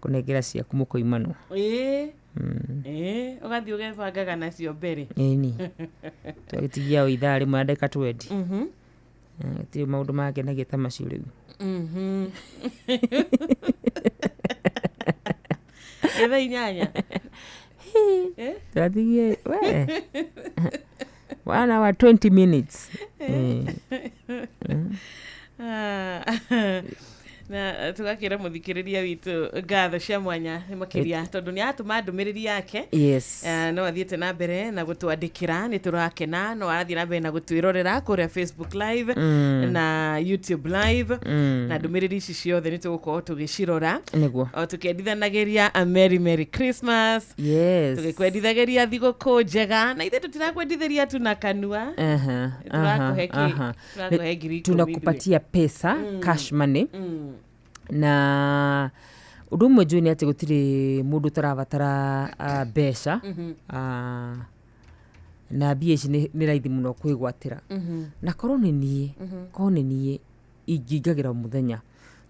kunengera ciaku mukoimano
ugathi ugebangaga nacio mbere
ni twagitigia ithaa rimwe ndeka 20 ti maundu make na gita macio riu
eva inyanya
Tadiye we 1 hour 20 minutes
na tugakira muthikiriria witu ngatho cia mwanya makiria tondu ni atuma ndumiriri yake
yes
no athiete na mbere na gutwandikira ni turakena no arathie na mbere na gutwirorera kuria Facebook live na YouTube live na ndumiriri ici ciothe ni tugukorwo tugicirora
niguo
o tukendithanagiria a merry Christmas
yes
tugikwendithagiria thiguku njega na ithe tutirakwendithiria tu na kanua
tunakupatia pesa cash money na undu umwe njui ni ati gutiri mundu tarabatara mbeca na mbia ici ni raithi muno kwigwatira na korwo ni nie ingingagira muthenya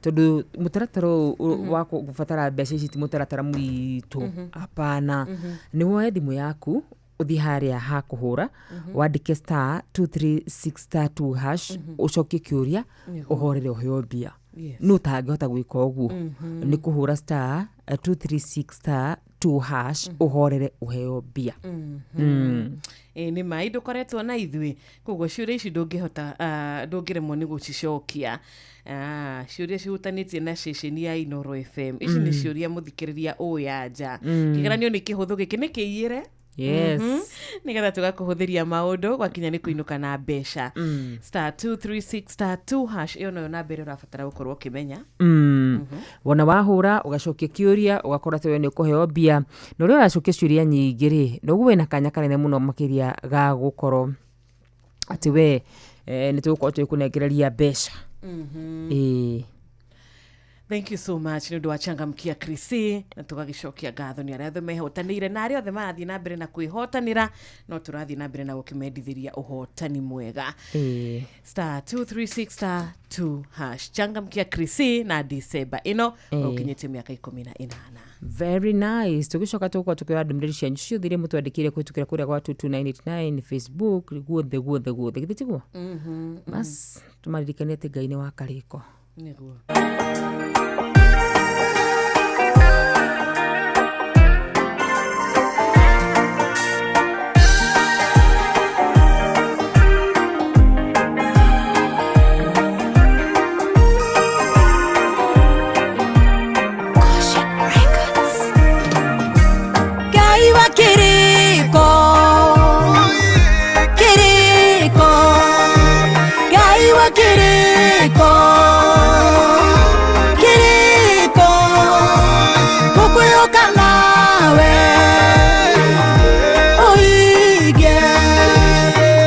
tondu mutaratara wa kubatara mbeca ici ti mutaratara mwitu apana ni woe thimu yaku uthi haria ha kuhura wandike *236*2 hash ucokie kiuria uhorere uheo mbia no tangihota gwika uguo ni kuhura *236*2 hash uhorere uheo mbia
ni mai ndukoretwo na ithui koguo ciuria ici ndungiremwo ni gucicokia ciuria cihutanitie na ceceni ya Inoro FM ici ni ciuria muthikiriria uyanja kigeranio ni kihuthu giki ni kiiyire
yes
nigetha tugakuhuthiria maundu gwakinya ni kuinuka na mbeca *236*2 hash iyo no na mbere urabatara gukorwo kimenya
wona wahura ugacokia kiuria ugakora tewe ni ukuheo mbia no ri uracokia ciuria nyingi ri no guwe na kanya kanene muno makiria ga gukorwo ati we ni tugukorwo tukunengereria mbeca
Thank you so much. Ndu wachangamkia Krisi na tugagicokia ngatho ni aria mehotanire na aria othe marathie na mbere na kwihotanira no turathie na mbere na gukimendithiria uhotani mwega *236*2 hash changamkia Krisi na December ino ukinyite miaka 18
very nice tugicoka tukwa tukiwa ndumĩrĩri cianyu ciothe mutwandikire kwitukira kuria kwa 22989 Facebook guothe githitiguo bas tumaririkanie ati Ngai ni wa kariko
niguo
Ngai wa kiriko kiriko Ngai wa kiriko kiriko kukuyoka nawe oige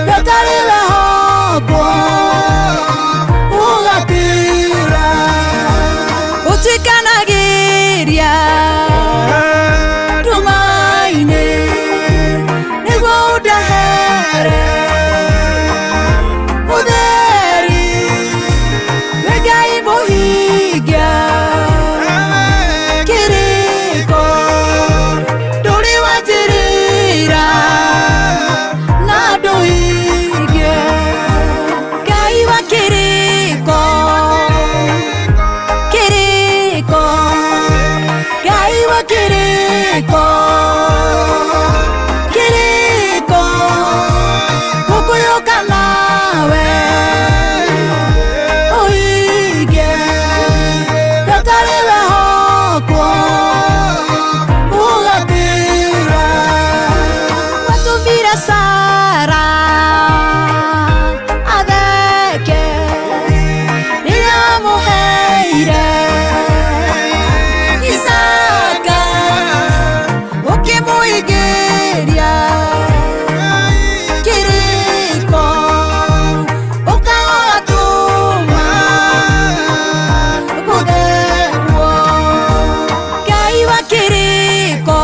yotariwe hoko ugatira utikanagiria tumaine niguo udahere utheri wegai muhingia kiriko nduri wanjirira na nduhingie Ngai wa kiriko kiriko Ngai wa kiriko kiriko kukuyoka nawe uige yotariwe hoko ugatira watumire Sara atheke rĩrĩa wamuheire Isaka ũkĩmũingĩria kĩrĩko ũkagatũma gũthekwo Ngai wa kĩrĩko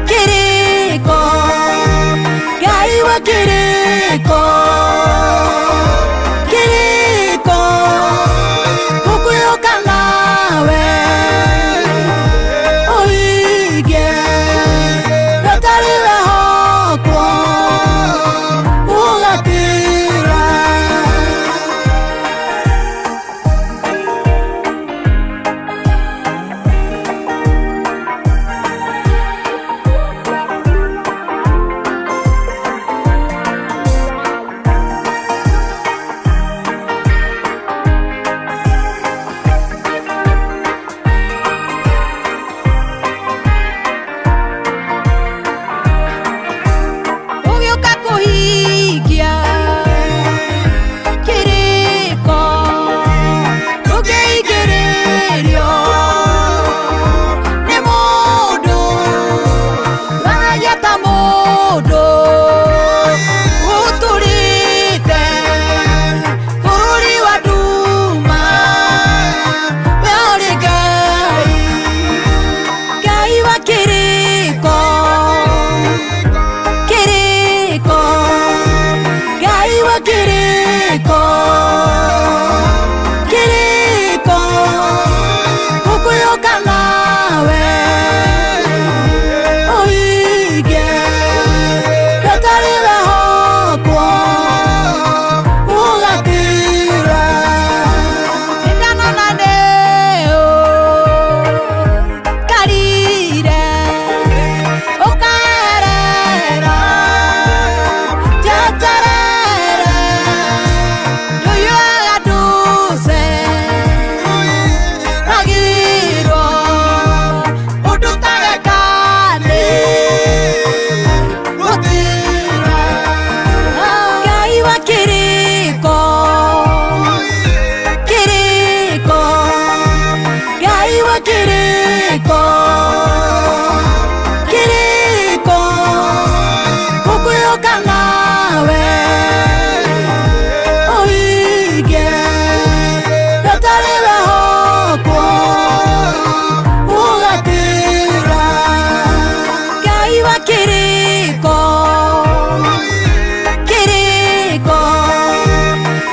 kĩrĩko Ngai wa kĩrĩko kĩrĩko kukuyoka nawe uige yotariwe hoko ugatira ugĩũka kũhingia kĩrĩko ndũngĩingĩrĩrio nĩ mũndũ waragia ta mũndũ ũtũrĩte bũrũri wa nduma we ũrĩ Ngai Ngai wa kĩrĩko kiriko Ngai wa kiriko kiriko kukuyoka nawe uige yotariwe hoko ugatira indana naneo karire ukaerera jatarere ndoyoagaduse ragiro udutagekane gutira Ngai wa kiriko kiriko Ngai wa kiriko kiriko kukuyoka nawe uige yotariwe hoko ugatira Ngai wa kiriko kiriko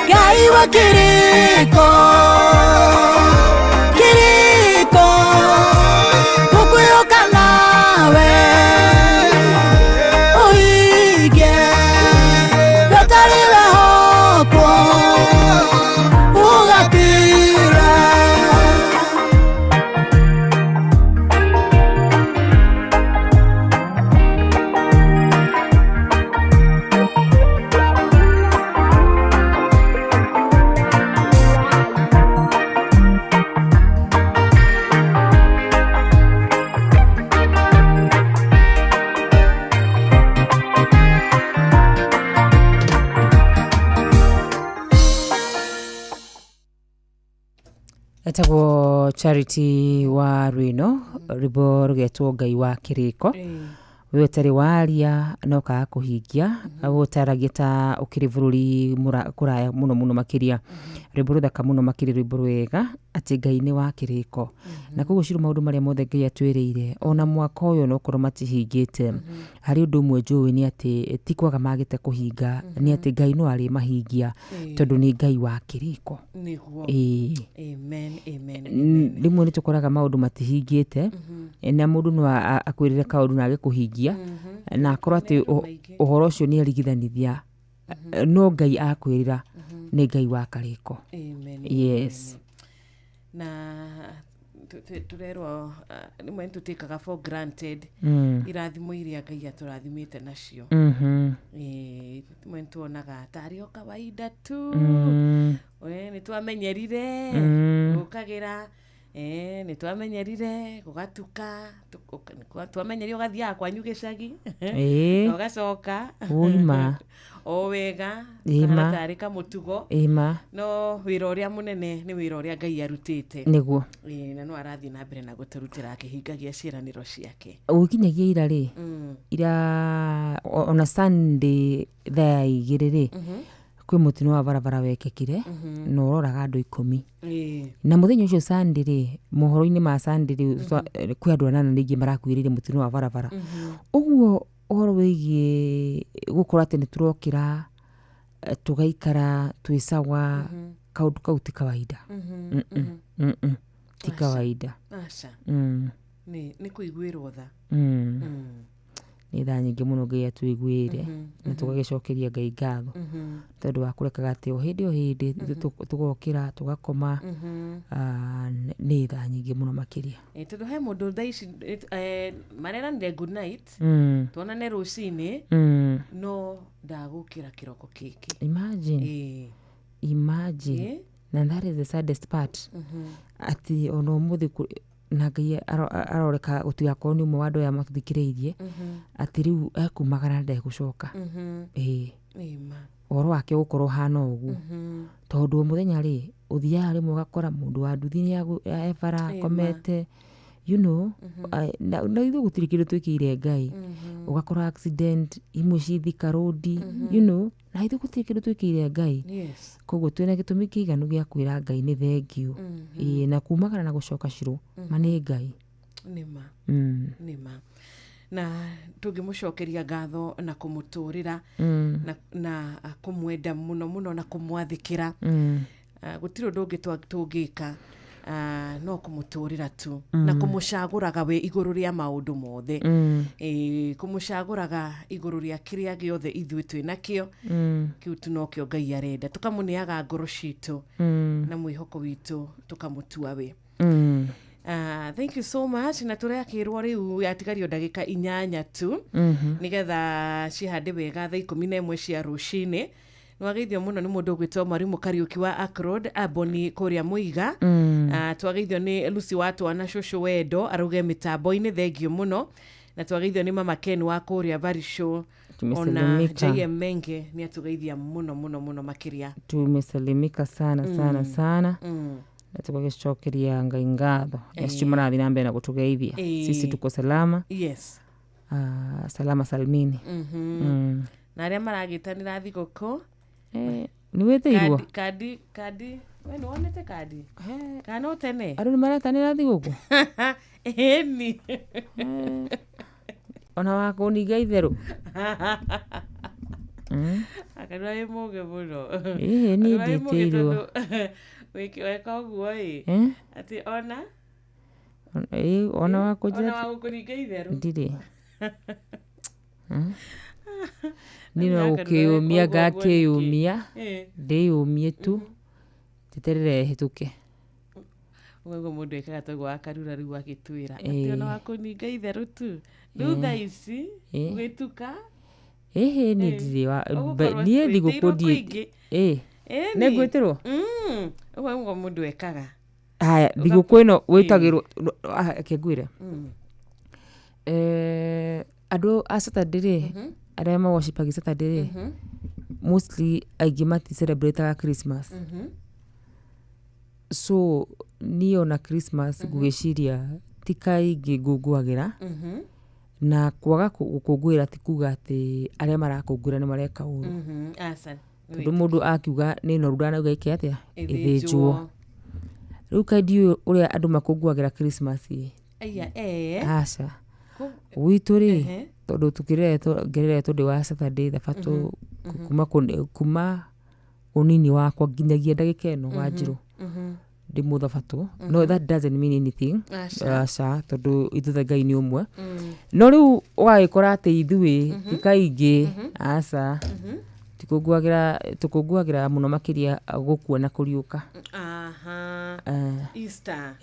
Ngai wa kiriko kiriko kukuyoka nawe uige yotariwe hoko ugatira
etagwo Charity wa Rwino ribo rugetwo Ngai wa Kiriko we tari waria no ka kuhingia abo taragita ukiri bururi kuraya muno makiria ribo thaka muno makiri ribo wega ati Ngai ni wa Kiriko na koguo ciru maundu maria mothe Ngai atwirire ona mwaka uyu no korwo matihingite hari undu mwe njui ni ati tikwaga magite kuhinga ni ati Ngai no ari mahingia tondu ni Ngai wa Kiriko
niguo amen
rimwe ni tukoraga maundu matihingite na mundu no akwirire kaundu na agikuhingia na akorwo ati uhoro ucio ni arigithanithia no Ngai akwirira ni Ngai wa Kiriko yes
na turerwo nimwe tutikaga for granted irathimo iria Ngai aturathimite nacio tuonaga tari o kawaida tu ni twamenyerire gukagira ni twamenyerire gugatuka twamenyerire ugathia kwanyu gicagi ugacoka wega kana tari kamutugo no wira uria munene ni wira uria Ngai arutite
niguo
na no arathi na mbere na guturutira akihingagia ciraniro ciake
ukinyagia ira ri ira on a Sunday there igiriri kwi mutino wa barabara wekekire no roraga andu 10 na muthenya ucio Sunday ri mohoro-ini ma Sunday kwi andu anana ningi marakuirire mutino wa barabara uguo oro wigie gukora ati niturokira tugaikara twisawa kaundu kau ti kawaida ti kawaida
acha ni kuiguirwo tha
ni tha nyingi muno Ngai atwiguire na tugagicokeria Ngai ngatho tondu wa kurekaga ati o hindi tugokira tugakoma ni tha nyingi muno makiria
tondu he mundu thaici marera ni good night tuonane rucini no ndagukira kiroko kiki
imagine na that is the saddest part ati ono muthi na Ngai aroreka gutigakorwo ni umwe wa andu aya matuthikireirie ati riu ekumagara ndegucoka oro wake gukorwo hana ugu tondu muthenya ri uthia rimwe ugakora mundu wa nduthi ni ebara komete you know na ithu gutiri kindu twikire Ngai ugakora accident imwe cithika road you know na ithu gutiri kindu twikire Ngai koguo twina gitumi kiiganu gia kwira Ngai ni thengiu na kumagara na gucoka ciru mani Ngai
nima na tungimucokeria ngatho na kumuturira na kumwenda muno na kumwathikira gutiri undu ungi tungika no kumuturira tu na kumucaguraga we iguru ria maundu mothe kumucaguraga iguru ria kiria giothe ithui twinakio kiu tu no kio Ngai arenda tukamuniaga ngoro citu na mwihoko witu tukamutua we thank you so much na turakirwo riu yatigario ndagika 8 tu nigetha cihande wega thaa 11 cia rucini Nwageithio muno ni mundu gwitwo Mwarimu Kariuki wa Akrod Aboni kuria Muiga twageithio ni Lucy watu ana shosho wendo aruge mitambo-ini thengio muno na twageithio ni Mama Ken wa kuria Varisho ona JM Menge ni atugeithia muno makiria
tumesalimika sana na tukagicokeria Ngai ngatho marathi na mbere na gutugeithia sisi tuko salama salama salmini
na aria maragitanira thiguku
ni wetheirwo
kadi we no onete kadi kana utene
aru ni maratanira thiguku
eni
ona wako ni Ngai
akadwa imuge muno
ni nditeirwo
wiki weka guo ati ona
ona wako
ona wako ni Ngai
ndire nino ukiumia gakiyumia ndiyumie tu teterere hituke
ugo mundu ekaga togo akarura riu agitwira ati ona wako ni Ngai theru tu thutha ici gwituka
ni ndire wa nie thigukudi negwitirwo
ugo mundu ekaga
haya thiguku ino witagirwo akengwire andu a Saturday aria ma worshipagi Saturday mostly aingĩ mati celebrate Christmas so niyo na Christmas gugiciria tikaingi ngungwagira na kwaga gukungwira ti kuga ati aria marakungwira ni mareka uru tondu mundu akiuga ni no rudana uga iki atia ithinjwo riu kaidi uria andu makungwagira Christmas aca witu ri tondu tukireretwo ndi wa Saturday thabatu kuma unini wakwa nginyagia ndagika ino wa njiru ndi muthabatu no that doesn't mean anything aca tondu ithuothe Ngai ni umwe no riu wagikora ati ithui tikaingi aca tukungwagira muno makiria gukua na kuriuka
Easter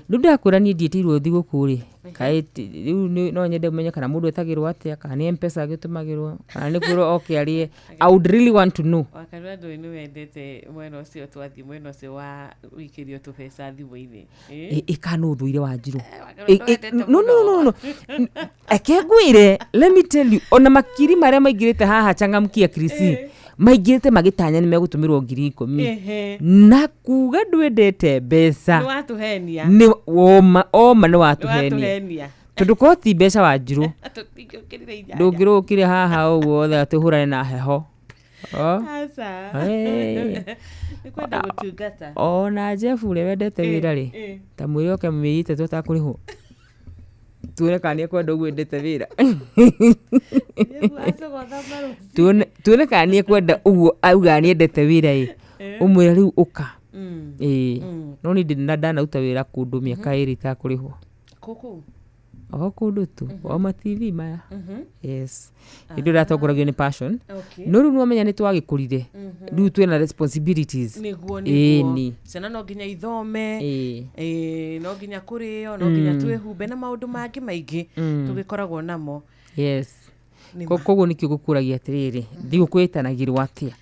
ndu ndakwira ni ndietirwo thiguku ri kai riu no nyende umenye kana mundu etagirwo atia kana ni M-Pesa agitumagirwo kana ni kwiro okiarie I would really want to know
wakarwa ndu ni wendete mwena ucio twathi mwena ucio wa wikirio tupesa thimu-ini
ikanu thuire wa njiru no akegwire let me tell you ona makiri maria maigirite haha changamkia Krisi maigirite magitanya ni megutumirwo 10,000 na kuga ndwendete mbeca
ni watuhenia
ni oma ni watuhenia tondu ko ti mbeca wa njiru ndungirukire haha uguo othe atuhurane na heho
nikwenda gutungata
ona Jeff ule wendete wira ri ta mwioke mwiyite tutakurihwo tuone kana ni kwenda gwendete wira tuone kana ni kwenda uguo auga ni endete wira umwira riu uka no ni ndana uta wira kundu miaka iri ta kurihwo
kuku
kundu tu o ma TV maya yes ndu ratongoragio ni passion no riu no menya ni twagikurire riu twina responsibilities
ni cena no nginya ithome no nginya kurio no nginya twihumbe na maundu mangi maingi tugikoragwo namo
yes koguo nikio gukuragia atiriri thigukwitanagiirwo atia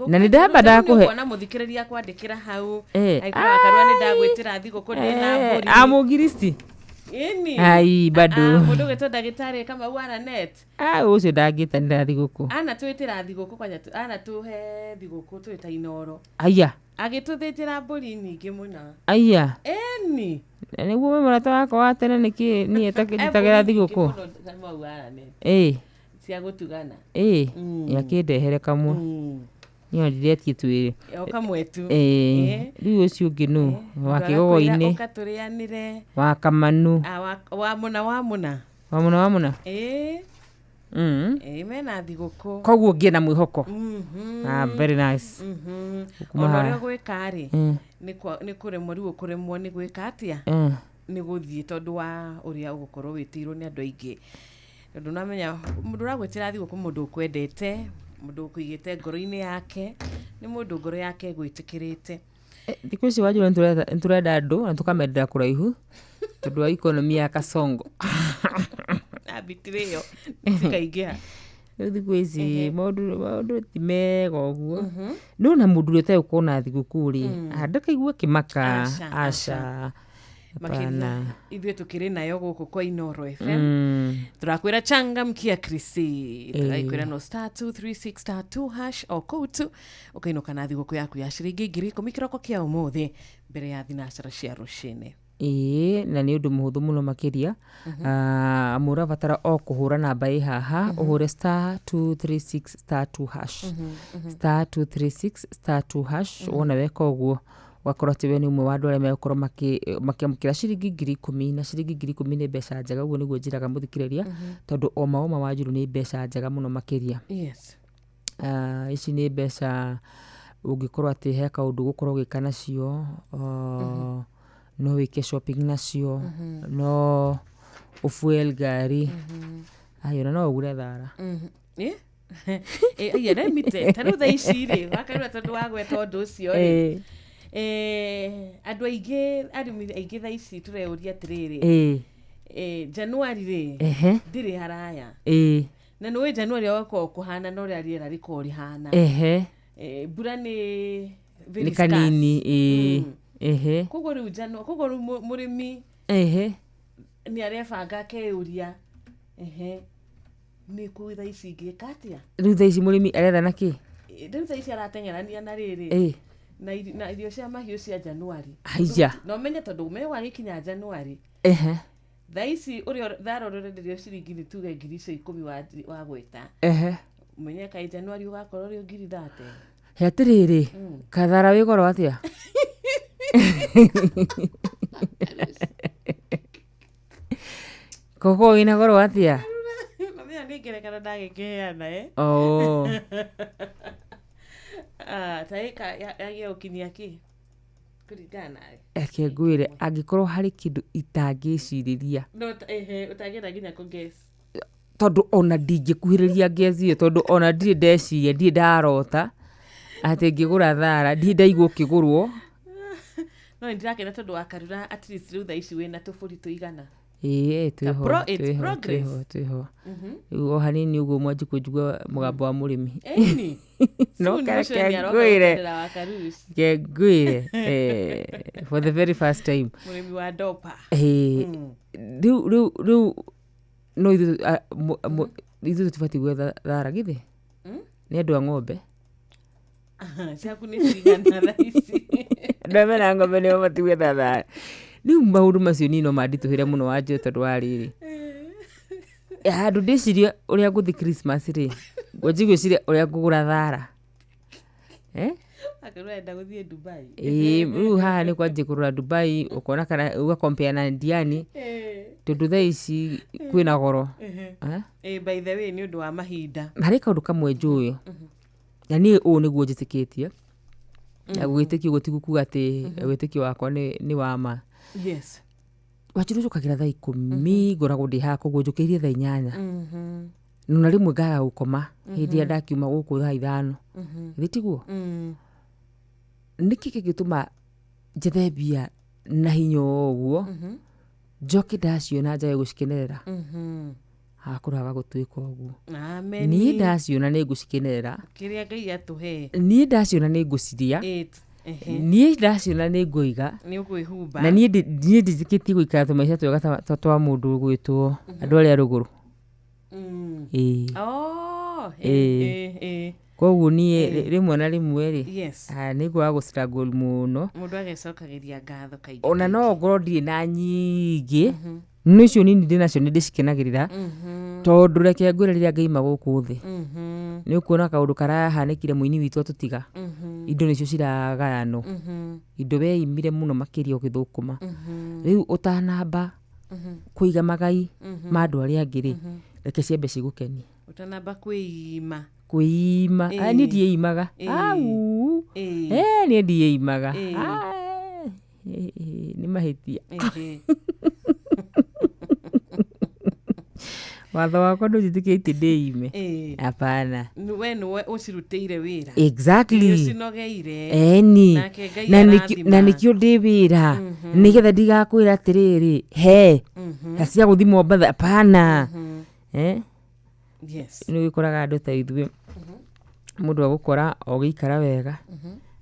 na ni ndamba ndakuhe
na muthikiriria kwandikira hau aikara akarwa ni ndagwitira thiguku ndina mburi
amugiristi ai bado
mundu gitwa ndagitari kama wara net
ucio ndagitanira thiguku
ana twitira thiguku kwanya ana tuhe thiguku twita inoro
aya
agituthitira mburi nyingi muno
aya
ni
niguo murata wakwa wa tene niki ni etakitagira thiguku
kama wara net cia gutugana
yakindehere kamwe niyo ndiretie twiri
kamwe tu
riu ucio ungi nu wa kigogo-ini
ukaturianire
wa kamanu
wa muna mena thiguku
koguo ngie na mwihoko very nice
ona gwikari ni kuremwo riu kuremwo ni gwika atia ni guthie tondu wa uria ugukorwo witirwo ni andu aingi tondu namenya mundu uragwitira thiguku mundu ukwendete mundu ukuigite ngoro-ini yake ni mundu ngoro yake gwitikirite
thiku ici wajura nturenda andu na tukamendera kuraihu tondu wa economy ya kasongo
abitirio tikaingia
thiku ici maundu ti mega uguo no na mundu uria utegukona thiguku ri ndakaigua kimaka aca
makina ithuĩ tukiri nayo guku kwa Inoro FM turakwira changamkia Krisi turakwira no *236*2# o kutu ukainuka na thiguku yaku ya ciringi 10,000 kiroko kia umuthi mbere ya thinacara cia rucini
na ni undu muhuthu muno makiria amura batara o kuhura namba haha uhure *236*2# *236*2# wona weka uguo wakorwo tiwe ni umwe wa andu aria megukorwo makiamukira ciringi 10,000 na ciringi 10,000 ni mbeca njega uguo niguo njiraga muthikiriria tondu oma wa njuru ni mbeca njega muno makiria ici ni mbeca ungikorwo ati he kaundu gukorwo gika nacio no wike shopping nacio no ufuel gari ayo no ugure thara
remite tanu tha ici ri wakarua tondu wagweta undu ucio ri andu aingĩ tha ici tureuria atiriri Januari ri ndiri haraya na nĩ Januari wako kuhana no ria riera riko rihana mbura ni
kanini
koguo riu koguo murimi ni arebanga akeuria ni kuitha ici ingĩ katia
riu tha ici murimi aretha naki
riu tha ici arateng'erania na riri na irio cia mahiũ cia Januari.
Aija.
No menye tondu mewa gikinya Januari. Thaisi uria tharorererio ciringi ni tuge ngiri 10 wa gweta. Menye kai Januari ugakorwo ri ngiri 30.
Hetiriri. Kathara wi goro atia. Koko ina goro atia.
Mami ni ngerekana ndagekeana
Oh.
Taika ya ukinyia ki. Kuringana.
Eke ngwire angikorwo hari kindu itangiciriria.
No utagira ginya ku guess.
Tondu ona ndingikuhiriria guess iyo tondu ona ndire ndeciria ndire ndarota ati ngigura thara ndire ndaigwo kigurwo.
No ndirakena tondu wakarura at least riu tha ici wina tufuri tuigana.
Twiho. Ugo hanini ugo mwaji kujugwa mugambo wa murimi. No ngwire for the very first time.
Murimi wa dopa.
Riu no ithu tufati gwetha thara githi. Ni andu a ng'ombe.
Ciaku ni cigana thaisi.
Ndamena ng'ombe ni mati gwetha thara. Riu maundu macio nino mandituhire muno wanje tondu wa riri. Handu ndiciria uria nguthi Christmas ri. Ngwiciria uria ngugura thara.
Akarenda guthie Dubai.
Riu haha ni kwanje kurura Dubai ukona kana uga compare na Indiani. Tondu tha ici kwina goro.
By the way ni undu wa mahinda.
Hari kaundu kamwe njuyo. Na ni u niguo njitikitie. Na gwitikio gutigukuga ati witikio wakwa ni wa ma.
Yes.
Wachirucukagira thaa 10 ngoragwo ndi haha koguo njukirie thaa 8. Nuna rimwe ngaga gukoma hindi ya ndakiuma guku thaa 5. Thitiguo. Niki kigituma njethebia na hinyo uguo. Njoke ndaciona njae gucikenerera. Hakuraga gutwika uguo.
Amen.
Ni ndaciona ni gucikenerera.
Kiria Ngai atuhe.
Ni ndaciona ni guciria. Niĩ ndaciona nĩ ngũiga
nĩ ũkwĩhumba
na niĩ ndĩjĩkĩtie gũikara tũmaica twega twa mũndũ gwĩtwo andũ arĩa rũgũrũ. Koguo niĩ rĩmwe na rĩmwe rĩ nĩ ngwaga gũstruggle mũno,
mũndũ agecokagĩria ngatho kaingĩ,
ona no ngorwo ndirĩ na nyingĩ no icio nini ndĩnacio nĩ ndĩcikenagĩrĩra tondũ reke ngwĩre rĩrĩa ngaima gũkũ thĩ nĩ ũkuona kaũndũ karahanĩkire mũini witũ atũtiga indo nĩcio ciragayanwo indo we imire mũno makĩria ũgĩthũkũma rĩu ũtanamba kũiga magai ma andũ arĩa angĩ rĩ reke ciambe cigũkenie
ũtanamba kwĩima
niĩ ndiĩimaga niĩ ndiĩimaga nĩ mahĩtia watho wakwa ndũnjĩtĩkĩtie ndĩime hapana
we nĩwe ũcirutĩire wĩra
exactly
ũcinogeire
eni na nĩkĩo ndĩ wĩra nĩgetha ndigakwĩra atĩrĩrĩ hacia gũthi Mombatha hapana nĩ wĩkoraga andũ ta ithuĩ mũndũ agũkora ũgĩikara wega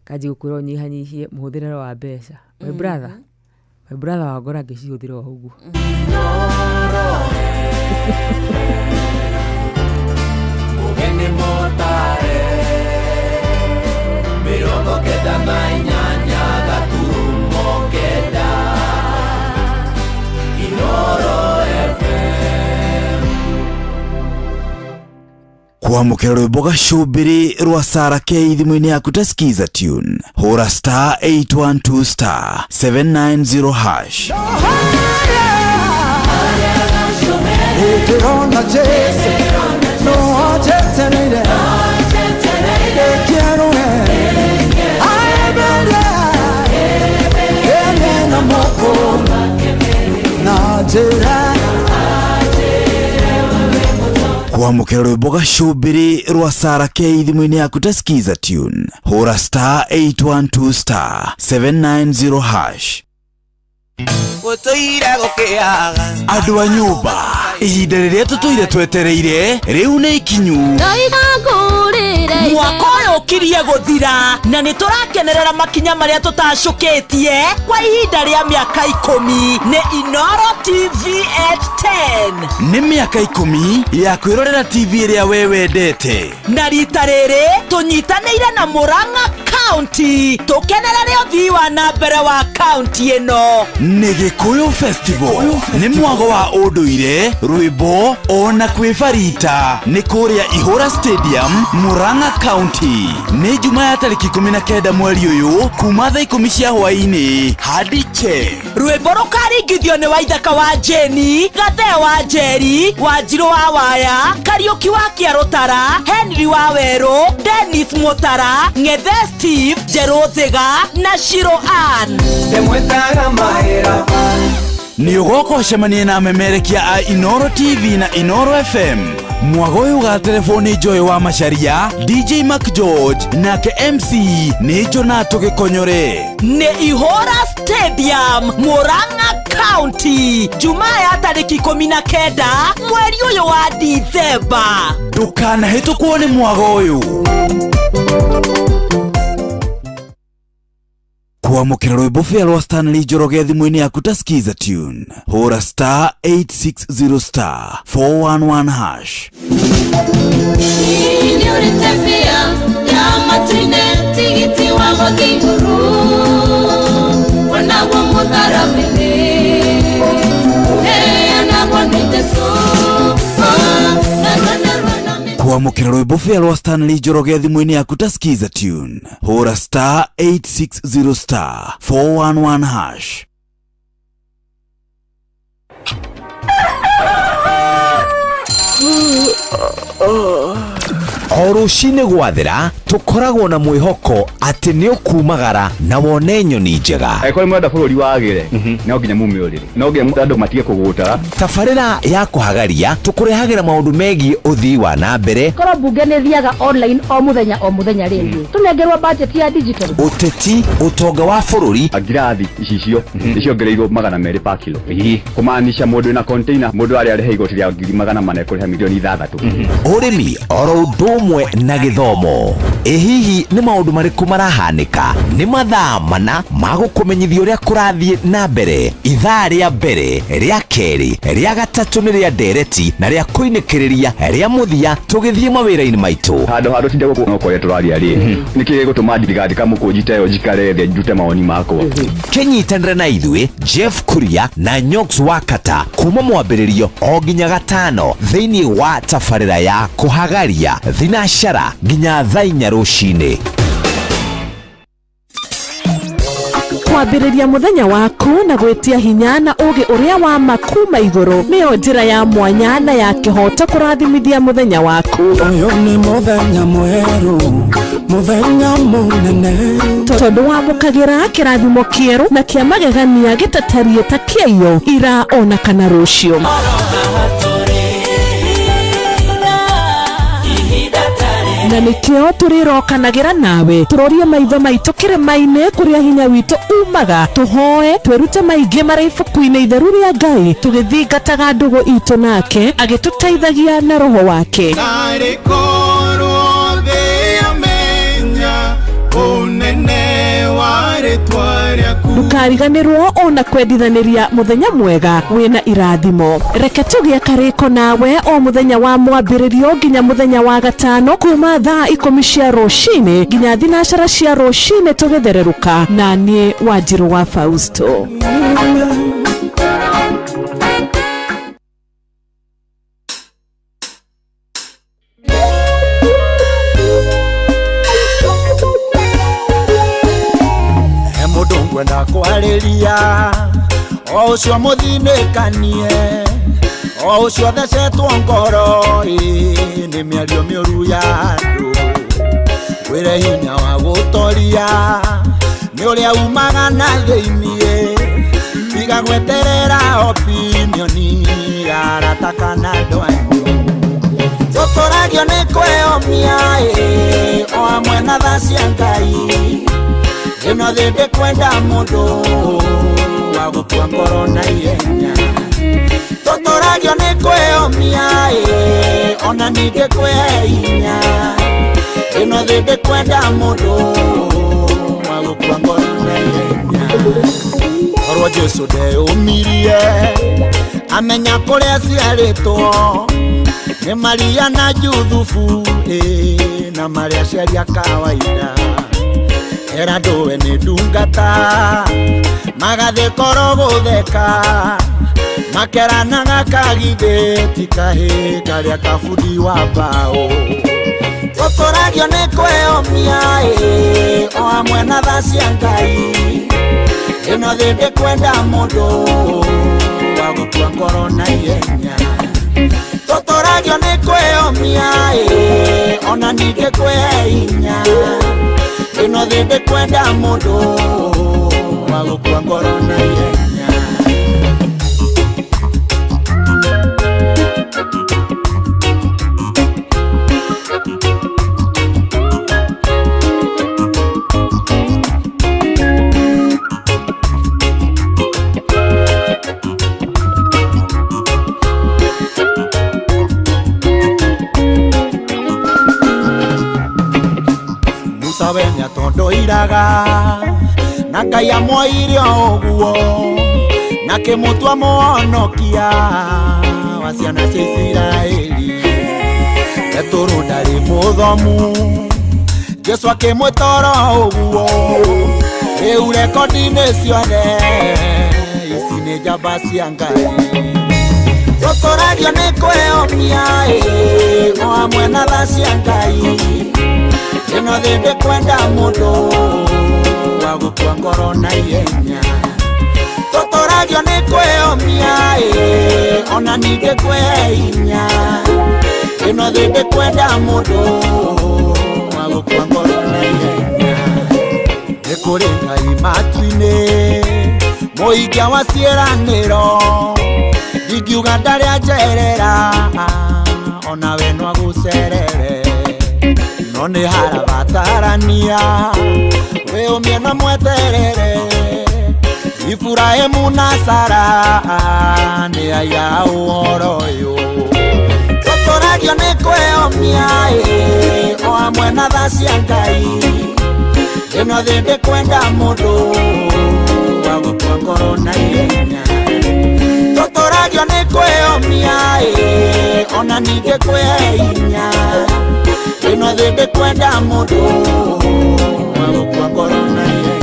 kanji gũkwĩra ũnyihanyihie mũhũthĩrĩre wa mbeca my brother wangora ngĩcihũthĩra o ũguo
Mugeni motare mirongo kenda na inyanya gaturumo kenda Inooro FM
kwamũkĩra rwĩmbo gacũmbĩrĩ rwa Sarah K thimũ-inĩ yaku ta skiza tune hũra star 812 star 790 hash
Tirona Jesse, no jetereire, quiero ay bella, na moko, na jera.
kwamũkĩra rwĩmbo gacũmbĩrĩ rwa Sarah K thimũ-inĩ yaku ta skiza tune hũra star 812 star 790 hash andũ a nyũmba ihinda rĩrĩa tũtũire twetereire rĩu nĩ ikinyu
mwaka ũyũ ũkirie gũthira na nĩ tũrakenerera makinya marĩa tũtacũkĩtie kwa ihinda rĩa mĩaka 10 nĩ Inooro TV at 10
nĩ mĩaka 10 ya kwĩrorera TV ĩrĩa we wendete
na rita rĩrĩ tũnyitanĩire na Murang'a county tukenerere uthii wa na mbere wa county ino.
Nĩ Gĩkũyũ Festival nĩ mwago wa ũndũire, rwĩmbo ona kwĩbarita nĩ kũrĩa Ihũra Stadium, Murang'a County. Nĩ Juma ya tarĩki 19 mweri ũyũ kuma thaa 10 cia hwaĩ-inĩ hadi che.
Rwĩmbo rũkaringithio nĩ Waithaka wa Jeni, Gathe wa Njeri, Wanjirũ wa Waya, Kariũki wa Kĩarũtara, Henry wa Werũ, Dennis Mũtara, Ng'ethe Steve, Njerũ Thĩga na Shiro Ann.
Ndĩmwĩtaga Mahĩra
Nĩ ũgoka ũcemanie na amemerekia a Inoro TV na Inoro FM. Mwago ũyũ ũgaterefoni Joy wa Macharia, DJ Mark George nake MC nĩ Jonato Gĩkonyore.
Nĩ Ihũra Stadium, Murang'a County, Juma ya tarĩki 19 mweri ũyũ wa Dithemba.
Ndũkanahĩtũkwo nĩ mwago ũyũ. Kwamũkĩra rwĩmbo fĩa rwa Stanley Njoroge thimũ-inĩ yaku ta skiza tune. Hũra star 860 star 411 hash.
Nĩ ũrĩte bia ya matu-inĩ tigiti wa gũthiĩ igũrũ, wonagwo mũtharaba-inĩ ũheanagwo nĩ Jesũ.
Kwamũkĩra rwĩmbo fĩa rwa Stanley Njoroge thimũ-inĩ yaku ta skiza tune. Hũra star 860 star 411 hash.
O rũcinĩ gwathĩra tũkoragwo na mwĩhoko atĩ nĩ ũkumagara na wone nyoni njega.
Angĩkorwo mwenda bũrũri wagĩre no nginya mumĩũrĩre, no nginya andũ matige kũgũtara.
Tabarĩra ya kũhagaria tũkũrehagĩra maũndũ megiĩ ũthii wa na mbere.
Korwo mbunge nĩ thiaga online o mũthenya rĩngĩ tũnengerwo budget ya digital.
Ũteti, ũtonga wa bũrũri.
Ngirathi icicio nĩciongereirwo 200 per kilo. Kũmaanisha mũndũ wĩna container, mũndũ arĩa arĩhe igoti rĩa 400 kũrĩha milioni 6.
Ũrĩmi oro ũndũ ũmwe na gĩthomo. Hihi nĩ maũndũ marĩkũ marahanĩka? Nĩ mathaa mana ma gũkũmenyithia ũrĩa kũrathiĩ na mbere. Ithaa rĩa mbere, rĩa kerĩ, rĩa gatatũ nĩ rĩa ndereti na rĩa kũinĩkĩrĩria rĩa mũthia tũgĩthiĩ mawĩra-inĩ maitũ.
Handũ tinde gũkũ no kũrĩa tũraria rĩ. Nĩkĩ gũtũma thirikari kamũkũnjita ĩyo njikare thĩ njute mawoni makwa.
Kĩnyitanĩre na ithuĩ Jeff Kuria na Nyox Wakata kuma mwambĩrĩrio o nginya gatano thĩinĩ wa tabarĩra ya kũhagaria thinacara nginya thaa 4 rũcinĩ.
Kwambĩrĩria mũthenya waku na gwĩtia hinya na ũgĩ ũrĩa wa makuma igũrũ nĩyo njĩra ya mwanya na ya kĩhoto kũrathimithia mũthenya waku.
Ũyũ nĩ mũthenya mwerũ, mũthenya mũnene,
tondũ wamũkagĩra kĩrathimo kĩerũ na kĩa magegania gĩtatarie ta kĩayo ira ona kana rũciũ. Na nĩkĩo tũrĩrokanagĩra nawe tũrorie maitho maitũ kĩrĩma-inĩ kũrĩa hinya witũ umaga, tũhoe twĩrute maingĩ marĩ ibuku-inĩ itheru rĩa Ngai tũgĩthingataga ndũgũ itũ nake agĩtũteithagia na roho wake. Ndũkariganĩrwo ona kwendithanĩria mũthenya mwega wĩna irathimo. Reke tũgĩe karĩko nawe o mũthenya wa mwambĩrĩrio nginya mũthenya wa gatano kuma thaa 10 cia rũcinĩ nginya thinacara cia rũcinĩ tũgĩthererũka na niĩ Wanjirũ wa Fausto.
Kwenda kwarĩria o ũcio mũthinĩkanie, o ũcio thecetwo ngoro nĩ mĩario mĩũru ya andũ. Gwĩre hinya wa gũtoria nĩ ũrĩa umaga na thĩiniĩ, tiga gweterera opinioni ya arata kana andũ anyu. Tũtũragio nĩ kwĩyomia o hamwe na tha cia Ngai. Ino thĩndĩ kwenda mũndũ wa gũtua ngoro na ihenya. Tũtũragio nĩ kwĩyomia ona ningĩ kwĩhe hinya. Ino thĩndĩ kwenda mũndũ wa gũtua ngoro na ihenya. Korwo Jesũ ndeyũmirie amenya kũrĩa ciarĩtwo, nĩ Maria na Juthufu na marĩa ciaria kawaida.
era ndowe nĩ ndungata magathe korogotheka makeranaga kagithĩti kahĩ karĩa kabundi wa mbaũ tũtũragio nĩ kwĩyũmia o hamwe na tha cia Ngai ĩno thĩ ndĩkwenda mũndũ wa gũtua ngoro na ihenya tũtũragio nĩ kwĩyũmia ona ningĩ kwĩhe hinya ĩno thĩ ndĩkwenda mũndũ wa gũtua ngoro na ihenya Sabenya tondo iraga na Ngai amwoire ũguo na kĩmũtua mũhonokia wa ciana cia Isiraeli Petero ndarĩ mũthomu Jesu akĩmwĩtara ũguo rĩu rekondi-inĩ ciothe ici nĩ njamba cia Ngai tũtũragio nĩ kwĩyũmia o hamwe na tha cia Ngai ĩno thĩ ndĩkwenda mũndũ wa gũtua ngoro na ihenya tũtũragio nĩ kwĩyũmia ona ningĩ kwĩhe hinya ĩno thĩ ndĩkwenda mũndũ wa gũtua ngoro na ihenya nĩ kũrĩ Ngai matu-inĩ mũhingĩa wa ciĩranĩro ingiuga ndarĩ njerera ona we no agũcerere no nĩ harabatarania wĩyũmie na mweterere Iburahĩmu na Sara nĩ aya ũhoro ũyũ tũtũragio nĩ kwĩyũmia o hamwe na tha cia Ngai ĩno thĩ ndĩkwenda mũndũ wa gũtua ngoro na ihenya tũtũragio nĩ kwĩyũmia ona ningĩ kwĩhe hinya ĩno thĩ ndĩkwenda mũndũ wa gũtua ngoro na ihenya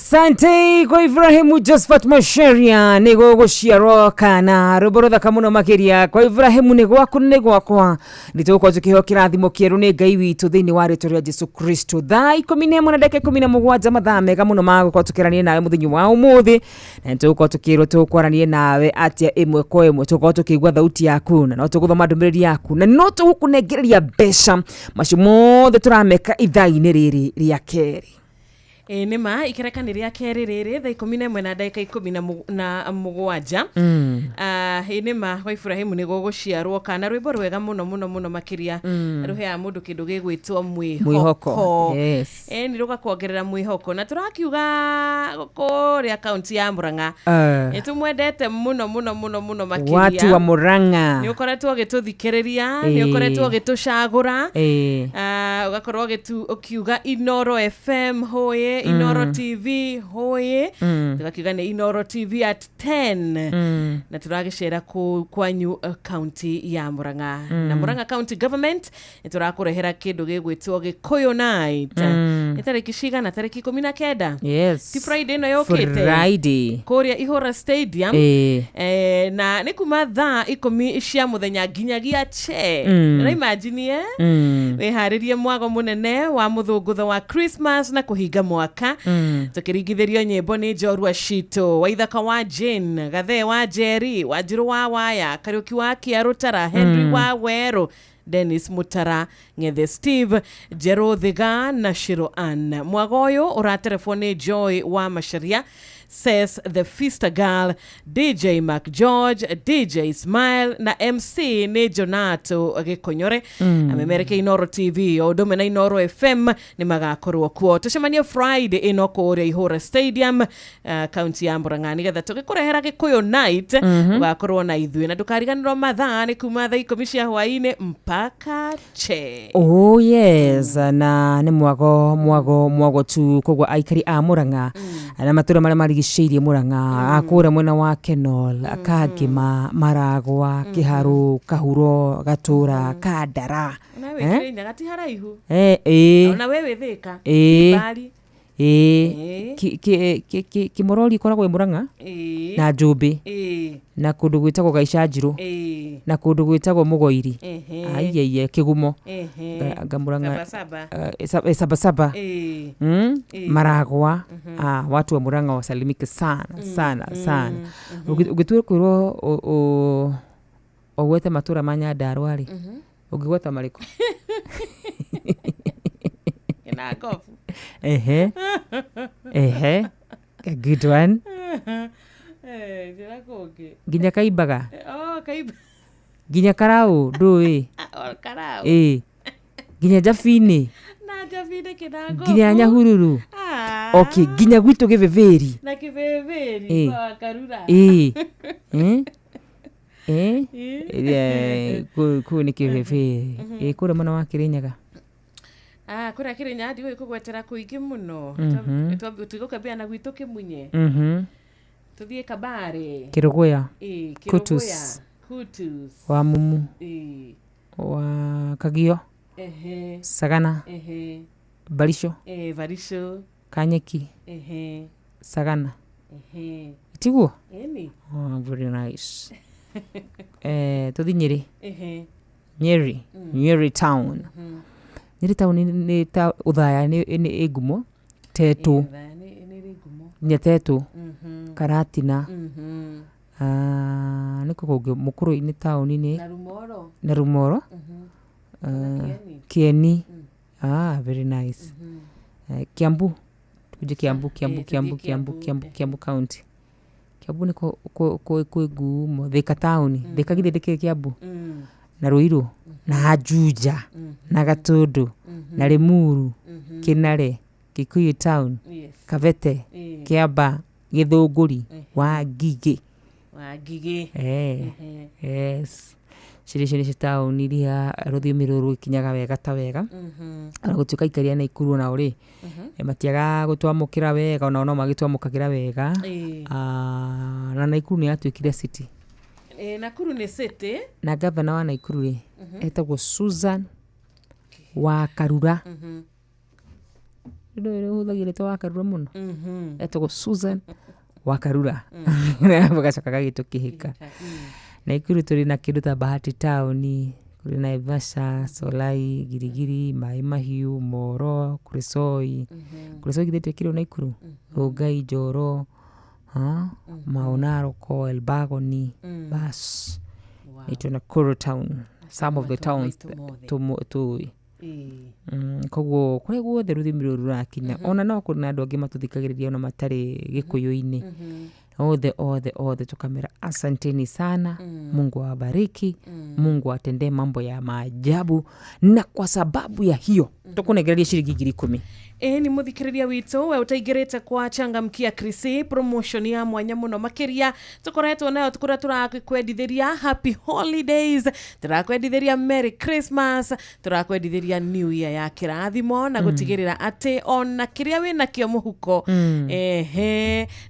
Asante kwa Ibrahimu Josephat Masheria nego gociarwo kana ruborotha kamuno makiria kwa Ibrahimu nego gwakwa nituko tukiho kirathimo kieru ni Ngai witu thiini wa ritwa ria Jesu Kristo thaa 11:17 mathaa mega muno magukwa tukiranie nawe muthinyu wa umuthi na nituko tukirwo tukwaranie nawe atia imwe kwa imwe tuko tukigwa thauti yaku na no tuguthoma ndumiriri yaku na no tugukunengereria mbeca macio mothe turameka ithaa-ini riri ria keri.
Nima ikirekaniria keri riri thaa 11:17 nima kwa Ibrahimu ni guguciarwo kana rwimbo rwega muno makiria ruhea mundu kindu gigwitwo mwihoko.
Yes.
Ni rugakuongerera mwihoko na turakiuga kuri account ya Murang'a. Tumwendete muno makiria.
Watu wa Murang'a.
Ni ukoretwo gituthikiriria, ni ukoretwo gitucagura. Ugakorwo ukiuga Inoro FM hoye Inoro TV hoye tukakiuga ni Inoro TV at 10 na turagicera kwanyu county ya Murang'a na Murang'a County Government turakurehera kindu gigwitwo Gikuyu Night tariki ciga na tariki 19.
Yes.
Ti Friday no yokete
Friday
kuria Ihora Stadium na ni kuma thaa 10 cia muthenya nginyagia che na imagine weharirie mwago munene wa muthungutho wa Christmas na kuhinga mwaka tukiringithirio nyimbo ni Njorua Shito Waithaka wa Jane Gathe wa Jerry Wanjiru wa Waya Kariuki wa Kiarutara Henry wa Wero Dennis Mutara Ngethe Steve Jero Thiga na Shiro Ann Mwagoyo ora telefone Joy wa Masharia says the Feaster Girl DJ Mac George DJ Smile na MC ni Jonato Gikonyore amemereke Inoro TV odome na Inoro FM ni magakorwo kuo tucemania Friday ino kuria Ihora Stadium county ya Murang'a nigetha tugikurehera Gikuyu Night ugakorwo na ithui na ndukariganirwo mathaa ni kuma thaa 10 cia hwaini mpaka che.
Oh yes, na ni mwago tu kogwa aikari a Murang'a na matura mari giceirie Murang'a akura mwena wa Kenol Akagima Maragwa Kiharu Kahuro Gatura Kadara
na wewe nya gati haraihu na wewe thika bali
Kimorori koragwo Murang'a na Njumbi na kundu gwitagwo Gaicajiro na kundu gwitagwo Mugoiri aiye Kigumo Murang'a Sabasaba Maragwa watu wa Murang'a wasalimike sana ugitua kwirwo ogwete matura manya Ndarwari ugigweta mariko
na gofu
a good one
jira koge
ginya Kaimbaga
Kaimba
ginya Karau ndui
Karau
ginya Jafini
na Jafini kinago
ginya Nyahururu okay ginya gwitu Giveveri
na Giveveri kwa Karura
ku ni Giveveri kura mwana wa Kirinyaga
kura Kirinya ndi kugwetera kuingi muno tugukabia na gwitu Kimunye tuthie Kabare
Kiruguya
Kutus
wa Mumu wa Kagio Sagana Barisho Kanyeki Sagana Tiguo very nice tuthi Nyeri Nyeri town Nyeri town ni ta uthaya ni egumo Tetu Nyetetu Karatina niko kuge mukuru ini town ni na Rumoro Kieni very nice Kiambu tuje Kiambu county Kiambu niko ko gumo Thika town Thika githeke Kiambu na Ruiru na Ajuja na Gatundu na Limuru Kinare Kikuyu town Kavete Kiamba Githunguri wa Ngigi yes ciri town iria ruthiomi ruru ikinyaga wega ta wega ana gutuika ikaria na Ikuru na uri matiaga gutwamukira wega ona no magitwamukagira wega na Naikuru ni atuikire city
Nakuru ni city
na governor wa Naikuru etagwo Susan wa Karura ndio hudhagire to wakarura muno etwo Susan wakarura bagacoka gagitukihika na Ikuru turi na kindu ta Bahati Town kuri Naivasha, Solai, Girigiri, Mai Mahiu, Moro, Kuresoi githete kiro na Ikuru Ogai, Joro, Maonaro, ko Elbagoni, bas ito na Kuru Town, some of the towns to koguo kure guothe ruthimiro rurakinya ona no kuna andu angi matuthikagiriria ona matari gikuyu-ini othe tukamera asanteni sana. Mungu awabariki, Mungu atendee mambo ya maajabu, na kwa sababu ya hiyo tukunegereria shilingi 10,000.
Ni muthikiriria witu we utaigirite kwa changamkia Krisi promotion ya mwanya muno makiria tukoretwo nayo tukura turakwendithiria happy holidays, turakwendithiria merry Christmas, turakwendithiria new year ya kirathimo na gutigirira ati ona kiria wina kio muhuko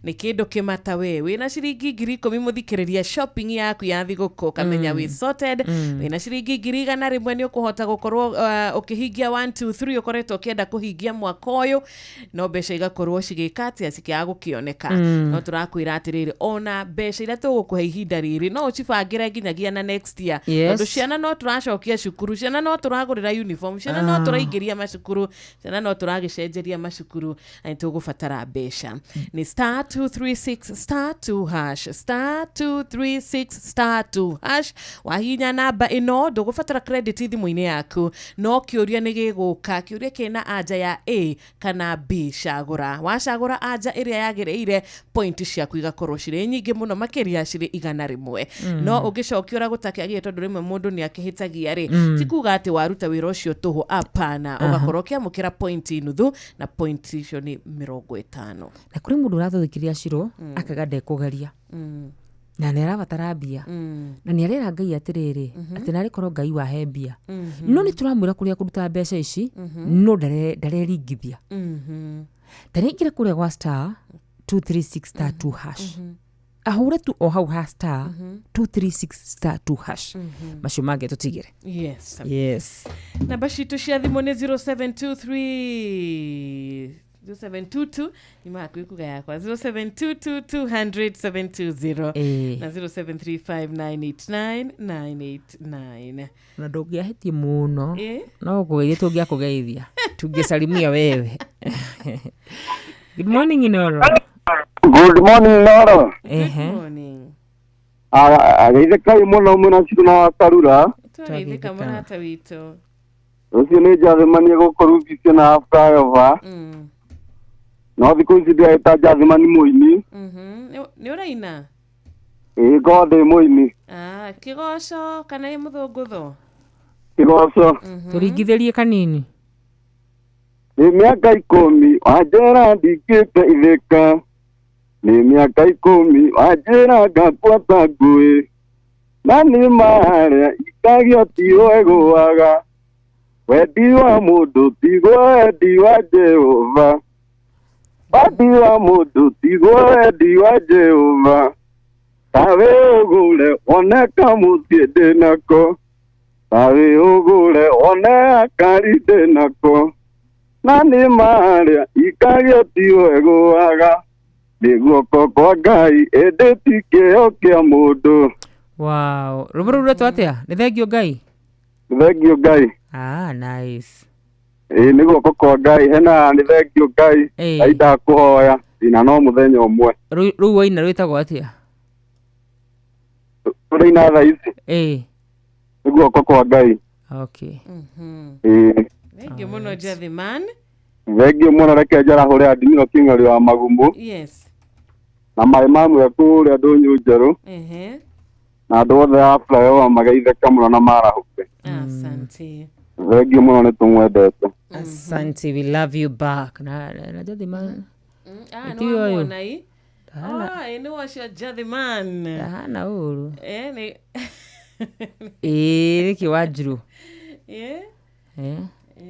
ni kindu kimata we wina shilingi 10,000 muthikiriria shopping yaku ya thiguku kamenya we sorted. Wina shilingi 100 rimwe ni ukuhota gukorwo ukihingia 1 2 3 ukoretwo kienda kuhingia koyo no besha igakorwo cigikati asikia gukioneka no turakwira atiriri ona besha ira tugukuhe ihinda riri no ucibangire nginyagia na next year tondu ciana no turacokia cukuru, ciana no turagurira uniform, ciana no turaingiria macukuru, ciana no turagicenjeria macukuru ani tugubatara besha. Ni *236 *2 hash *236 *2 hash wahinya namba ino ndugubatara credit thimu-ini yaku no kiuria ni giguka kiuria kina anja ya A kana B cagura wacagura anja iria yagireire point ciaku igakorwo cire nyingi muno makiria cire 100 no ugicokio ura gutakiagie tondu rimwe mundu ni akihitagia ri tikuga ati waruta wira ucio tuhu apana ugakorwo kiamukira point nuthu na point icio ni 50
na kuri mundu urathukiria ciro akagade kugaria na nera batarabia na ni arera Ngai atiriri ati nari korwo Ngai wa hebia no ni turamwira kuria kuruta mbeca ici no ndareringithia taringira kuria kwa *236 *2 hash ahure tu o hau ha *236 *2 hash macio mange tutigire. Yes
na bashitu cia thimu ni 0722 ima kuikuga yakwa 0722200720 na 0735989989
na ndogia heti muno no kugeithia tungia kugeithia tungisalimia wewe. Good morning Inoro.
Good morning Inoro.
Good morning.
Ageithika muno muno cikuna Karura.
Twaithika murata wito.
Ucio ni Jathimani gukorubithio na flyover. No thiku ici ndia Jathimani muini.
Ni uraina?
Gode muini.
Kigoco kana muthungutho?
Kigoco.
Turingithirie kanini.
Ni miaka 10 wajera ndikite itheka. Ni miaka 10 wajera ngakwata ngui. Na ni maharia ikagio tio eguaga. Wedi wa mundu tigo wedi wa Jehova. Wedi wa mundu tigo wedi wa Jehova. Tawe ugule oneka mutie denako. Tawe ugule oneka denako. Nani maharia ikagio tio eguaga. Niguoko kwa Ngai edeti keo kia mundu.
Wow, ruburu retu atia ni thengio Ngai.
Thengio Ngai.
Nice.
Niguoko kwa Ngai hena ni thengio Ngai. Aida kuhoya ina no muthenya umwe.
Ru waina rwitagwo atia?
Uraina thaisi. Niguoko kwa Ngai.
Okay.
Thengio muno Jathiman.
Thengio muno reke njara hore adimino king'ori wa Magumbu.
Yes.
Na mai mamwe kuria ndunyu njeru. Na andu othe a flyover magaitheka muno na marahuke.
Asante.
Thengio muno ni tumwendete.
Asante, we love you back. Na Jathiman.
No amona hii. Ene washa Jathiman.
Hana uru.
Ni
kiwajuru.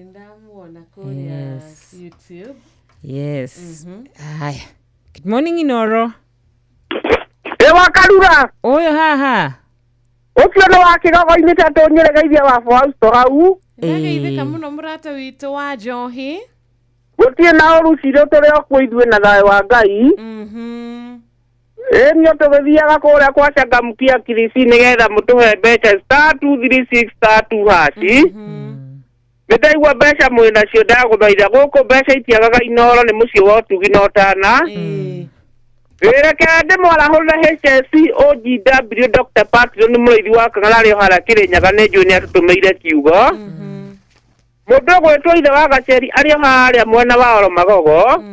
Ndamuona kuria YouTube.
Yes. Haya. Good morning Inoro.
Ewa Karura.
Oyo haha.
Ucio no wakigogo-ini tatunyire geithia wa Fausto hau.
Ndageithika muno murata witu wa Njohi.
Gutie na orucire tore okuithwe na thayo wa Ngai. Nio tugithiaga kuria kwa Changamkia Kirisi nigetha mutuhe mbeca *236*2#. Nitaigua mbeca mwina cio ndaguthaitha guku mbeca itiagaga Inoro ni mucio wa Utugi no Tana. Reke ndimwarahurire HSC OGW Dr. Patrick ni murithi wa Kang'ara hara Kirinyaga ni njui ni atutumeire kiugo. Mundu gwitwo ithe wa Gaceri ari haria mwena wa Oromagogo.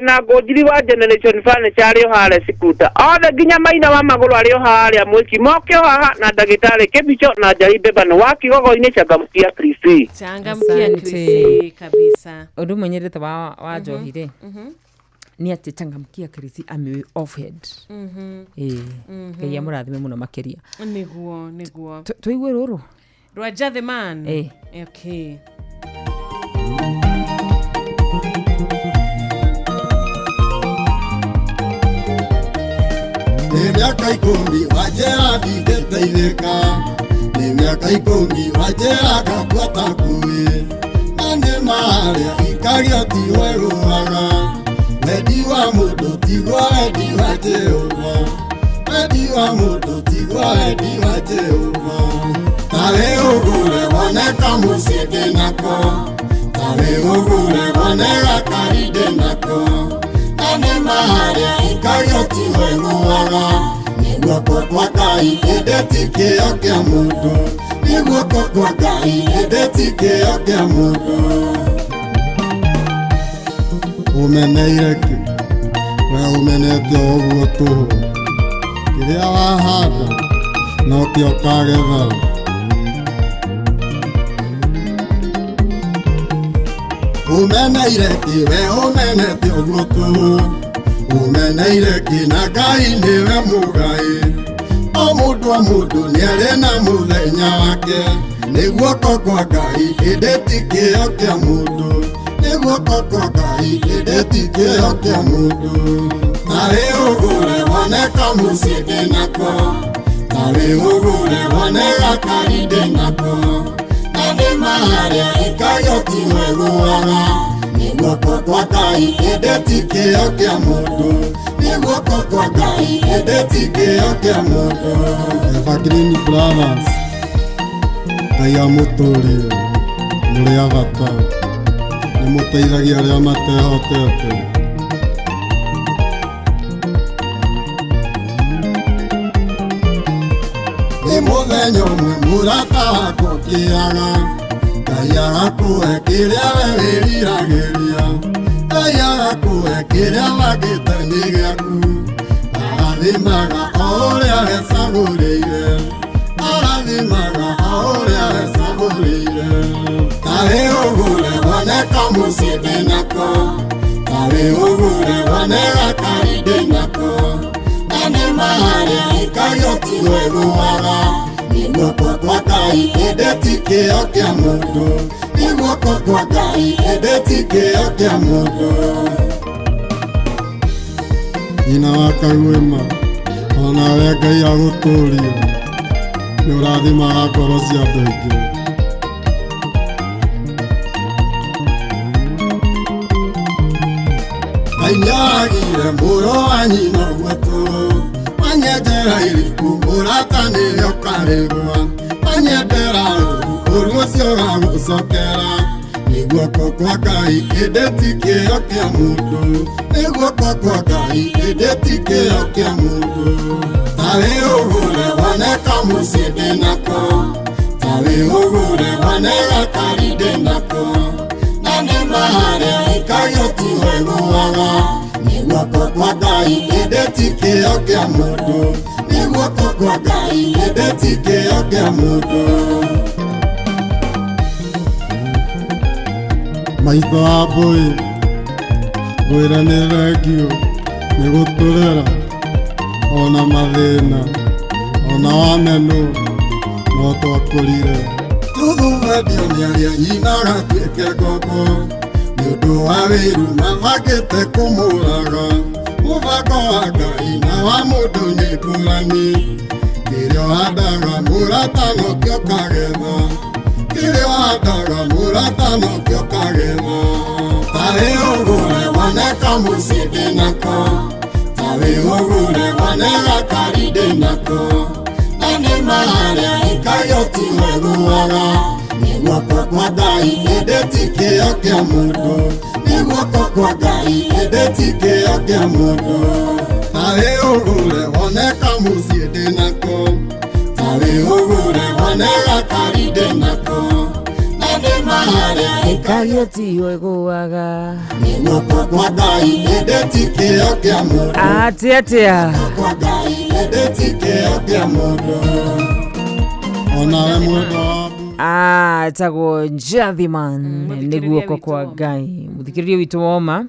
Na ngojiri wa Generation Furniture ari haria Sikuta. Othe nginya Maina wa Maguru ari haria Mwiki mokio haha na ndagitari Kibicho na Njari Bebano wa Kigogo-ini Changamkia Kirisi.
Changamkia Kirisi kabisa.
Undu mwenyerete wa Njohire. Ni ati Changamkia Kirisi ame offhead. Ngai amurathime muno makiria.
Niguo.
Tuigue ruru.
Rwaja the man. Okay.
Ni miaka 10 wajera ndingeteithĩka, ni miaka 10 wajera ngabuata ngui, na nĩ marĩa ikario ti weruaga, wendi wa mũndũ tigwo wendi wa Jehova, wendi wa mũndũ tigwo wendi wa Jehova. Tarĩ ũgũre wone kamũciĩ ndĩ nako, tarĩ ũgũre wone gakari ndĩ nako, na nĩ marĩa ikario ti weruaga, nĩ guoko kwa Ngai ĩndĩ ti kĩo kĩa mũndũ, nĩ guoko kwa Ngai ĩndĩ ti kĩo kĩa mũndũ. Ũmeneire kĩ? We ũmenete ũguo tũhũ, kĩrĩa wahanda no kĩo kagetha. Ũmeneire kĩ? We ũmenete ũguo tũhũ, ũmeneire kĩ? Na Ngai nĩwe mũgai, o mũndũ nĩ arĩ na mũthenya wake, nĩ guoko kwa Ngai ĩndĩ ti kĩo kĩa mũndũ, nĩ guoko kwa Ngai ĩndĩ ti kĩo kĩa mũndũ. Tarĩ ũgũre wone kamũciĩ ndĩ nako, tarĩ ũgũre wone gakari ndĩ nako, na nĩ marĩa ikario ti weruaga, nĩ guoko kwa Ngai ĩndĩ ti kĩo kĩa mũndũ, nĩ guoko kwa Ngai ĩndĩ ti kĩo kĩa mũndũ. Evergreen Brothers, Ngai amũtũrie, mũrĩ abata, nĩ mũteithagia arĩa matehotete. Nĩ mũthenya ũmwe mũrata wakwa ũkĩaga, Ngai agakũhe kĩrĩa we wĩriragĩria, Ngai agakũhe kĩrĩa wagĩte nĩ gĩaku, arathimaga o ũrĩa wecagũrĩire, arathimaga o ũrĩa wecagũrĩire. Tarĩ ũgũre wone kamũciĩ ndĩ nako, tarĩ ũgũre wone gakari ndĩ nako, na nĩ marĩa ikario ti weruaga, nĩ guoko kwa Ngai ĩndĩ ti kĩo kĩa mũndũ, nĩ guoko kwa Ngai ĩndĩ ti kĩo kĩa mũndũ. Nyina wa Kagwĩma, onawe Ngai agũtũrie, nĩ ũrathimaga ngoro cia andũ aingĩ. Ngai nĩaragire mũrũ wa nyina gwetũ, wanyenjera iriku mũrata nĩrĩo karĩgwa, wanyendera ũru ũcio ũgagũcokera, nĩ guoko kwa Ngai ĩndĩ ti kĩo kĩa mũndũ, nĩ guoko kwa Ngai ĩndĩ ti kĩo kĩa mũndũ. Tarĩ ũgũre wone kamũciĩ ndĩ nako, tarĩ ũgũre wone gakari ndĩ nako, na nĩ marĩa ikario ti weruaga, nĩ guoko kwa Ngai ĩndĩ ti kĩo kĩa mũndũ, nĩ guoko kwa Ngai ĩndĩ ti kĩo kĩa mũndũ. Maitho wa mbũi, ngwĩre nĩ thengio nĩ gũtũrera, ona mathĩna ona wamenwo no twakũrire. Tũthũmwendio nĩ arĩa nyina gatuĩke ngombo, nĩ ũndũ wa wĩru mabangĩte kũmũraga, mũbango wa Ngai na wa mũndũ nĩ ngũrani, kĩrĩa ũhandaga mũrata no kĩo kagetha,
gutire wandaga muratano kĩokagĩra tarĩ ũgũre woneka mũciĩ ndĩnako tarĩ ũgũre woneka kari ndĩnako na nĩ marĩa ikayo tiwe guoga nĩguoko kwa Ngai ĩndĩ kĩo kĩa mũndũ nĩguoko kwa Ngai ĩndĩ kĩo kĩa mũndũ tarĩ ũgũre woneka mũciĩ ndĩnako tarĩ ũgũre woneka kari ndĩnako na nĩ marĩa
ikayo tiwe guoga
nĩguoko kwa Ngai ĩndĩ kĩo kĩa mũndũ
atia
kwa Ngai ĩndĩ kĩo kĩa mũndũ onawe mũndũ
tagwo Njathiman nĩ guoko kwa Ngai muthikĩrĩria witũ woma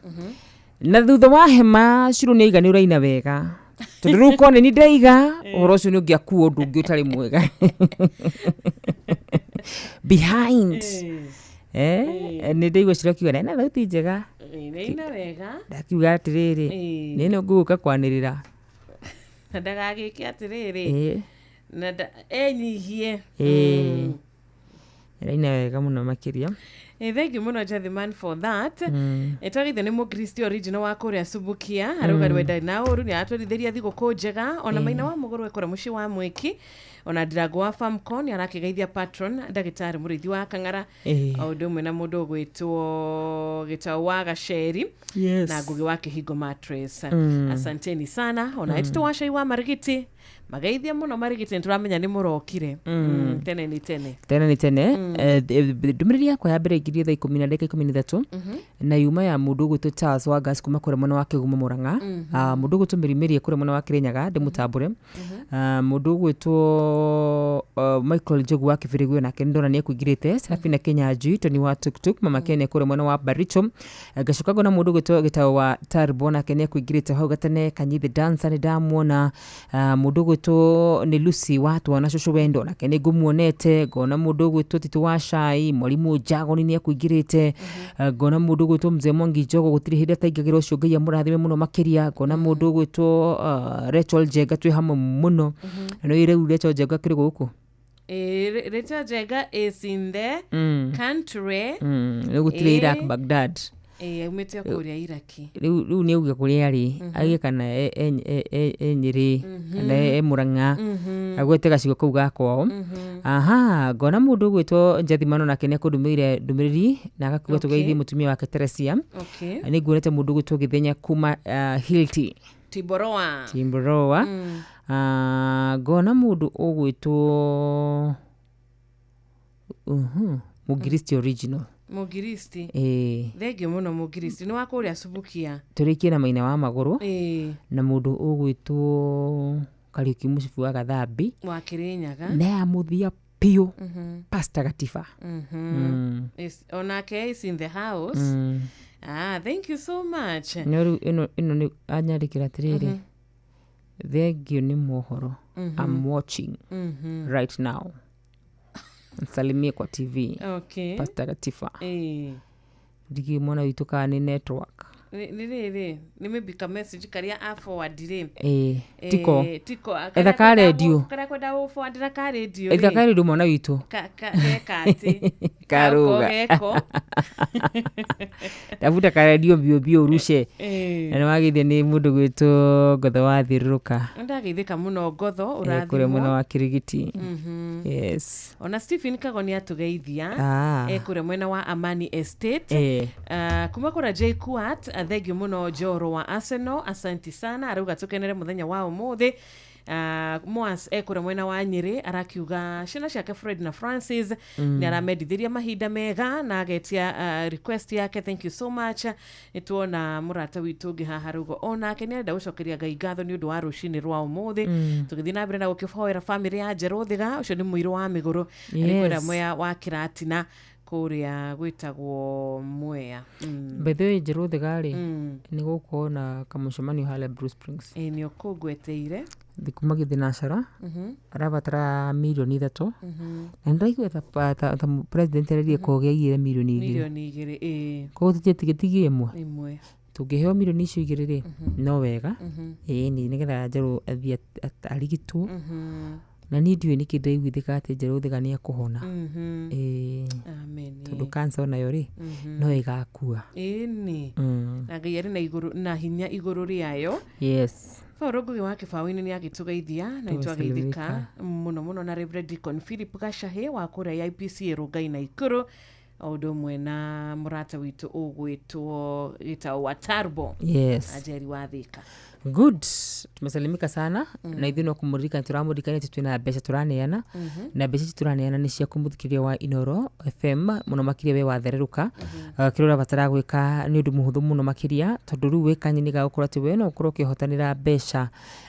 na thutha wa hema Shiro nĩ aiga nĩ ũraina wega tondũ rĩu kone nĩ ndaiga ũhoro ũcio nĩ ũngĩakuo ũndũ ũngĩ ũtarĩ mwega behind nĩ ndaigua Shiro akiuga na thauti njega
ina wega
ndakiuga atĩrĩrĩ nĩ ĩno ngũka kwanĩrĩra
ndagagĩke atĩrĩrĩ na enyihie
ĩraina wega mũno makĩria
thank you muno Njathiman for that etagithe nĩ Mukristo original wa kũrĩa Subukia arauga rwenda na ũru nĩ atwarithiria thigũkũ njega ona Maina wa Mũgũrũ ekora mũciĩ wa Mwiki ona Ndirango wa Famcon arakĩgeithia patron ndagĩtarĩ mũrĩithi wa Kang'ara o ũndũ ũmwe na mũndũ ũgwĩtwo Gĩtaũ wa Gaceri na Ngugi wa Kĩhingo Mattress asanteni sana ona Etito wa Cai wa Marigiti mageithia muno Marigiti nturamenya nĩ mũrokire tene ni tene ndũmĩrĩri yakwa ya mbere ingĩrie thaa 10:13 na yuma ya mũndũ ũgwĩtwo Charles wa Gas kuma kũrĩa mwena wa Kĩgumo Mũrang'a mũndũ ũgwĩtwo Mĩrimĩrie kũrĩa mwena wa Kĩrĩnyaga ndĩmũtambũre mũndũ ũgwĩtwo Michael Njogu wa Kĩbĩrĩgũ nake ndona nĩ ekũingĩrĩte Serafina Kenyanji Tony wa Tuktuk mama Kenya kũrĩa mwena wa Baricho gacoka ngona mũndũ ũgwĩtwo Gĩtaũ wa Tarbo nake nĩ ekũingĩrĩte hau gatene Kanyithi Dancer nĩ ndamuona mũndũ ũgwĩtwo nĩ Lucy wa Twana Cũcũ Wendo nake nĩ ngũmuonete ngona mũndũ ũgwĩtwo Tito wa Cai Mwarimũ Njagoni nĩ ekũingĩrĩte ngona mũndũ ũgwĩtwo Mzee Mwangi Njogo gũtirĩ hĩndĩ ataingagĩra ũcio Ngai amũrathime mũno makĩria ngona mũndũ ũgwĩtwo Rachel Njenga twĩ hamwe mũno no ire Rachel Njenga kĩrĩ gũkũ Rachel Njenga is in the country
nĩ gũtirĩ Iraq Baghdad
umĩte kũrĩa Iraki
rĩu nĩ uga kũrĩa arĩ agĩ kana Nyĩrĩ kana Mũrang'a agwete gacigo kau gakwao ngona mũndũ ũgwĩtwo Njathiman nake nĩ akũndũmĩire ndũmĩrĩri na agakiuga tũgeithie mũtumia wake Teresia nĩ nguonete mũndũ ũgwĩtwo Gĩthenya kuma Hilti Timboroa ngona mũndũ ũgwĩtwo Mugiristi original
Mugiristi thengio mũno Mugiristi nĩ wa kũrĩa Subukia
tũrĩkie na Maina wa Magũrũ na mũndũ ũgwĩtwo Kariuki Mũcibi wa Gathambi
wa Kĩrĩnyaga
na ya mũthia piũ Pastor Gatiba
onake is in the house thank you so much
ĩno nĩ anyandĩkĩra atĩrĩrĩ thengio nĩ mohoro I'm watching right now Salimie kwa TV Pastor Gatiba ndigi mwana witũ kana nĩ network
nĩ maybe ka message karia a forward
tiko etha ka radio
karia kwenda u forward na ka radio
etha ka radio mwana witũ
kati
karuga ndabuta ka radio bio ruce na nĩ wagithia nĩ mũndũ gwĩtwo Ngotho wa Thiũrũrũka
ndageithĩka mũno Ngotho ũrathimwo
kũrĩa mwena wa Kĩrigiti yes
ona Stephen Kagoni atugeithia kũrĩa mwena wa Amani Estate kuma kũrĩa J Kuat thengio mũno Njoro wa Arsenal asanti sana arauga tũkenere mũthenya wa ũmũthĩ Moas kũrĩa mwena wa Nyĩrĩ arakiuga ciana ciake Fred na Francis nĩ aramendithĩria mahinda mega na agetia request yake thank you so much nĩtuona mũrata witũ ũngĩ haha rũgo onake nĩ arenda gũcokeria Ngai ngatho nĩ ũndũ wa rũcinĩ rwa ũmũthĩ tũgĩthiĩ na mbere na gũkĩhoera family ya Njerũ Thĩga ũcio nĩ mũirũ wa Mĩgũrũ arĩ kwĩra Mwea wa Kĩratina kũrĩa gwĩtagwo Mwea
by the way Njerũ Thĩga rĩ nĩ gũkorwo na kamũcemanio harĩa Blue Springs
nĩ ũkũngweteire
thikuma gĩthinacara arabatara milioni 3 na ndaigua ta president arĩrie kũgĩa milioni
2
koguo tũtietigetie ĩmwe tũngĩheo milioni icio 2 rĩ no wega nĩgetha Njerũ athiĩ arigitwo na ni ndiwe niki ndaiguithika ati Njero Thiga ni akuhona
amen
tondu cancer nayo ri no igakua
ni na Ngai ari na iguru na hinya iguru riayo
yes
Foro Ngugi wa Kĩbaũ-inĩ nĩ agĩtũgeithia na itwageithika muno na Reverend Deacon Philip Gashahe wa kuria IPC Rongai na Ikuru odo mwena murata witu ugwitwo gitao wa Tarbo
yes
ajeri wa Thika
good tumesalimika sana na ithuĩ no kumurika turamurika ni twina mbeca turaneana na mbeca turaneana ni cia kumuthikiria wa Inoro FM muno makiria we wathereruka kirora batara gwika ni undu muhuthu muno makiria tondu riu wikanye ni gagukora ti we no ukorwo kihotanira mbeca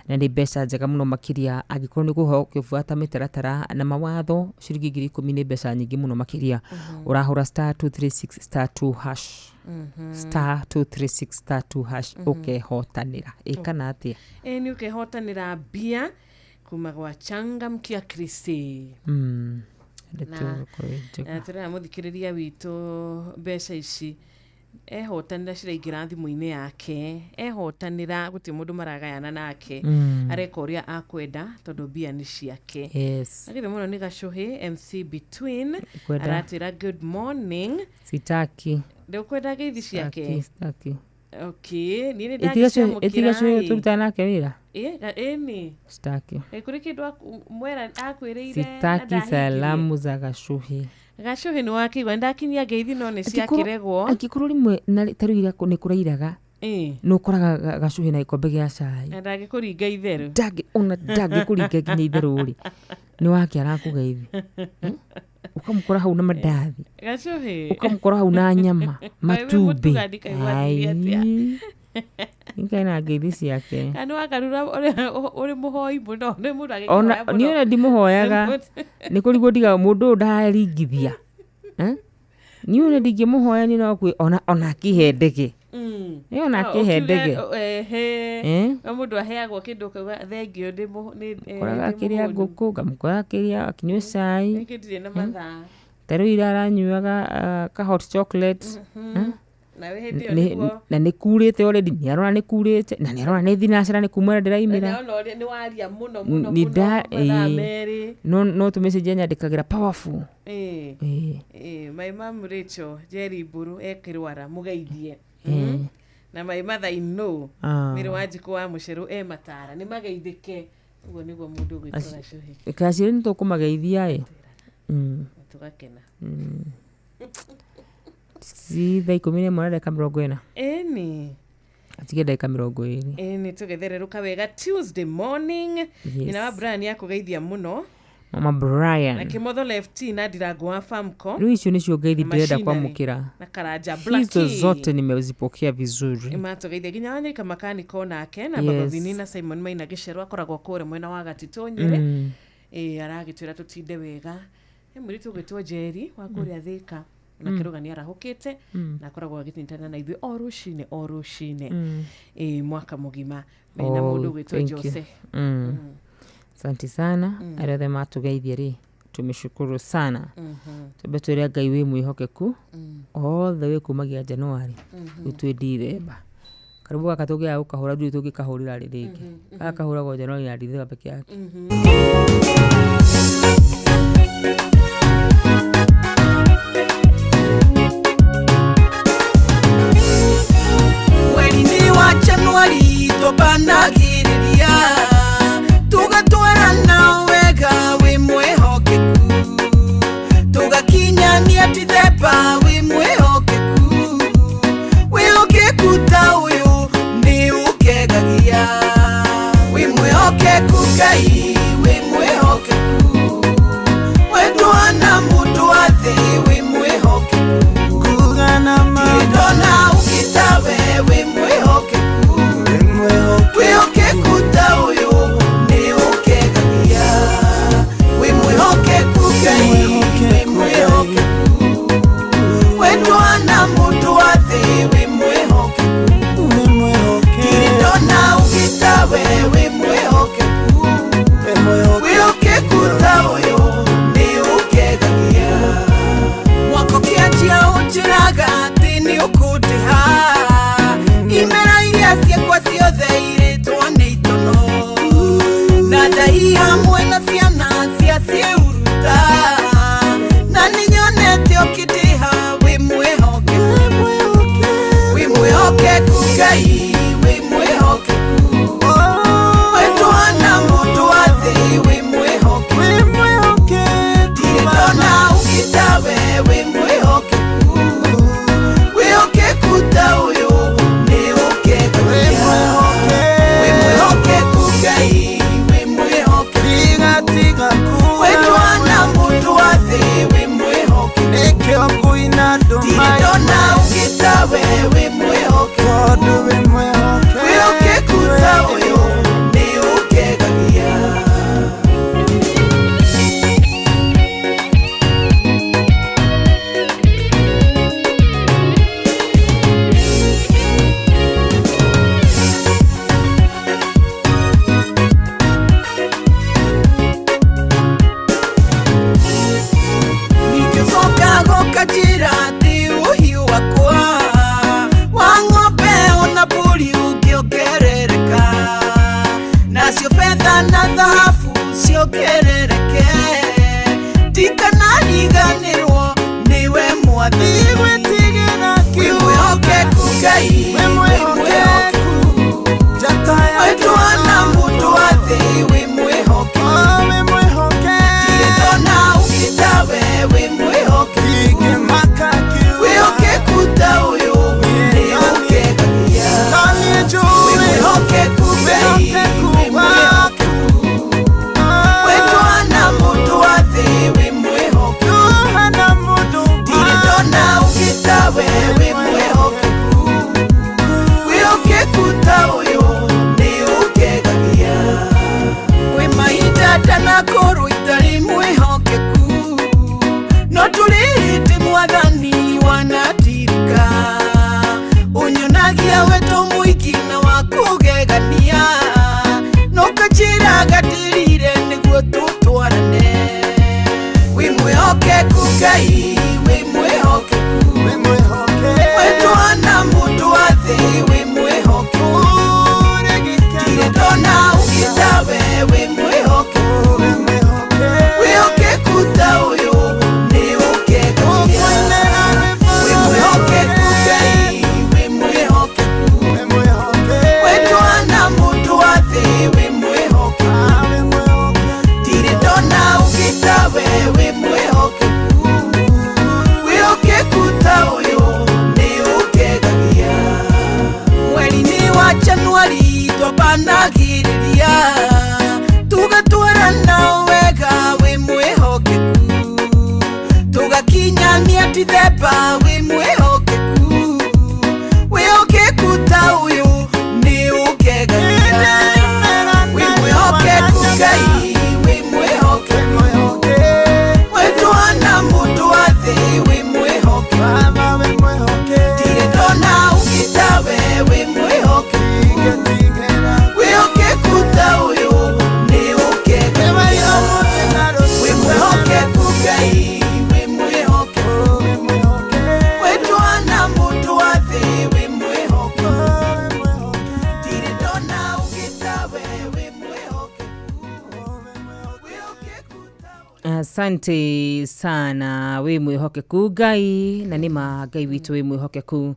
na ni mbeca njega muno makiria agikorwo ni guho kifuata mitaratara na mawatho ciringi 10,000 ni mbeca nyingi muno makiria urahura *236*2# star 236*2# ukehotanira ikana atia
ni ukehotanira bia kuma gwa Changamkia Krisi na tira muthikiriria witu mbeca ici ehotanira ciraingira thimu-ini yake ehotanira guti mundu maragayana nake areka uria akwenda tondu bia ni ciake
yes
agithe muno ni Gashuhi MC Between aratira good morning
sitaki
ndio kwenda geithi ciake
sitaki
okay ni ndagisha
etigasho turutana ke wira
ni
sitaki
kuri kindu mwera akwirire
sitaki salamu za Gashuhi
Gashuhi ni wakiigwa ndakinyia geithi no ni ciakiregwo
angikuru rimwe na taruira ni kurairaga no koraga Gashuhi na ikombe gya cai
ndagikuringa itheru
ndagikuringa kinya itheru ri ni wake arakugeithi ukamukora hau na mandathi
Gashuhi
ukamukora hau na nyama matumbi Ingaina geithi ciake
anu akarura uri muhoi muno ni mundu
ona ni ona ndimuhoyaga ni kurigwo ndiga mundu ndaringithia ni ona ndingimuhoya ni no kwi ona kihendege ni ona kihendege
mundu aheagwo kindu kauga thengio ni
koraga kiria nguku ngamukora kiria akinywe cai
nikitire na mathaa
teru ira aranyuaga ka hot chocolate na ni kurite already ni arona ni kurite na ni arona ni thinacira ni kumwera ndiraimira
ni waria muno
ni da no to message nyandikagira powerful
my mom Rachel Jerry Buru ekirwara mugeithie na my mother in law miri wajiko wa musheru matara ni mageithike ugo niguo mundu gwitwa Gashuhi
kasi ni to kumageithia
tugakena
si dai komine mwana ka 40
ni
atige dai ka 20
ni tugethereruka wega Tuesday morning ina wa Brian yakugeithia muno
Mama Brian
na kimotho left na Ndirango wa Famco
Luis ni cio ngeithi ndenda kwamukira
na Karanja Black
hizo zote nimezipokea vizuri
imatogeithia ginya wanyika makaniko nake na Baba Vini na Simon Maina Gicero akoragwo kure mwena wa Gatitonyire aragitwira tutinde wega muritu gwitwo Jerry wa kuria Thika na kirugani arahukite na akoragwo agitintana na ithuĩ o rucine mwaka mugima mena mundu gwitwo Jose
asante sana arothe matugeithie ri tumeshukuru sana tubeturia Ngai wi mwihokeku all the way kumagia January utwe December karibu akatogia ukahura ndu tugikahurira ringi akahura go January na December peke yake
January tũbanagĩrĩria tũgatwarana wega wĩ mwĩhokeku tũgakinyania December wĩ mwĩhokeku wĩhokeku ta ũyũ nĩ ũkegagia wĩ mwĩhokeku Ngai wĩ mwĩhokeku wendwana mũndũ wa thĩ wĩ mwĩhokeku kugana mandona ũgĩtawe wĩ mwĩhokeku wĩhokeku ta ũyũ nĩ ũkegagia wĩ mwĩhokeku Ngai wĩ mwĩhokeku wendwana mũndũ wa thĩ wĩ mwĩhokeku ndona ũgĩtawe wĩ mwĩhokeku wĩhokeku ta ũyũ nĩ ũkegagia mwako kĩanjia ũnjĩraga atĩ nĩ ũkũndĩha imera iria ciakwa ciothe irĩtwo nĩ itono na ndai hamwe na ciana ciuruta na ninyonete ukitiha wi mwihokeku Ngai wi mwihokeku wetwana mundu wa thi wi mwihokeku tiritona ukitawe wi mwihokeku wihokeku ta uyu ni ukeku wi mwihokeku Ngai wi mwihokeku wetwana mundu wa thi wi mwihokeku tiritona ukitawe wi mwihokeku wihokeku ta uyu ni ukegagia nikisoka gukajira ti uhiu wakwa wa ng'ombe ona mbũri ũngĩongerereka nacio betha na thahabu ciongerereke tikanariganĩrwo nĩwe mwathi wĩ mwĩhokeku Ngai wĩ mwĩhokeku wetwana mũndũ wa thĩ wĩ mwĩhokeku tiritona ũkitawe wĩ mwĩhokeku wĩhokeku ta ũyũ nĩ ũkegagia wĩ mwĩhokeku Ngai wĩ mwĩhokeku wetwana mũndũ wa thĩ wĩ mwĩhokeku tiritona ũkitawe wĩ mwĩhokeku wĩhokeku ta ũyũ nĩ ũkegagia kwĩ mahinda ndanakorwo itarĩ mwĩhokeku no tũrĩhĩte mwathani wanatirika ũnyonagia weto mũingĩ na wa kũgegania no kanjĩra gatirire nĩguo tũtwarane wĩ mwĩhokeku Ngai wĩ mwĩhokeku wetwana mũndũ wa thĩ wĩ mwĩhokeku tiritona ũkitawe wĩ mwĩhokeku wĩhokeku ta ũyũ nĩ ũkegagia wĩ mwĩhokeku Ngai wĩ mwĩhokeku wetwana mũndũ wa thĩ wĩ mwĩhokeku tiritona ũkitawe wĩ mwĩhokeku wĩhokeku ta ũyũ nĩ ũkegagia mweri-inĩ wa Januari twabanagĩrĩria tugatwarana wega wĩ mwĩhokeku tugakinyania Dithemba wĩ mwĩhokeku wĩhokeku ta ũyũ nĩ ũkegagia wĩ mwĩhokeku Ngai wĩ mwĩhokeku wetwana mũndũ wa thĩ wĩ mwĩhokeku tiritona ũkitawe wĩ mwĩhokeku wĩhokeku ta ũyũ nĩ ũkegagia wĩ mwĩhokeku Ngai wĩ mwĩhokeku wetwana mũndũ wa thĩ wĩ mwĩhokeku tiritona ũkitawe wĩ
asante sana wĩ mwĩhokeku Ngai na nĩma Ngai witũ wĩ mwĩhokeku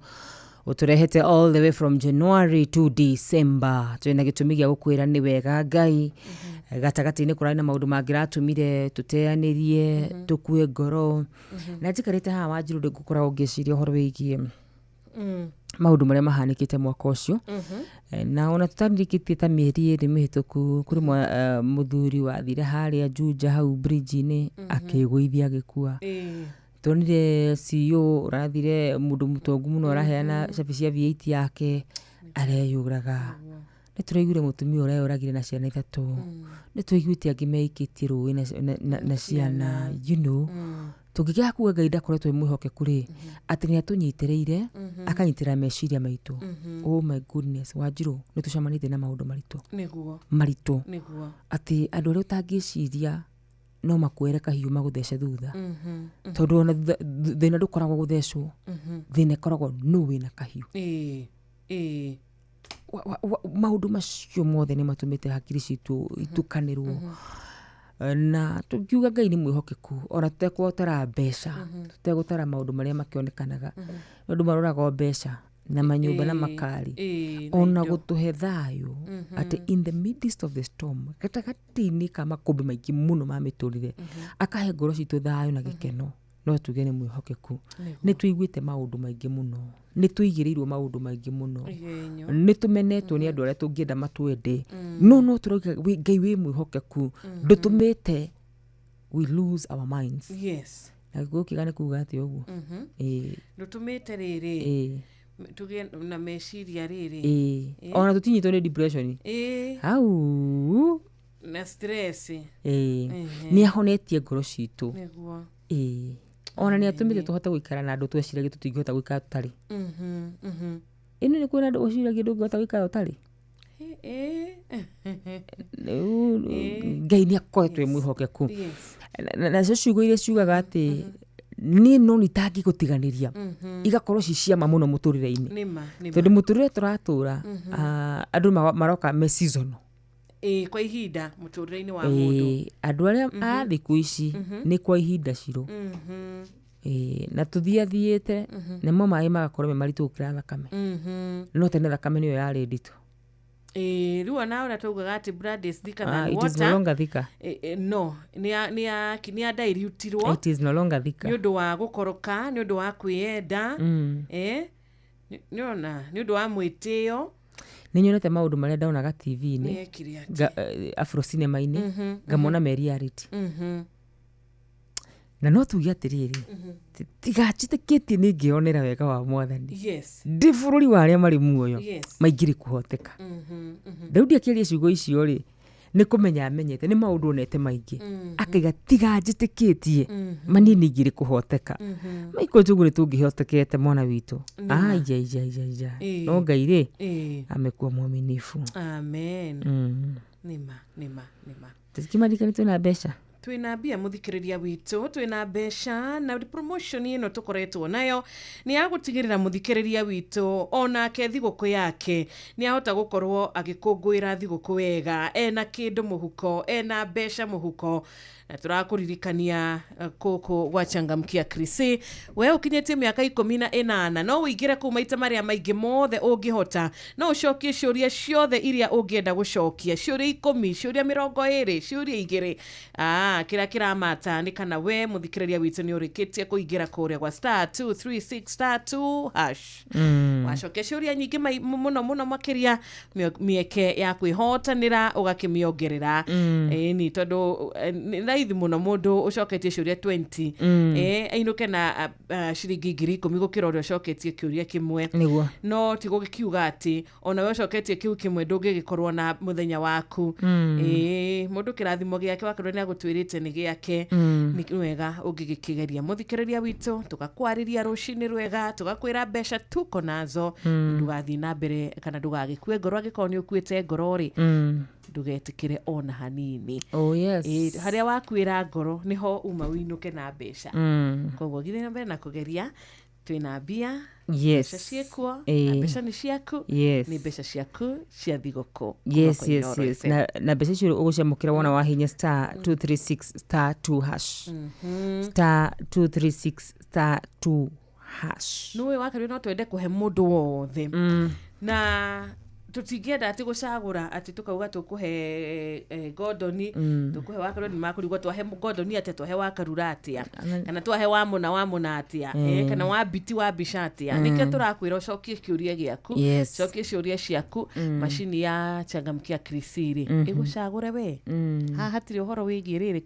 uturehete all the way from January to December twina gĩtũmi gĩa gũkwĩra nĩ wega Ngai gatagati-inĩ kũrarĩ na maũndũ mangĩratũmire tũteanĩrie tũkue ngoro na njikarĩte haha Wanjiru ndĩngũkoragwo ngĩciria ũhoro wĩgiĩ maũndũ marĩa mahanĩkĩte mwaka ũcio na ona tũtarĩkĩtie ta mĩeri ĩrĩ mĩhĩtũku kũrĩ mũthuri wathire harĩa Juja hau bridge-inĩ akĩgũithia agĩkua tuonire CEO ũrathire mũndũ mũtongu mũno araheana cabi cia V8 yake areyũraga nĩ tũraiguire mũtumia ũrĩa ũragire na ciana 3 nĩ tũiguĩte angĩ meikĩtie rũĩ na ciana you know tũngĩgĩa kuga Ngai ndakoretwo mwĩhokeku rĩ atĩ nĩ atũnyitĩrĩire akanyitĩra meciria maitũ oh my goodness Wanjiru nĩ tũcamanĩte na maũndũ maritũ atĩ andũ arĩa ũtangĩciria no makuere kahiũ magũthece thutha tondũ ona thĩna ndũkoragwo gũthecwo thĩna koragwo no wĩna kahiũ maũndũ macio mothe nĩ matũmĩte hakiri citũ itukanĩrwo na tukiuga Ngai ni mwihokeku ona tutekũtara mbeca tutegũtara maũndũ marĩa makĩonekanaga andũ maroraga mbeca na manyũmba na makari ona gũtũhe thayũ at in the midst of the storm gatagatĩ-inĩ ka makũmbĩ maingĩ mũno ma mĩtũrĩre akahe ngoro citũ thayũ na gĩkeno no tuge nĩ mwĩhokeku nĩ tũiguĩte maũndũ maingĩ mũno nĩ tũigĩrĩirwo maũndũ maingĩ mũno nĩ tũmenetwo nĩ andũ arĩa tũngĩenda matwende no tũrauga Ngai wĩ mwĩhokeku ndũtũmĩte we lose our minds na gũkĩga nĩ kuuga atĩ ũguo
ndũtũmĩte rĩrĩ tuge na meciria rĩrĩ
ona tũtinyitwo nĩ depression au
na stress
nĩ ahonetie ngoro citũ ona nĩ atũmĩte tũhote gũikara na andũ tweciragia tũtingĩhota gũikara tũtarĩ ĩno nĩ kwĩna andũ ũciragia ndũngĩhota gũikara ũtarĩ Ngai nĩ akoretwo e mwĩhokeku nacio ciugo iria ciugaga atĩ niĩ no nitangĩgũtiganĩria igakorwo ci ciama mũno mũtũrĩre-inĩ tondũ mũtũrĩre tũratũra andũ maroka me seasonal
kwa ihinda mũtũrĩre-inĩ wa mũndũ
andũ arĩa a thikũ ici nĩ kwa ihinda cirũ na tũthiathiĩte namo maĩ magakorwo me maritũ gũkĩra thakame no tene thakame nĩyo yarĩ nditũ
rĩu ona ũrĩa taugaga atĩ blood is thicker than
water. It is no longer thicker.
No, nĩ adairutirwo.
It is no longer thicker.
Nĩ ũndũ wa gũkoroka, nĩ ũndũ wa kwĩenda. Nĩ ũndũ wa mwĩtĩo.
Nĩ nyonete maũndũ marĩa ndaonaga TV-inĩ. Afro cinema-inĩ. Ngamona me reality. Na no tuge atĩrĩrĩ tiga njĩtĩkĩtie nĩ ngĩonera wega wa Mwathani ndĩ bũrũri wa arĩa marĩ muoyo maingĩrĩ kũhoteka Daudi akĩaria ciugo icio rĩ nĩ kũmenya amenyete nĩ maũndũ onete maingĩ akaiga tiga njĩtĩkĩtie manini ingĩrĩ kũhoteka maiko njũgũ nĩ tũngĩhotekete mwana witũ no Ngai rĩ amekuwa mwaminifu
amen nima
tũtikimarika nĩ twĩna mbeca
twina mbia muthikiriria witu twina mbeca na promotion ino tukoretwo nayo ni agutigirira muthikiriria witu ona ke thiguku yake ni ahota gukorwo agikungwira thiguku wega ena kindu muhuko ena mbeca muhuko na turakuririkania koko gwachangamkia Krisi we ukinyetie miaka 18 no uigire ku maita maria maingi mothe ungihota no ucokie ciuria ciothe iria ungienda gucokia ciuria 10 ciuria 20 ciuria 2 kira kiramata ni kana we muthikiriria witu ni urikitie kuigira kuria kwa *236*2# wacokia ciuria nyingi muno makiria mieke ya kwihotanira ugakimiongerera ni tondu raithi muno mundu ucoketie ciuria 20 ainuke na ciringi 10,000 gukira uria ucoketie kiuria kimwe no tigo gikiuga ati ona we ucoketie kiu kimwe ndungigikorwo na muthenya waku mundu kirathimo giake wakorwo ni agutwirite ni giake ni wega ungigikigeria muthikiriria witu tugakwariria rucini rwega tugakwira mbeca tuko nazo ndugathi na mbere kana ndugagikue ngoro agikorwo ni ukuite ngoro ri ndugetikire ona hanini haria wakwira ngoro niho uma winuke na mbeca koguo githĩ na mbere na kugeria twina mbia mbeca ciekuo mbeca ni ciaku ni mbeca ciaku cia thigũkũ
na mbeca icio ũgũciamũkĩra wona wahinya *236*2# *236*2#
nũĩ wakarĩ no twende kũhe mũndũ wothe na tutingenda ati gucagura ati tukauga tukuhe Gordoni tukuhe wakarũ ni makurigwo twahe Gordoni ati twahe wakarura atia kana twahe wa muna atia kana wa biti wa bishatia nike turakwira ucokie kiuria giaku cokie ciuria ciaku machini ya changamkia Krisiri igucagure we ha hatiri uhoro wigie riri